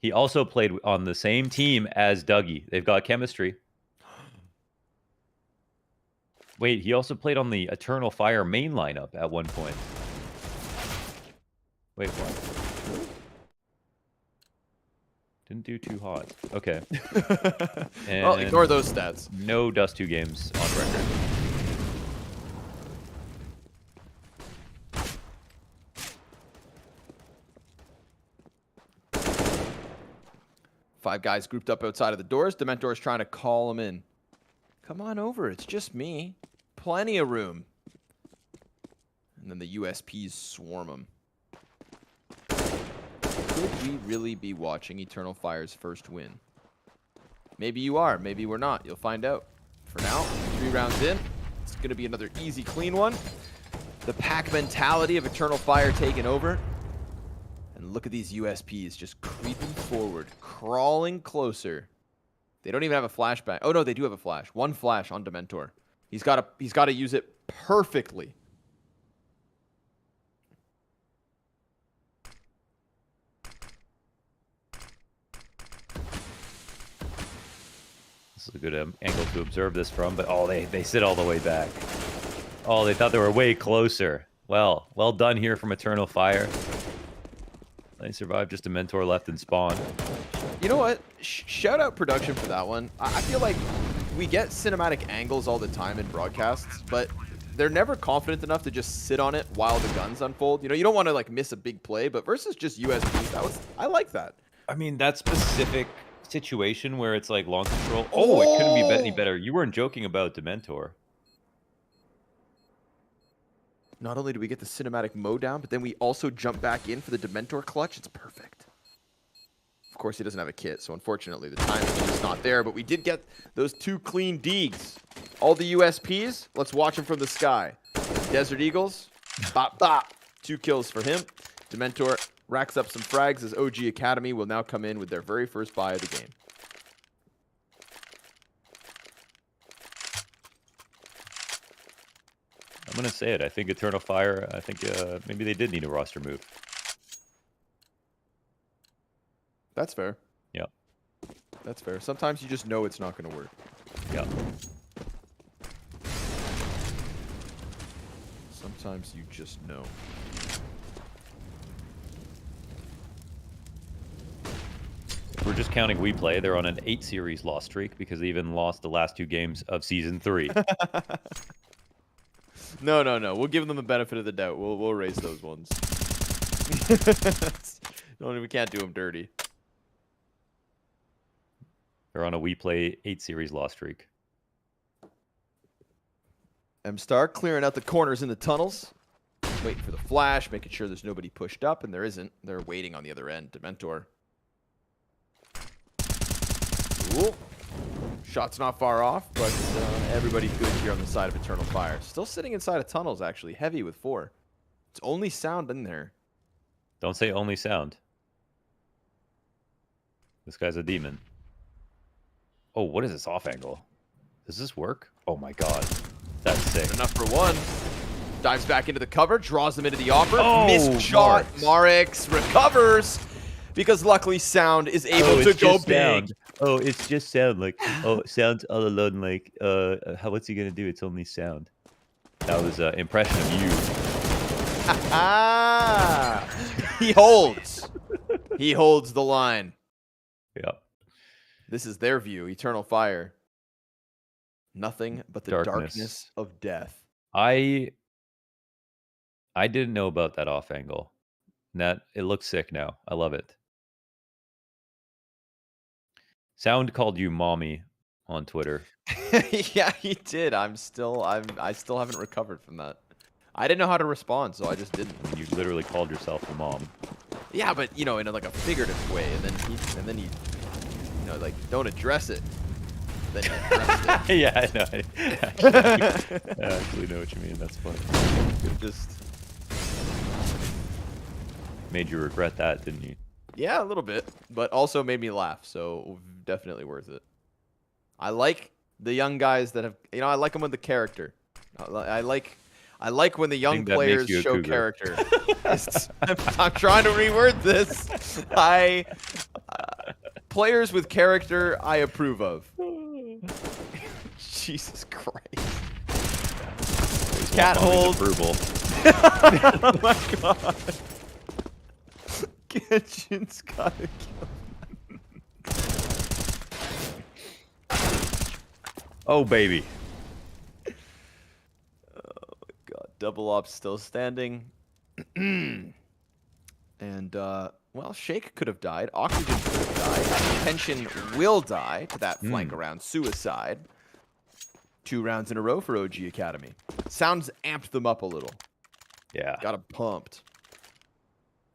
He also played on the same team as Dougie. They've got chemistry. Wait, he also played on the Eternal Fire main lineup at one point. Wait, what? Didn't do too hot. Okay. Well, ignore those stats. No Dust 2 games on record. Five guys grouped up outside of the doors. Dementor's trying to call them in. Come on over. It's just me. Plenty of room. And then the USPs swarm them. Could we really be watching Eternal Fire's first win? Maybe you are. Maybe we're not. You'll find out. For now, 3 rounds in. It's going to be another easy, clean one. The pack mentality of Eternal Fire taking over. And look at these USPs just creeping forward, crawling closer. They don't even have a flashbang. Oh no, they do have a flash. 1 flash on Dementor. He's got to use it perfectly. This is a good angle to observe this from, but oh, they sit all the way back. Oh, they thought they were way closer. Well done here from Eternal Fire. They survived, just a Mentor left in spawn. You know what? Shout out production for that one. I feel like we get cinematic angles all the time in broadcasts, but they're never confident enough to just sit on it while the guns unfold. You know, you don't want to like miss a big play, but versus just USP, I like that. I mean, that specific situation where it's like long control. Oh, it couldn't be any better. You weren't joking about Dementor. Not only do we get the cinematic mow down, but then we also jump back in for the Dementor clutch. It's perfect. Of course, he doesn't have a kit, so unfortunately the timing is not there, but we did get those 2 clean Deegs. All the USPs, let's watch them from the sky. Desert Eagles, bop, bop. 2 kills for him. Dementor racks up some frags as OG Academy will now come in with their very first buy of the game. I'm going to say it. I think Eternal Fire, I think maybe they did need a roster move. That's fair. Yeah. That's fair. Sometimes you just know it's not going to work. Yeah. Sometimes you just know. If we're just counting We Play, they're on an 8 series loss streak because they even lost the last 2 games of Season 3. No. We'll give them the benefit of the doubt. We'll raise those ones. We can't do them dirty. They're on a We Play 8 series loss streak. M-Star clearing out the corners in the tunnels. Waiting for the flash, making sure there's nobody pushed up, and there isn't. They're waiting on the other end. Dementor. Ooh. Shot's not far off, but everybody's good here on the side of Eternal Fire. Still sitting inside of tunnels, actually. Heavy with 4. It's only sound in there. Don't say only sound. This guy's a demon. Oh, what is this off angle? Does this work? Oh my god. That's sick. Enough for 1. Dives back into the cover, draws them into the offer. Oh, missed shot. Marix recovers because luckily Sound is able to go big. Sound. Oh, it's just Sound. Like, oh, Sound's all alone. Like, what's he gonna do? It's only Sound. That was an impression of you. He holds. He holds the line. Yeah. This is their view. Eternal Fire. Nothing but the darkness of death. I didn't know about that off angle. That it looks sick now. I love it. Sound called you mommy on Twitter. Yeah, he did. I still haven't recovered from that. I didn't know how to respond, so I just didn't. I mean, you literally called yourself a mom. Yeah, but you know, in like a figurative way, and then he, you know, like don't address it. Then he addressed it. Yeah, I know. I actually know what you mean. That's funny. It just made you regret that, didn't you? Yeah, a little bit, but also made me laugh. So definitely worth it. I like the young guys that have, you know, I like them with the character. I like when the young players show character. I'm trying to reword this. Players with character, I approve of. Jesus Christ. Cat hold. Oh my god. Kitchen's gotta kill. Oh, baby. Oh my god. Double op still standing. And, well, Shake could have died. Oxygen could have died. Tension will die to that flank around Suicide. 2 rounds in a row for OG Academy. Sounds amped them up a little. Yeah. Got him pumped.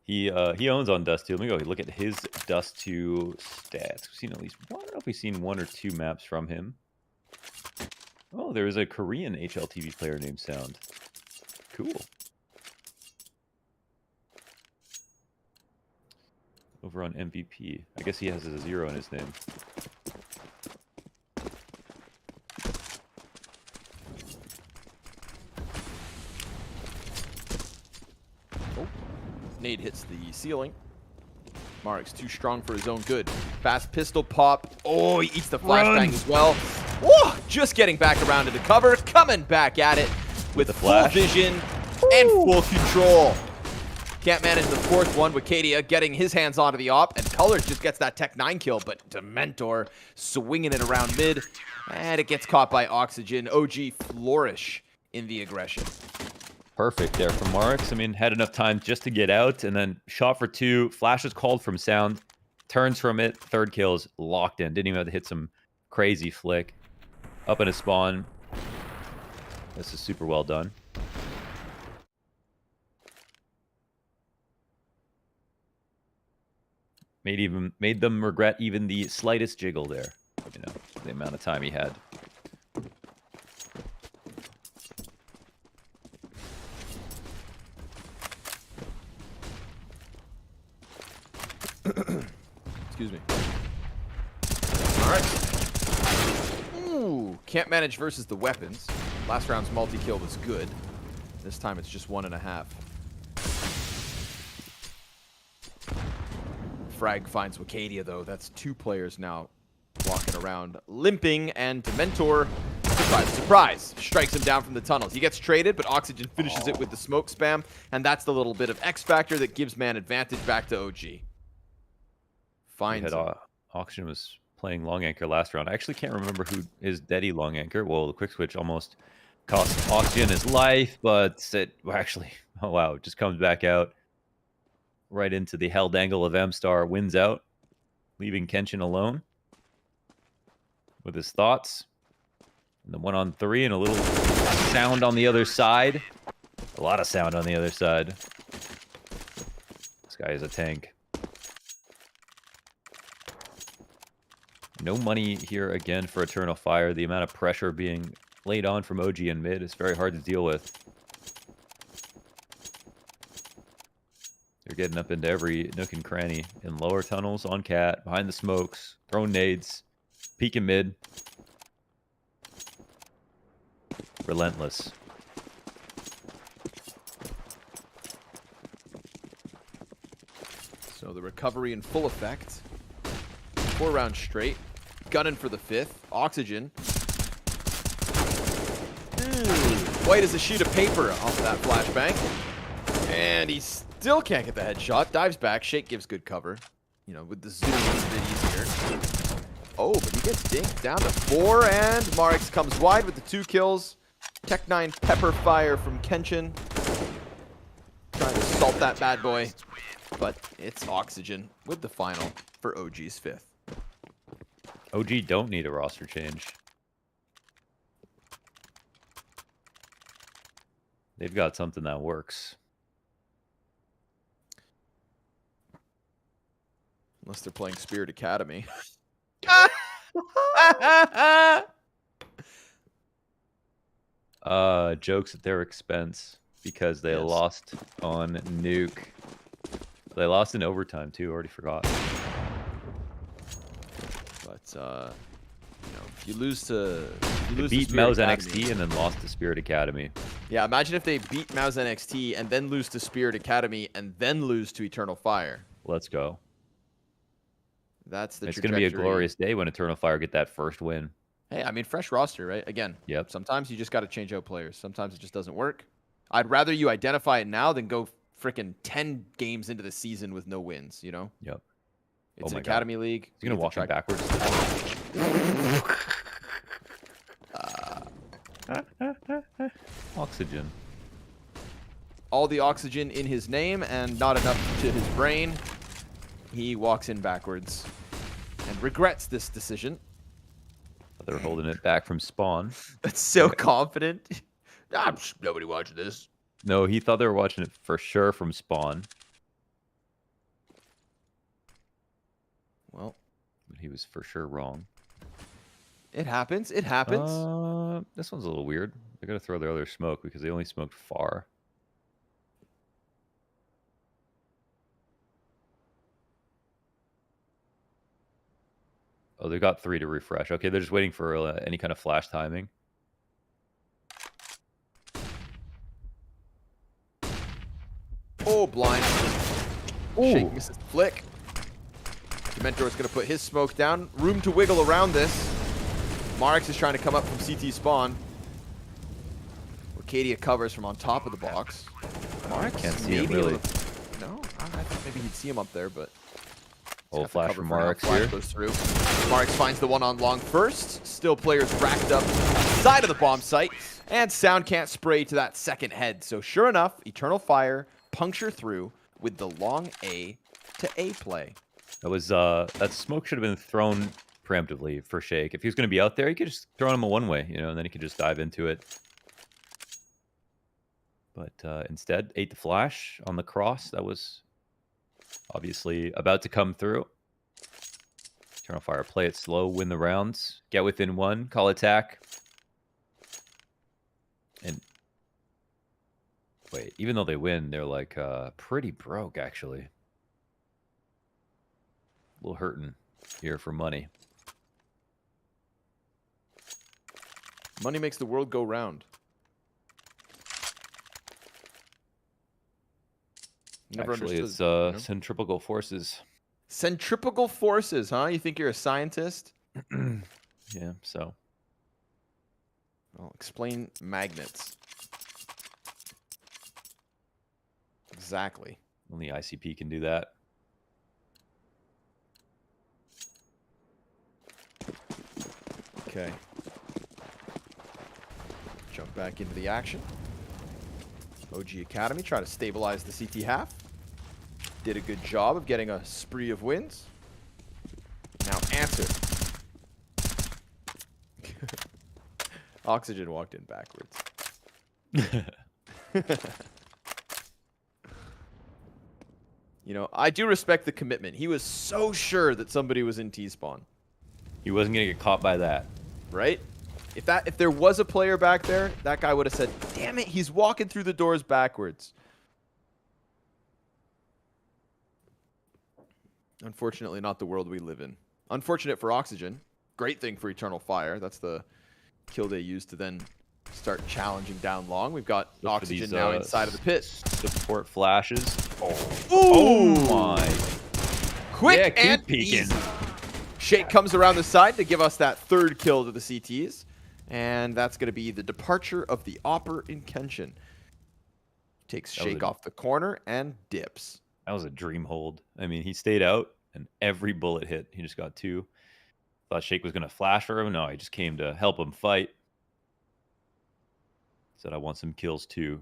He owns on Dust 2. Let me go look at his Dust 2 stats. We've seen at least one. I don't know if we've seen 1 or 2 maps from him. Oh, there is a Korean HLTV player named Sound. Cool. Over on MVP. I guess he has a 0 in his name. Oh. Nade hits the ceiling. Mark's too strong for his own good. Fast pistol pop. Oh, he eats the flashbang as well. Whoa, just getting back around into cover. Coming back at it with full vision. and full control. Can't manage the fourth one. Wicadia getting his hands onto the op, and Colors just gets that Tech 9 kill, but Dementor swinging it around mid, and it gets caught by Oxygen. OG flourish in the aggression. Perfect there from Marks. I mean, had enough time just to get out, and then shot for 2. Flash was called from Sound, turns from it, third kill's locked in. Didn't even have to hit some crazy flick. Up in a spawn. This is super well done. Made them regret even the slightest jiggle there. You know, the amount of time he had. Excuse me. All right. Ooh, can't manage versus the weapons. Last round's multi-kill was good. This time it's just 1.5. Frag finds Wicadia, though. That's 2 players now walking around limping, and Dementor, surprise, surprise, strikes him down from the tunnels. He gets traded, but Oxygen finishes it with the smoke spam, and that's the little bit of X factor that gives man advantage back to OG. Finds Oxygen was playing long anchor last round. I actually can't remember who is Deddy long anchor. Well, the quick switch almost cost Oxygen his life, but it actually, oh wow, it just comes back out right into the held angle of M-Star, wins out, leaving Kenshin alone with his thoughts. And the 1-on-3 and a little sound on the other side. A lot of sound on the other side. This guy is a tank. No money here again for Eternal Fire. The amount of pressure being laid on from OG in mid is very hard to deal with. They're getting up into every nook and cranny in lower tunnels, on cat, behind the smokes, throwing nades, peeking mid. Relentless. So the recovery in full effect. 4 rounds straight. Gunning for the 5th. Oxygen. White as a sheet of paper off that flashbang. And he still can't get the headshot. Dives back. Shake gives good cover. You know, with the zoom, it's a bit easier. Oh, but he gets dinked down to 4, and Marks comes wide with the 2 kills. Tech 9 pepper fire from Kenshin. Trying to salt that bad boy. But it's Oxygen with the final for OG's 5th. OG don't need a roster change. They've got something that works. Unless they're playing Spirit Academy. Jokes at their expense because they lost on Nuke. They lost in overtime too, already forgot. But you know, if you lose to beat Mouse NXT and then lost to Spirit Academy. Yeah, imagine if they beat Mouse NXT and then lose to Spirit Academy and then lose to Eternal Fire. Let's go. That's the It's going to be a glorious day when Eternal Fire get that first win. Hey, I mean, fresh roster, right? Again, yep. Sometimes you just got to change out players. Sometimes it just doesn't work. I'd rather you identify it now than go freaking 10 games into the season with no wins, you know? Yep. It's an Academy League. He's going to walk backwards. Oxygen. All the oxygen in his name and not enough to his brain. He walks in backwards and regrets this decision. They're holding it back from spawn. That's so confident. Nobody watching this. No, he thought they were watching it for sure from spawn. Well, but he was for sure wrong. It happens. It happens. This one's a little weird. They're going to throw their other smoke because they only smoked far. Oh, they got 3 to refresh. Okay, they're just waiting for any kind of flash timing. Oh, blind. Shake misses the flick. Dementor is going to put his smoke down. Room to wiggle around this. Marks is trying to come up from CT spawn. Wicadia covers from on top of the box. Marks, can't see him really. No, I thought maybe he'd see him up there, but... Oh, flash from Marks flash here. goes through. Marks finds the one on long first. Still players racked up side of the bomb site. And Sound can't spray to that second head. So sure enough, Eternal Fire puncture through with the long A to A play. That was that smoke should have been thrown preemptively for Shake. If he was going to be out there, he could just throw him a one-way, you know, and then he could just dive into it. But instead, ate the flash on the cross. That was obviously about to come through. Eternal Fire, play it slow, win the rounds, get within one, call attack. And wait, even though they win, they're like pretty broke, actually. A little hurting here for money. Money makes the world go round. Never Actually, understood, it's centrifugal forces. Centrifugal forces, huh? You think you're a scientist? Yeah, so. Well, explain magnets. Exactly. Only ICP can do that. Okay. Jump back into the action. OG Academy try to stabilize the CT half. Did a good job of getting a spree of wins. Now answer. Oxygen walked in backwards. You know, I do respect the commitment. He was so sure that somebody was in T-spawn. He wasn't going to get caught by that. Right? If there was a player back there, that guy would have said, damn it, he's walking through the doors backwards. Unfortunately, not the world we live in. Unfortunate for Oxygen. Great thing for Eternal Fire. That's the kill they used to then start challenging down long. We've got Oxygen now inside of the pit. Support flashes. Oh my. Quick yeah, and peeking. easy. Shake comes around the side to give us that third kill to the CTs. And that's going to be the departure of the Opper in Kenshin. Takes Shake off the corner and dips. That was a dream hold. I mean, he stayed out and every bullet hit. He just got 2. Thought Shake was going to flash for him. No, he just came to help him fight. Said, I want some kills too.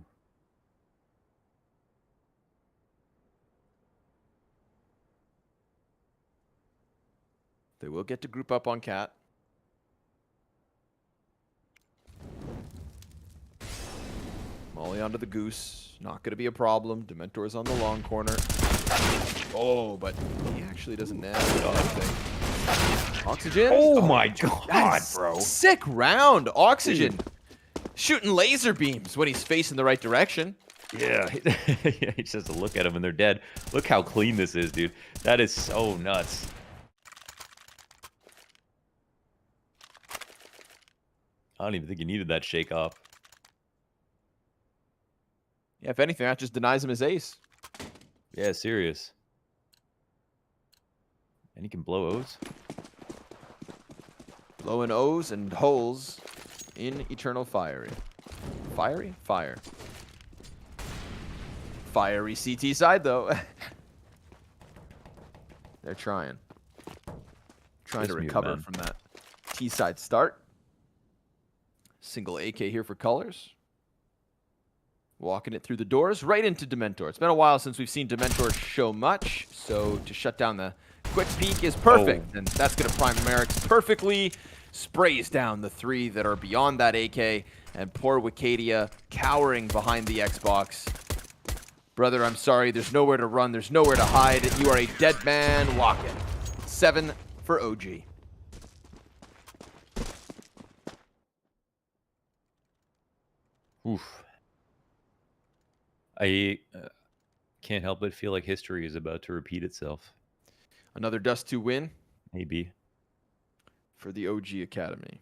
They will get to group up on Cat. Molly onto the Goose. Not going to be a problem. Dementor's on the long corner. Oh, but he actually doesn't nail anything. Oxygen? Oh my god, bro. Sick round. Oxygen. Shooting laser beams when he's facing the right direction. Yeah. Yeah, he just has to look at them and they're dead. Look how clean this is, dude. That is so nuts. I don't even think he needed that shake off. Yeah, if anything, that just denies him his ace. Yeah, serious. And he can blow O's. Blowing O's and holes in Eternal Fiery. Fiery? Fire. Fiery CT side, though. They're trying. Trying to recover from that T side start. Single AK here for colors. Walking it through the doors, right into Dementor. It's been a while since we've seen Dementor show much, so to shut down the quick peek is perfect. And that's going to prime Merrick's perfectly. Sprays down the 3 that are beyond that AK, and poor Wicadia cowering behind the Xbox. Brother, I'm sorry, there's nowhere to run, there's nowhere to hide. You are a dead man walking. 7 for OG. Oof. I can't help but feel like history is about to repeat itself. Another Dust 2 win. Maybe. For the OG Academy.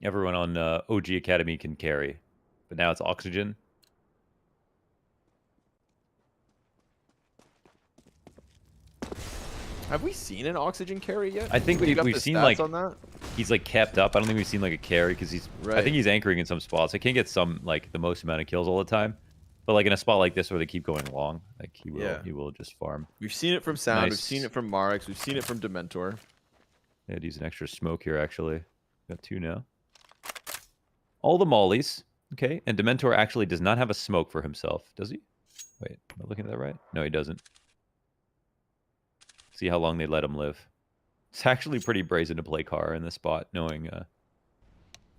Everyone on OG Academy can carry. But now it's Oxygen. Have we seen an oxygen carry yet? I think we've seen like on that? He's like kept up. I don't think we've seen like a carry because he's. Right. I think he's anchoring in some spots. I can't get some like the most amount of kills all the time, but like in a spot like this where they keep going long, like he will just farm. We've seen it from Sound. Nice. We've seen it from Marix. We've seen it from Dementor. Yeah, use an extra smoke here actually. Got 2 now. All the mollies. Okay, and Dementor actually does not have a smoke for himself, does he? Wait, am I looking at that right? No, he doesn't. See how long they let him live. It's actually pretty brazen to play Car in this spot, knowing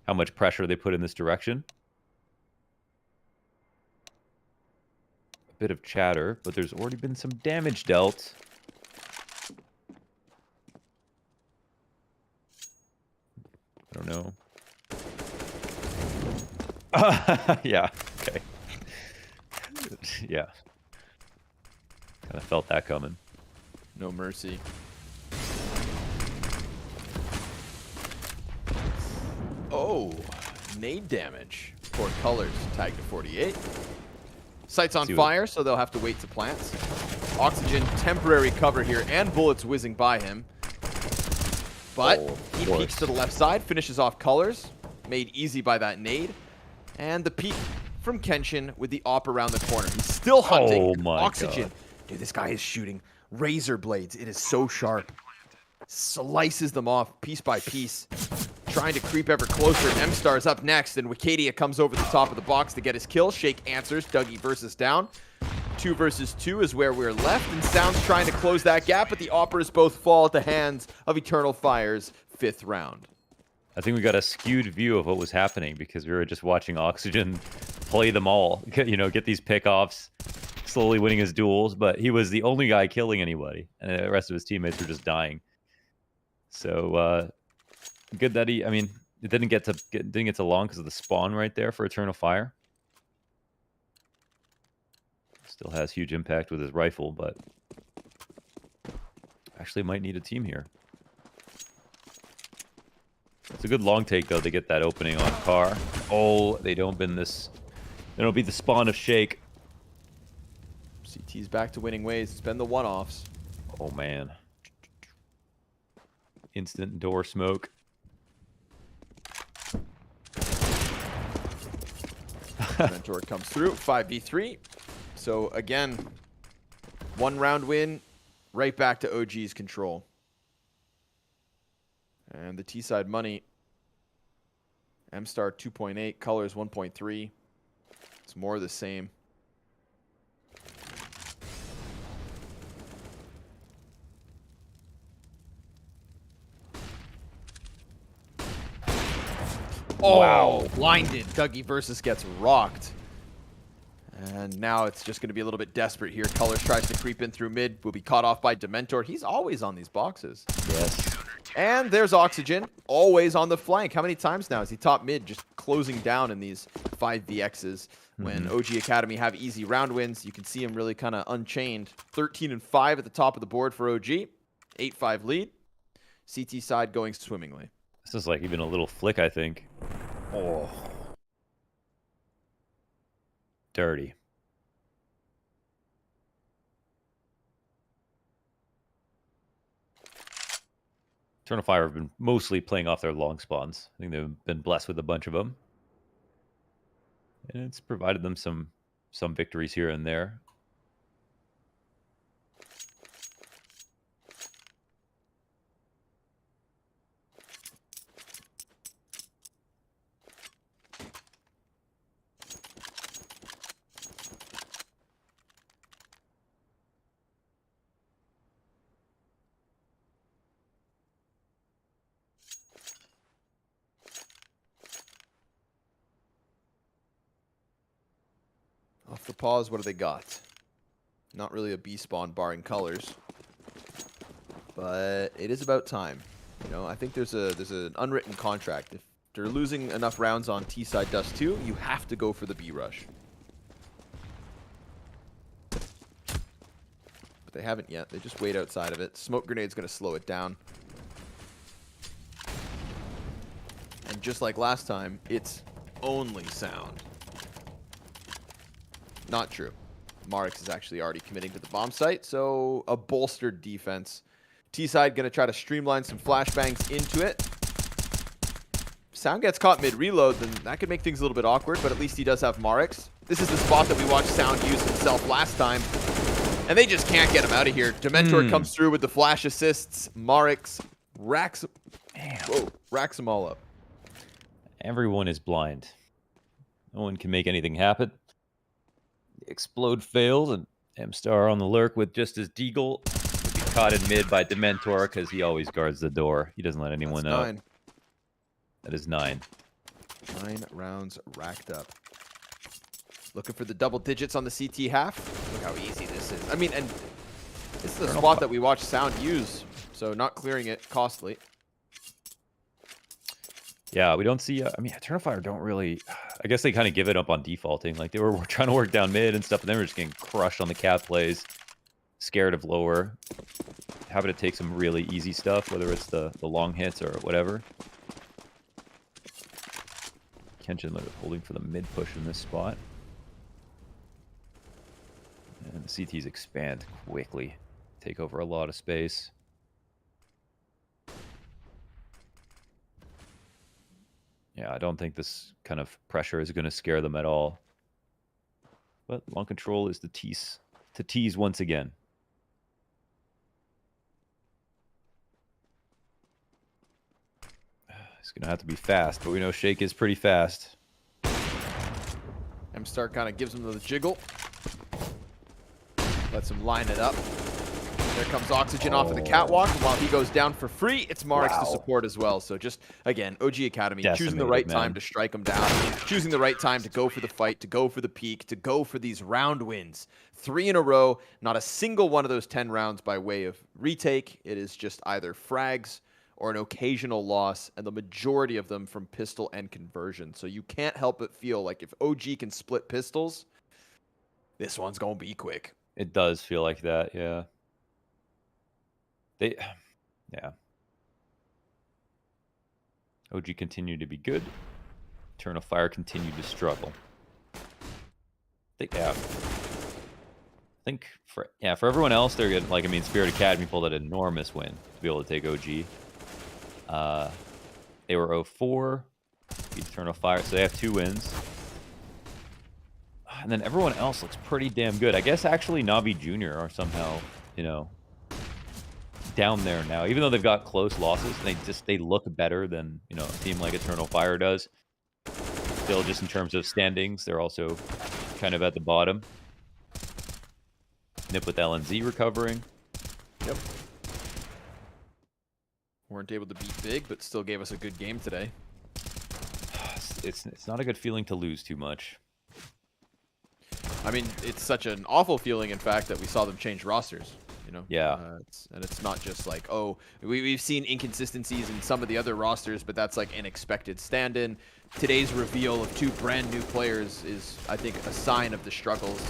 how much pressure they put in this direction. A bit of chatter, but there's already been some damage dealt. I don't know. Yeah, okay. Yeah. Kind of felt that coming. No mercy. Oh, nade damage for Colors, tagged to 48. Sights on fire, so they'll have to wait to plant. Oxygen, temporary cover here, and bullets whizzing by him. But he peeks to the left side, finishes off Colors, made easy by that nade. And the peek from Kenshin with the op around the corner. He's still hunting. Oh my Oxygen. God. Dude, this guy is shooting razor blades. It is so sharp. Slices them off piece by piece. Trying to creep ever closer. M-Star's up next, and Wicadia comes over the top of the box to get his kill. Shake answers. Dougie versus down. 2 versus 2 is where we're left, and Sound's trying to close that gap, but the Operas both fall at the hands of Eternal Fire's 5th round. I think we got a skewed view of what was happening because we were just watching Oxygen play them all, you know, get these pickoffs, slowly winning his duels, but he was the only guy killing anybody, and the rest of his teammates were just dying. So good that he, I mean, it didn't get to long because of the spawn right there for Eternal Fire. Still has huge impact with his rifle, but actually might need a team here. It's a good long take though to get that opening on Car. Oh, they don't beat the spawn of Shake. CT's back to winning ways. It's been the one-offs. Oh man. Instant door smoke. Mentor comes through. 5v3. So again, 1 round win, right back to OG's control. And the T-side money, M-Star 2.8, Colors 1.3. It's more of the same. Oh, wow. Blinded. Dougie versus gets rocked. And now it's just going to be a little bit desperate here. Colors tries to creep in through mid. Will be caught off by Dementor. He's always on these boxes. Yes. And there's Oxygen, always on the flank. How many times now is he top mid, just closing down in these 5vx's? When OG Academy have easy round wins, you can see him really kind of unchained. 13-5 at the top of the board for OG. 8-5 lead. CT side going swimmingly. This is like even a little flick, I think. Oh. Dirty. Eternal Fire have been mostly playing off their long spawns. I think they've been blessed with a bunch of them. And it's provided them some victories here and there. Off the pause, what do they got? Not really a B spawn barring Colors. But it is about time. You know, I think there's an unwritten contract. If they're losing enough rounds on T side Dust 2, you have to go for the B rush. But they haven't yet. They just wait outside of it. Smoke grenade's going to slow it down. And just like last time, it's only Sound. Not true. Marix is actually already committing to the bomb site, so a bolstered defense T-side going to try to streamline some flashbangs into it. Sound gets caught mid-reload, then that could make things a little bit awkward, but at least he does have Marix. This is the spot that we watched Sound use himself last time, and they just can't get him out of here. Dementor comes through with the flash assists. Marix racks them all up. Everyone is blind. No one can make anything happen. The explode fails, and M-Star on the lurk with just his Deagle. Will be caught in mid by Dementor because he always guards the door. He doesn't let anyone That's out. 9. That is 9. 9 rounds racked up. Looking for the double digits on the CT half. Look how easy this is. I mean, and this is the spot that we watched Sound use, so not clearing it costly. Yeah, we don't see... I mean, Eternal Fire don't really... I guess they kind of give it up on defaulting. Like, they were trying to work down mid and stuff, and they were just getting crushed on the cap plays. Scared of lower. Having to take some really easy stuff, whether it's the long hits or whatever. Kenshin holding for the mid push in this spot. And the CTs expand quickly. Take over a lot of space. Yeah, I don't think this kind of pressure is going to scare them at all. But long control is to tease once again. It's going to have to be fast, but we know Shake is pretty fast. M-Star kind of gives him the jiggle. Lets him line it up. There comes Oxygen off of the catwalk. And while he goes down for free, it's Marix to support as well. So just, again, OG Academy choosing the right time to strike him down. Choosing the right time to go for the fight, to go for the peak, to go for these round wins. 3 in a row. Not a single one of those 10 rounds by way of retake. It is just either frags or an occasional loss, and the majority of them from pistol and conversion. So you can't help but feel like if OG can split pistols, this one's going to be quick. It does feel like that, yeah. Yeah. OG continued to be good. Eternal Fire continued to struggle. I think for everyone else, they're good. Like, I mean, Spirit Academy pulled an enormous win to be able to take OG. They were 0-4, beat Eternal Fire, so they have 2 wins. And then everyone else looks pretty damn good. I guess actually Navi Jr. are somehow, you know, down there now. Even though they've got close losses, they look better than, you know, a team like Eternal Fire does. Still, just in terms of standings, they're also kind of at the bottom. Nip with LNZ recovering. Yep. Weren't able to beat big, but still gave us a good game today. It's not a good feeling to lose too much. I mean, it's such an awful feeling, in fact, that we saw them change rosters. You know, yeah, it's not just like, oh, we've seen inconsistencies in some of the other rosters, but that's like an expected stand-in. Today's reveal of 2 brand new players is, I think, a sign of the struggles.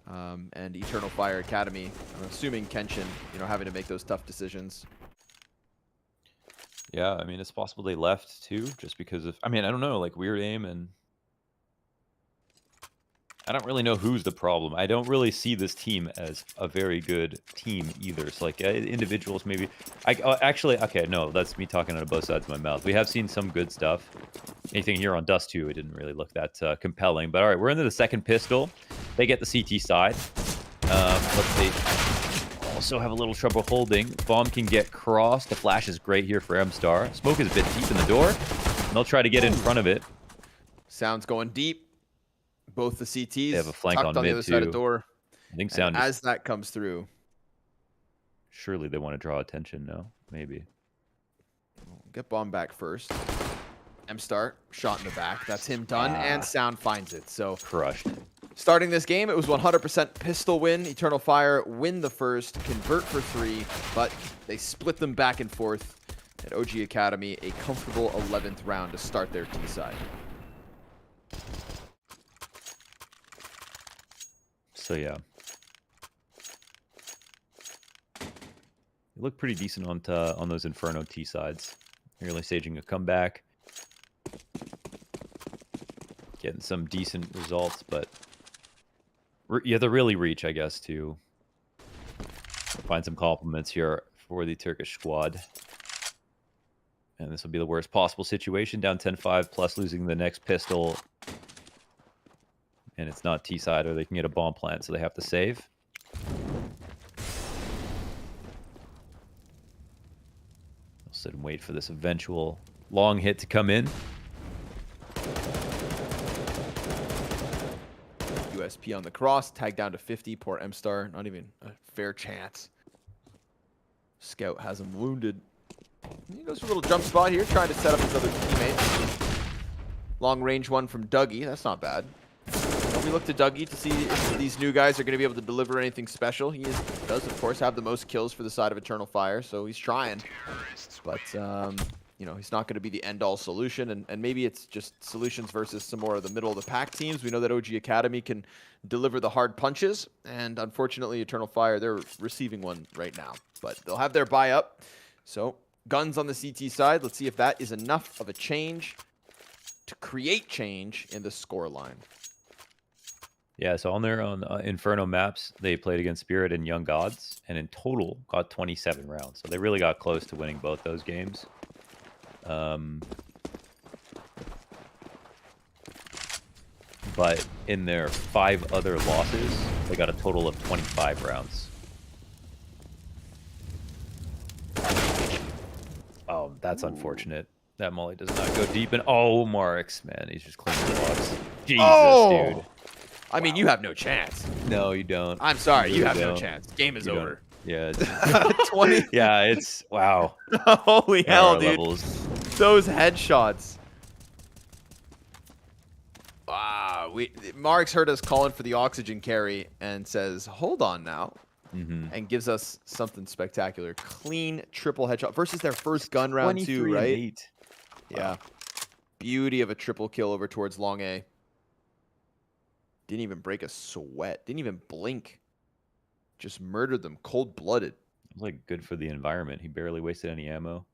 And Eternal Fire Academy, I'm assuming Kenshin, you know, having to make those tough decisions. Yeah, I mean, it's possible they left too, just because of, I mean, I don't know, like weird aim, and I don't really know who's the problem. I don't really see this team as a very good team either. It's like individuals maybe. Actually, okay, no, that's me talking out of both sides of my mouth. We have seen some good stuff. Anything here on Dust 2, it didn't really look that compelling. But all right, we're into the second pistol. They get the CT side. But they also have a little trouble holding. Bomb can get crossed. The flash is great here for M-Star. Smoke is a bit deep in the door. And they'll try to get in front of it. Sound's going deep. Both the CTs they have a flank on the mid other side of door. I think Sound as that comes through. Surely they want to draw attention, no? Maybe. Get Bomb back first. M-Star, shot in the back. That's him done, and Sound finds it. So crushed. Starting this game, it was 100% pistol win. Eternal Fire win the first, convert for 3, but they split them back and forth. At OG Academy, a comfortable 11th round to start their T side. So yeah, they look pretty decent on those Inferno T sides. Really staging a comeback, getting some decent results, but you have to really reach, I guess, to find some compliments here for the Turkish squad. And this will be the worst possible situation. Down 10-5 plus losing the next pistol. And it's not T-side or they can get a bomb plant, so they have to save. They'll sit and wait for this eventual long hit to come in. USP on the cross, tag down to 50. Poor M-Star, not even a fair chance. Scout has him wounded. He goes for a little jump spot here, trying to set up his other teammates. Long range one from Dougie, that's not bad. We look to Dougie to see if these new guys are going to be able to deliver anything special. He does, of course, have the most kills for the side of Eternal Fire, so he's trying. But, you know, he's not going to be the end-all solution, and maybe it's just solutions versus some more of the middle-of-the-pack teams. We know that OG Academy can deliver the hard punches, and unfortunately, Eternal Fire, they're receiving one right now. But they'll have their buy up. So, guns on the CT side. Let's see if that is enough of a change to create change in the scoreline. Yeah, so on their own Inferno maps, they played against Spirit and Young Gods, and in total got 27 rounds. So they really got close to winning both those games. But in their 5 other losses, they got a total of 25 rounds. Oh, that's unfortunate. That molly does not go deep. And oh, Marks, man, he's just cleaning the box. Jesus, dude. I mean, you have no chance. No, you don't. I'm sorry, you have no chance. Game is over. Yeah. 20. Yeah, it's wow. Holy hell, dude. Levels. Those headshots. Wow. Marks heard us calling for the oxygen carry and says, hold on now. And gives us something spectacular. Clean triple headshot versus their first gun round too, right? 8. Yeah. Wow. Beauty of a triple kill over towards long A. Didn't even break a sweat. Didn't even blink. Just murdered them cold-blooded. It was like good for the environment. He barely wasted any ammo.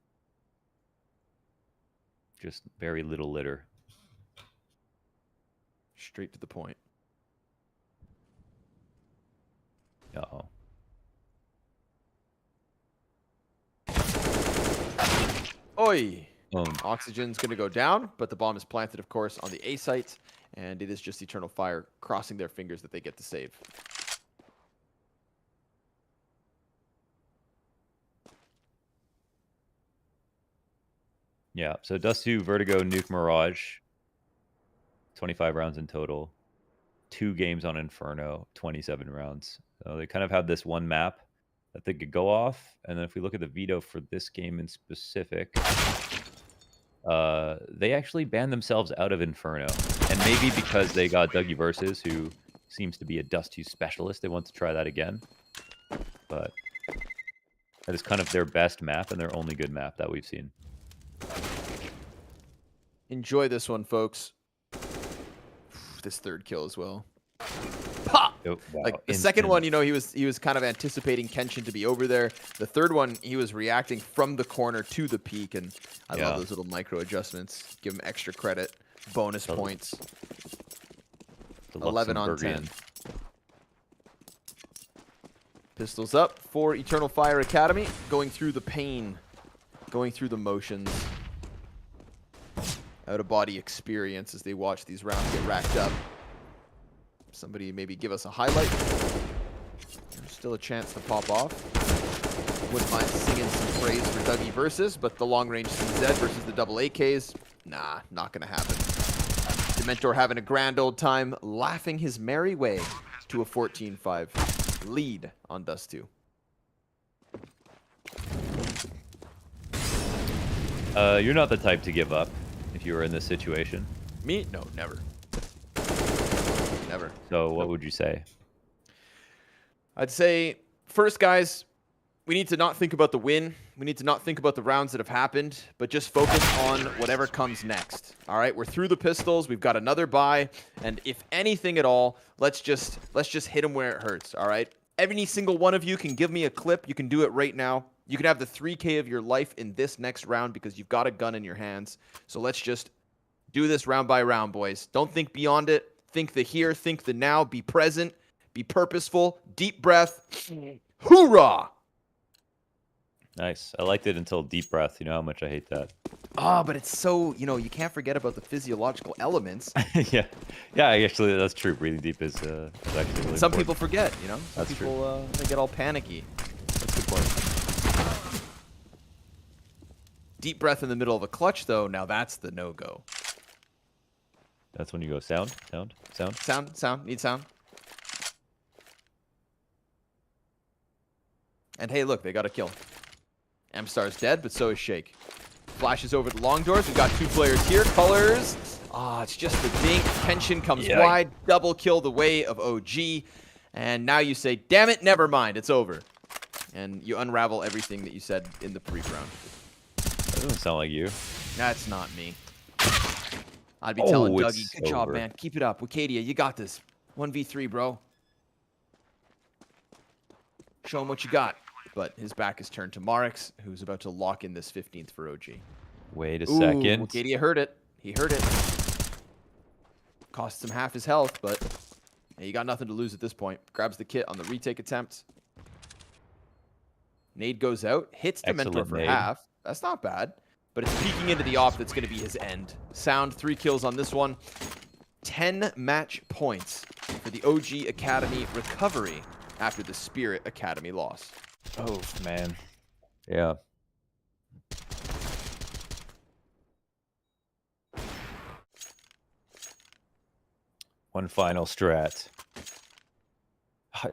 Just very little litter. Straight to the point. Uh-oh. Oi! Oxygen's going to go down, but the bomb is planted, of course, on the A site, and it is just Eternal Fire crossing their fingers that they get to save. Yeah, so Dust 2, Vertigo, Nuke, Mirage, 25 rounds in total. 2 games on Inferno, 27 rounds. So they kind of have this one map that they could go off, and then if we look at the veto for this game in specific, they actually banned themselves out of Inferno. And maybe because they got Dougie Versus, who seems to be a Dust 2 specialist, they want to try that again. But that is kind of their best map and their only good map that we've seen. Enjoy this one, folks. This third kill as well. Pop! Oh, wow. Like the second one, you know, he was kind of anticipating Kenshin to be over there. The third one, he was reacting from the corner to the peak, and I love those little micro adjustments. Give him extra credit, bonus points. 11 on 10. Pistols up for Eternal Fire Academy, going through the pain, going through the motions. Out-of-body experience as they watch these rounds get racked up. Somebody maybe give us a highlight. There's still a chance to pop off. Wouldn't mind singing some praise for Dougie Versus, but the long-range CZ versus the double AKs, nah, not gonna happen. Dementor having a grand old time, laughing his merry way to a 14-5 lead on Dust 2. You're not the type to give up if you were in this situation. Me? No, never. Never. So what would you say? I'd say, first, guys, we need to not think about the win. We need to not think about the rounds that have happened, but just focus on whatever comes next. All right, we're through the pistols. We've got another buy, and if anything at all, let's just hit them where it hurts. All right. Every single one of you can give me a clip. You can do it right now. You can have the 3K of your life in this next round because you've got a gun in your hands. So let's just do this round by round, boys. Don't think beyond it. Think the here, think the now. Be present. Be purposeful. Deep breath. Hoorah! Nice. I liked it until deep breath. You know how much I hate that. Ah, but it's so, you can't forget about the physiological elements. Yeah. Yeah, actually, that's true. Breathing deep is actually really Some important. people forget, Some That's people, they get all panicky. That's a good point. Deep breath in the middle of a clutch, though, now that's the no-go. That's when you go sound. Need sound. And hey, look, they got a kill. M-Star's dead, but so is Shake. Flashes over the long doors. We've got 2 players here. Colors. Ah, it's just the dink. Kenshin comes wide. Double kill the way of OG. And now you say, damn it, never mind. It's over. And you unravel everything that you said in the pre-round. That doesn't sound like you. That's not me. I'd be telling Dougie, good job, man. Keep it up. Wicadia, you got this. 1v3, bro. Show him what you got. But his back is turned to Marix, who's about to lock in this 15th for OG. Wait a second. Wicadia heard it. He heard it. Costs him half his health, but he got nothing to lose at this point. Grabs the kit on the retake attempt. Nade goes out. Hits the mentor for half. That's not bad. But it's peeking into the op that's going to be his end. Sound, 3 kills on this one. 10 match points for the OG Academy recovery after the Spirit Academy loss. Oh, man. Yeah. One final strat.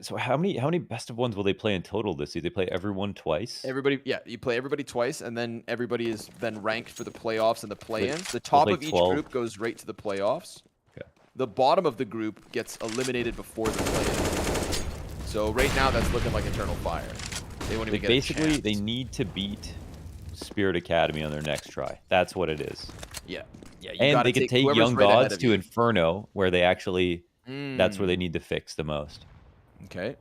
So how many best of ones will they play in total this season? They play everyone twice? Everybody, yeah, you play everybody twice, and then everybody is then ranked for the playoffs and the play-ins. The top of each group goes right to the playoffs. Okay. The bottom of the group gets eliminated before the play-in. So right now, that's looking like Eternal Fire. They won't even get a chance. Basically, they need to beat Spirit Academy on their next try. That's what it is. Yeah. Yeah. And they can take Young Gods to Inferno, where they actually, that's where they need to fix the most. Okay.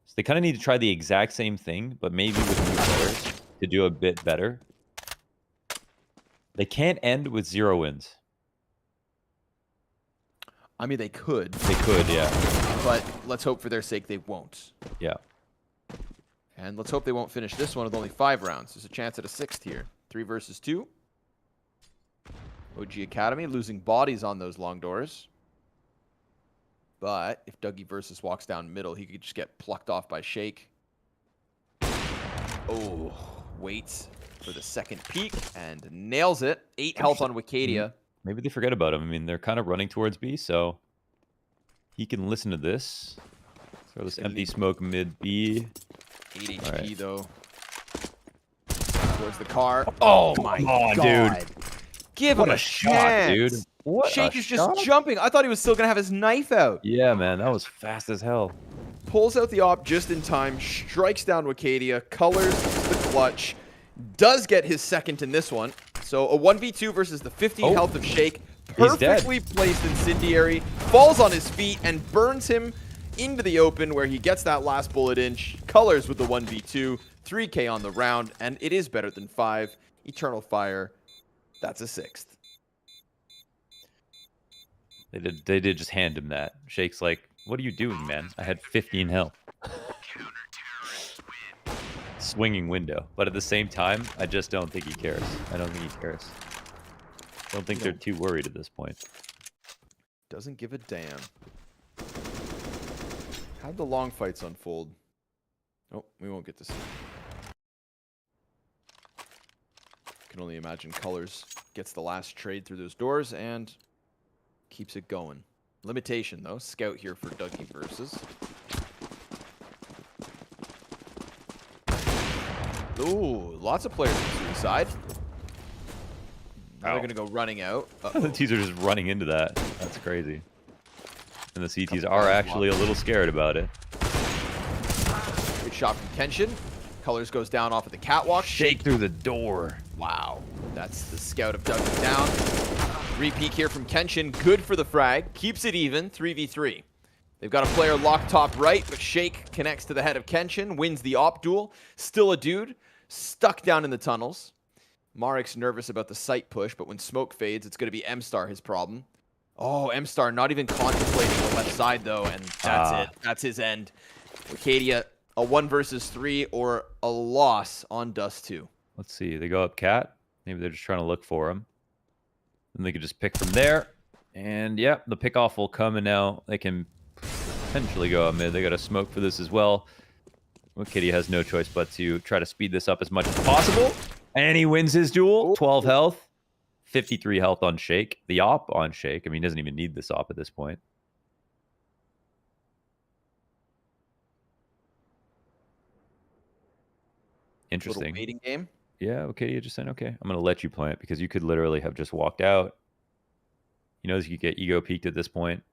So they kind of need to try the exact same thing, but maybe with new players to do a bit better. They can't end with 0 wins. I mean, they could. They could, yeah. But let's hope for their sake they won't. Yeah. And let's hope they won't finish this one with only 5 rounds. There's a chance at a 6th here. 3 versus 2. OG Academy losing bodies on those long doors. But if Dougie Versus walks down middle, he could just get plucked off by Shake. Oh, waits for the second peek and nails it. 8 health on Wicadia. Maybe they forget about him. I mean, they're kind of running towards B, so he can listen to this. Throw this empty smoke mid B. 8 HP, though. Towards the car. Oh, my God. Dude. Give him a shot, dude. What Shake is just jumping. I thought he was still going to have his knife out. Yeah, man. That was fast as hell. Pulls out the op just in time. Strikes down Wicadia. Colors the clutch. Does get his second in this one. So a 1v2 versus the 50 health of Shake. Perfectly placed incendiary. Falls on his feet and burns him into the open where he gets that last bullet in. Colors with the 1v2. 3k on the round. And it is better than 5. Eternal Fire. That's a 6th. They did just hand him that. Shake's like, what are you doing, man? I had 15 health. Swinging window. But at the same time, I just don't think he cares. I don't think he cares. I don't think they're too worried at this point. Doesn't give a damn. How'd the long fights unfold? Oh, we won't get to see. Can only imagine Colors gets the last trade through those doors and keeps it going. Limitation, though. Scout here for Dougie Versus. Ooh, lots of players in suicide. Now they're going to go running out. The T's are just running into that. That's crazy. And the CTs are actually a little scared about it. Good shot from Kenshin. Colors goes down off of the catwalk. Shake through the door. Wow. That's the scout of Dougie down. Repeat here from Kenshin. Good for the frag. Keeps it even. 3v3. They've got a player locked top right, but Shake connects to the head of Kenshin. Wins the op duel. Still a dude. Stuck down in the tunnels. Marik's nervous about the sight push, but when smoke fades, it's going to be M-Star his problem. Oh, M-Star not even contemplating the left side, though, and that's it. That's his end. Wicadia a 1 versus 3 or a loss on Dust 2. Let's see. They go up cat. Maybe they're just trying to look for him. Then they could just pick from there. And yep, the pickoff will come, and now they can potentially go up mid. They got a smoke for this as well. Kitty has no choice but to try to speed this up as much as possible. And he wins his duel. 12 health. 53 health on Shake. The op on Shake. I mean, he doesn't even need this op at this point. Interesting. Little waiting game. Yeah, okay, just saying, okay, I'm going to let you plant because you could literally have just walked out. He knows you get ego peaked at this point.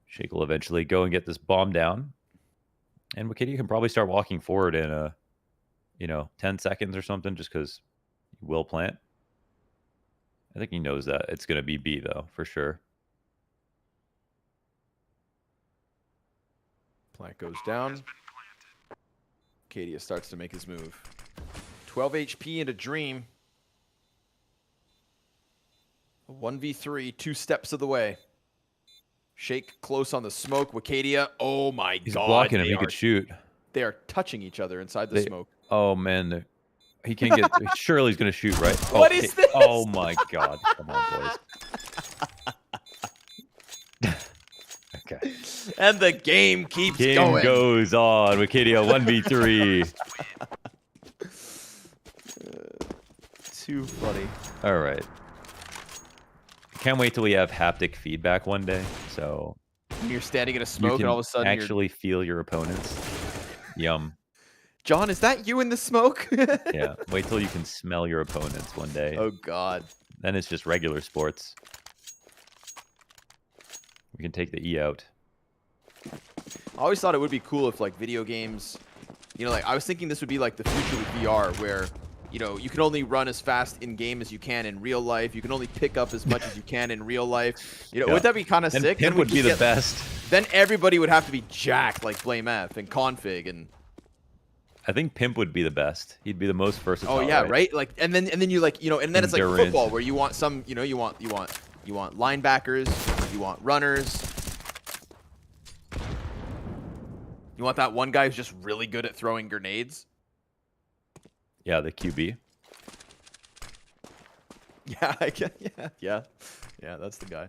Shake will eventually go and get this bomb down. And Wikidia can probably start walking forward in 10 seconds or something just because he will plant. I think he knows that. It's going to be B, though, for sure. Plant goes down. Cadia starts to make his move. 12 HP into Dream. 1v3, 2 steps of the way. Shake close on the smoke. Wicadia, oh my He's god. He's blocking him. He could shoot. They are touching each other inside the smoke. Oh, man. He can't get... Surely he's going to shoot, right? What is this? Oh, my god. Come on, boys. Okay. And the game keeps going. Game goes on. Wicadia 1v3. Too funny. All right. Can't wait till we have haptic feedback one day. So you're standing in a smoke and all of a sudden actually feel your opponents. Yum. John, is that you in the smoke? Yeah. Wait till you can smell your opponents one day. Oh god. Then it's just regular sports. We can take the E out. I always thought it would be cool if like video games, like I was thinking this would be like the future with VR where you can only run as fast in game as you can in real life. You can only pick up as much as you can in real life. Yeah. Would that be kind of sick? Pimp would be the best. Then everybody would have to be jacked like Blame F and Config and. I think Pimp would be the best. He'd be the most versatile. Oh yeah, right? Like and then you like and then it's like football where you want some you want linebackers, you want runners. You want that one guy who's just really good at throwing grenades? Yeah, the QB. Yeah, that's the guy.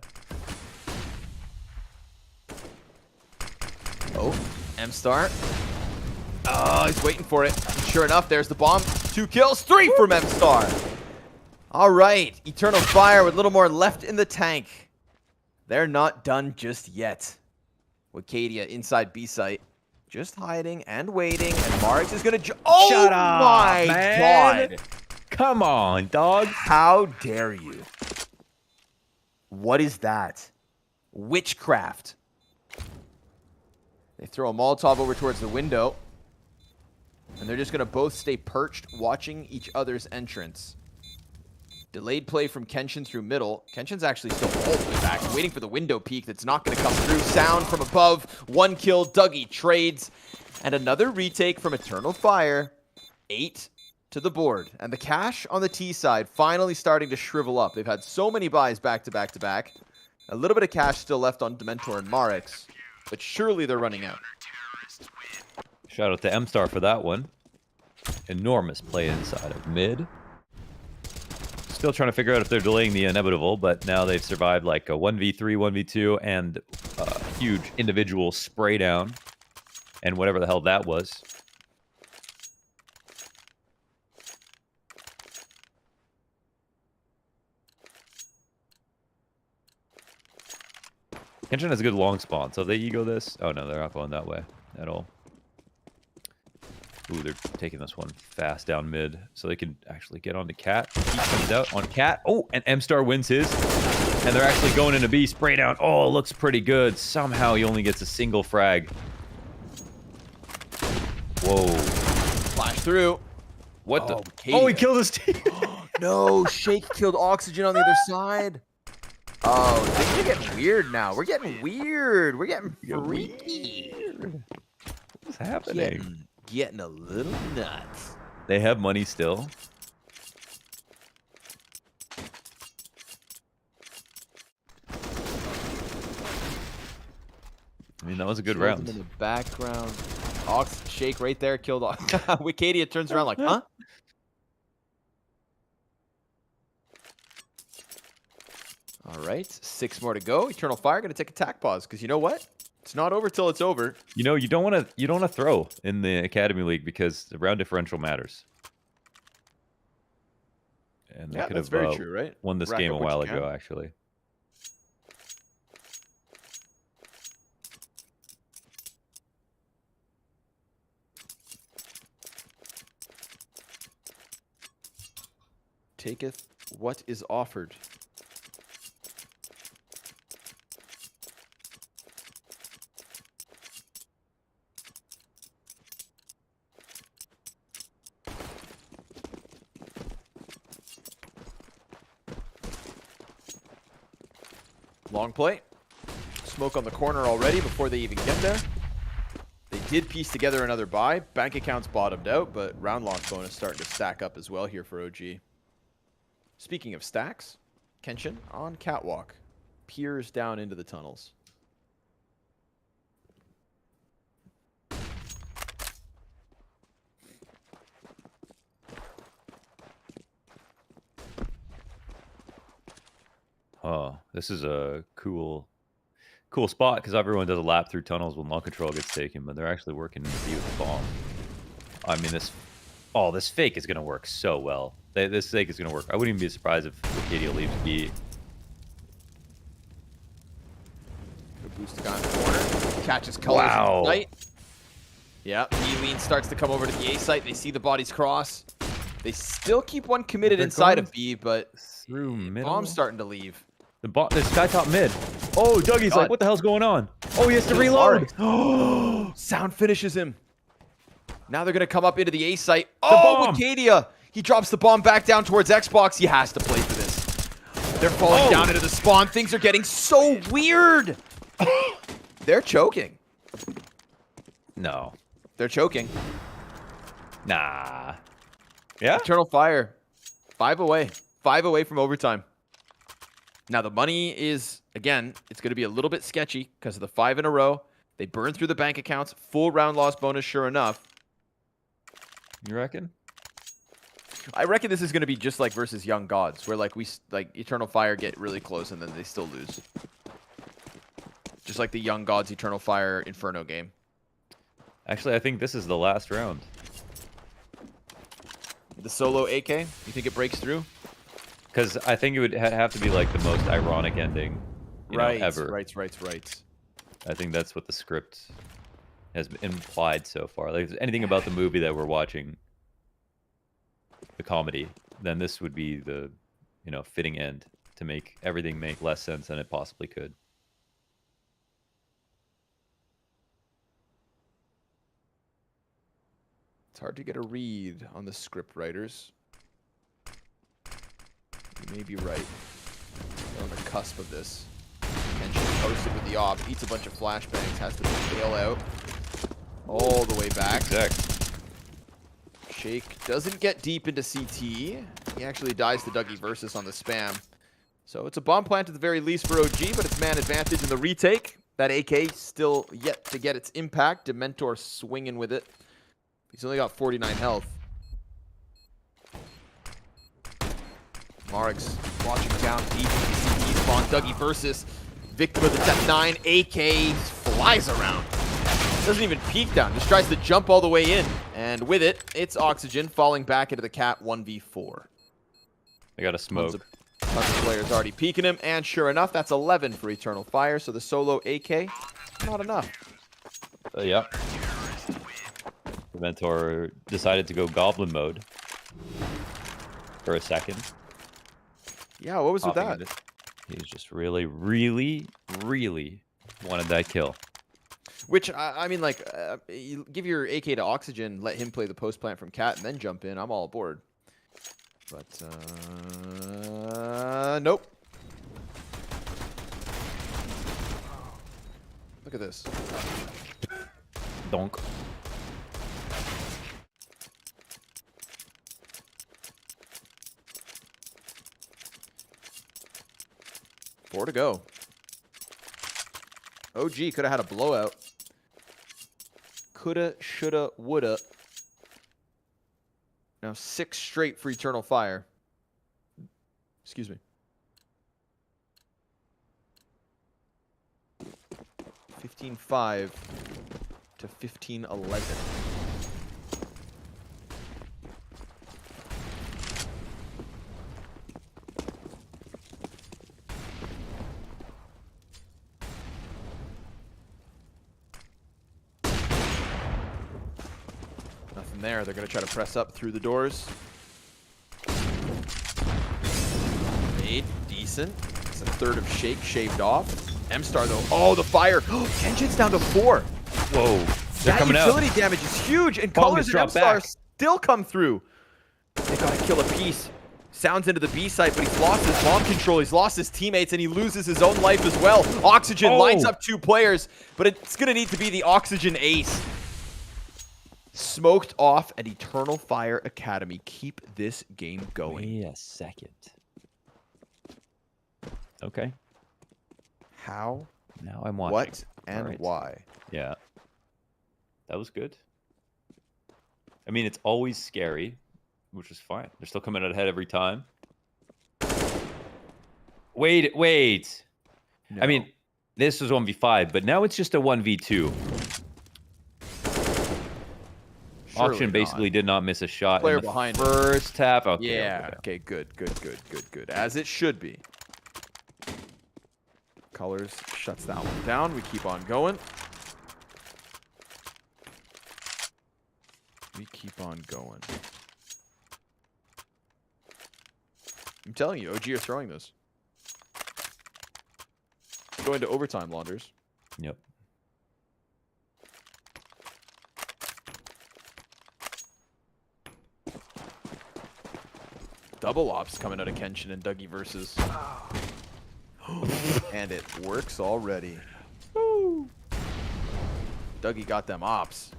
Oh, M-Star. Oh, he's waiting for it. Sure enough, there's the bomb. 2 kills, 3 from M-Star. All right, Eternal Fire with a little more left in the tank. They're not done just yet. Wicadia inside B site. Just hiding and waiting, and Marks is gonna. Oh Shut up, my man. god! Come on, dog. How dare you? What is that? Witchcraft. They throw a Molotov over towards the window, and they're just gonna both stay perched, watching each other's entrance. Delayed play from Kenshin through middle. Kenshin's actually still all the way back, waiting for the window peek that's not going to come through. Sound from above. 1 kill. Dougie trades. And another retake from Eternal Fire. 8 to the board. And the cash on the T side finally starting to shrivel up. They've had so many buys back to back to back. A little bit of cash still left on Dementor and Marix. But surely they're running out. Shout out to M-Star for that one. Enormous play inside of mid. Still trying to figure out if they're delaying the inevitable, but now they've survived like a 1v3, 1v2, and a huge individual spray down, and whatever the hell that was. Kenshin has a good long spawn, so if they ego this. Oh no, they're not going that way at all. Ooh, they're taking this one fast down mid, so they can actually get onto Cat. He comes out on Cat. Oh, and M-Star wins his. And they're actually going into B. Spray down. Oh, looks pretty good. Somehow he only gets a single frag. Whoa. Flash through. What the? Oh, he killed his team. No, Shake killed Oxygen on the other side. Oh, things are getting weird now. We're getting weird. We're getting freaky. What's happening? Getting a little nuts. They have money still. I mean, that was a good round. In the background, Shake right there, killed off. Wicadia turns around like, huh? All right, 6 more to go. Eternal Fire going to take attack pause because you know what? It's not over till it's over. You know, you don't want to throw in the Academy League because the round differential matters. And they could have very true, right? won this game a while ago, actually. Taketh what is offered. Long play. Smoke on the corner already before they even get there. They did piece together another buy. Bank accounts bottomed out, but round loss bonus starting to stack up as well here for OG. Speaking of stacks, Kenshin on catwalk. Peers down into the tunnels. Oh, this is a cool spot because everyone does a lap through tunnels when low control gets taken, but they're actually working in the with the bomb. I mean, this fake is going to work so well. This fake is going to work. I wouldn't even be surprised if Wicadia leaves B. Good boost to guy in the corner. Catches colors. Wow. Night. Yeah, B-Lean starts to come over to the A site. They see the bodies cross. They still keep one committed inside of B, but through middle. Bomb's starting to leave. The sky top mid. Oh, Dougie's like, what the hell's going on? Oh, he has to reload. Sound finishes him. Now they're going to come up into the A site. Oh, Wicadia. He drops the bomb back down towards Xbox. He has to play for this. They're falling down into the spawn. Things are getting so weird. They're choking. No. They're choking. Nah. Yeah? Eternal Fire. 5 away. 5 away from overtime. Now, the money is, again, it's going to be a little bit sketchy because of the 5 in a row. They burn through the bank accounts. Full round loss bonus, sure enough. You reckon? I reckon this is going to be just like versus Young Gods, where like Eternal Fire get really close and then they still lose. Just like the Young Gods Eternal Fire Inferno game. Actually, I think this is the last round. The solo AK, you think it breaks through? Because I think it would have to be like the most ironic ending ever. Right. I think that's what the script has implied so far. Like, if there's anything about the movie that we're watching, the comedy, then this would be the, fitting end to make everything make less sense than it possibly could. It's hard to get a read on the script writers. You may be right. They're on the cusp of this. Kenshin posted with the op, eats a bunch of flashbangs, has to bail out all the way back. Exactly. Shake doesn't get deep into CT. He actually dies to Dougie Versus on the spam. So it's a bomb plant at the very least for OG, but it's man advantage in the retake. That AK still yet to get its impact. Dementor swinging with it. He's only got 49 health. Marix watching down deep in the CT spawn. Dougie Versus, victim of the Tech 9. AK flies around. Doesn't even peek down, just tries to jump all the way in. And with it, it's Oxygen falling back into the Cat 1v4. They got a smoke. Tons of players already peeking him, and sure enough, that's 11 for Eternal Fire. So the solo AK, not enough. Yep. The Mentor decided to go Goblin mode for a second. Yeah, what was with that? He was just really, really, really wanted that kill. Which, I mean, like, you give your AK to Oxygen, let him play the post plant from Cat, and then jump in. I'm all aboard. But, nope. Look at this. Donk. Four to go. OG could have had a blowout. Coulda, shoulda, woulda. Now 6 straight for Eternal Fire. Excuse me. 15-5 to 15-11. Nothing there. They're going to try to press up through the doors. Made. Decent. It's a third of Shake shaved off. M-Star, though. Oh, the fire. Kenshin's down to 4. Whoa. They're coming out. That utility damage is huge, and Colors and M-Star still come through. They got to kill a piece. Sounds into the B site, but he's lost his bomb control. He's lost his teammates, and he loses his own life as well. Oxygen lines up 2 players, but it's going to need to be the Oxygen ace. Smoked off at Eternal Fire Academy. Keep this game going. Wait a second. Okay. How? Now I'm watching. What? And why? Yeah. That was good. I mean, it's always scary, which is fine. They're still coming out ahead every time. Wait. No. I mean, this was 1v5, but now it's just a 1v2. Auction basically did not miss a shot Player in the behind first tap. Okay, yeah. Okay, good. As it should be. Colors shuts that one down. We keep on going. I'm telling you, OG are throwing this. Going to overtime, Launders. Yep. Double ops coming out of Kenshin and Dougie versus. And it works already. Woo. Dougie got them ops.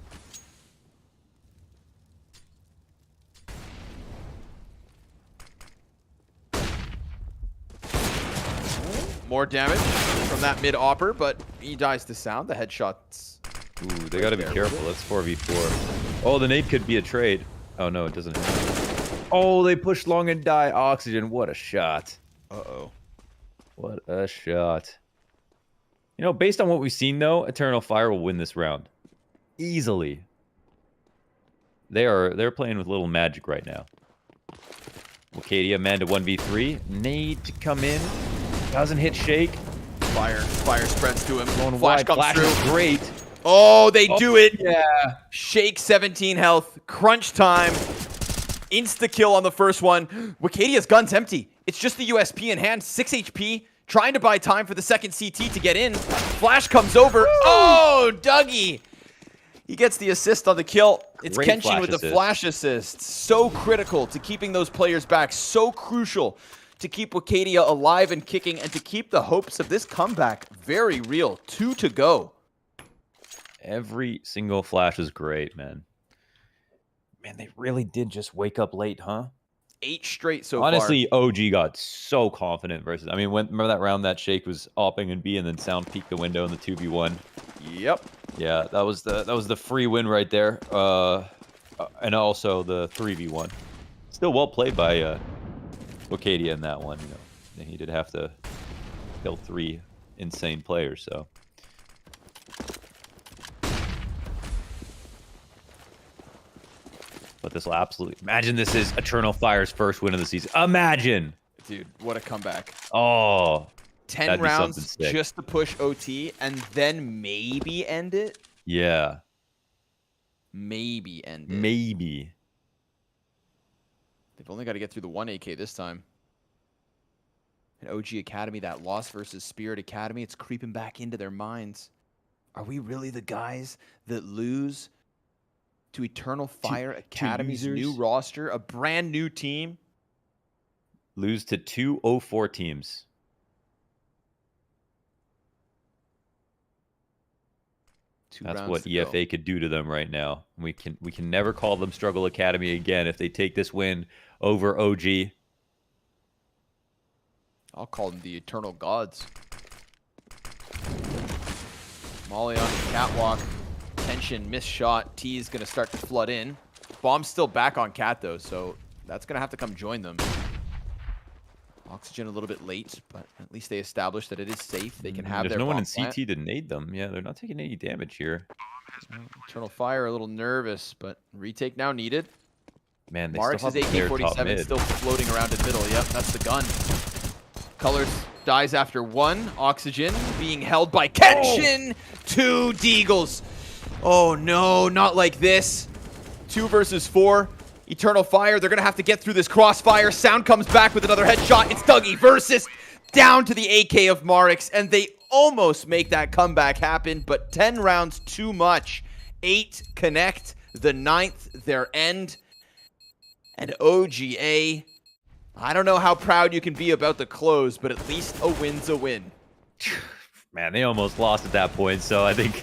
More damage from that mid-opper, but he dies to sound. The headshots. Ooh, they gotta be careful. That's 4v4. Oh, the nade could be a trade. Oh, no, it doesn't. Oh, they push long and die. Oxygen. What a shot. Uh-oh. What a shot. You know, based on what we've seen, though, Eternal Fire will win this round. Easily. They're playing with little magic right now. Wacadia, man to 1v3. Nade to come in. Doesn't hit Shake. Fire spreads to him. Flash comes through. Great. Oh, they do it. Yeah. Shake 17 health. Crunch time. Insta-kill on the first one. Wacadia's gun's empty. It's just the USP in hand. 6 HP. Trying to buy time for the second CT to get in. Flash comes over. Woo! Oh, Dougie. He gets the assist on the kill. It's Great Kenshin with the flash assist. So critical to keeping those players back. So crucial to keep Wacadia alive and kicking and to keep the hopes of this comeback very real. 2 to go. Every single flash is great, man. Man, they really did just wake up late, huh? 8 straight so far. Honestly, OG got so confident versus... I mean, remember that round that Shake was opping and B and then Sound peeked the window in the 2v1? Yep. Yeah, that was the free win right there. And also the 3v1. Still well played by Wacadia in that one. You know, he did have to kill 3 insane players, so... But this will absolutely... Imagine this is Eternal Fire's first win of the season. Imagine! Dude, what a comeback. Oh. 10 rounds just to push OT and then maybe end it? Yeah. Maybe end it. Maybe. They've only got to get through the 1 AK this time. And OG Academy, that loss versus Spirit Academy, it's creeping back into their minds. Are we really the guys that lose to Eternal Fire Academy's new roster, a brand new team? Lose to 2 0-4 teams. That's what EFA could do to them right now. We can never call them Struggle Academy again if they take this win over OG. I'll call them the Eternal Gods. Molly on the catwalk. Kenshin, missed shot. T is going to start to flood in. Bomb's still back on Cat, though, so that's going to have to come join them. Oxygen a little bit late, but at least they established that it is safe. They can have There's their no one bomb in plant. CT to nade them. Yeah, they're not taking any damage here. Eternal Fire a little nervous, but retake now needed. Man, they Marks' still have their top AK-47 mid. still floating around in middle. Yep, that's the gun. Colors dies after 1. Oxygen being held by Kenshin. 2 Deagles. Oh no, not like this. 2 versus 4. Eternal Fire, they're going to have to get through this crossfire. Sound comes back with another headshot. It's Dougie versus down to the AK of Marix, and they almost make that comeback happen, but 10 rounds too much. 8 connect, the 9th, their end. And OGA, I don't know how proud you can be about the close, but at least a win's a win. Man, they almost lost at that point, so I think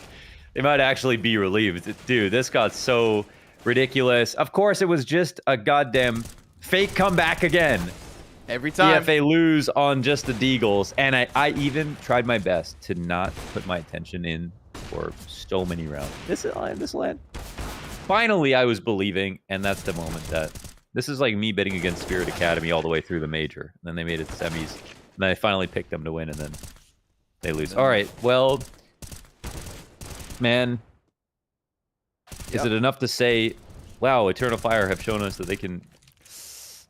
they might actually be relieved. Dude, this got so ridiculous. Of course, it was just a goddamn fake comeback again. Every time. EFA lose on just the Deagles, and I even tried my best to not put my attention in for so many rounds. This land. Finally, I was believing, and that's the moment that... This is like me betting against Spirit Academy all the way through the major. And then they made it semis. And then I finally picked them to win, and then they lose. All right, well, man, is it enough to say, wow, Eternal Fire have shown us that they can...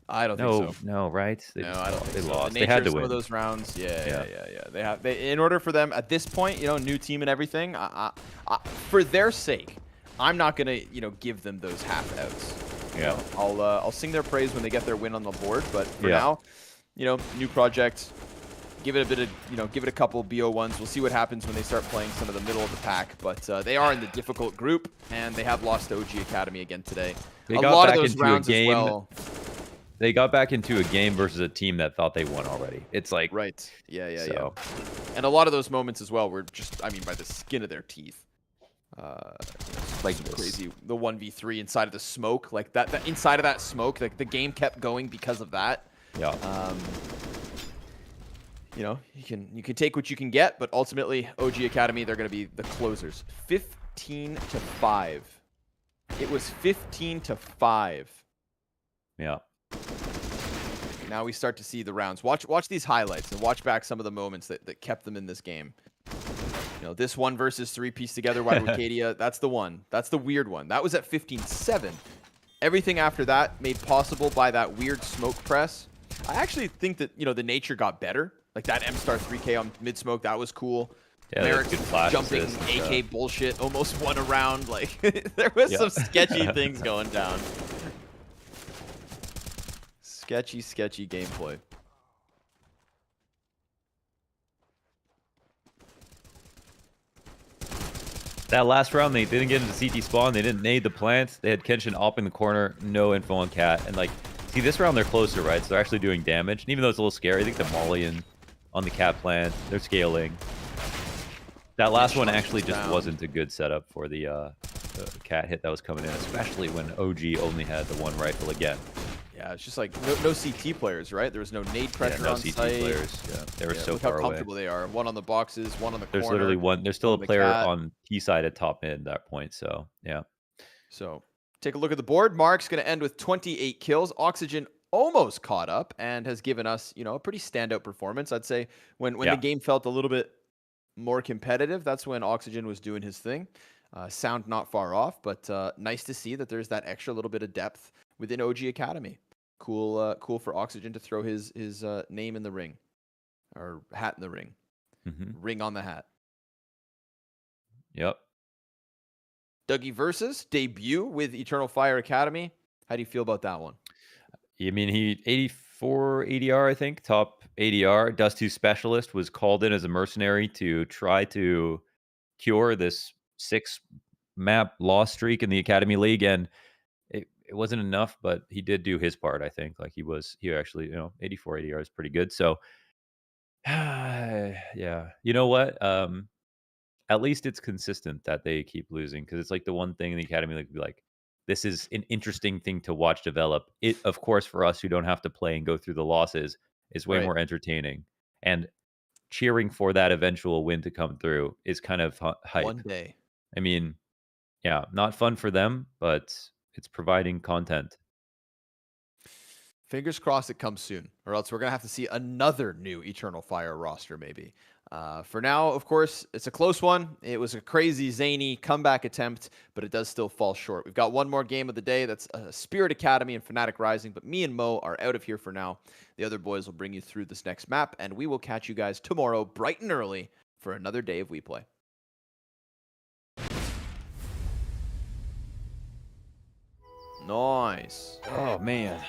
I don't think so. No, right? I don't think they so. lost. The they had to some win. of those rounds, yeah. In order for them at this point, new team and everything, for their sake, I'm not gonna, give them those half outs. Yeah. I'll sing their praise when they get their win on the board, but for now, new project. Give it a bit of, give it a couple BO1s. We'll see what happens when they start playing some of the middle of the pack. But they are in the difficult group, and they have lost to OG Academy again today. They a got lot back of those into rounds a game. as well. They got back into a game versus a team that thought they won already. It's like... Right. Yeah. And a lot of those moments as well were just, by the skin of their teeth. Like crazy. The 1v3 inside of the smoke. Like that inside of that smoke, like the game kept going because of that. Yeah. You can take what you can get, but ultimately OG Academy, they're going to be the closers. 15-5. It was 15-5. Yeah. Now we start to see the rounds. Watch these highlights and watch back some of the moments that kept them in this game. This 1 versus 3 piece together, wide Wicadia, that's the one. That's the weird one. That was at 15-7. Everything after that made possible by that weird smoke press. I actually think that, the nature got better. Like that M-Star 3K on mid-smoke, that was cool. Yeah, Merrick jumping AK bullshit, almost won a round. Like, there was some sketchy things going down. Sketchy gameplay. That last round, they didn't get into CT spawn. They didn't nade the plant. They had Kenshin op in the corner. No info on Cat. And, see, this round they're closer, right? So they're actually doing damage. And even though it's a little scary, I think the Molly on the Cat plant, they're scaling. That last one actually just wasn't a good setup for the Cat hit that was coming in, especially when OG only had the one rifle again. Yeah, it's just like no CT players, right? There was no nade pressure on CT site. players. Yeah, they were so far away. How comfortable they are. One on the boxes, one on the corner. There's literally one. There's still a player on T side at top mid at that point. So yeah. So take a look at the board. Mark's going to end with 28 kills. Oxygen almost caught up and has given us, a pretty standout performance. I'd say when the game felt a little bit more competitive, that's when Oxygen was doing his thing. Sound not far off, but nice to see that there's that extra little bit of depth within OG Academy. Cool for Oxygen to throw his name in the ring, or hat in the ring, ring on the hat. Yep. Dougie versus debut with Eternal Fire Academy. How do you feel about that one? I mean, he 84 ADR, I think, top ADR. Dust 2 specialist was called in as a mercenary to try to cure this 6-map loss streak in the Academy League, and it wasn't enough, but he did do his part, I think. Like he actually, 84 ADR is pretty good. So yeah. You know what? At least it's consistent that they keep losing, because it's like the one thing in the Academy League would be like, this is an interesting thing to watch develop. It, of course, for us who don't have to play and go through the losses, is way more entertaining. And cheering for that eventual win to come through is kind of hype. One day. I mean, Yeah, not fun for them, but it's providing content. Fingers crossed it comes soon, or else we're going to have to see another new Eternal Fire roster, maybe. For now, of course, it's a close one. It was a crazy, zany comeback attempt, but it does still fall short. We've got one more game of the day. That's Spirit Academy and Fnatic Rising, but me and Mo are out of here for now. The other boys will bring you through this next map, and we will catch you guys tomorrow, bright and early, for another day of WePlay. Nice. Oh, man.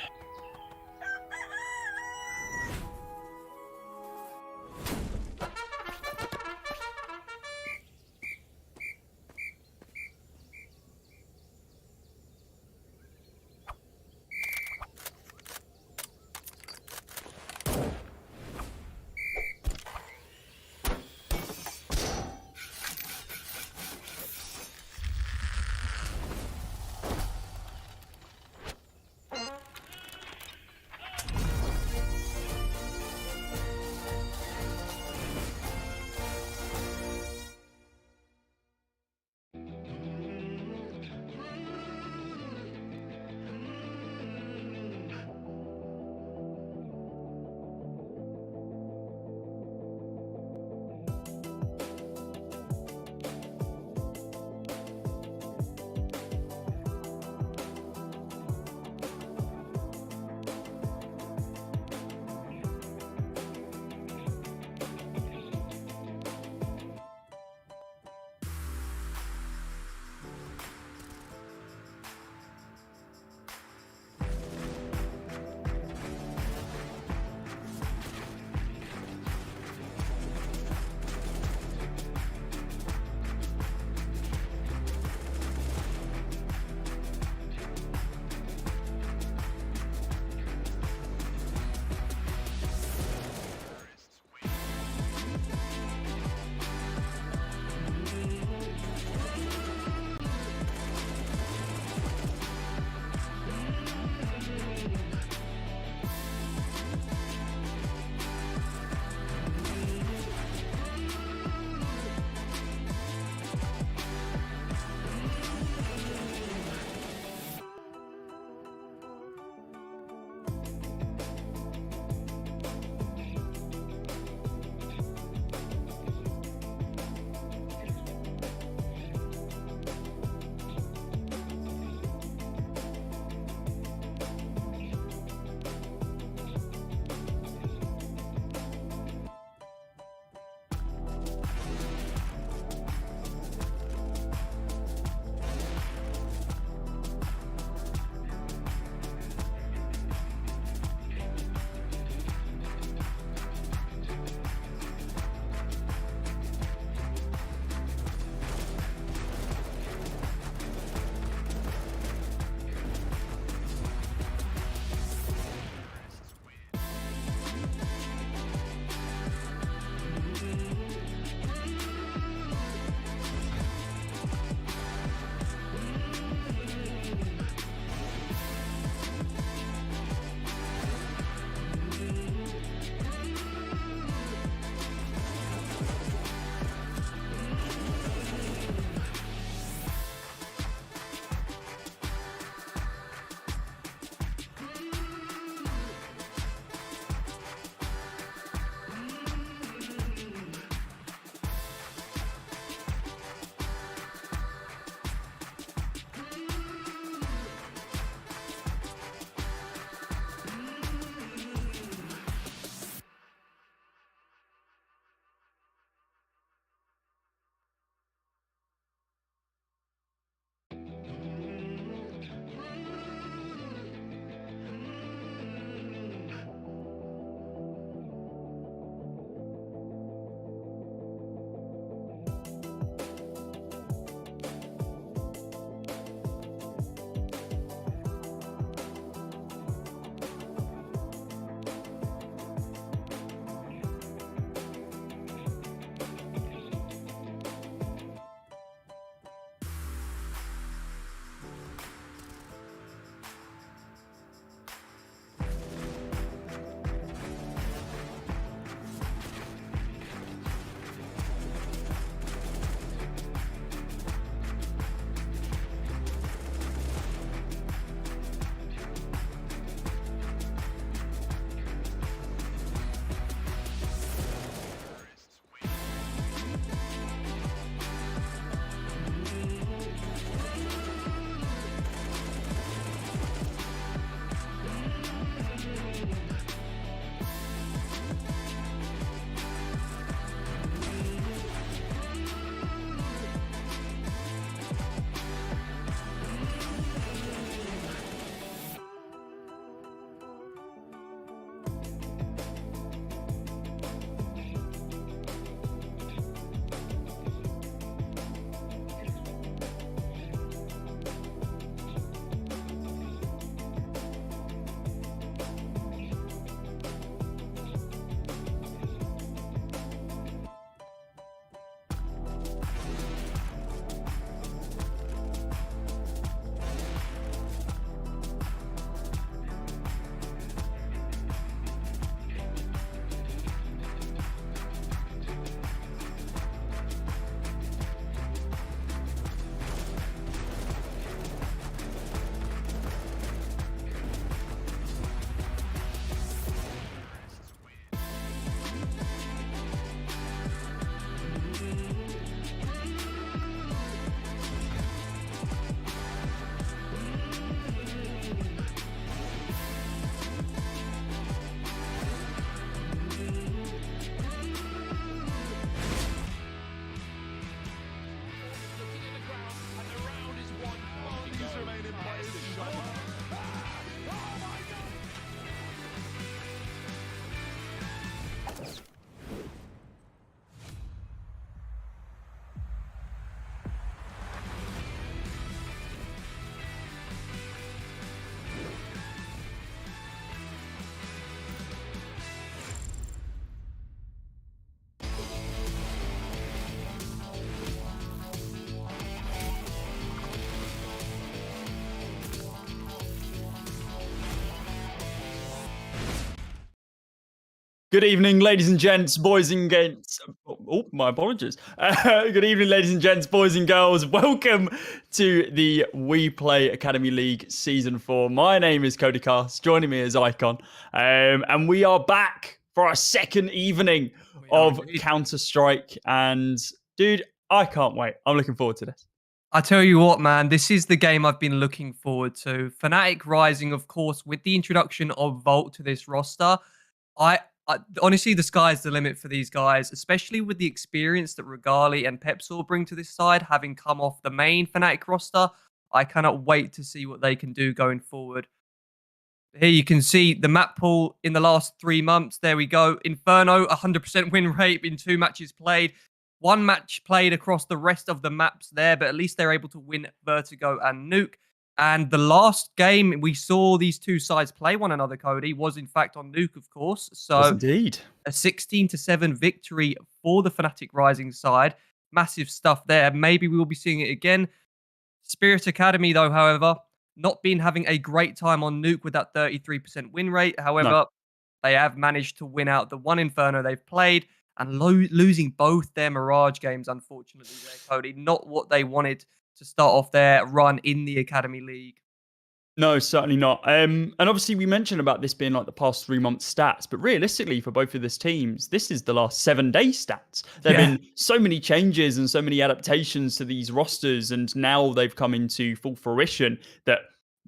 Good evening, ladies and gents, boys and girls. Oh, my apologies. Good evening, ladies and gents, boys and girls. Welcome to the We Play Academy League Season 4. My name is Cody Cast. Joining me is Icon. And we are back for our second evening of Counter-Strike. And, dude, I can't wait. I'm looking forward to this. I tell you what, man, this is the game I've been looking forward to. Fnatic Rising, of course, with the introduction of Volt to this roster. Honestly, the sky's the limit for these guys, especially with the experience that Regali and Pepsor bring to this side, having come off the main Fnatic roster. I cannot wait to see what they can do going forward. Here you can see the map pool in the last 3 months. There we go. Inferno, 100% win rate in 2 matches played. 1 match played across the rest of the maps there, but at least they're able to win Vertigo and Nuke. And the last game we saw these two sides play one another, Cody, was in fact on Nuke, of course. So yes, indeed. A 16-7 victory for the Fnatic Rising side. Massive stuff there. Maybe we will be seeing it again. Spirit Academy, though, however, not been having a great time on Nuke with that 33% win rate. However, they have managed to win out the 1 Inferno they've played and losing both their Mirage games, unfortunately, there, Cody. Not what they wanted to start off their run in the Academy League. No, certainly not. And obviously we mentioned about this being like the past 3 months stats, but realistically for both of these teams, this is the last 7-day stats. There have been so many changes and so many adaptations to these rosters, and now they've come into full fruition that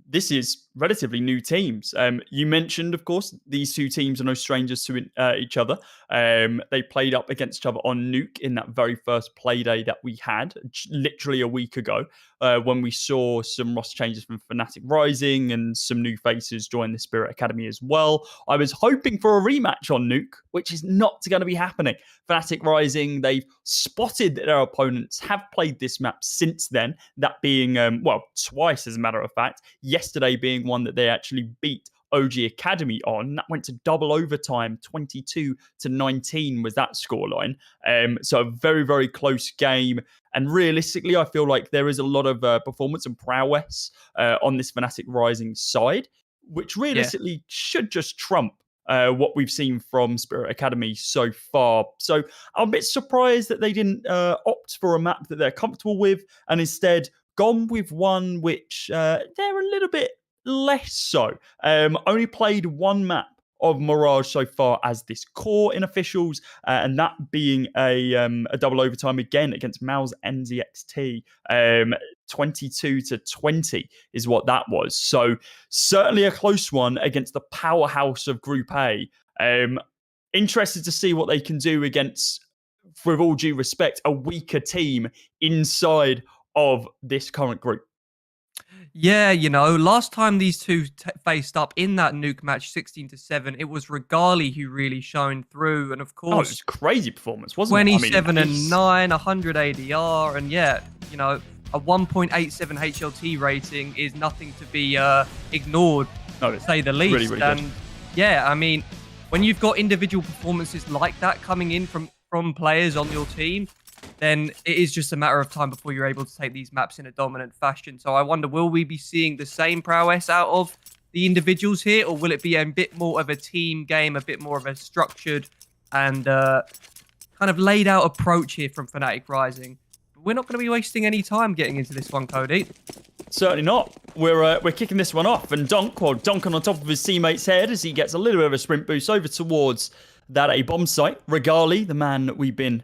this is relatively new teams. You mentioned, of course, these two teams are no strangers to each other. They played up against each other on Nuke in that very first play day that we had, literally a week ago, when we saw some roster changes from Fnatic Rising and some new faces join the Spirit Academy as well. I was hoping for a rematch on Nuke, which is not going to be happening. Fnatic Rising, they've spotted that their opponents have played this map since then, that being, twice as a matter of fact, yesterday being one that they actually beat OG Academy on. That went to double overtime, 22-19 was that scoreline. So a very, very close game. And realistically, I feel like there is a lot of performance and prowess on this Fnatic Rising side, which realistically should just trump what we've seen from Spirit Academy so far. So I'm a bit surprised that they didn't opt for a map that they're comfortable with and instead gone with one which they're a little bit less so. Only played 1 map of Mirage so far as this core in officials, and that being a double overtime again against Mao's NZXT. 22-20 is what that was. So certainly a close one against the powerhouse of Group A. Interested to see what they can do against, with all due respect, a weaker team inside of this current group. Yeah, last time these two faced up in that Nuke match, 16-7, it was Regali who really shone through. And of course, it was a crazy performance, wasn't 27 it? 27-9, 100 ADR. And a 1.87 HLT rating is nothing to be ignored, to say the least. Really, really and good. When you've got individual performances like that coming in from players on your team, then it is just a matter of time before you're able to take these maps in a dominant fashion. So I wonder, will we be seeing the same prowess out of the individuals here, or will it be a bit more of a team game, a bit more of a structured and kind of laid out approach here from Fnatic Rising? We're not going to be wasting any time getting into this one, Cody. Certainly not. We're kicking this one off, and Donk on top of his teammate's head as he gets a little bit of a sprint boost over towards that A bomb site. Regali, the man that we've been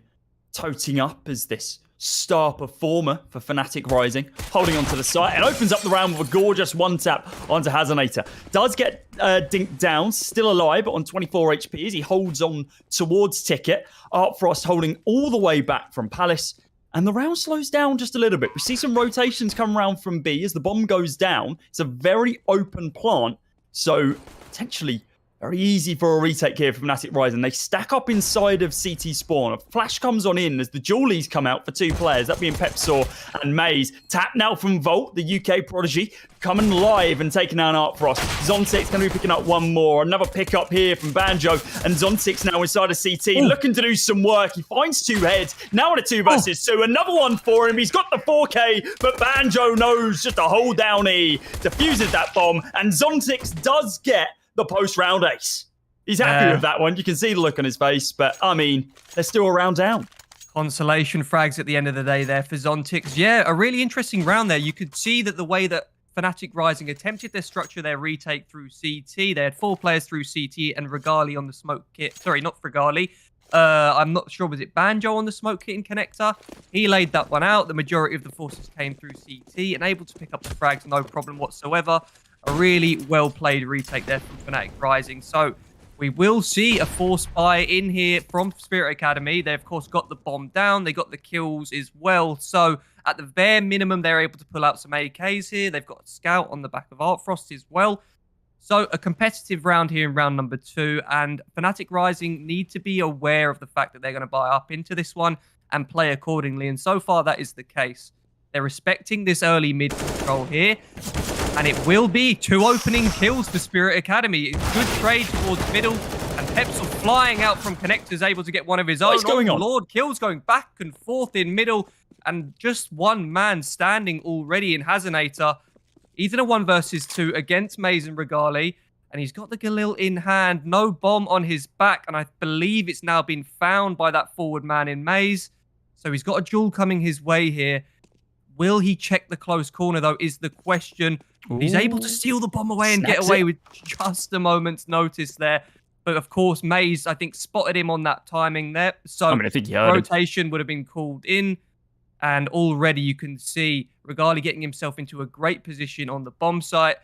toting up as this star performer for Fnatic Rising, holding onto the site and opens up the round with a gorgeous 1-tap onto Hazonator. Does get dinked down, still alive, but on 24 HP as he holds on towards Ticket. Art Frost holding all the way back from Palace, and the round slows down just a little bit. We see some rotations come around from B as the bomb goes down. It's a very open plant, so potentially very easy for a retake here from Fnatic Rising. They stack up inside of CT spawn. A flash comes on in as the Julies come out for 2 players, that being Pepsor and Maze. Tap now from Volt, the UK prodigy, coming live and taking down Art Frost. Zontic's going to be picking up 1 more. Another pick up here from Banjo, and Zontic's now inside of CT, looking to do some work. He finds 2 heads, now in a 2 versus 2. Another one for him. He's got the 4K, but Banjo knows just to hold down E. Defuses that bomb, and Zontic does get the post-round ace. He's happy with that one. You can see the look on his face, but I mean, they're still a round down. Consolation frags at the end of the day there for Zontix. Yeah, a really interesting round there. You could see that the way that Fnatic Rising attempted their structure, their retake through CT. They had 4 players through CT and Regali on the smoke kit. Sorry, not Regali. I'm not sure, was it Banjo on the smoke kit and connector? He laid that one out. The majority of the forces came through CT and able to pick up the frags, no problem whatsoever. A really well-played retake there from Fnatic Rising. So we will see a force buy in here from Spirit Academy. They, of course, got the bomb down. They got the kills as well. So at the bare minimum, they're able to pull out some AKs here. They've got a scout on the back of Art Frost as well. So a competitive round here in round number 2. And Fnatic Rising need to be aware of the fact that they're going to buy up into this one and play accordingly. And so far, that is the case. They're respecting this early mid control here. And it will be 2 opening kills for Spirit Academy. Good trade towards middle. And Pepsel flying out from connectors, able to get one of his own. What's going on? Lord, kills going back and forth in middle. And just one man standing already in Hazinator. Ethan a 1 versus 2 against Maze and Regali. And he's got the Galil in hand. No bomb on his back. And I believe it's now been found by that forward man in Maze. So he's got a duel coming his way here. Will he check the close corner, though, is the question. Ooh. He's able to steal the bomb away and get away with just a moment's notice there. But, of course, Maze, I think, spotted him on that timing there. So I think he heard rotation would have been called in. And already you can see Regali getting himself into a great position on the bomb site.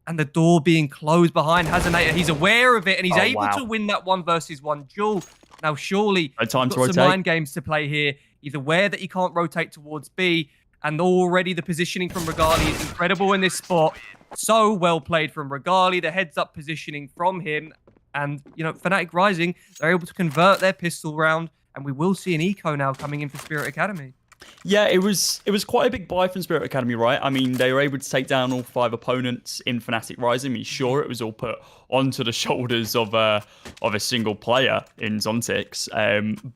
And the door being closed behind Hazinator. He's aware of it, and he's able to win that 1 versus 1 duel. Now, surely, no time he's to got rotate. some mind games to play here. He's aware that he can't rotate towards B. And already the positioning from Regali is incredible in this spot. So well played from Regali. The heads-up positioning from him. And, you know, Fnatic Rising, they're able to convert their pistol round. And we will see an eco now coming in for Spirit Academy. Yeah, it was quite a big buy from Spirit Academy, right? I mean, they were able to take down all 5 opponents in Fnatic Rising. I mean, sure, it was all put onto the shoulders of a single player in Zontix,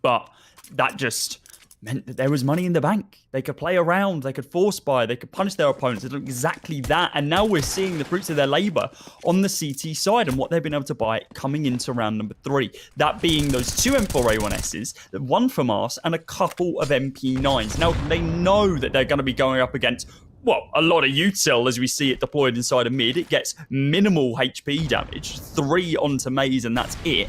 but that just meant that there was money in the bank. They could play around, they could force buy, they could punish their opponents. They did exactly that, and now we're seeing the fruits of their labor on the CT side and what they've been able to buy coming into round number 3. That being those 2 M4A1Ss, 1 from Mars, and a couple of MP9s. Now, they know that they're going to be going up against, well, a lot of util as we see it deployed inside a mid. It gets minimal HP damage, 3 onto Maze, and that's it.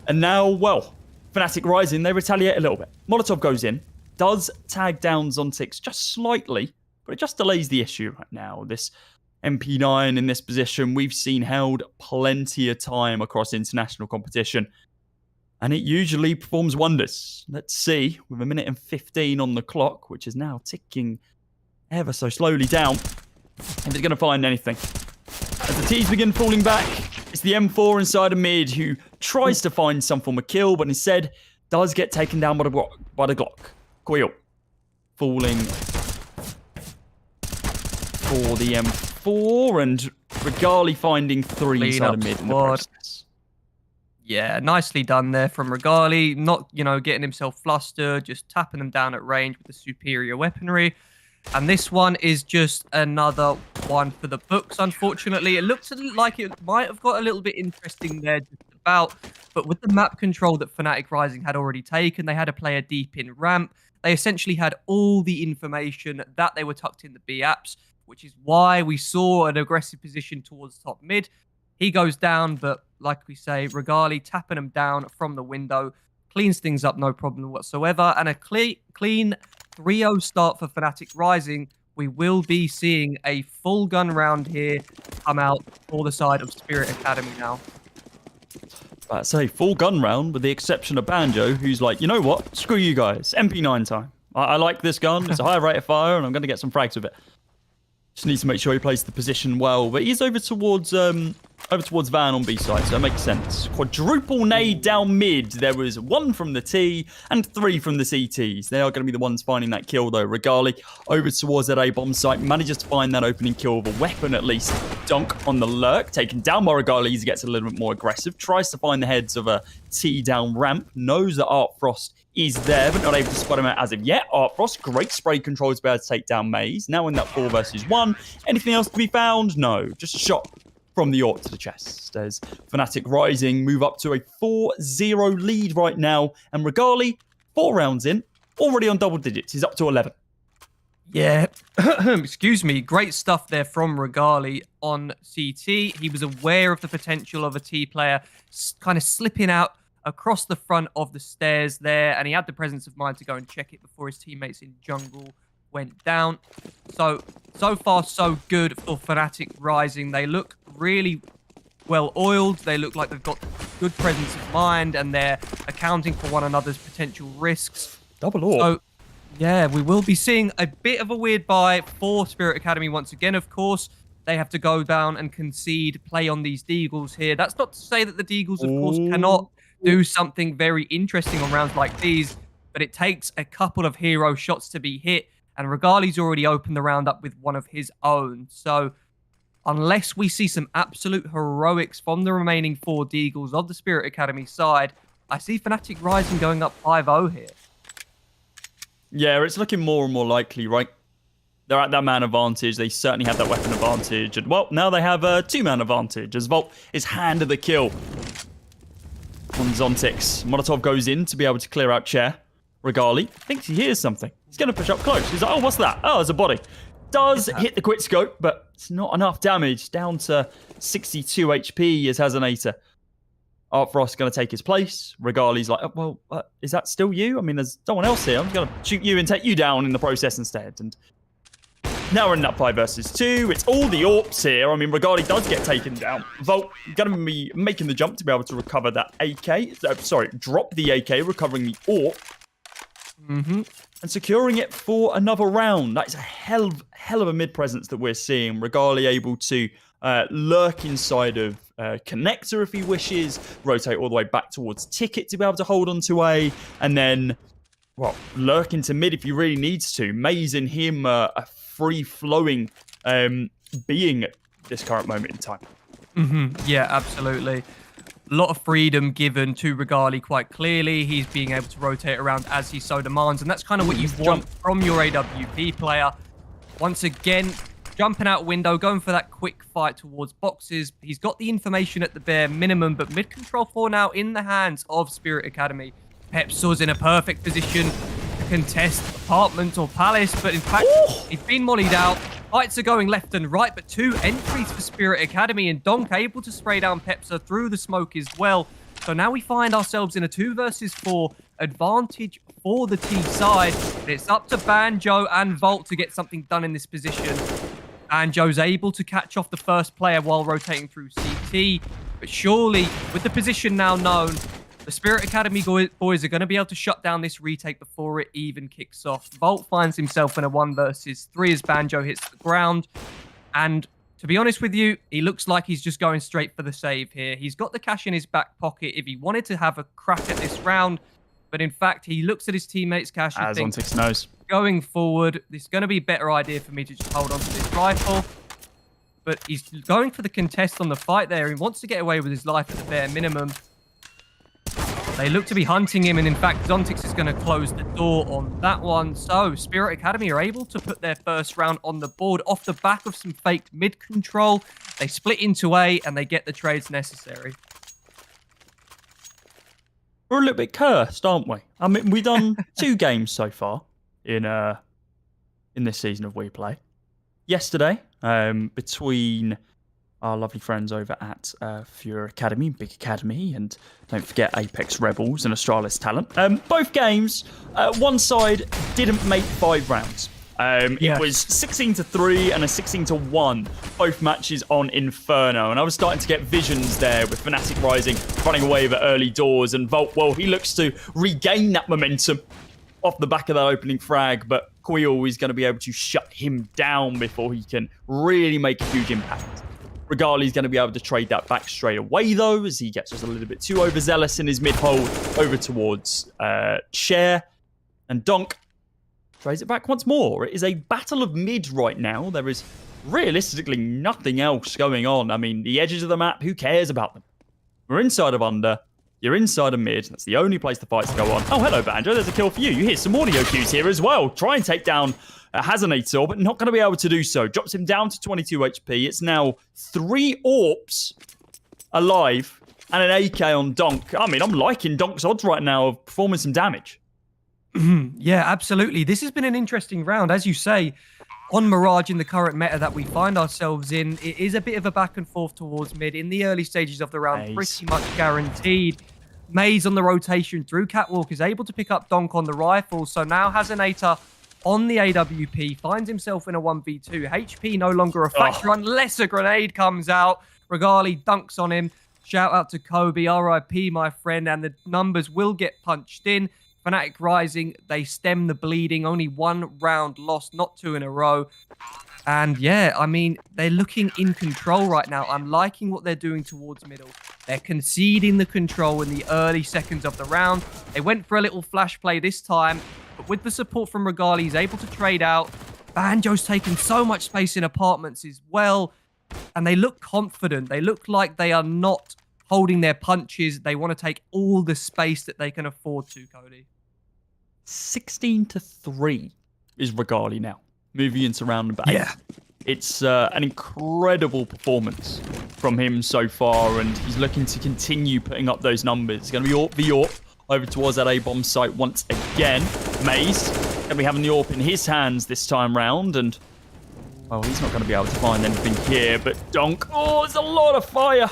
And now, well, Fnatic Rising, they retaliate a little bit. Molotov goes in, does tag down Zontix just slightly, but it just delays the issue right now. This MP9 in this position, we've seen held plenty of time across international competition, and it usually performs wonders. Let's see, with 1 minute and 15 on the clock, which is now ticking ever so slowly down, if it's going to find anything. As the T's begin falling back, it's the M4 inside a mid who tries to find some form of kill, but instead does get taken down by the Glock. Quill falling for the M4, and Regali finding 3 inside a mid in the process. Yeah, nicely done there from Regali. Not, getting himself flustered, just tapping them down at range with the superior weaponry. And this one is just another one for the books, unfortunately. It looks like it might have got a little bit interesting there just about, but with the map control that Fnatic Rising had already taken, they had a player deep in ramp. They essentially had all the information that they were tucked in the B apps, which is why we saw an aggressive position towards top mid. He goes down, but like we say, Regali tapping him down from the window, cleans things up, no problem whatsoever, and a clean 3-0 start for Fnatic Rising. We will be seeing a full gun round here come out for the side of Spirit Academy now. I'd say full gun round, with the exception of Banjo, who's like, you know what? Screw you guys. MP9 time. I like this gun. It's a high rate of fire, and I'm going to get some frags with it. Just needs to make sure he plays the position well. But he's over towards Van on B side, so that makes sense. Quadruple nade down mid. There was 1 from the T and 3 from the CTs. They are going to be the ones finding that kill, though. Regali over towards that A bomb site, manages to find that opening kill with a weapon at least. Dunk on the lurk, taken down by Regali. He gets a little bit more aggressive, tries to find the heads of a T down ramp, knows that Art Frost is there, but not able to spot him out as of yet. Art Frost, great spray control to be able to take down Maze. Now in that 4 versus 1. Anything else to be found? No, just a shot from the AWP to the chest. As Fnatic Rising move up to a 4-0 lead right now. And Regali, 4 rounds in, already on double digits. He's up to 11. Yeah, excuse me. Great stuff there from Regali on CT. He was aware of the potential of a T player kind of slipping out across the front of the stairs there, and he had the presence of mind to go and check it before his teammates in jungle went down. So far, so good for Fnatic Rising. They look really well oiled. They look like they've got good presence of mind, and they're accounting for one another's potential risks. Double AWP. So, yeah, we will be seeing a bit of a weird buy for Spirit Academy once again, of course. They have to go down and concede, play on these Deagles here. That's not to say that the Deagles, of course, cannot do something very interesting on rounds like these, but it takes a couple of hero shots to be hit, and Regali's already opened the round up with one of his own. So unless we see some absolute heroics from the remaining 4 Deagles of the Spirit Academy side, I see Fnatic Rising going up 5-0 here. Yeah, it's looking more and more likely, right? They're at that man advantage. They certainly have that weapon advantage. And, well, now they have a 2-man advantage as Volt is handed the kill on Zontix. Molotov goes in to be able to clear out Chair. Regali thinks he hears something. He's going to push up close. He's like, oh, what's that? Oh, there's a body. Does hit the quick scope, but it's not enough damage. Down to 62 HP as Hazenator. Art Frost going to take his place. Regali's like, oh, well, is that still you? I mean, there's someone else here. I'm just going to shoot you and take you down in the process instead. And now we're in that 5 versus 2. It's all the AWPs here. I mean, Regali does get taken down. Volt going to be making the jump to be able to recover that AK. Drop the AK, recovering the AWP. And securing it for another round. That's a hell of a mid presence that we're seeing. Regali able to lurk inside of Connector if he wishes, rotate all the way back towards Ticket to be able to hold on to A, and then, well, lurk into mid if he really needs to. Mazing him a free-flowing being at this current moment in time. Yeah, absolutely. A lot of freedom given to Regali quite clearly. He's being able to rotate around as he so demands, and that's kind of what you want from your AWP player. Once again, jumping out window, going for that quick fight towards boxes. He's got the information at the bare minimum, but mid control for now in the hands of Spirit Academy. Pepsor's in a perfect position to contest apartment or palace, but in fact, he's been mollied out. Fights are going left and right, but 2 entries for Spirit Academy, and Donk able to spray down Pepsor through the smoke as well. So now we find ourselves in a 2 versus 4 advantage for the T side. It's up to Banjo and Volt to get something done in this position. Banjo's able to catch off the first player while rotating through CT, but surely, with the position now known, the Spirit Academy boys are going to be able to shut down this retake before it even kicks off. Volt finds himself in a 1 versus 3 as Banjo hits the ground. And to be honest with you, he looks like he's just going straight for the save here. He's got the cash in his back pocket if he wanted to have a crack at this round. But in fact, he looks at his teammates' cash and thinks, Zontix knows. Going forward, this is going to be a better idea for me to just hold on to this rifle. But he's going for the contest on the fight there. He wants to get away with his life at the bare minimum. They look to be hunting him, and in fact, Zontix is going to close the door on that one. So, Spirit Academy are able to put their first round on the board off the back of some faked mid control. They split into A, and they get the trades necessary. We're a little bit cursed, aren't we? I mean, we've done 2 games so far in this season of WePlay. Yesterday, between our lovely friends over at Fury Academy, Big Academy, and don't forget Apex Rebels and Astralis Talent. Both games, one side didn't make 5 rounds. It was 16-3 and a 16-1, both matches on Inferno. And I was starting to get visions there with Fnatic Rising running away with early doors. And Volt, well, he looks to regain that momentum off the back of that opening frag. But Coil is going to be able to shut him down before he can really make a huge impact. Regali's going to be able to trade that back straight away, though, as he gets just a little bit too overzealous in his mid-hold over towards Cher. And Donk trades it back once more. It is a battle of mid right now. There is realistically nothing else going on. I mean, the edges of the map, who cares about them? We're inside of under. You're inside of mid. That's the only place the fights go on. Oh, hello, Banjo. There's a kill for you. You hear some audio cues here as well. Try and take down has an ATOR, but not going to be able to do so. Drops him down to 22 HP. It's now 3 AWPs alive and an AK on Donk. I mean, I'm liking Donk's odds right now of performing some damage. Yeah, absolutely. This has been an interesting round. As you say, on Mirage in the current meta that we find ourselves in, it is a bit of a back and forth towards mid. In the early stages of the round, pretty much guaranteed. Maze on the rotation through Catwalk is able to pick up Donk on the rifle, so now has an Ater on the AWP, finds himself in a 1v2. HP no longer a factor unless a grenade comes out. Regali dunks on him. Shout out to Kobe, RIP my friend, and the numbers will get punched in. Fnatic Rising, they stem the bleeding. Only 1 round lost, not 2 in a row. And yeah, I mean, they're looking in control right now. I'm liking what they're doing towards middle. They're conceding the control in the early seconds of the round. They went for a little flash play this time, but with the support from Regali, he's able to trade out. Banjo's taking so much space in apartments as well. And they look confident. They look like they are not holding their punches. They want to take all the space that they can afford to, Cody. 16-3 is Regali now, moving into round number 8. Yeah. It's an incredible performance from him so far, and he's looking to continue putting up those numbers. It's going to be AWP v AWP over towards that A-bomb site once again. Maze going to be having the AWP in his hands this time round, and oh, he's not going to be able to find anything here, but Donk, oh, there's a lot of fire.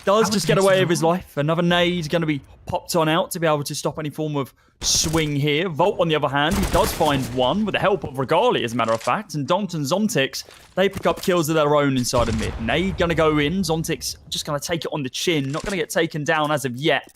Does just get away with his life. Another nade going to be popped on out to be able to stop any form of swing here. Volt, on the other hand, he does find one with the help of Regali, as a matter of fact. And Donk and Zontix, they pick up kills of their own inside of mid. Nade going to go in. Zontix just going to take it on the chin. Not going to get taken down as of yet.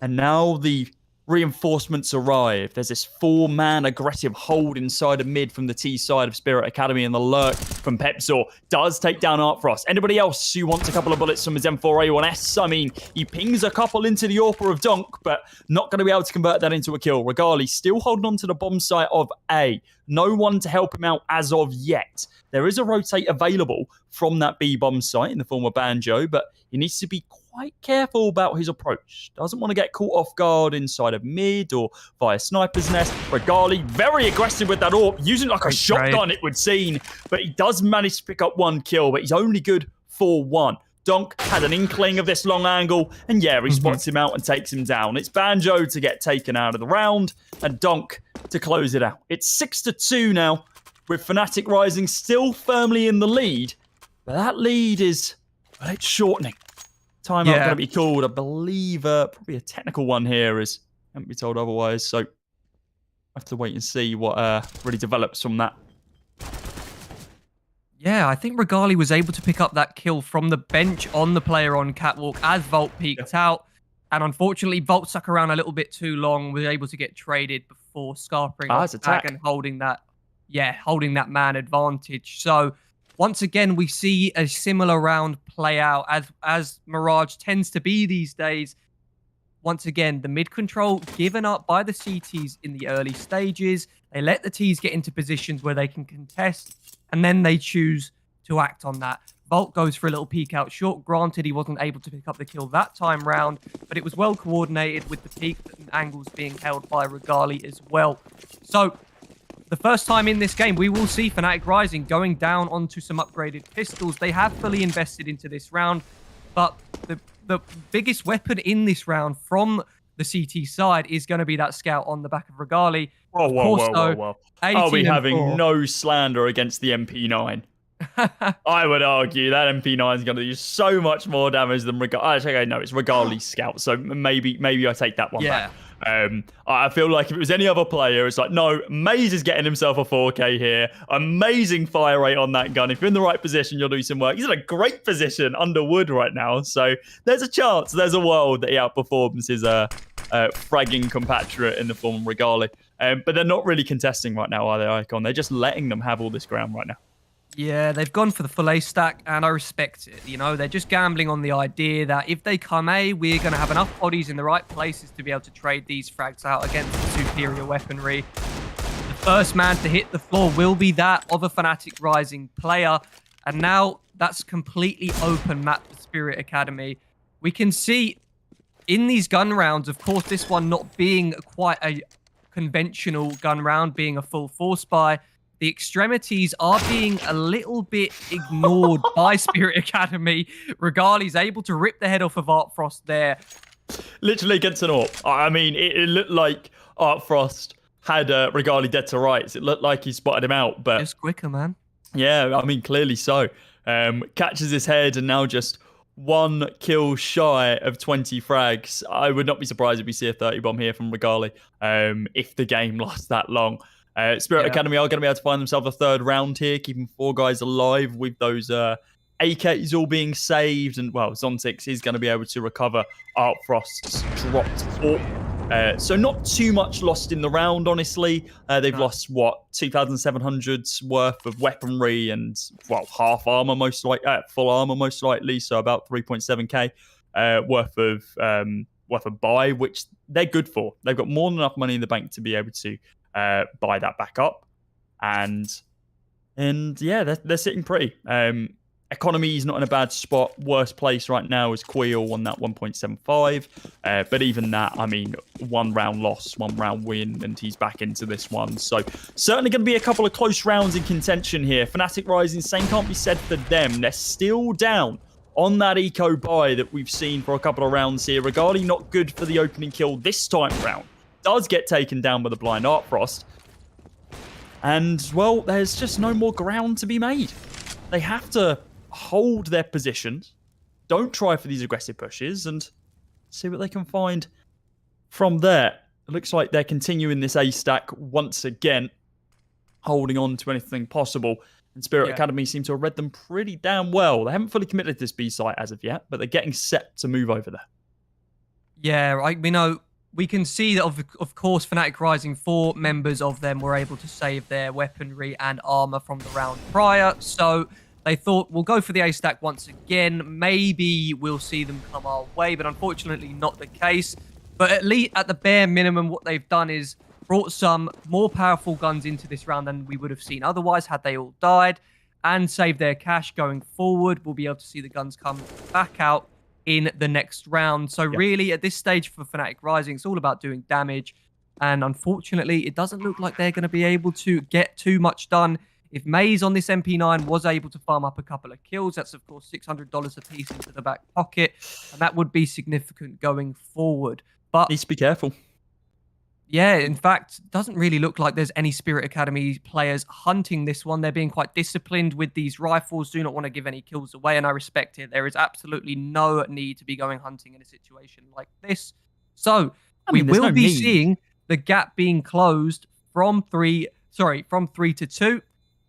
And now the reinforcements arrive. There's this 4-man aggressive hold inside of mid from the T side of Spirit Academy, and the lurk from Pepzor does take down Artfrost. Anybody else who wants a couple of bullets from his M4A1S? I mean, he pings a couple into the AWP of Donk, but not going to be able to convert that into a kill. Regali still holding on to the bomb site of A. No one to help him out as of yet. There is a rotate available from that B bomb site in the form of Banjo, but he needs to be quite careful about his approach. Doesn't want to get caught off guard inside of mid or via sniper's nest. Regali very aggressive with that AWP, using like a shotgun it would seem, but he does manage to pick up 1 kill, but he's only good for 1. Donk had an inkling of this long angle, and yeah, he spots him out and takes him down. It's Banjo to get taken out of the round, and Donk to close it out. It's 6-2 now, with Fnatic Rising still firmly in the lead, but that lead is, well, it's shortening. Timeout going to be called, I believe, probably a technical one here, as I haven't been told otherwise, so I have to wait and see what really develops from that. Yeah, I think Regali was able to pick up that kill from the bench on the player on Catwalk as Volt peeked out. And unfortunately, Volt stuck around a little bit too long, was able to get traded before scarpering off attack and holding that man advantage. So once again, we see a similar round play out as Mirage tends to be these days. Once again, the mid control given up by the CTs in the early stages. They let the Ts get into positions where they can contest, and then they choose to act on that. Volt goes for a little peek out short. Granted, he wasn't able to pick up the kill that time round, but it was well coordinated with the peak and angles being held by Regali as well. So the first time in this game, we will see Fnatic Rising going down onto some upgraded pistols. They have fully invested into this round, but the biggest weapon in this round from the CT side is going to be that scout on the back of Regali. Whoa. Are we having no slander against the MP9? I would argue that MP9 is going to do so much more damage than Regali. Actually, no, it's Regali's scout, so maybe I take that one back. I feel like if it was any other player, it's like, no, Maze is getting himself a 4K here. Amazing fire rate on that gun. If you're in the right position, you'll do some work. He's in a great position under wood right now, so there's a chance, there's a world that he outperforms his fragging compatriot in the form of Regali. But they're not really contesting right now, are they, Icon? They're just letting them have all this ground right now. Yeah, they've gone for the full A stack, and I respect it. You know, they're just gambling on the idea that if they come A, we're going to have enough bodies in the right places to be able to trade these frags out against the superior weaponry. The first man to hit the floor will be that of a Fnatic Rising player, and now that's completely open map for Spirit Academy. We can see in these gun rounds, of course, this one not being quite a conventional gun round being a full force buy. The extremities are being a little bit ignored by Spirit Academy. Regali's able to rip the head off of Art Frost there. Literally against an AWP. I mean, it looked like Art Frost had Regali dead to rights. It looked like he spotted him out, but just quicker, man. Yeah, I mean, clearly so. Catches his head and now just 1 kill shy of 20 frags. I would not be surprised if we see a 30 bomb here from Regali if the game lasts that long. Spirit Academy are going to be able to find themselves a 3rd round here, keeping 4 guys alive with those AKs all being saved. And, well, Zontix is going to be able to recover Art Frost's dropped AWP. So not too much lost in the round, honestly. They've lost, 2,700's worth of weaponry and, half armor most likely, full armor most likely. So about 3.7k worth of buy, which they're good for. They've got more than enough money in the bank to be able to buy that back up. And yeah, they're sitting pretty. Economy is not in a bad spot. Worst place right now is Queel on that 1.75. But even that, I mean, 1 round loss, 1 round win, and he's back into this one. So certainly going to be a couple of close rounds in contention here. Fnatic Rising, same can't be said for them. They're still down on that eco buy that we've seen for a couple of rounds here. Regali not good for the opening kill this time round. Does get taken down by the blind Art Frost. And, well, there's just no more ground to be made. They have to hold their positions, don't try for these aggressive pushes, and see what they can find from there. It looks like they're continuing this A stack once again, holding on to anything possible. And Spirit Academy seem to have read them pretty damn well. They haven't fully committed to this B site as of yet, but they're getting set to move over there. Yeah, we can see that, of course, Fnatic Rising, 4 members of them were able to save their weaponry and armor from the round prior. So they thought, we'll go for the A stack once again. Maybe we'll see them come our way, but unfortunately not the case. But at least at the bare minimum, what they've done is brought some more powerful guns into this round than we would have seen otherwise had they all died, and saved their cash going forward. We'll be able to see the guns come back out in the next round. So really, at this stage for Fnatic Rising, it's all about doing damage. And unfortunately, it doesn't look like they're going to be able to get too much done. If Maze on this MP9 was able to farm up a couple of kills, that's, of course, $600 a piece into the back pocket. And that would be significant going forward. But needs to be careful. Yeah, in fact, doesn't really look like there's any Spirit Academy players hunting this one. They're being quite disciplined with these rifles, do not want to give any kills away, and I respect it. There is absolutely no need to be going hunting in a situation like this. So we will be seeing the gap being closed from 3 to 2.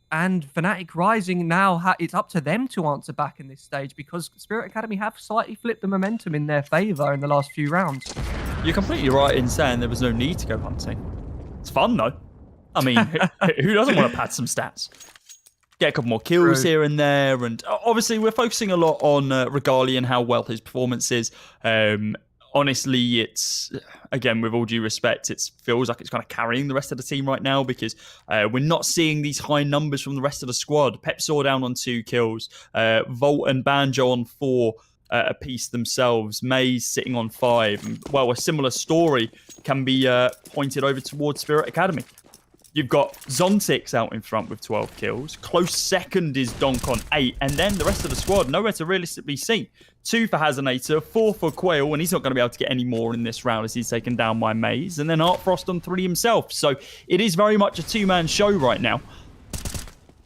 And Fnatic Rising now, it's up to them to answer back in this stage, because Spirit Academy have slightly flipped the momentum in their favor in the last few rounds. You're completely right in saying there was no need to go hunting. It's fun, though. I mean, who doesn't want to pad some stats? Get a couple more kills here and there. And obviously, we're focusing a lot on Regali and how well his performance is. Honestly, it's, again, with all due respect, it feels like it's kind of carrying the rest of the team right now, because we're not seeing these high numbers from the rest of the squad. Pepsaw down on 2 kills. Volt and Banjo on 4 apiece themselves. Maze sitting on 5. And, well, a similar story can be pointed over towards Spirit Academy. You've got Zontix out in front with 12 kills. Close second is Donk on 8. And then the rest of the squad, nowhere to realistically see. 2 for Hazanator, 4 for Quail, and he's not going to be able to get any more in this round as he's taken down by Maze. And then Art Frost on 3 himself. So it is very much a 2-man show right now.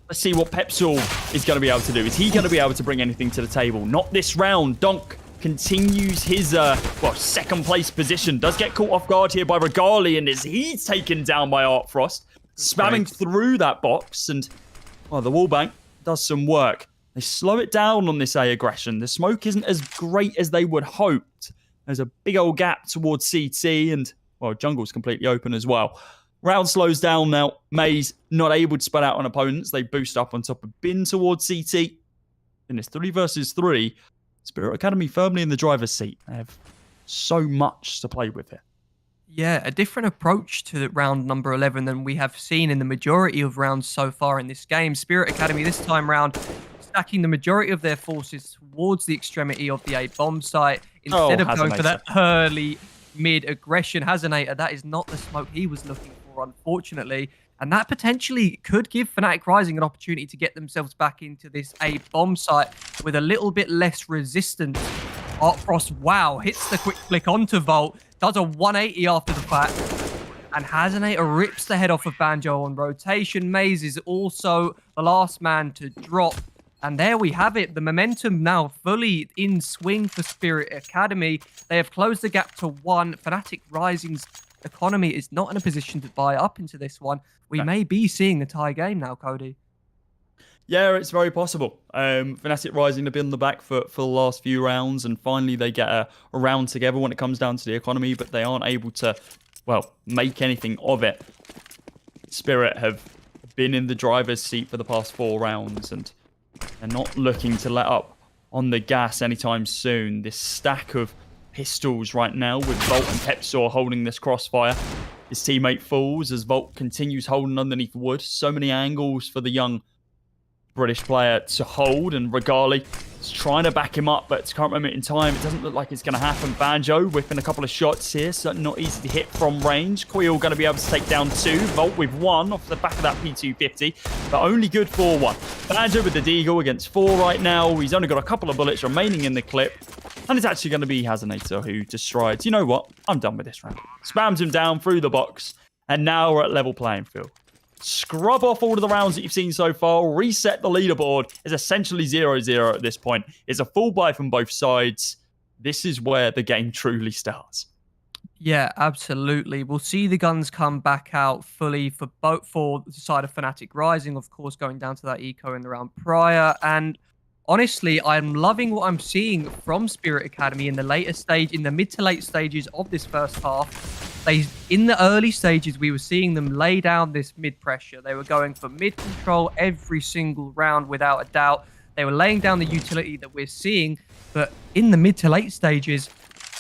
Let's see what Pepsaw is going to be able to do. Is he going to be able to bring anything to the table? Not this round. Donk continues his second place position. Does get caught off guard here by Regali, and is he's taken down by Art Frost. Spamming through that box, and well, the wallbang does some work. They slow it down on this A aggression. The smoke isn't as great as they would hoped. There's a big old gap towards CT, and well, jungle's completely open as well. Round slows down now. Maze not able to spread out on opponents. They boost up on top of Bin towards CT. In this 3 versus 3, Spirit Academy firmly in the driver's seat. They have so much to play with here. Yeah, a different approach to round number 11 than we have seen in the majority of rounds so far in this game. Spirit Academy this time round stacking the majority of their forces towards the extremity of the A bomb site instead of going for that early mid-aggression. Hazenator, that is not the smoke he was looking for, unfortunately. And that potentially could give Fnatic Rising an opportunity to get themselves back into this A bomb site with a little bit less resistance. Artfrost, wow, hits the quick flick onto Volt, does a 180 after the fact. And Hazenator rips the head off of Banjo on rotation. Maze is also the last man to drop. And there we have it. The momentum now fully in swing for Spirit Academy. They have closed the gap to 1. Fnatic Rising's economy is not in a position to buy up into this one. We may be seeing the tie game now, Cody. Yeah, it's very possible. Fnatic Rising have been on the back foot for the last few rounds, and finally they get a round together when it comes down to the economy, but they aren't able to, well, make anything of it. Spirit have been in the driver's seat for the past 4 rounds, and they're not looking to let up on the gas anytime soon. This stack of pistols right now with Volt and Pepsaw holding this crossfire. His teammate falls as Volt continues holding underneath wood. So many angles for the young British player to hold, and Regali is trying to back him up, but at current moment in time, it doesn't look like it's going to happen. Banjo whipping a couple of shots here, certainly not easy to hit from range. Coil going to be able to take down 2. Volt with 1 off the back of that P250, but only good for 1. Banjo with the Deagle against 4 right now. He's only got a couple of bullets remaining in the clip, and it's actually going to be Hazenator who decides, you know what, I'm done with this round. Spams him down through the box, and now we're at level playing field. Scrub off all of the rounds that you've seen so far. Reset the leaderboard. It's essentially 0-0 at this point. It's a full buy from both sides. This is where the game truly starts. Yeah, absolutely. We'll see the guns come back out fully for both for the side of Fnatic Rising, of course, going down to that eco in the round prior. And honestly, I'm loving what I'm seeing from Spirit Academy in the later stage, in the mid to late stages of this first half. In the early stages, we were seeing them lay down this mid pressure. They were going for mid control every single round without a doubt. They were laying down the utility that we're seeing, but in the mid to late stages,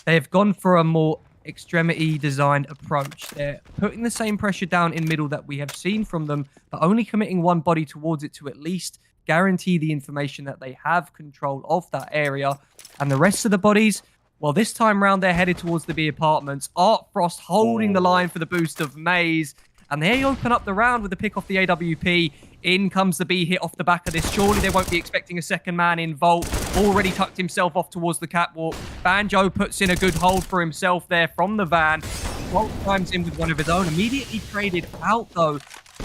they have gone for a more extremity designed approach. They're putting the same pressure down in middle that we have seen from them, but only committing one body towards it to at least guarantee the information that they have control of that area. And the rest of the bodies, well, this time round, they're headed towards the B apartments. Artfrost holding the line for the boost of Maze. And they open up the round with the pick off the AWP. In comes the B hit off the back of this. Surely they won't be expecting a second man in. Volt already tucked himself off towards the catwalk. Banjo puts in a good hold for himself there from the van. Volt climbs in with one of his own. Immediately traded out, though.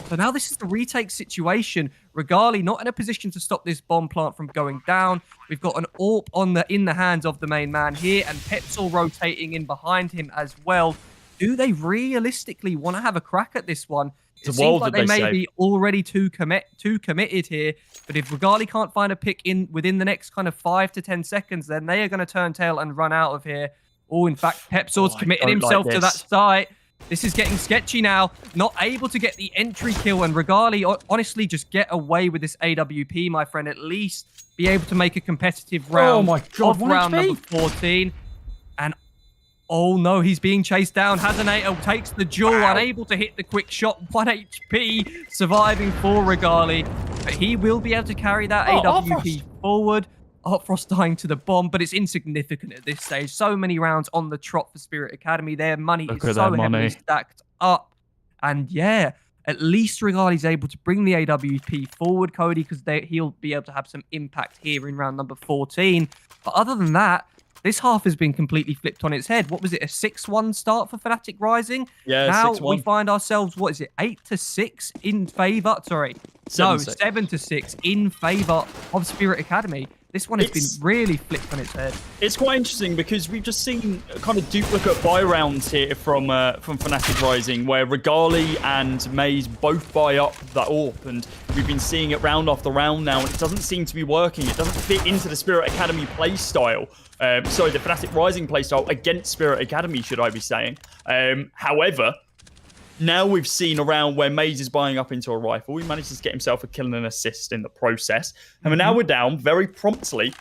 So now this is the retake situation. Regali not in a position to stop this bomb plant from going down. We've got an AWP in the hands of the main man here, and Pepsol rotating in behind him as well. Do they realistically want to have a crack at this one? It seems like they may be already too committed here, but if Regali can't find a pick in within the next kind of 5 to 10 seconds, then they are going to turn tail and run out of here. Oh, in fact, Pepsol's committed himself to that site. This is getting sketchy now. Not able to get the entry kill, and Regali, honestly, just get away with this AWP, my friend. At least be able to make a competitive round. Oh my God, round number 14. And oh no, he's being chased down. Hazenator takes the duel, unable to hit the quick shot. 1 HP surviving for Regali. But he will be able to carry that AWP forward. Artfrost dying to the bomb, but it's insignificant at this stage. So many rounds on the trot for Spirit Academy. Their money is so heavily stacked up. And yeah, at least Regali's able to bring the AWP forward, Cody, because he'll be able to have some impact here in round number 14. But other than that, this half has been completely flipped on its head. What was it, a 6-1 start for Fnatic Rising? Yeah, now 6-1. we find ourselves, what is it, 8-6 in favor? Sorry, 7-6 in favor of Spirit Academy. This one has been really flipped on its head. It's quite interesting because we've just seen a kind of duplicate buy rounds here from Fnatic Rising, where Regali and Maze both buy up that AWP, and we've been seeing it round after round now, and it doesn't seem to be working. It doesn't fit into the Spirit Academy playstyle. Sorry, the Fnatic Rising playstyle against Spirit Academy, should I be saying. However, now we've seen a round where Maze is buying up into a rifle. He manages to get himself a kill and an assist in the process. And now we're down very promptly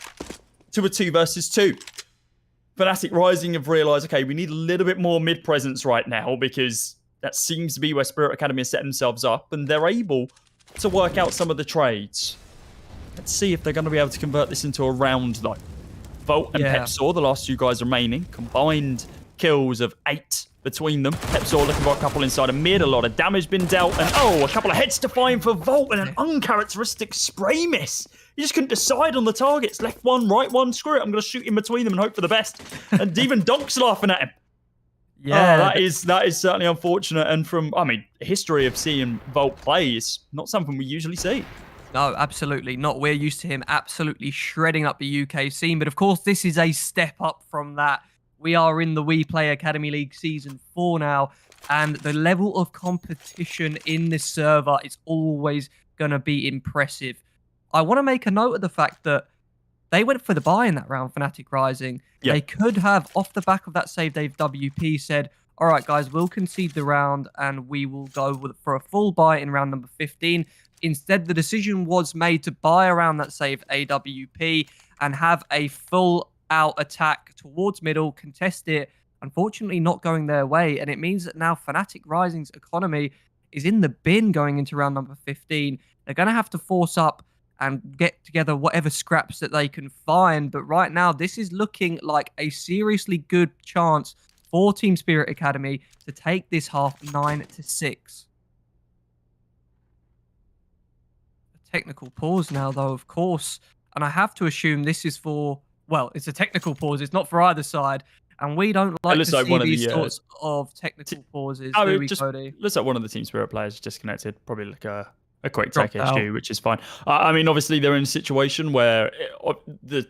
to a 2 versus 2. Fnatic Rising have realised, okay, we need a little bit more mid-presence right now, because that seems to be where Spirit Academy has set themselves up, and they're able to work out some of the trades. Let's see if they're going to be able to convert this into a round, though. Volt and Pepsaw, the last 2 guys remaining, combined kills of 8 between them. Pepsor looking for a couple inside of mid. A lot of damage been dealt. And a couple of heads to find for Volt and an uncharacteristic spray miss. He just couldn't decide on the targets. Left one, right one. Screw it. I'm going to shoot in between them and hope for the best. And even Donk's laughing at him. Yeah, that is certainly unfortunate. And from, history of seeing Volt play is not something we usually see. No, absolutely not. We're used to him absolutely shredding up the UK scene. But of course, this is a step up from that. We are in the We Play Academy League Season 4 now. And the level of competition in this server is always going to be impressive. I want to make a note of the fact that they went for the buy in that round, Fnatic Rising. Yep. They could have, off the back of that save, Dave WP said, all right, guys, we'll concede the round and we will go for a full buy in round number 15. Instead, the decision was made to buy around that save AWP and have a full-out attack towards middle, contest it, unfortunately not going their way. And it means that now Fnatic Rising's economy is in the bin going into round number 15. They're going to have to force up and get together whatever scraps that they can find. But right now, this is looking like a seriously good chance for Team Spirit Academy to take this half 9-6. Technical pause now, though, of course. And I have to assume this is for, well, it's a technical pause. It's not for either side. And we don't like to see these sorts of technical pauses, do we, Cody? Looks like one of the Team Spirit players disconnected. Probably like a quick tech HQ, which is fine. Obviously, they're in a situation where the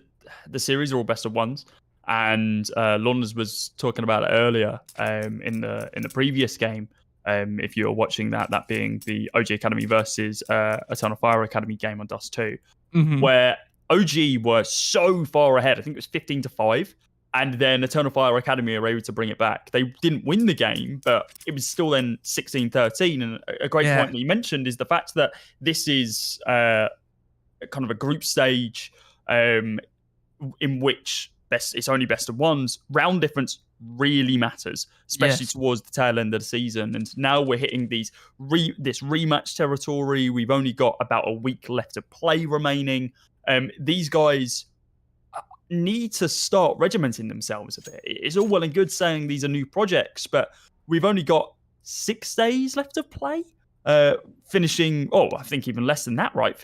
series are all best of ones. And London was talking about it earlier in the previous game. If you're watching that being the OG Academy versus Eternal Fire Academy game on Dust 2, where OG were so far ahead. I think it was 15-5, and then Eternal Fire Academy are able to bring it back. They didn't win the game, but it was still then 16-13. And a great point that you mentioned is the fact that this is kind of a group stage in which it's only best of ones. Round difference really matters, especially towards the tail end of the season. And now we're hitting this rematch territory. We've only got about a week left to play remaining. These guys need to start regimenting themselves a bit. It's all well and good saying these are new projects, but we've only got 6 days left of play. Finishing, I think even less than that, right?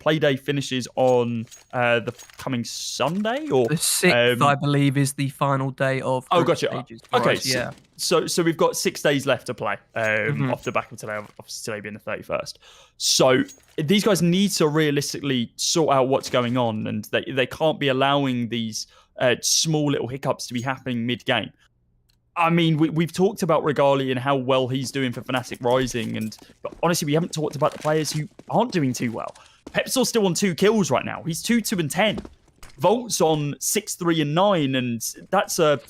Play day finishes on the coming Sunday, or the 6th, I believe, is the final day of. Gotcha. Stages. Okay, yeah. So we've got 6 days left to play off the back of today, obviously today being the 31st. So these guys need to realistically sort out what's going on, and they can't be allowing these small little hiccups to be happening mid-game. We've talked about Regali and how well he's doing for Fnatic Rising, but honestly, we haven't talked about the players who aren't doing too well. Pepsor's still on 2 kills right now. He's 2-2-10. Volt's on 6-3-9, and that's a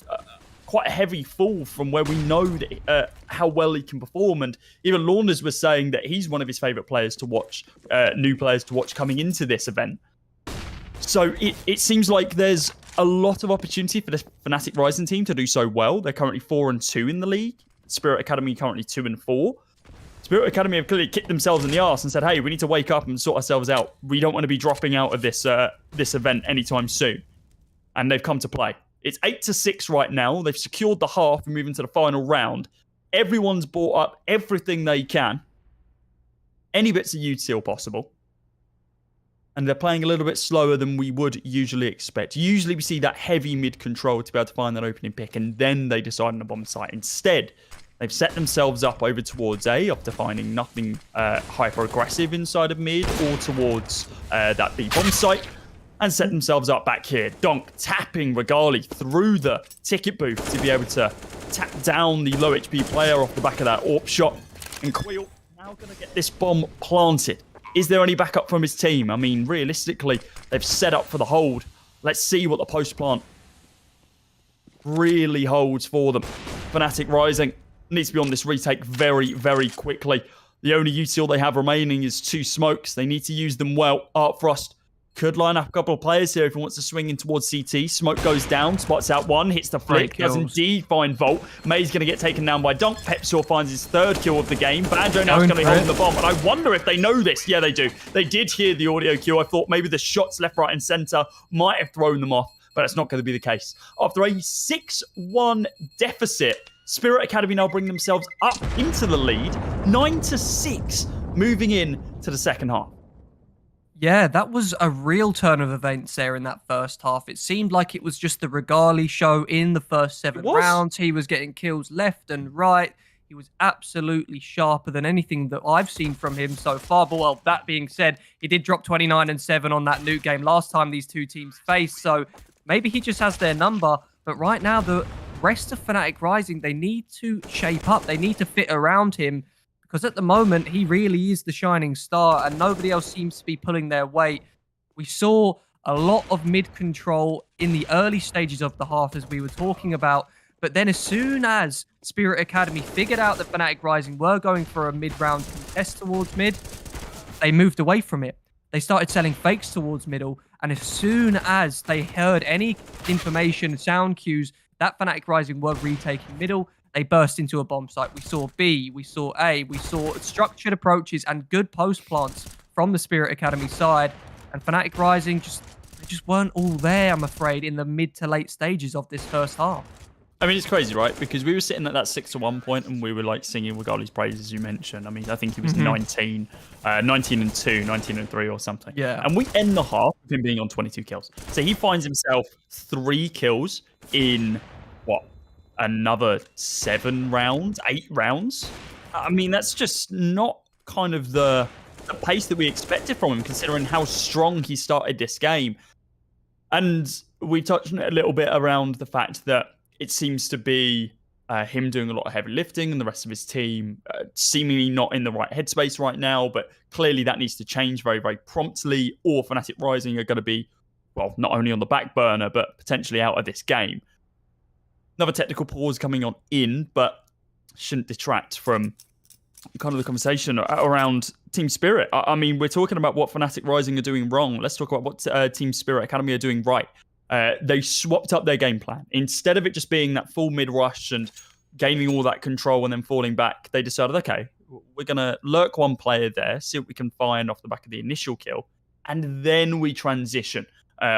quite a heavy fall from where we know that, how well he can perform. And even Launders was saying that he's one of his favourite players to watch, new players to watch coming into this event. So it seems like there's a lot of opportunity for this Fnatic Rising team to do so well. They're currently 4-2 in the league. Spirit Academy currently 2-4. Spirit Academy have clearly kicked themselves in the arse and said, hey, we need to wake up and sort ourselves out. We don't want to be dropping out of this event anytime soon. And they've come to play. It's 8-6 right now. They've secured the half and moving to the final round. Everyone's bought up everything they can. Any bits of util possible. And they're playing a little bit slower than we would usually expect. Usually we see that heavy mid control to be able to find that opening pick, and then they decide on a bomb site. Instead, they've set themselves up over towards A after finding nothing hyper-aggressive inside of mid or towards that B bomb site, and set themselves up back here. Donk tapping Regali through the ticket booth to be able to tap down the low HP player off the back of that AWP shot. And Queel now going to get this bomb planted. Is there any backup from his team? Realistically, they've set up for the hold. Let's see what the post-plant really holds for them. Fnatic Rising needs to be on this retake very, very quickly. The only util they have remaining is 2 smokes. They need to use them well. Art Frost could line up a couple of players here if he wants to swing in towards CT. Smoke goes down, spots out one, hits the flick, does indeed find Volt. May's going to get taken down by Dunk. Pepsor finds his 3rd kill of the game. Banjo now is going to be holding the bomb, and I wonder if they know this. Yeah, they do. They did hear the audio cue. I thought maybe the shots left, right, and center might have thrown them off. but that's not going to be the case. After a 6-1 deficit, Spirit Academy now bring themselves up into the lead, 9-6, moving in to the second half. Yeah, that was a real turn of events there in that first half. It seemed like it was just the Regali show in the first 7 rounds. He was getting kills left and right. He was absolutely sharper than anything that I've seen from him so far. But well, that being said, he did drop 29-7 on that Nuke game last time these two teams faced. So maybe he just has their number. But right now, the rest of Fnatic Rising, they need to shape up. They need to fit around him. Because at the moment, he really is the shining star and nobody else seems to be pulling their weight. We saw a lot of mid control in the early stages of the half, as we were talking about. But then as soon as Spirit Academy figured out that Fnatic Rising were going for a mid-round contest towards mid, they moved away from it. They started selling fakes towards middle. And as soon as they heard any information, sound cues, that Fnatic Rising were retaking middle, they burst into a bomb site. We saw B, we saw A, we saw structured approaches and good post plants from the Spirit Academy side. And Fnatic Rising just weren't all there, I'm afraid, in the mid to late stages of this first half. I mean, it's crazy, right? Because we were sitting at that 6-1 point and we were like singing Regali's praises, as you mentioned. I mean, I think he was 19-2, 19-3 or something. Yeah. And we end the half with him being on 22 kills. So he finds himself 3 kills in, what, another 7 rounds, 8 rounds? I mean, that's just not kind of the pace that we expected from him, considering how strong he started this game. And we touched on it a little bit around the fact that it seems to be him doing a lot of heavy lifting and the rest of his team seemingly not in the right headspace right now, but clearly that needs to change very, very promptly, or Fnatic Rising are going to be, well, not only on the back burner, but potentially out of this game. Another technical pause coming on in, but shouldn't detract from kind of the conversation around Team Spirit. I mean, we're talking about what Fnatic Rising are doing wrong. Let's talk about what Team Spirit Academy are doing right. They swapped up their game plan. Instead of it just being that full mid-rush and gaining all that control and then falling back, they decided, okay, we're going to lurk one player there, see what we can find off the back of the initial kill, and then we transition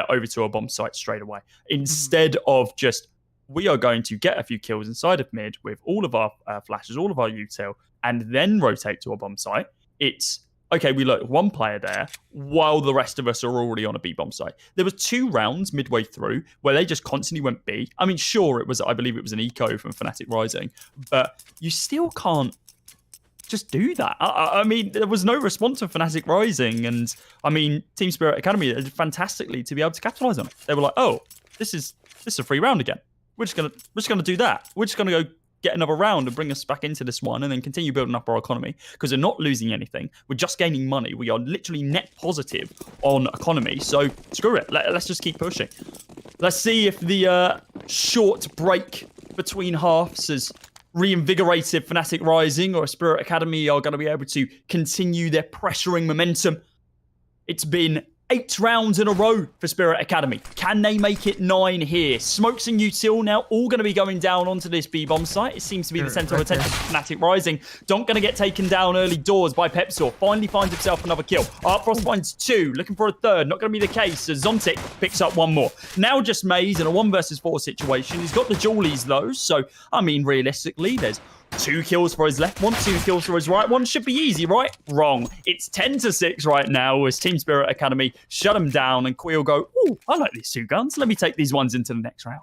over to a bomb site straight away. Instead of just, we are going to get a few kills inside of mid with all of our flashes, all of our util, and then rotate to a bomb site. It's, okay, we lurk one player there while the rest of us are already on a B bomb site. There was 2 rounds midway through where they just constantly went B. I mean, sure, I believe it was an eco from Fnatic Rising, but you still can't just do that. I mean, there was no response from Fnatic Rising, and I mean, Team Spirit Academy did fantastically to be able to capitalize on it. They were like, oh, this is a free round again. We're just gonna do that. We're just gonna go get another round and bring us back into this one and then continue building up our economy, because we're not losing anything. We're just gaining money. We are literally net positive on economy. So screw it. Let's just keep pushing. Let's see if the short break between halves has reinvigorated Fnatic Rising or Spirit Academy are going to be able to continue their pressuring momentum. It's been 8 rounds in a row for Spirit Academy. Can they make it 9 here? Smokes and Util now all going to be going down onto this B-bomb site. It seems to be the center of attention for Fnatic Rising. Donk going to get taken down early doors by Pepsor. Finally finds himself another kill. Frost finds 2. Looking for a third. Not going to be the case. As Zontic picks up 1 more. Now just Maze in a 1 versus 4 situation. He's got the Jawlies though. So, I mean, realistically, there's 2 kills for his left one, 2 kills for his right one. Should be easy, right? Wrong. It's 10-6 right now as Team Spirit Academy shut him down, and Queel go, oh, I like these 2 guns. Let me take these ones into the next round.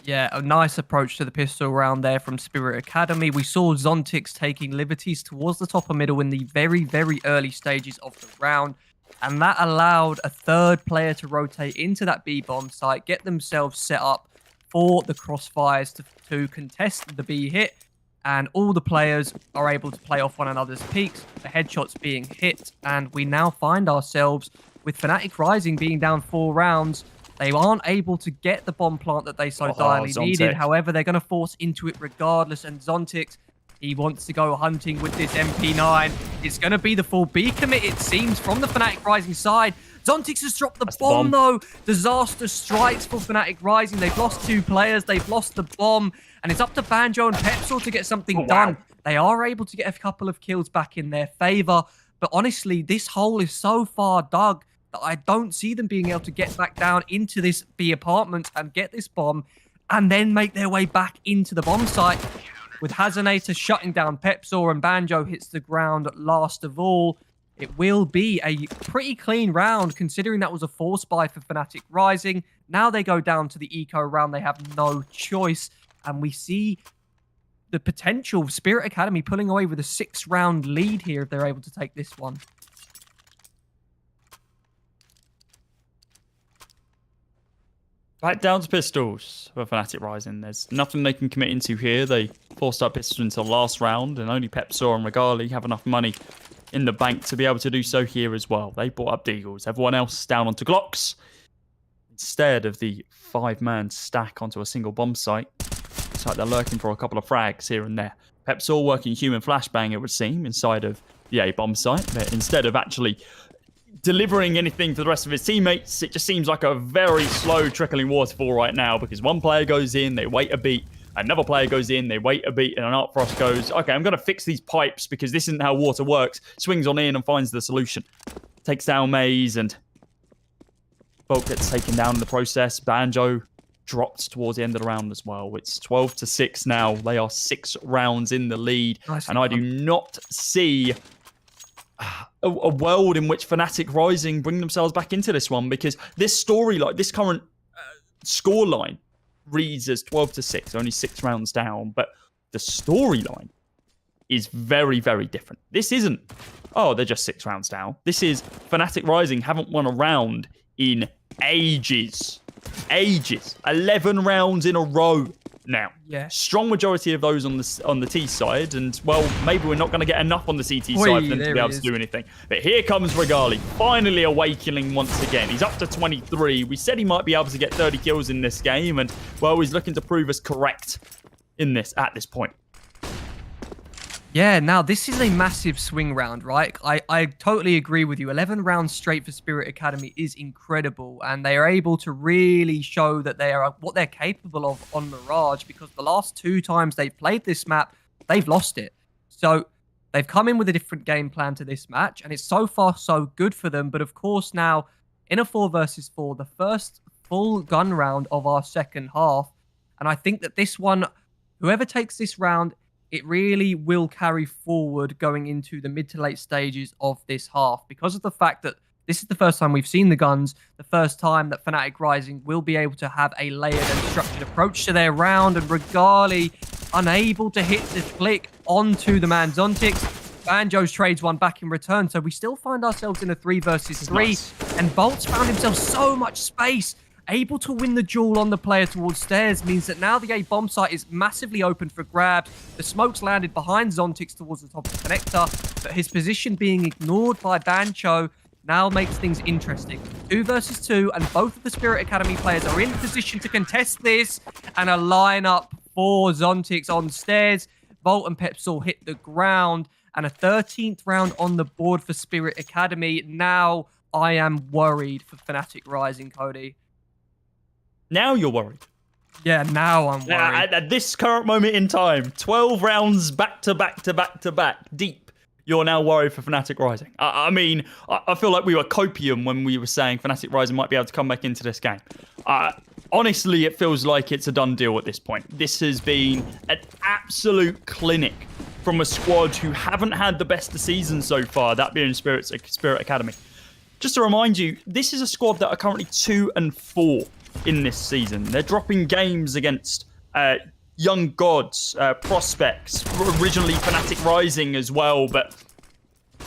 Yeah, a nice approach to the pistol round there from Spirit Academy. We saw Zontix taking liberties towards the top of middle in the very, very early stages of the round. And that allowed a third player to rotate into that B-bomb site, get themselves set up for the crossfires to contest the B hit. And all the players are able to play off one another's peaks, the headshots being hit, and we now find ourselves with Fnatic Rising being down 4 rounds. They aren't able to get the bomb plant that they so direly needed. However, they're going to force into it regardless, and Zontix, he wants to go hunting with this MP9. It's going to be the full B commit, it seems, from the Fnatic Rising side. Zontix has dropped the bomb, though. Disaster strikes for Fnatic Rising. They've lost 2 players. They've lost the bomb. And it's up to Banjo and Pepsor to get something done. They are able to get a couple of kills back in their favor. But honestly, this hole is so far dug. that I don't see them being able to get back down into this B apartment and get this bomb and then make their way back into the bomb site. With Hazonator shutting down Pepsor and Banjo hits the ground last of all. It will be a pretty clean round, considering that was a force buy for Fnatic Rising. Now they go down to the eco round. They have no choice. And we see the potential of Spirit Academy pulling away with a 6-round lead here if they're able to take this one. Back down to pistols for Fnatic Rising. There's nothing they can commit into here. They forced up pistols until last round, and only Pepsor and Regali have enough money in the bank to be able to do so here as well. They brought up Deagles. Everyone else down onto Glocks. Instead of the 5-man stack onto a single bomb site. It's like they're lurking for a couple of frags here and there. Pepsor working human flashbang, it would seem, inside of the A bomb site. But instead of actually delivering anything to the rest of his teammates, it just seems like a very slow trickling waterfall right now, because one player goes in, they wait a beat, another player goes in, they wait a beat, and an Art Frost goes, okay, I'm going to fix these pipes because this isn't how water works. Swings on in and finds the solution. Takes down Maze, and Bolt gets taken down in the process. Banjo dropped towards the end of the round as well. It's 12-6 now. They are 6 rounds in the lead, and I do not see a world in which Fnatic Rising bring themselves back into this one, because this story, like this current scoreline, reads as 12-6, only 6 rounds down, but the storyline is very, very different. This isn't, oh, they're just 6 rounds down. This is Fnatic Rising haven't won a round in ages. 11 rounds in a row now. Yeah. Strong majority of those on the T side, and well, maybe we're not going to get enough on the CT side for them to be able to do anything. But here comes Regali, finally awakening once again. He's up to 23. We said he might be able to get 30 kills in this game, and well, he's looking to prove us correct in this at this point. Yeah, now this is a massive swing round, right? I totally agree with you. 11 rounds straight for Spirit Academy is incredible, and they are able to really show that they are what they're capable of on Mirage, because the last 2 times they've played this map, they've lost it. So they've come in with a different game plan to this match, and it's so far so good for them. But of course now, in a 4 versus 4, the first full gun round of our second half, and I think that this one, whoever takes this round, it really will carry forward going into the mid to late stages of this half, because of the fact that this is the first time we've seen the guns, the first time that Fnatic Rising will be able to have a layered and structured approach to their round, and Regali unable to hit the click onto the man Zontix. Banjo's trades one back in return, so we still find ourselves in a 3 versus 3, nice. And Bolt's found himself so much space. Able to win the duel on the player towards stairs means that now the A bomb site is massively open for grabs. The smoke's landed behind Zontix towards the top of the connector, but his position being ignored by Bancho now makes things interesting. 2 versus 2, and both of the Spirit Academy players are in position to contest this, and a lineup for Zontix on stairs. Volt and Pepsor hit the ground, and a 13th round on the board for Spirit Academy. Now I am worried for Fnatic Rising, Cody. Now you're worried. Yeah, now I'm worried. At this current moment in time, 12 rounds back to back to back to back, deep, you're now worried for Fnatic Rising. I mean, I feel like we were copium when we were saying Fnatic Rising might be able to come back into this game. Honestly, it feels like it's a done deal at this point. This has been an absolute clinic from a squad who haven't had the best of season so far, that being Spirit Academy. Just to remind you, this is a squad that are currently 2-4 in this season. They're dropping games against young gods, prospects, originally Fnatic Rising as well, but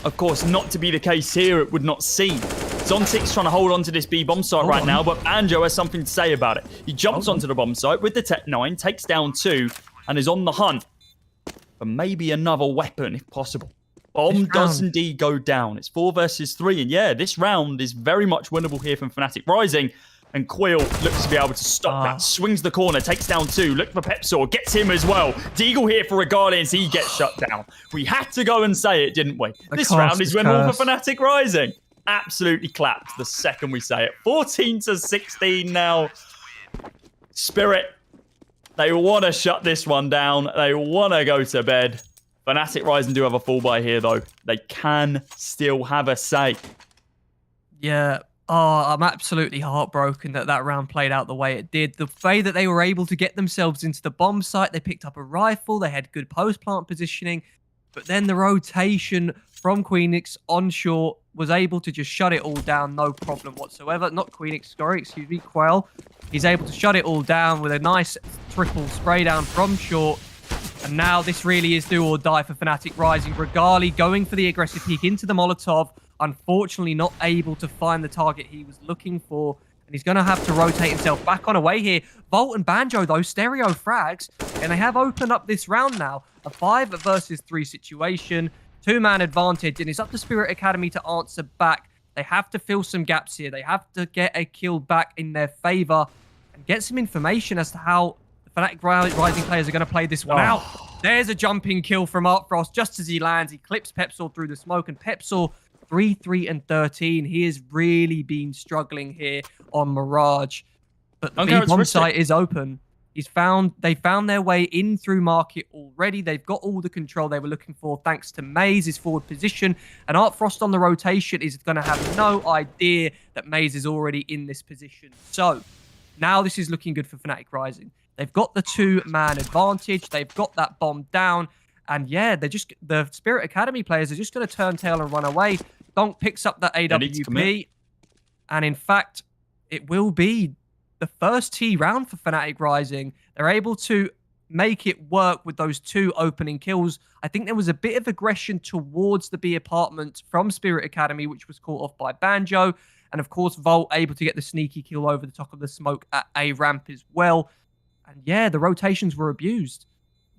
of course not to be the case here, it would not seem. Zontix trying to hold on to this B bomb site right now, but Banjo has something to say about it. He jumps onto the bomb site with the Tech 9, takes down 2, and is on the hunt for maybe another weapon if possible. Bomb does indeed go down. It's 4 versus 3, and yeah, this round is very much winnable here from Fnatic Rising. And Quill looks to be able to stop that. Swings the corner, takes down 2. Look for Pepsor, gets him as well. Deagle here for Regali as he gets shut down. We had to go and say it, didn't we? This round is winnable for Fnatic Rising. Absolutely clapped the second we say it. 14-16 now. Spirit, they want to shut this one down. They want to go to bed. Fnatic Rising do have a fall by here, though. They can still have a say. Yeah. Oh, I'm absolutely heartbroken that that round played out the way it did. The way that they were able to get themselves into the bomb site, they picked up a rifle, they had good post-plant positioning, but then the rotation from Queenix onshore was able to just shut it all down, no problem whatsoever. Not Queenix, sorry, excuse me, Quail. He's able to shut it all down with a nice triple spray down from short. And now this really is do or die for Fnatic Rising. Regali going for the aggressive peek into the Molotov. Unfortunately, not able to find the target he was looking for. And he's going to have to rotate himself back on away here. Volt and Banjo, though, stereo frags. And they have opened up this round now. A 5 versus 3 situation. 2-man advantage. And it's up to Spirit Academy to answer back. They have to fill some gaps here. They have to get a kill back in their favor. And get some information as to how the Fnatic Rising players are going to play this one out. There's a jumping kill from Artfrost just as he lands. He clips Pepsor through the smoke. And Pepsor... 3, 3, and 13. He has really been struggling here on Mirage. But the B bomb site is open. They found their way in through market already. They've got all the control they were looking for thanks to Maze, his forward position. And Artfrost on the rotation is going to have no idea that Maze is already in this position. So now this is looking good for Fnatic Rising. They've got the 2-man advantage. They've got that bomb down. And yeah, the Spirit Academy players are just going to turn tail and run away. Donk picks up the AWP. And in fact, it will be the first T round for Fnatic Rising. They're able to make it work with those 2 opening kills. I think there was a bit of aggression towards the B apartment from Spirit Academy, which was caught off by Banjo. And of course, Volt able to get the sneaky kill over the top of the smoke at A ramp as well. And yeah, the rotations were abused.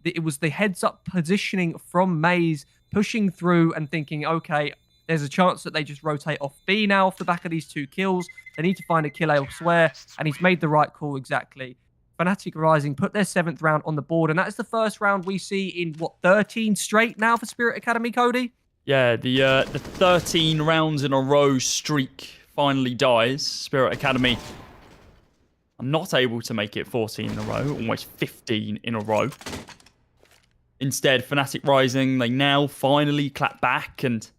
It was the heads-up positioning from Maze, pushing through and thinking, okay, there's a chance that they just rotate off B now off the back of these 2 kills. They need to find a kill elsewhere, and he's made the right call exactly. Fnatic Rising put their 7th round on the board, and that is the first round we see in, 13 straight now for Spirit Academy, Cody? Yeah, the 13 rounds in a row streak finally dies. Spirit Academy are not able to make it 14 in a row, almost 15 in a row. Instead, Fnatic Rising, they now finally clap back, and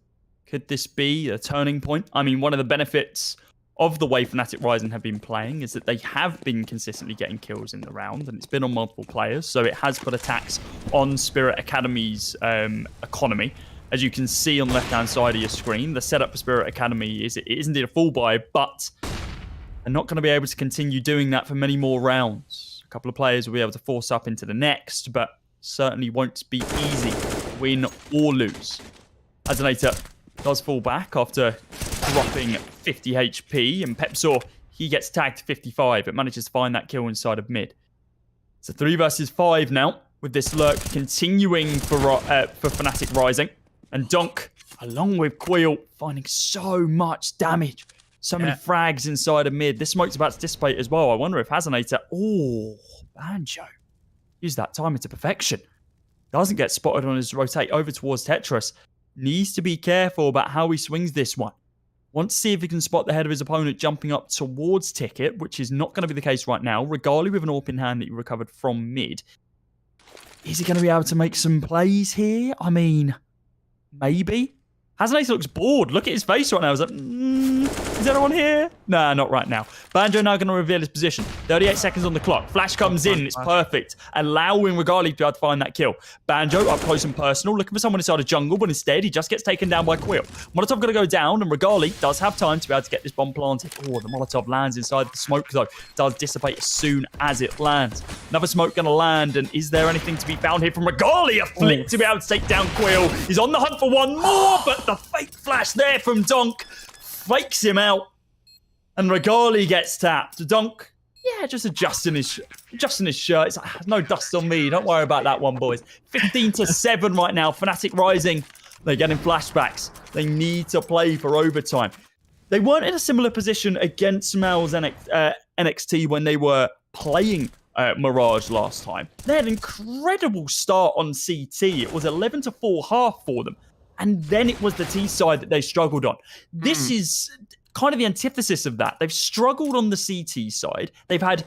could this be a turning point? I mean, one of the benefits of the way Fnatic Rising have been playing is that they have been consistently getting kills in the round, and it's been on multiple players, so it has put a tax on Spirit Academy's economy. As you can see on the left-hand side of your screen, the setup for Spirit Academy is indeed a full buy, but they're not going to be able to continue doing that for many more rounds. A couple of players will be able to force up into the next, but certainly won't be easy, win or lose. Azanator does fall back after dropping 50 HP, and Pepsor, he gets tagged to 55, but manages to find that kill inside of mid. It's a 3 versus 5 now, with this lurk continuing for Fnatic Rising. And Donk, along with Quill, finding so much damage. So many frags inside of mid. This smoke's about to dissipate as well. I wonder if Hazanator... Oh, Banjo. Use that timing to perfection. Doesn't get spotted on his rotate over towards Tetris. Needs to be careful about how he swings this one. Wants to see if he can spot the head of his opponent jumping up towards Ticket, which is not going to be the case right now. Regali with an AWP in hand that he recovered from mid. Is he going to be able to make some plays here? I mean, maybe. Hazanator looks bored. Look at his face right now. He's like, is anyone here? Nah, not right now. Banjo now going to reveal his position. 38 seconds on the clock. Flash comes in. It's perfect. Allowing Regali to be able to find that kill. Banjo up close and personal, looking for someone inside a jungle, but instead he just gets taken down by Quill. Molotov going to go down, and Regali does have time to be able to get this bomb planted. Oh, the Molotov lands inside the smoke, though. Does dissipate as soon as it lands. Another smoke going to land, and is there anything to be found here from Regali? A flick to be able to take down Quill. He's on the hunt for one more, but the fake flash there from Donk fakes him out, and Regali gets tapped. Donk, yeah, just adjusting his shirt. It's like, no dust on me. Don't worry about that one, boys. 15-7 right now. Fnatic Rising, they're getting flashbacks. They need to play for overtime. They weren't in a similar position against Smells NXT when they were playing Mirage last time. They had an incredible start on CT. It was 11-4 half for them. And then it was the T side that they struggled on. This is kind of the antithesis of that. They've struggled on the CT side. They've had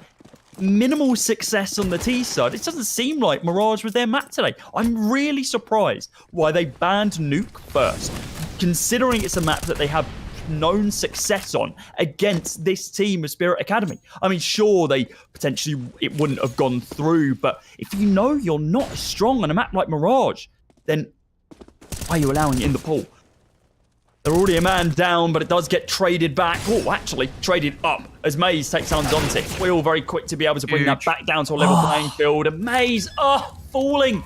minimal success on the T side. It doesn't seem like Mirage was their map today. I'm really surprised why they banned Nuke first, considering it's a map that they have known success on against this team of Spirit Academy. I mean, sure, it wouldn't have gone through, but if you know you're not as strong on a map like Mirage, then why are you allowing it in the pool? They're already a man down, but it does get traded back. Oh, actually, traded up as Maze takes down Zontic. We're all very quick to be able to bring that back down to a level playing field. And Maze, falling.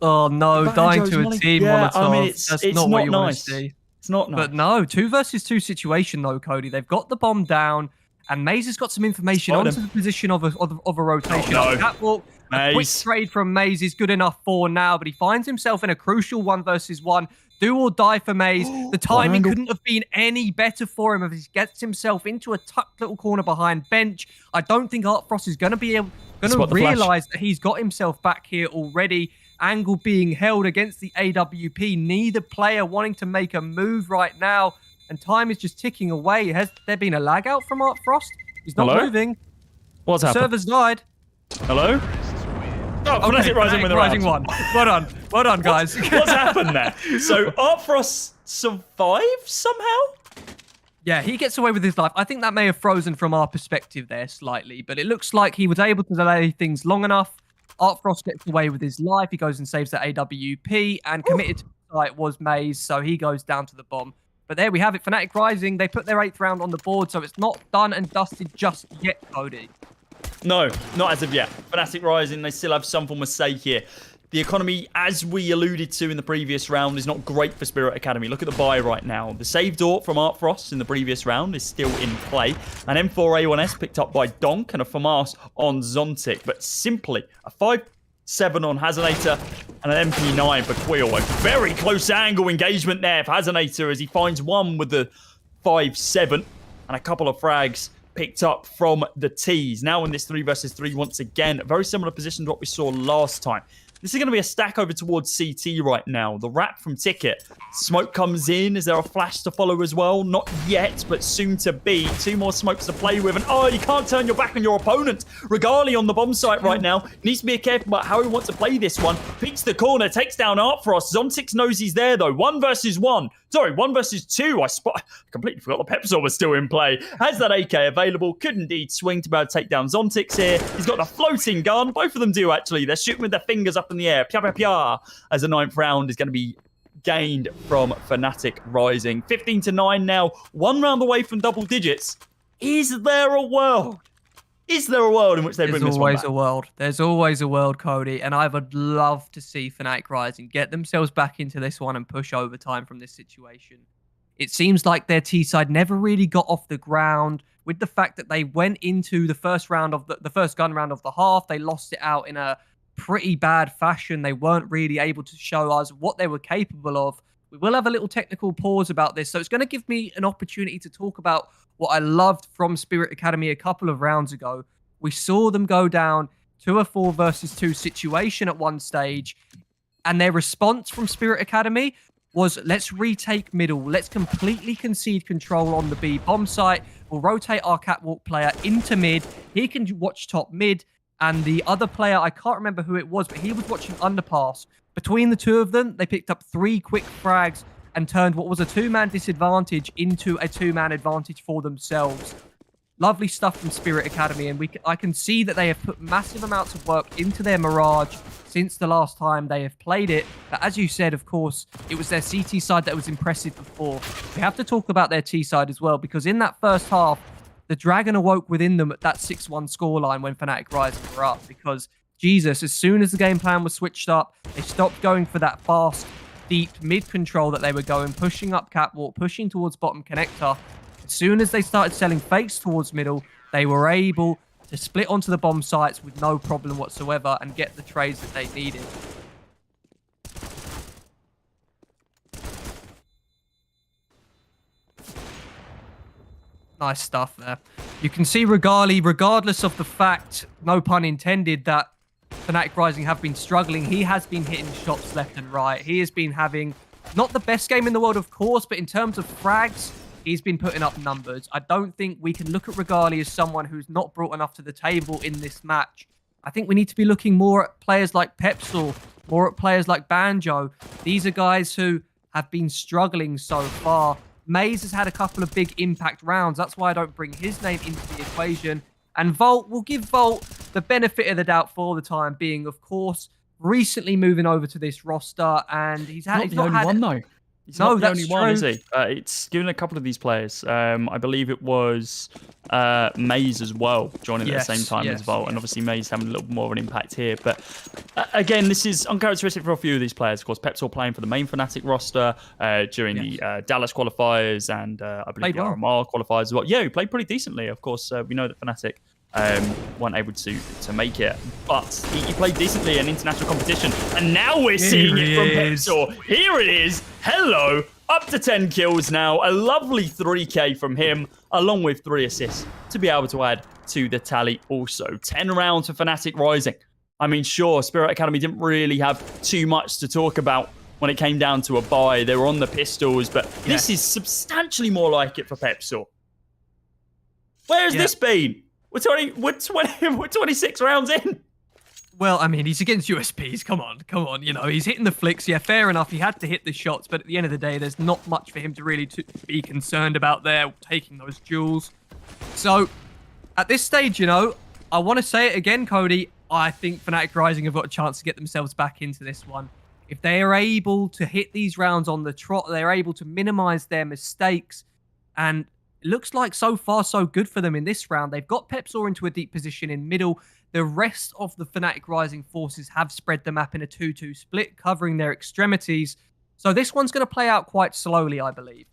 Oh, no, dying to a team Molotov. I mean, That's not what you want to see. It's not nice. But no, 2 versus 2 situation, though, Cody. They've got the bomb down, and Maze has got some information onto the position of a rotation. Oh, no. Catwalk, a quick trade from Maze is good enough for now, but he finds himself in a crucial 1 versus 1. Do or die for Maze. The timing couldn't have been any better for him if he gets himself into a tucked little corner behind bench. I don't think Art Frost is going to be able to realize that he's got himself back here already. Angle being held against the AWP. Neither player wanting to make a move right now. And time is just ticking away. Has there been a lag out from Art Frost? He's not moving. What's happened? Server's died. Hello? Oh, okay, Rising 1. Well done, guys. What's happened there? So Art Frost survived somehow? Yeah, he gets away with his life. I think that may have frozen from our perspective there slightly, but it looks like he was able to delay things long enough. Art Frost gets away with his life. He goes and saves the AWP, and committed to the site was Maze, so he goes down to the bomb. But there we have it. Fnatic Rising, they put their 8th round on the board, so it's not done and dusted just yet, Cody. No, not as of yet. Fnatic Rising, they still have some form of say here. The economy, as we alluded to in the previous round, is not great for Spirit Academy. Look at the buy right now. The save door from Art Frost in the previous round is still in play. An M4A1S picked up by Donk and a FAMAS on Zontic. But simply, a 5-7 on Hazonator and an MP9 for Quill. A very close angle engagement there for Hazonator as he finds one with the 5-7 and a couple of frags picked up from the T's. Now in this 3 versus 3 once again, very similar position to what we saw last time. This is going to be a stack over towards CT right now. The wrap from Ticket. Smoke comes in. Is there a flash to follow as well? Not yet, but soon to be. 2 more smokes to play with. And you can't turn your back on your opponent. Regali on the bomb site right now. Needs to be careful about how he wants to play this one. Peeks the corner, takes down Art Frost. Zontic knows he's there though. 1 versus 1. Sorry, 1 versus 2. I completely forgot the Pepsor was still in play. Has that AK available. Could indeed swing to be able to take down Zontix here. He's got the floating gun. Both of them do, actually. They're shooting with their fingers up in the air. Pia, pia, pia. As the 9th round is going to be gained from Fnatic Rising. 15-9 now. 1 round away from double digits. Is there a world? Is there a world in which they bring this one back? There's always a world, Cody. And I would love to see Fnatic Rising get themselves back into this one and push overtime from this situation. It seems like their T side never really got off the ground. With the fact that they went into the first round of the first gun round of the half, they lost it out in a pretty bad fashion. They weren't really able to show us what they were capable of. We will have a little technical pause about this, so it's going to give me an opportunity to talk about what I loved from Spirit Academy a couple of rounds ago. We saw them go down to a 4 versus 2 situation at one stage, and their response from Spirit Academy was, let's retake middle, let's completely concede control on the B bomb site, we'll rotate our catwalk player into mid, he can watch top mid, and the other player, I can't remember who it was, but he was watching underpass. Between the 2 of them, they picked up 3 quick frags and turned what was a 2-man disadvantage into a 2-man advantage for themselves. Lovely stuff from Spirit Academy, and I can see that they have put massive amounts of work into their Mirage since the last time they have played it. But as you said, of course, it was their CT side that was impressive before. We have to talk about their T side as well, because in that first half, the Dragon awoke within them at that 6-1 scoreline when Fnatic Rising were up, because, Jesus, as soon as the game plan was switched up, they stopped going for that fast, deep mid control that they were going, pushing up catwalk, pushing towards bottom connector. As soon as they started selling fakes towards middle, they were able to split onto the bomb sites with no problem whatsoever and get the trades that they needed. Nice stuff there. You can see Regali, regardless of the fact, no pun intended, that Fnatic Rising have been struggling. He has been hitting shots left and right. He has been having not the best game in the world, of course, but in terms of frags, he's been putting up numbers. I don't think we can look at Regali as someone who's not brought enough to the table in this match. I think we need to be looking more at players like Pepsor, more at players like Banjo. These are guys who have been struggling so far. Maze has had a couple of big impact rounds. That's why I don't bring his name into the equation. And Volt, will give Volt the benefit of the doubt for the time being, of course. Recently moving over to this roster, and he's not the only one, though. He's not the only one, is he? It's given a couple of these players. I believe it was Maze as well, joining at the same time as Volt. And obviously Maze having a little more of an impact here. But again, this is uncharacteristic for a few of these players. Of course, Pepsor playing for the main Fnatic roster during the Dallas qualifiers and I believe the RMR qualifiers as well. Yeah, he played pretty decently. Of course, we know that Fnatic weren't able to make it, but he played decently in international competition, and now we're seeing it from Pepsor. Here it is. Hello, up to 10 kills now. A lovely 3k from him, along with 3 assists to be able to add to the tally. Also 10 rounds for Fnatic Rising. I mean, sure, Spirit Academy didn't really have too much to talk about when it came down to a buy. They were on the pistols, but this is substantially more like it for Pepsor. Where's this been? We're 26 rounds in. Well, I mean, he's against USPs. Come on. You know, he's hitting the flicks. Yeah, fair enough. He had to hit the shots, but at the end of the day, there's not much for him to really be concerned about there, taking those duels. So, at this stage, you know, I want to say it again, Cody. I think Fnatic Rising have got a chance to get themselves back into this one. If they are able to hit these rounds on the trot, they're able to minimize their mistakes, and it looks like so far so good for them in this round. They've got Pepsor into a deep position in middle. The rest of the Fnatic Rising forces have spread the map in a 2-2 split, covering their extremities. So this one's going to play out quite slowly, I believe.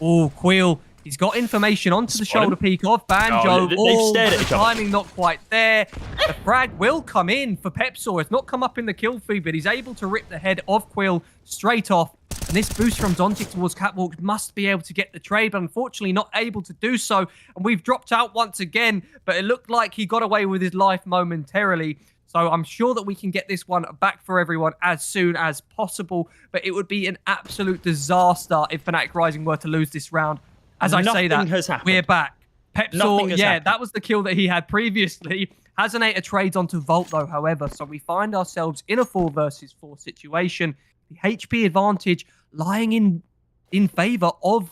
Oh, Quill, he's got information onto the shoulder peak of Banjo. The timing not quite there. The frag will come in for Pepsor. It's not come up in the kill feed, but he's able to rip the head of Quill straight off. And this boost from Zontic towards Catwalk must be able to get the trade, but unfortunately not able to do so. And we've dropped out once again, but it looked like he got away with his life momentarily. So I'm sure that we can get this one back for everyone as soon as possible. But it would be an absolute disaster if Fnatic Rising were to lose this round. As I say that, we're back. Pepsor, that was the kill that he had previously. Hasn't trades onto Volt, though, however. So we find ourselves in a 4 versus 4 situation. The HP advantage lying in favor of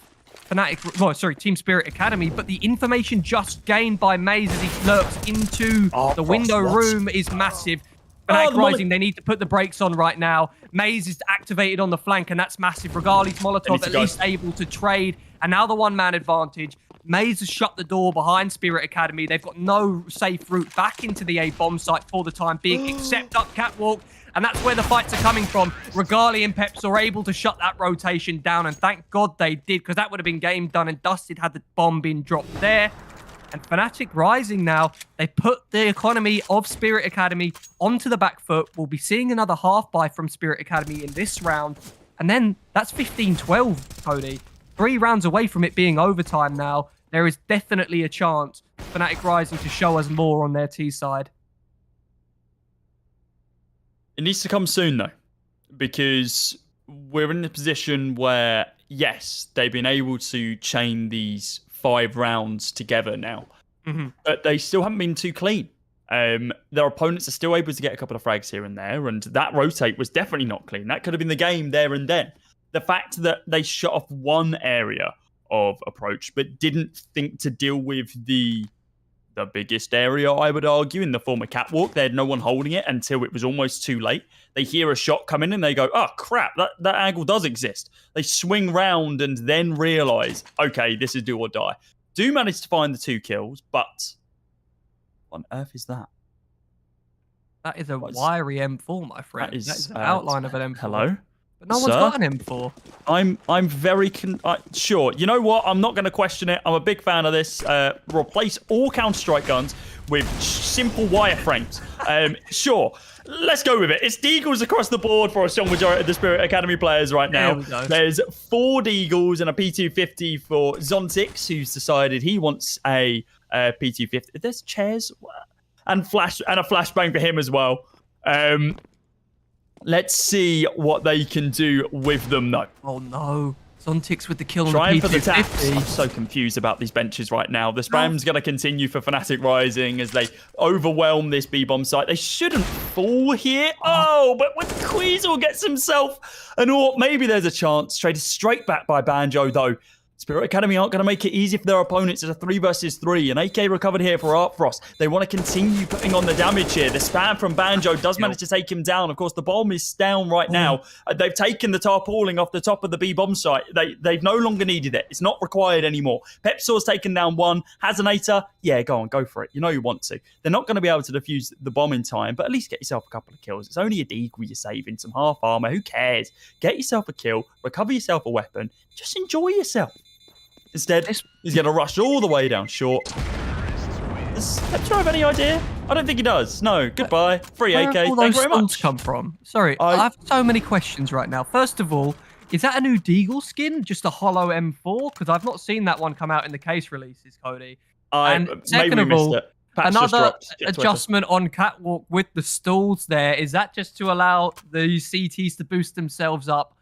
Team Spirit Academy, but the information just gained by Maze as he lurks into the window room is massive. Fnatic Rising, they need to put the brakes on right now. Maze is activated on the flank, and that's massive. Regardless, Molotov at least able to trade, and now the one-man advantage. Maze has shut the door behind Spirit Academy. They've got no safe route back into the A bomb site for the time being, except up Catwalk. And that's where the fights are coming from. Regali and Peps are able to shut that rotation down. And thank God they did, because that would have been game done and dusted had the bomb been dropped there. And Fnatic Rising now, they put the economy of Spirit Academy onto the back foot. We'll be seeing another half buy from Spirit Academy in this round. And then that's 15-12, Cody. 3 rounds away from it being overtime now. There is definitely a chance for Fnatic Rising to show us more on their T side. It needs to come soon, though, because we're in a position where, yes, they've been able to chain these 5 rounds together now, but they still haven't been too clean. Their opponents are still able to get a couple of frags here and there, and that rotate was definitely not clean. That could have been the game there and then. The fact that they shut off one area of approach, but didn't think to deal with the biggest area, I would argue, in the form of Catwalk. They had no one holding it until it was almost too late. They hear a shot come in and they go, oh, crap, that angle does exist. They swing round and then realise, okay, this is do or die. Do manage to find the 2 kills, but what on earth is that? That is a wiry M4, my friend. That is an outline of an M4. Hello? But no one's got an M4. I'm very sure. You know what? I'm not going to question it. I'm a big fan of this. Replace all Counter-Strike guns with simple wireframes. Sure. Let's go with it. It's Deagles across the board for a strong majority of the Spirit Academy players right now. There's 4 Deagles and a P250 for Zontix, who's decided he wants a P250. There's chairs and a flashbang for him as well. Let's see what they can do with them, though. Oh, no. Zontics with the kill on Trying the for the taps. P250. I'm so confused about these benches right now. The spam's going to continue for Fnatic Rising as they overwhelm this B-bomb site. They shouldn't fall here. Oh, but when Queasel gets himself an AWP, maybe there's a chance. Traded straight back by Banjo, though. Spirit Academy aren't going to make it easy for their opponents. It's a 3 versus 3. An AK recovered here for Artfrost. They want to continue putting on the damage here. The spam from Banjo does manage to take him down. Of course, the bomb is down right now. They've taken the tarpaulin off the top of the B-bomb site. They've no longer needed it. It's not required anymore. Pepsor's taken down 1. Hazanator, yeah, go on, go for it. You know you want to. They're not going to be able to defuse the bomb in time, but at least get yourself a couple of kills. It's only a deagle you're saving, some half armor. Who cares? Get yourself a kill, recover yourself a weapon. Just enjoy yourself. Instead, he's going to rush all the way down short. Does Pepsi have any idea? I don't think he does. No, goodbye. Free AK. Where have all Thank those you very skulls much. come from? Sorry, I have so many questions right now. First of all, is that a new Deagle skin? Just a hollow M4? Because I've not seen that one come out in the case releases, Cody. And second of all, another adjustment on Catwalk with the stalls there. Is that just to allow the CTs to boost themselves up?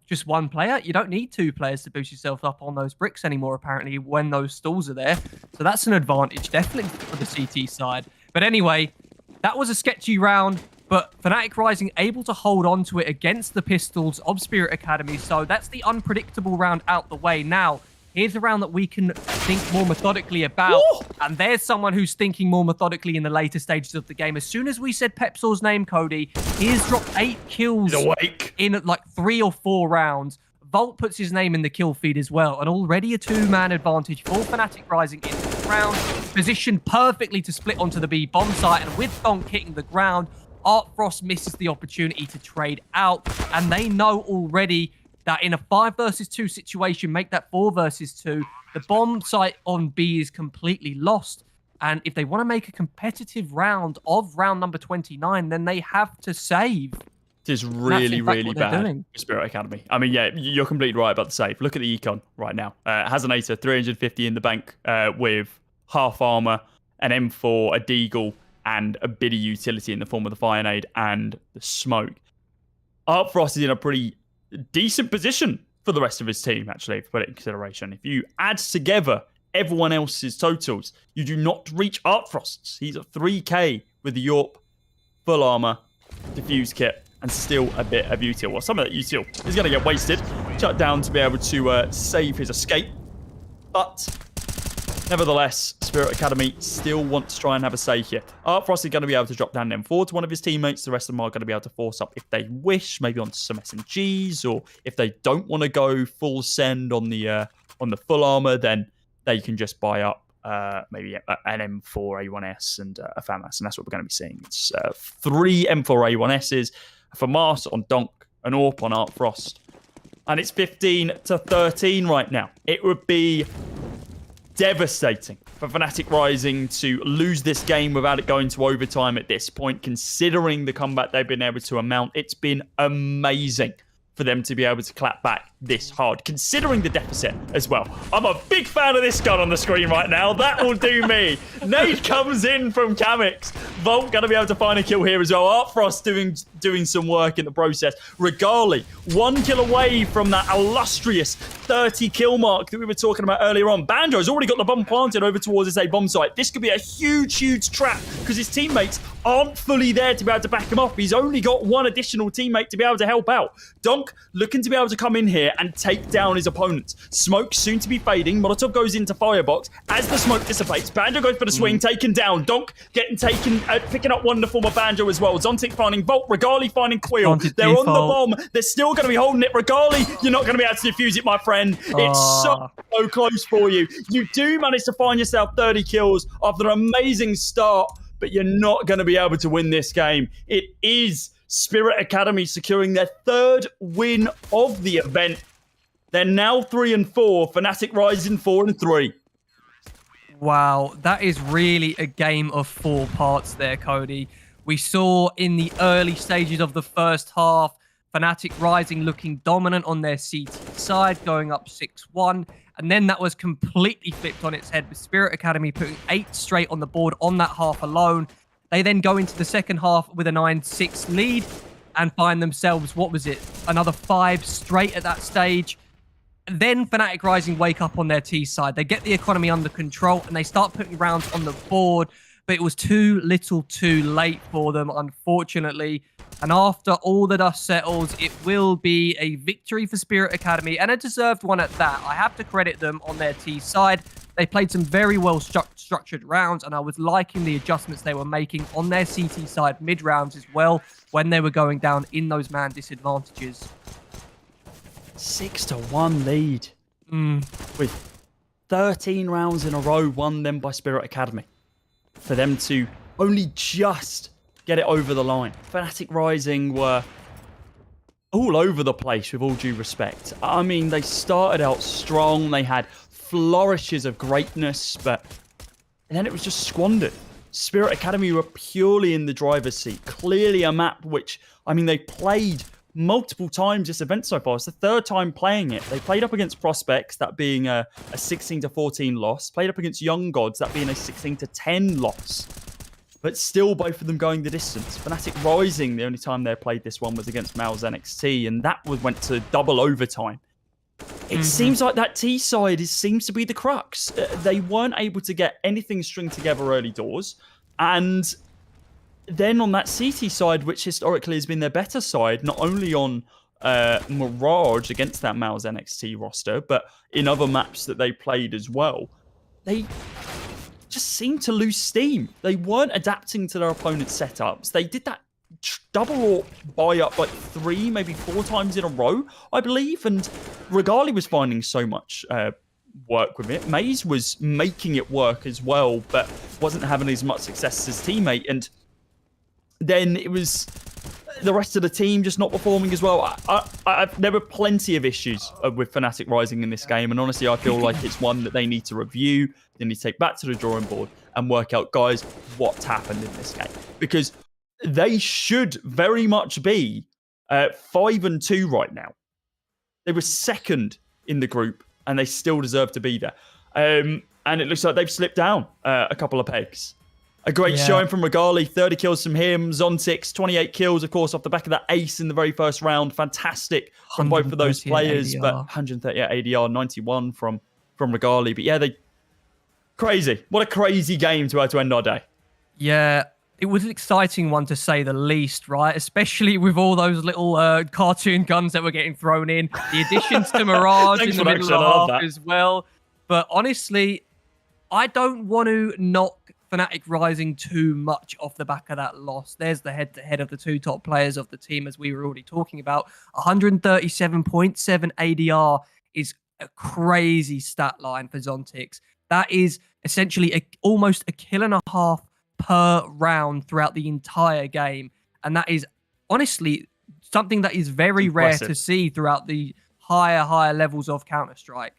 Just one player? You don't need 2 players to boost yourself up on those bricks anymore, apparently, when those stalls are there. So that's an advantage, definitely, for the CT side. But anyway, that was a sketchy round, but Fnatic Rising able to hold on to it against the pistols of Spirit Academy. So that's the unpredictable round out the way. Now, here's a round that we can think more methodically about. Ooh! And there's someone who's thinking more methodically in the later stages of the game. As soon as we said Pepsor's name, Cody, he has dropped 8 kills in like 3 or 4 rounds. Volt puts his name in the kill feed as well. And already a 2-man advantage for Fnatic Rising in this round. Positioned perfectly to split onto the B bomb site. And with Donk hitting the ground, Artfrost misses the opportunity to trade out. And they know already that in a 5 versus 2 situation, make that 4 versus 2, the bomb site on B is completely lost. And if they want to make a competitive round of round number 29, then they have to save. It is really, really bad for Spirit Academy. I mean, yeah, you're completely right about the save. Look at the econ right now. Hazanator, 350 in the bank with half armor, an M4, a deagle, and a bit of utility in the form of the Fire Nade and the smoke. Artfrost is in a pretty decent position for the rest of his team, actually, if you put it in consideration. If you add together everyone else's totals, you do not reach Artfrost's. He's at 3k with the Yorp, full armor, diffuse kit, and still a bit of util. Well, some of that util is going to get wasted, shut down to be able to save his escape. But nevertheless, Spirit Academy still want to try and have a say here. Artfrost is going to be able to drop down an M4 to one of his teammates. The rest of them are going to be able to force up if they wish, maybe onto some SMGs, or if they don't want to go full send on the full armor, then they can just buy up maybe an M4 A1S and a FAMAS, and that's what we're going to be seeing. It's 3 M4 A1Ss, a FAMAS on Donk, an AWP on Artfrost, and it's 15-13 right now. It would be devastating for Fnatic Rising to lose this game without it going to overtime at this point, considering the comeback they've been able to amount. It's been amazing for them to be able to clap back this hard, considering the deficit as well. I'm a big fan of this gun on the screen right now. That will do me. Nade comes in from Kamix. Volt going to be able to find a kill here as well. Artfrost doing some work in the process. Regali, 1 kill away from that illustrious 30 kill mark that we were talking about earlier on. Banjo's already got the bomb planted over towards his A bomb site. This could be a huge, huge trap because his teammates aren't fully there to be able to back him up. He's only got 1 additional teammate to be able to help out. Donk looking to be able to come in here and take down his opponents. Smoke soon to be fading. Molotov goes into Firebox. As the smoke dissipates, Banjo goes for the swing, taken down. Donk getting taken, picking up 1 in the form of Banjo as well. Zontic finding Volt, Regali finding Quill. They're on the bomb. They're still going to be holding it. Regali, you're not going to be able to defuse it, my friend. It's so close for you. You do manage to find yourself 30 kills after an amazing start, but you're not going to be able to win this game. It is Spirit Academy securing their 3rd win of the event. They're now 3-4. Fnatic Rising 4-3. Wow, that is really a game of 4 parts there, Cody. We saw in the early stages of the first half, Fnatic Rising looking dominant on their CT side, going up 6-1. And then that was completely flipped on its head with Spirit Academy putting 8 straight on the board on that half alone. They then go into the second half with a 9-6 lead and find themselves, what was it, another 5 straight at that stage. then Fnatic Rising wake up on their T side. They get the economy under control and they start putting rounds on the board. But it was too little too late for them, unfortunately. And after all the dust settles, it will be a victory for Spirit Academy, and a deserved one at that. I have to credit them on their T side. They played some very well structured rounds, and I was liking the adjustments they were making on their CT side mid-rounds as well when they were going down in those man disadvantages. 6-1 lead with 13 rounds in a row won them by Spirit Academy. For them to only just get it over the line. Fnatic Rising were all over the place, with all due respect. I mean, they started out strong. They had flourishes of greatness, but then it was just squandered. Spirit Academy were purely in the driver's seat. Clearly a map which, I mean, they played multiple times this event so far. It's the third time playing it. They played up against Prospects, that being a 16-14 loss. Played up against Young Gods, that being a 16-10 loss. But still, both of them going the distance. Fnatic Rising, the only time they played this one was against Mal's NXT, and that went to double overtime. It seems like that T side seems to be the crux. They weren't able to get anything string together early doors, and then on that CT side, which historically has been their better side, not only on Mirage against that Mal's NXT roster, but in other maps that they played as well, they just seemed to lose steam. They weren't adapting to their opponent's setups. They did that double or buy up like 3, maybe 4 times in a row, I believe, and Regali was finding so much work with it. Maze was making it work as well, but wasn't having as much success as his teammate, and then it was the rest of the team just not performing as well. There were plenty of issues with Fnatic Rising in this game, and honestly, I feel like it's one that they need to review. They need to take back to the drawing board and work out, guys, what's happened in this game. Because they should very much be 5-2 right now. They were second in the group, and they still deserve to be there. And it looks like they've slipped down a couple of pegs. A great showing from Regali, 30 kills from him. Zontix, 28 kills, of course, off the back of that ace in the very first round. Fantastic from both of those players. ADR. But 138 ADR, 91 from Regali. But yeah, crazy. What a crazy game to end our day. Yeah, it was an exciting one to say the least, right? Especially with all those little cartoon guns that were getting thrown in. The additions to Mirage in the middle of the half as well. But honestly, I don't want to knock Fnatic Rising too much off the back of that loss. There's the head-to-head of the 2 top players of the team, as we were already talking about. 137.7 ADR is a crazy stat line for Zontix. That is essentially almost a kill and a half per round throughout the entire game. And that is honestly something that is very rare to see throughout the higher levels of Counter-Strike.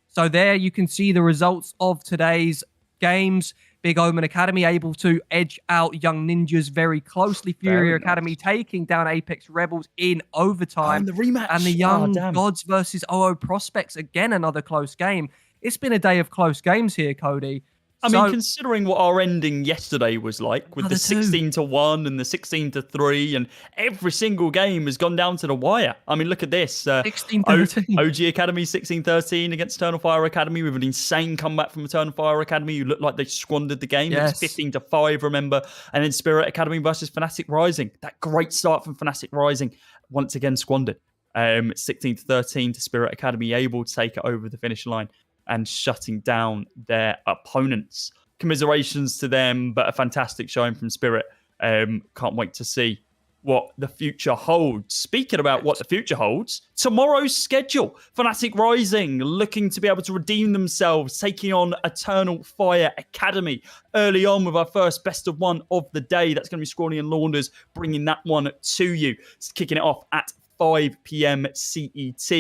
So there you can see the results of today's games. Big Omen Academy able to edge out Young Ninjas very closely. Fury Academy taking down Apex Rebels in overtime. And the rematch. And the Young Gods versus OO Prospects. Again, another close game. It's been a day of close games here, Cody. I mean, considering what our ending yesterday was like, with the 16-1 and the 16-3, and every single game has gone down to the wire. I mean, look at this. 16-13. OG Academy 16-13 against Eternal Fire Academy, with an insane comeback from Eternal Fire Academy, who looked like they squandered the game. Yes. It was 15-5, remember? And then Spirit Academy versus Fnatic Rising. That great start from Fnatic Rising, once again squandered. 16-13 to Spirit Academy, able to take it over the finish line and shutting down their opponents. Commiserations to them, but a fantastic showing from Spirit. Can't wait to see what the future holds. Speaking about what the future holds, tomorrow's schedule. Fnatic Rising looking to be able to redeem themselves, taking on Eternal Fire Academy early on with our first best of 1 of the day. That's going to be Scrawny and Launders bringing that one to you. It's kicking it off at 5 p.m. CET.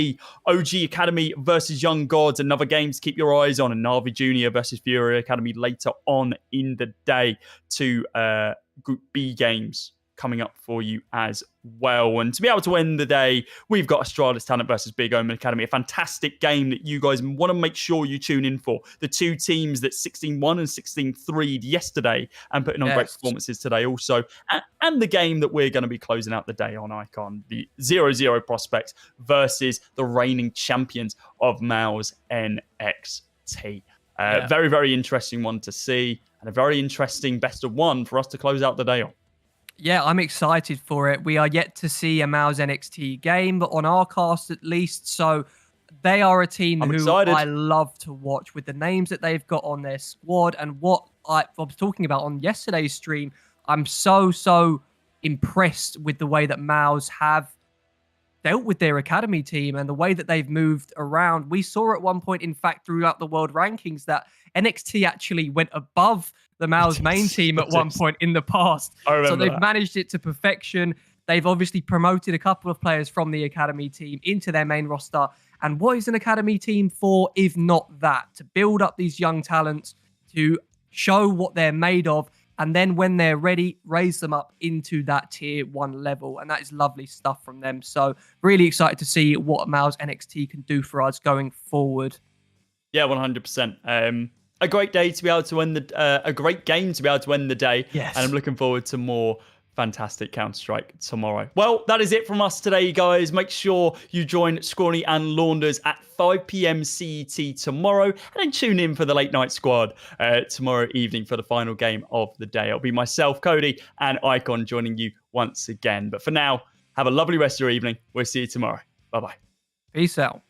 OG Academy versus Young Gods, another game to keep your eyes on. And Na'Vi Junior versus Fury Academy later on in the day. 2 Group B games coming up for you as well. And to be able to end the day, we've got Astralis Talent versus Big Omen Academy, a fantastic game that you guys want to make sure you tune in for. The two teams that 16-1 and 16-3'd yesterday and putting on great performances today also. And the game that we're going to be closing out the day on, Icon, the 0-0 Prospects versus the reigning champions of MOUZ NXT. Very, very interesting one to see, and a very interesting best of one for us to close out the day on. Yeah, I'm excited for it. We are yet to see a MOUZ NXT game, but on our cast at least. So they are a team I love to watch with the names that they've got on their squad and what I was talking about on yesterday's stream. I'm so impressed with the way that MOUZ have dealt with their academy team and the way that they've moved around. We saw at one point, in fact, throughout the world rankings that NXT actually went above the MOUZ main team at one point in the past. So they've managed it to perfection. They've obviously promoted a couple of players from the academy team into their main roster. And what is an academy team for if not that? To build up these young talents, to show what they're made of, and then when they're ready, raise them up into that tier 1 level. And that is lovely stuff from them. So really excited to see what MOUZ NXT can do for us going forward. Yeah, 100%. A great day to be able to end a great game to be able to end the day. Yes. And I'm looking forward to more fantastic Counter-Strike tomorrow. Well, that is it from us today, guys. Make sure you join Scrawny and Launders at 5 p.m. CET tomorrow, and then tune in for the Late Night Squad tomorrow evening for the final game of the day. It'll be myself, Cody, and Icon joining you once again. But for now, have a lovely rest of your evening. We'll see you tomorrow. Bye-bye. Peace out.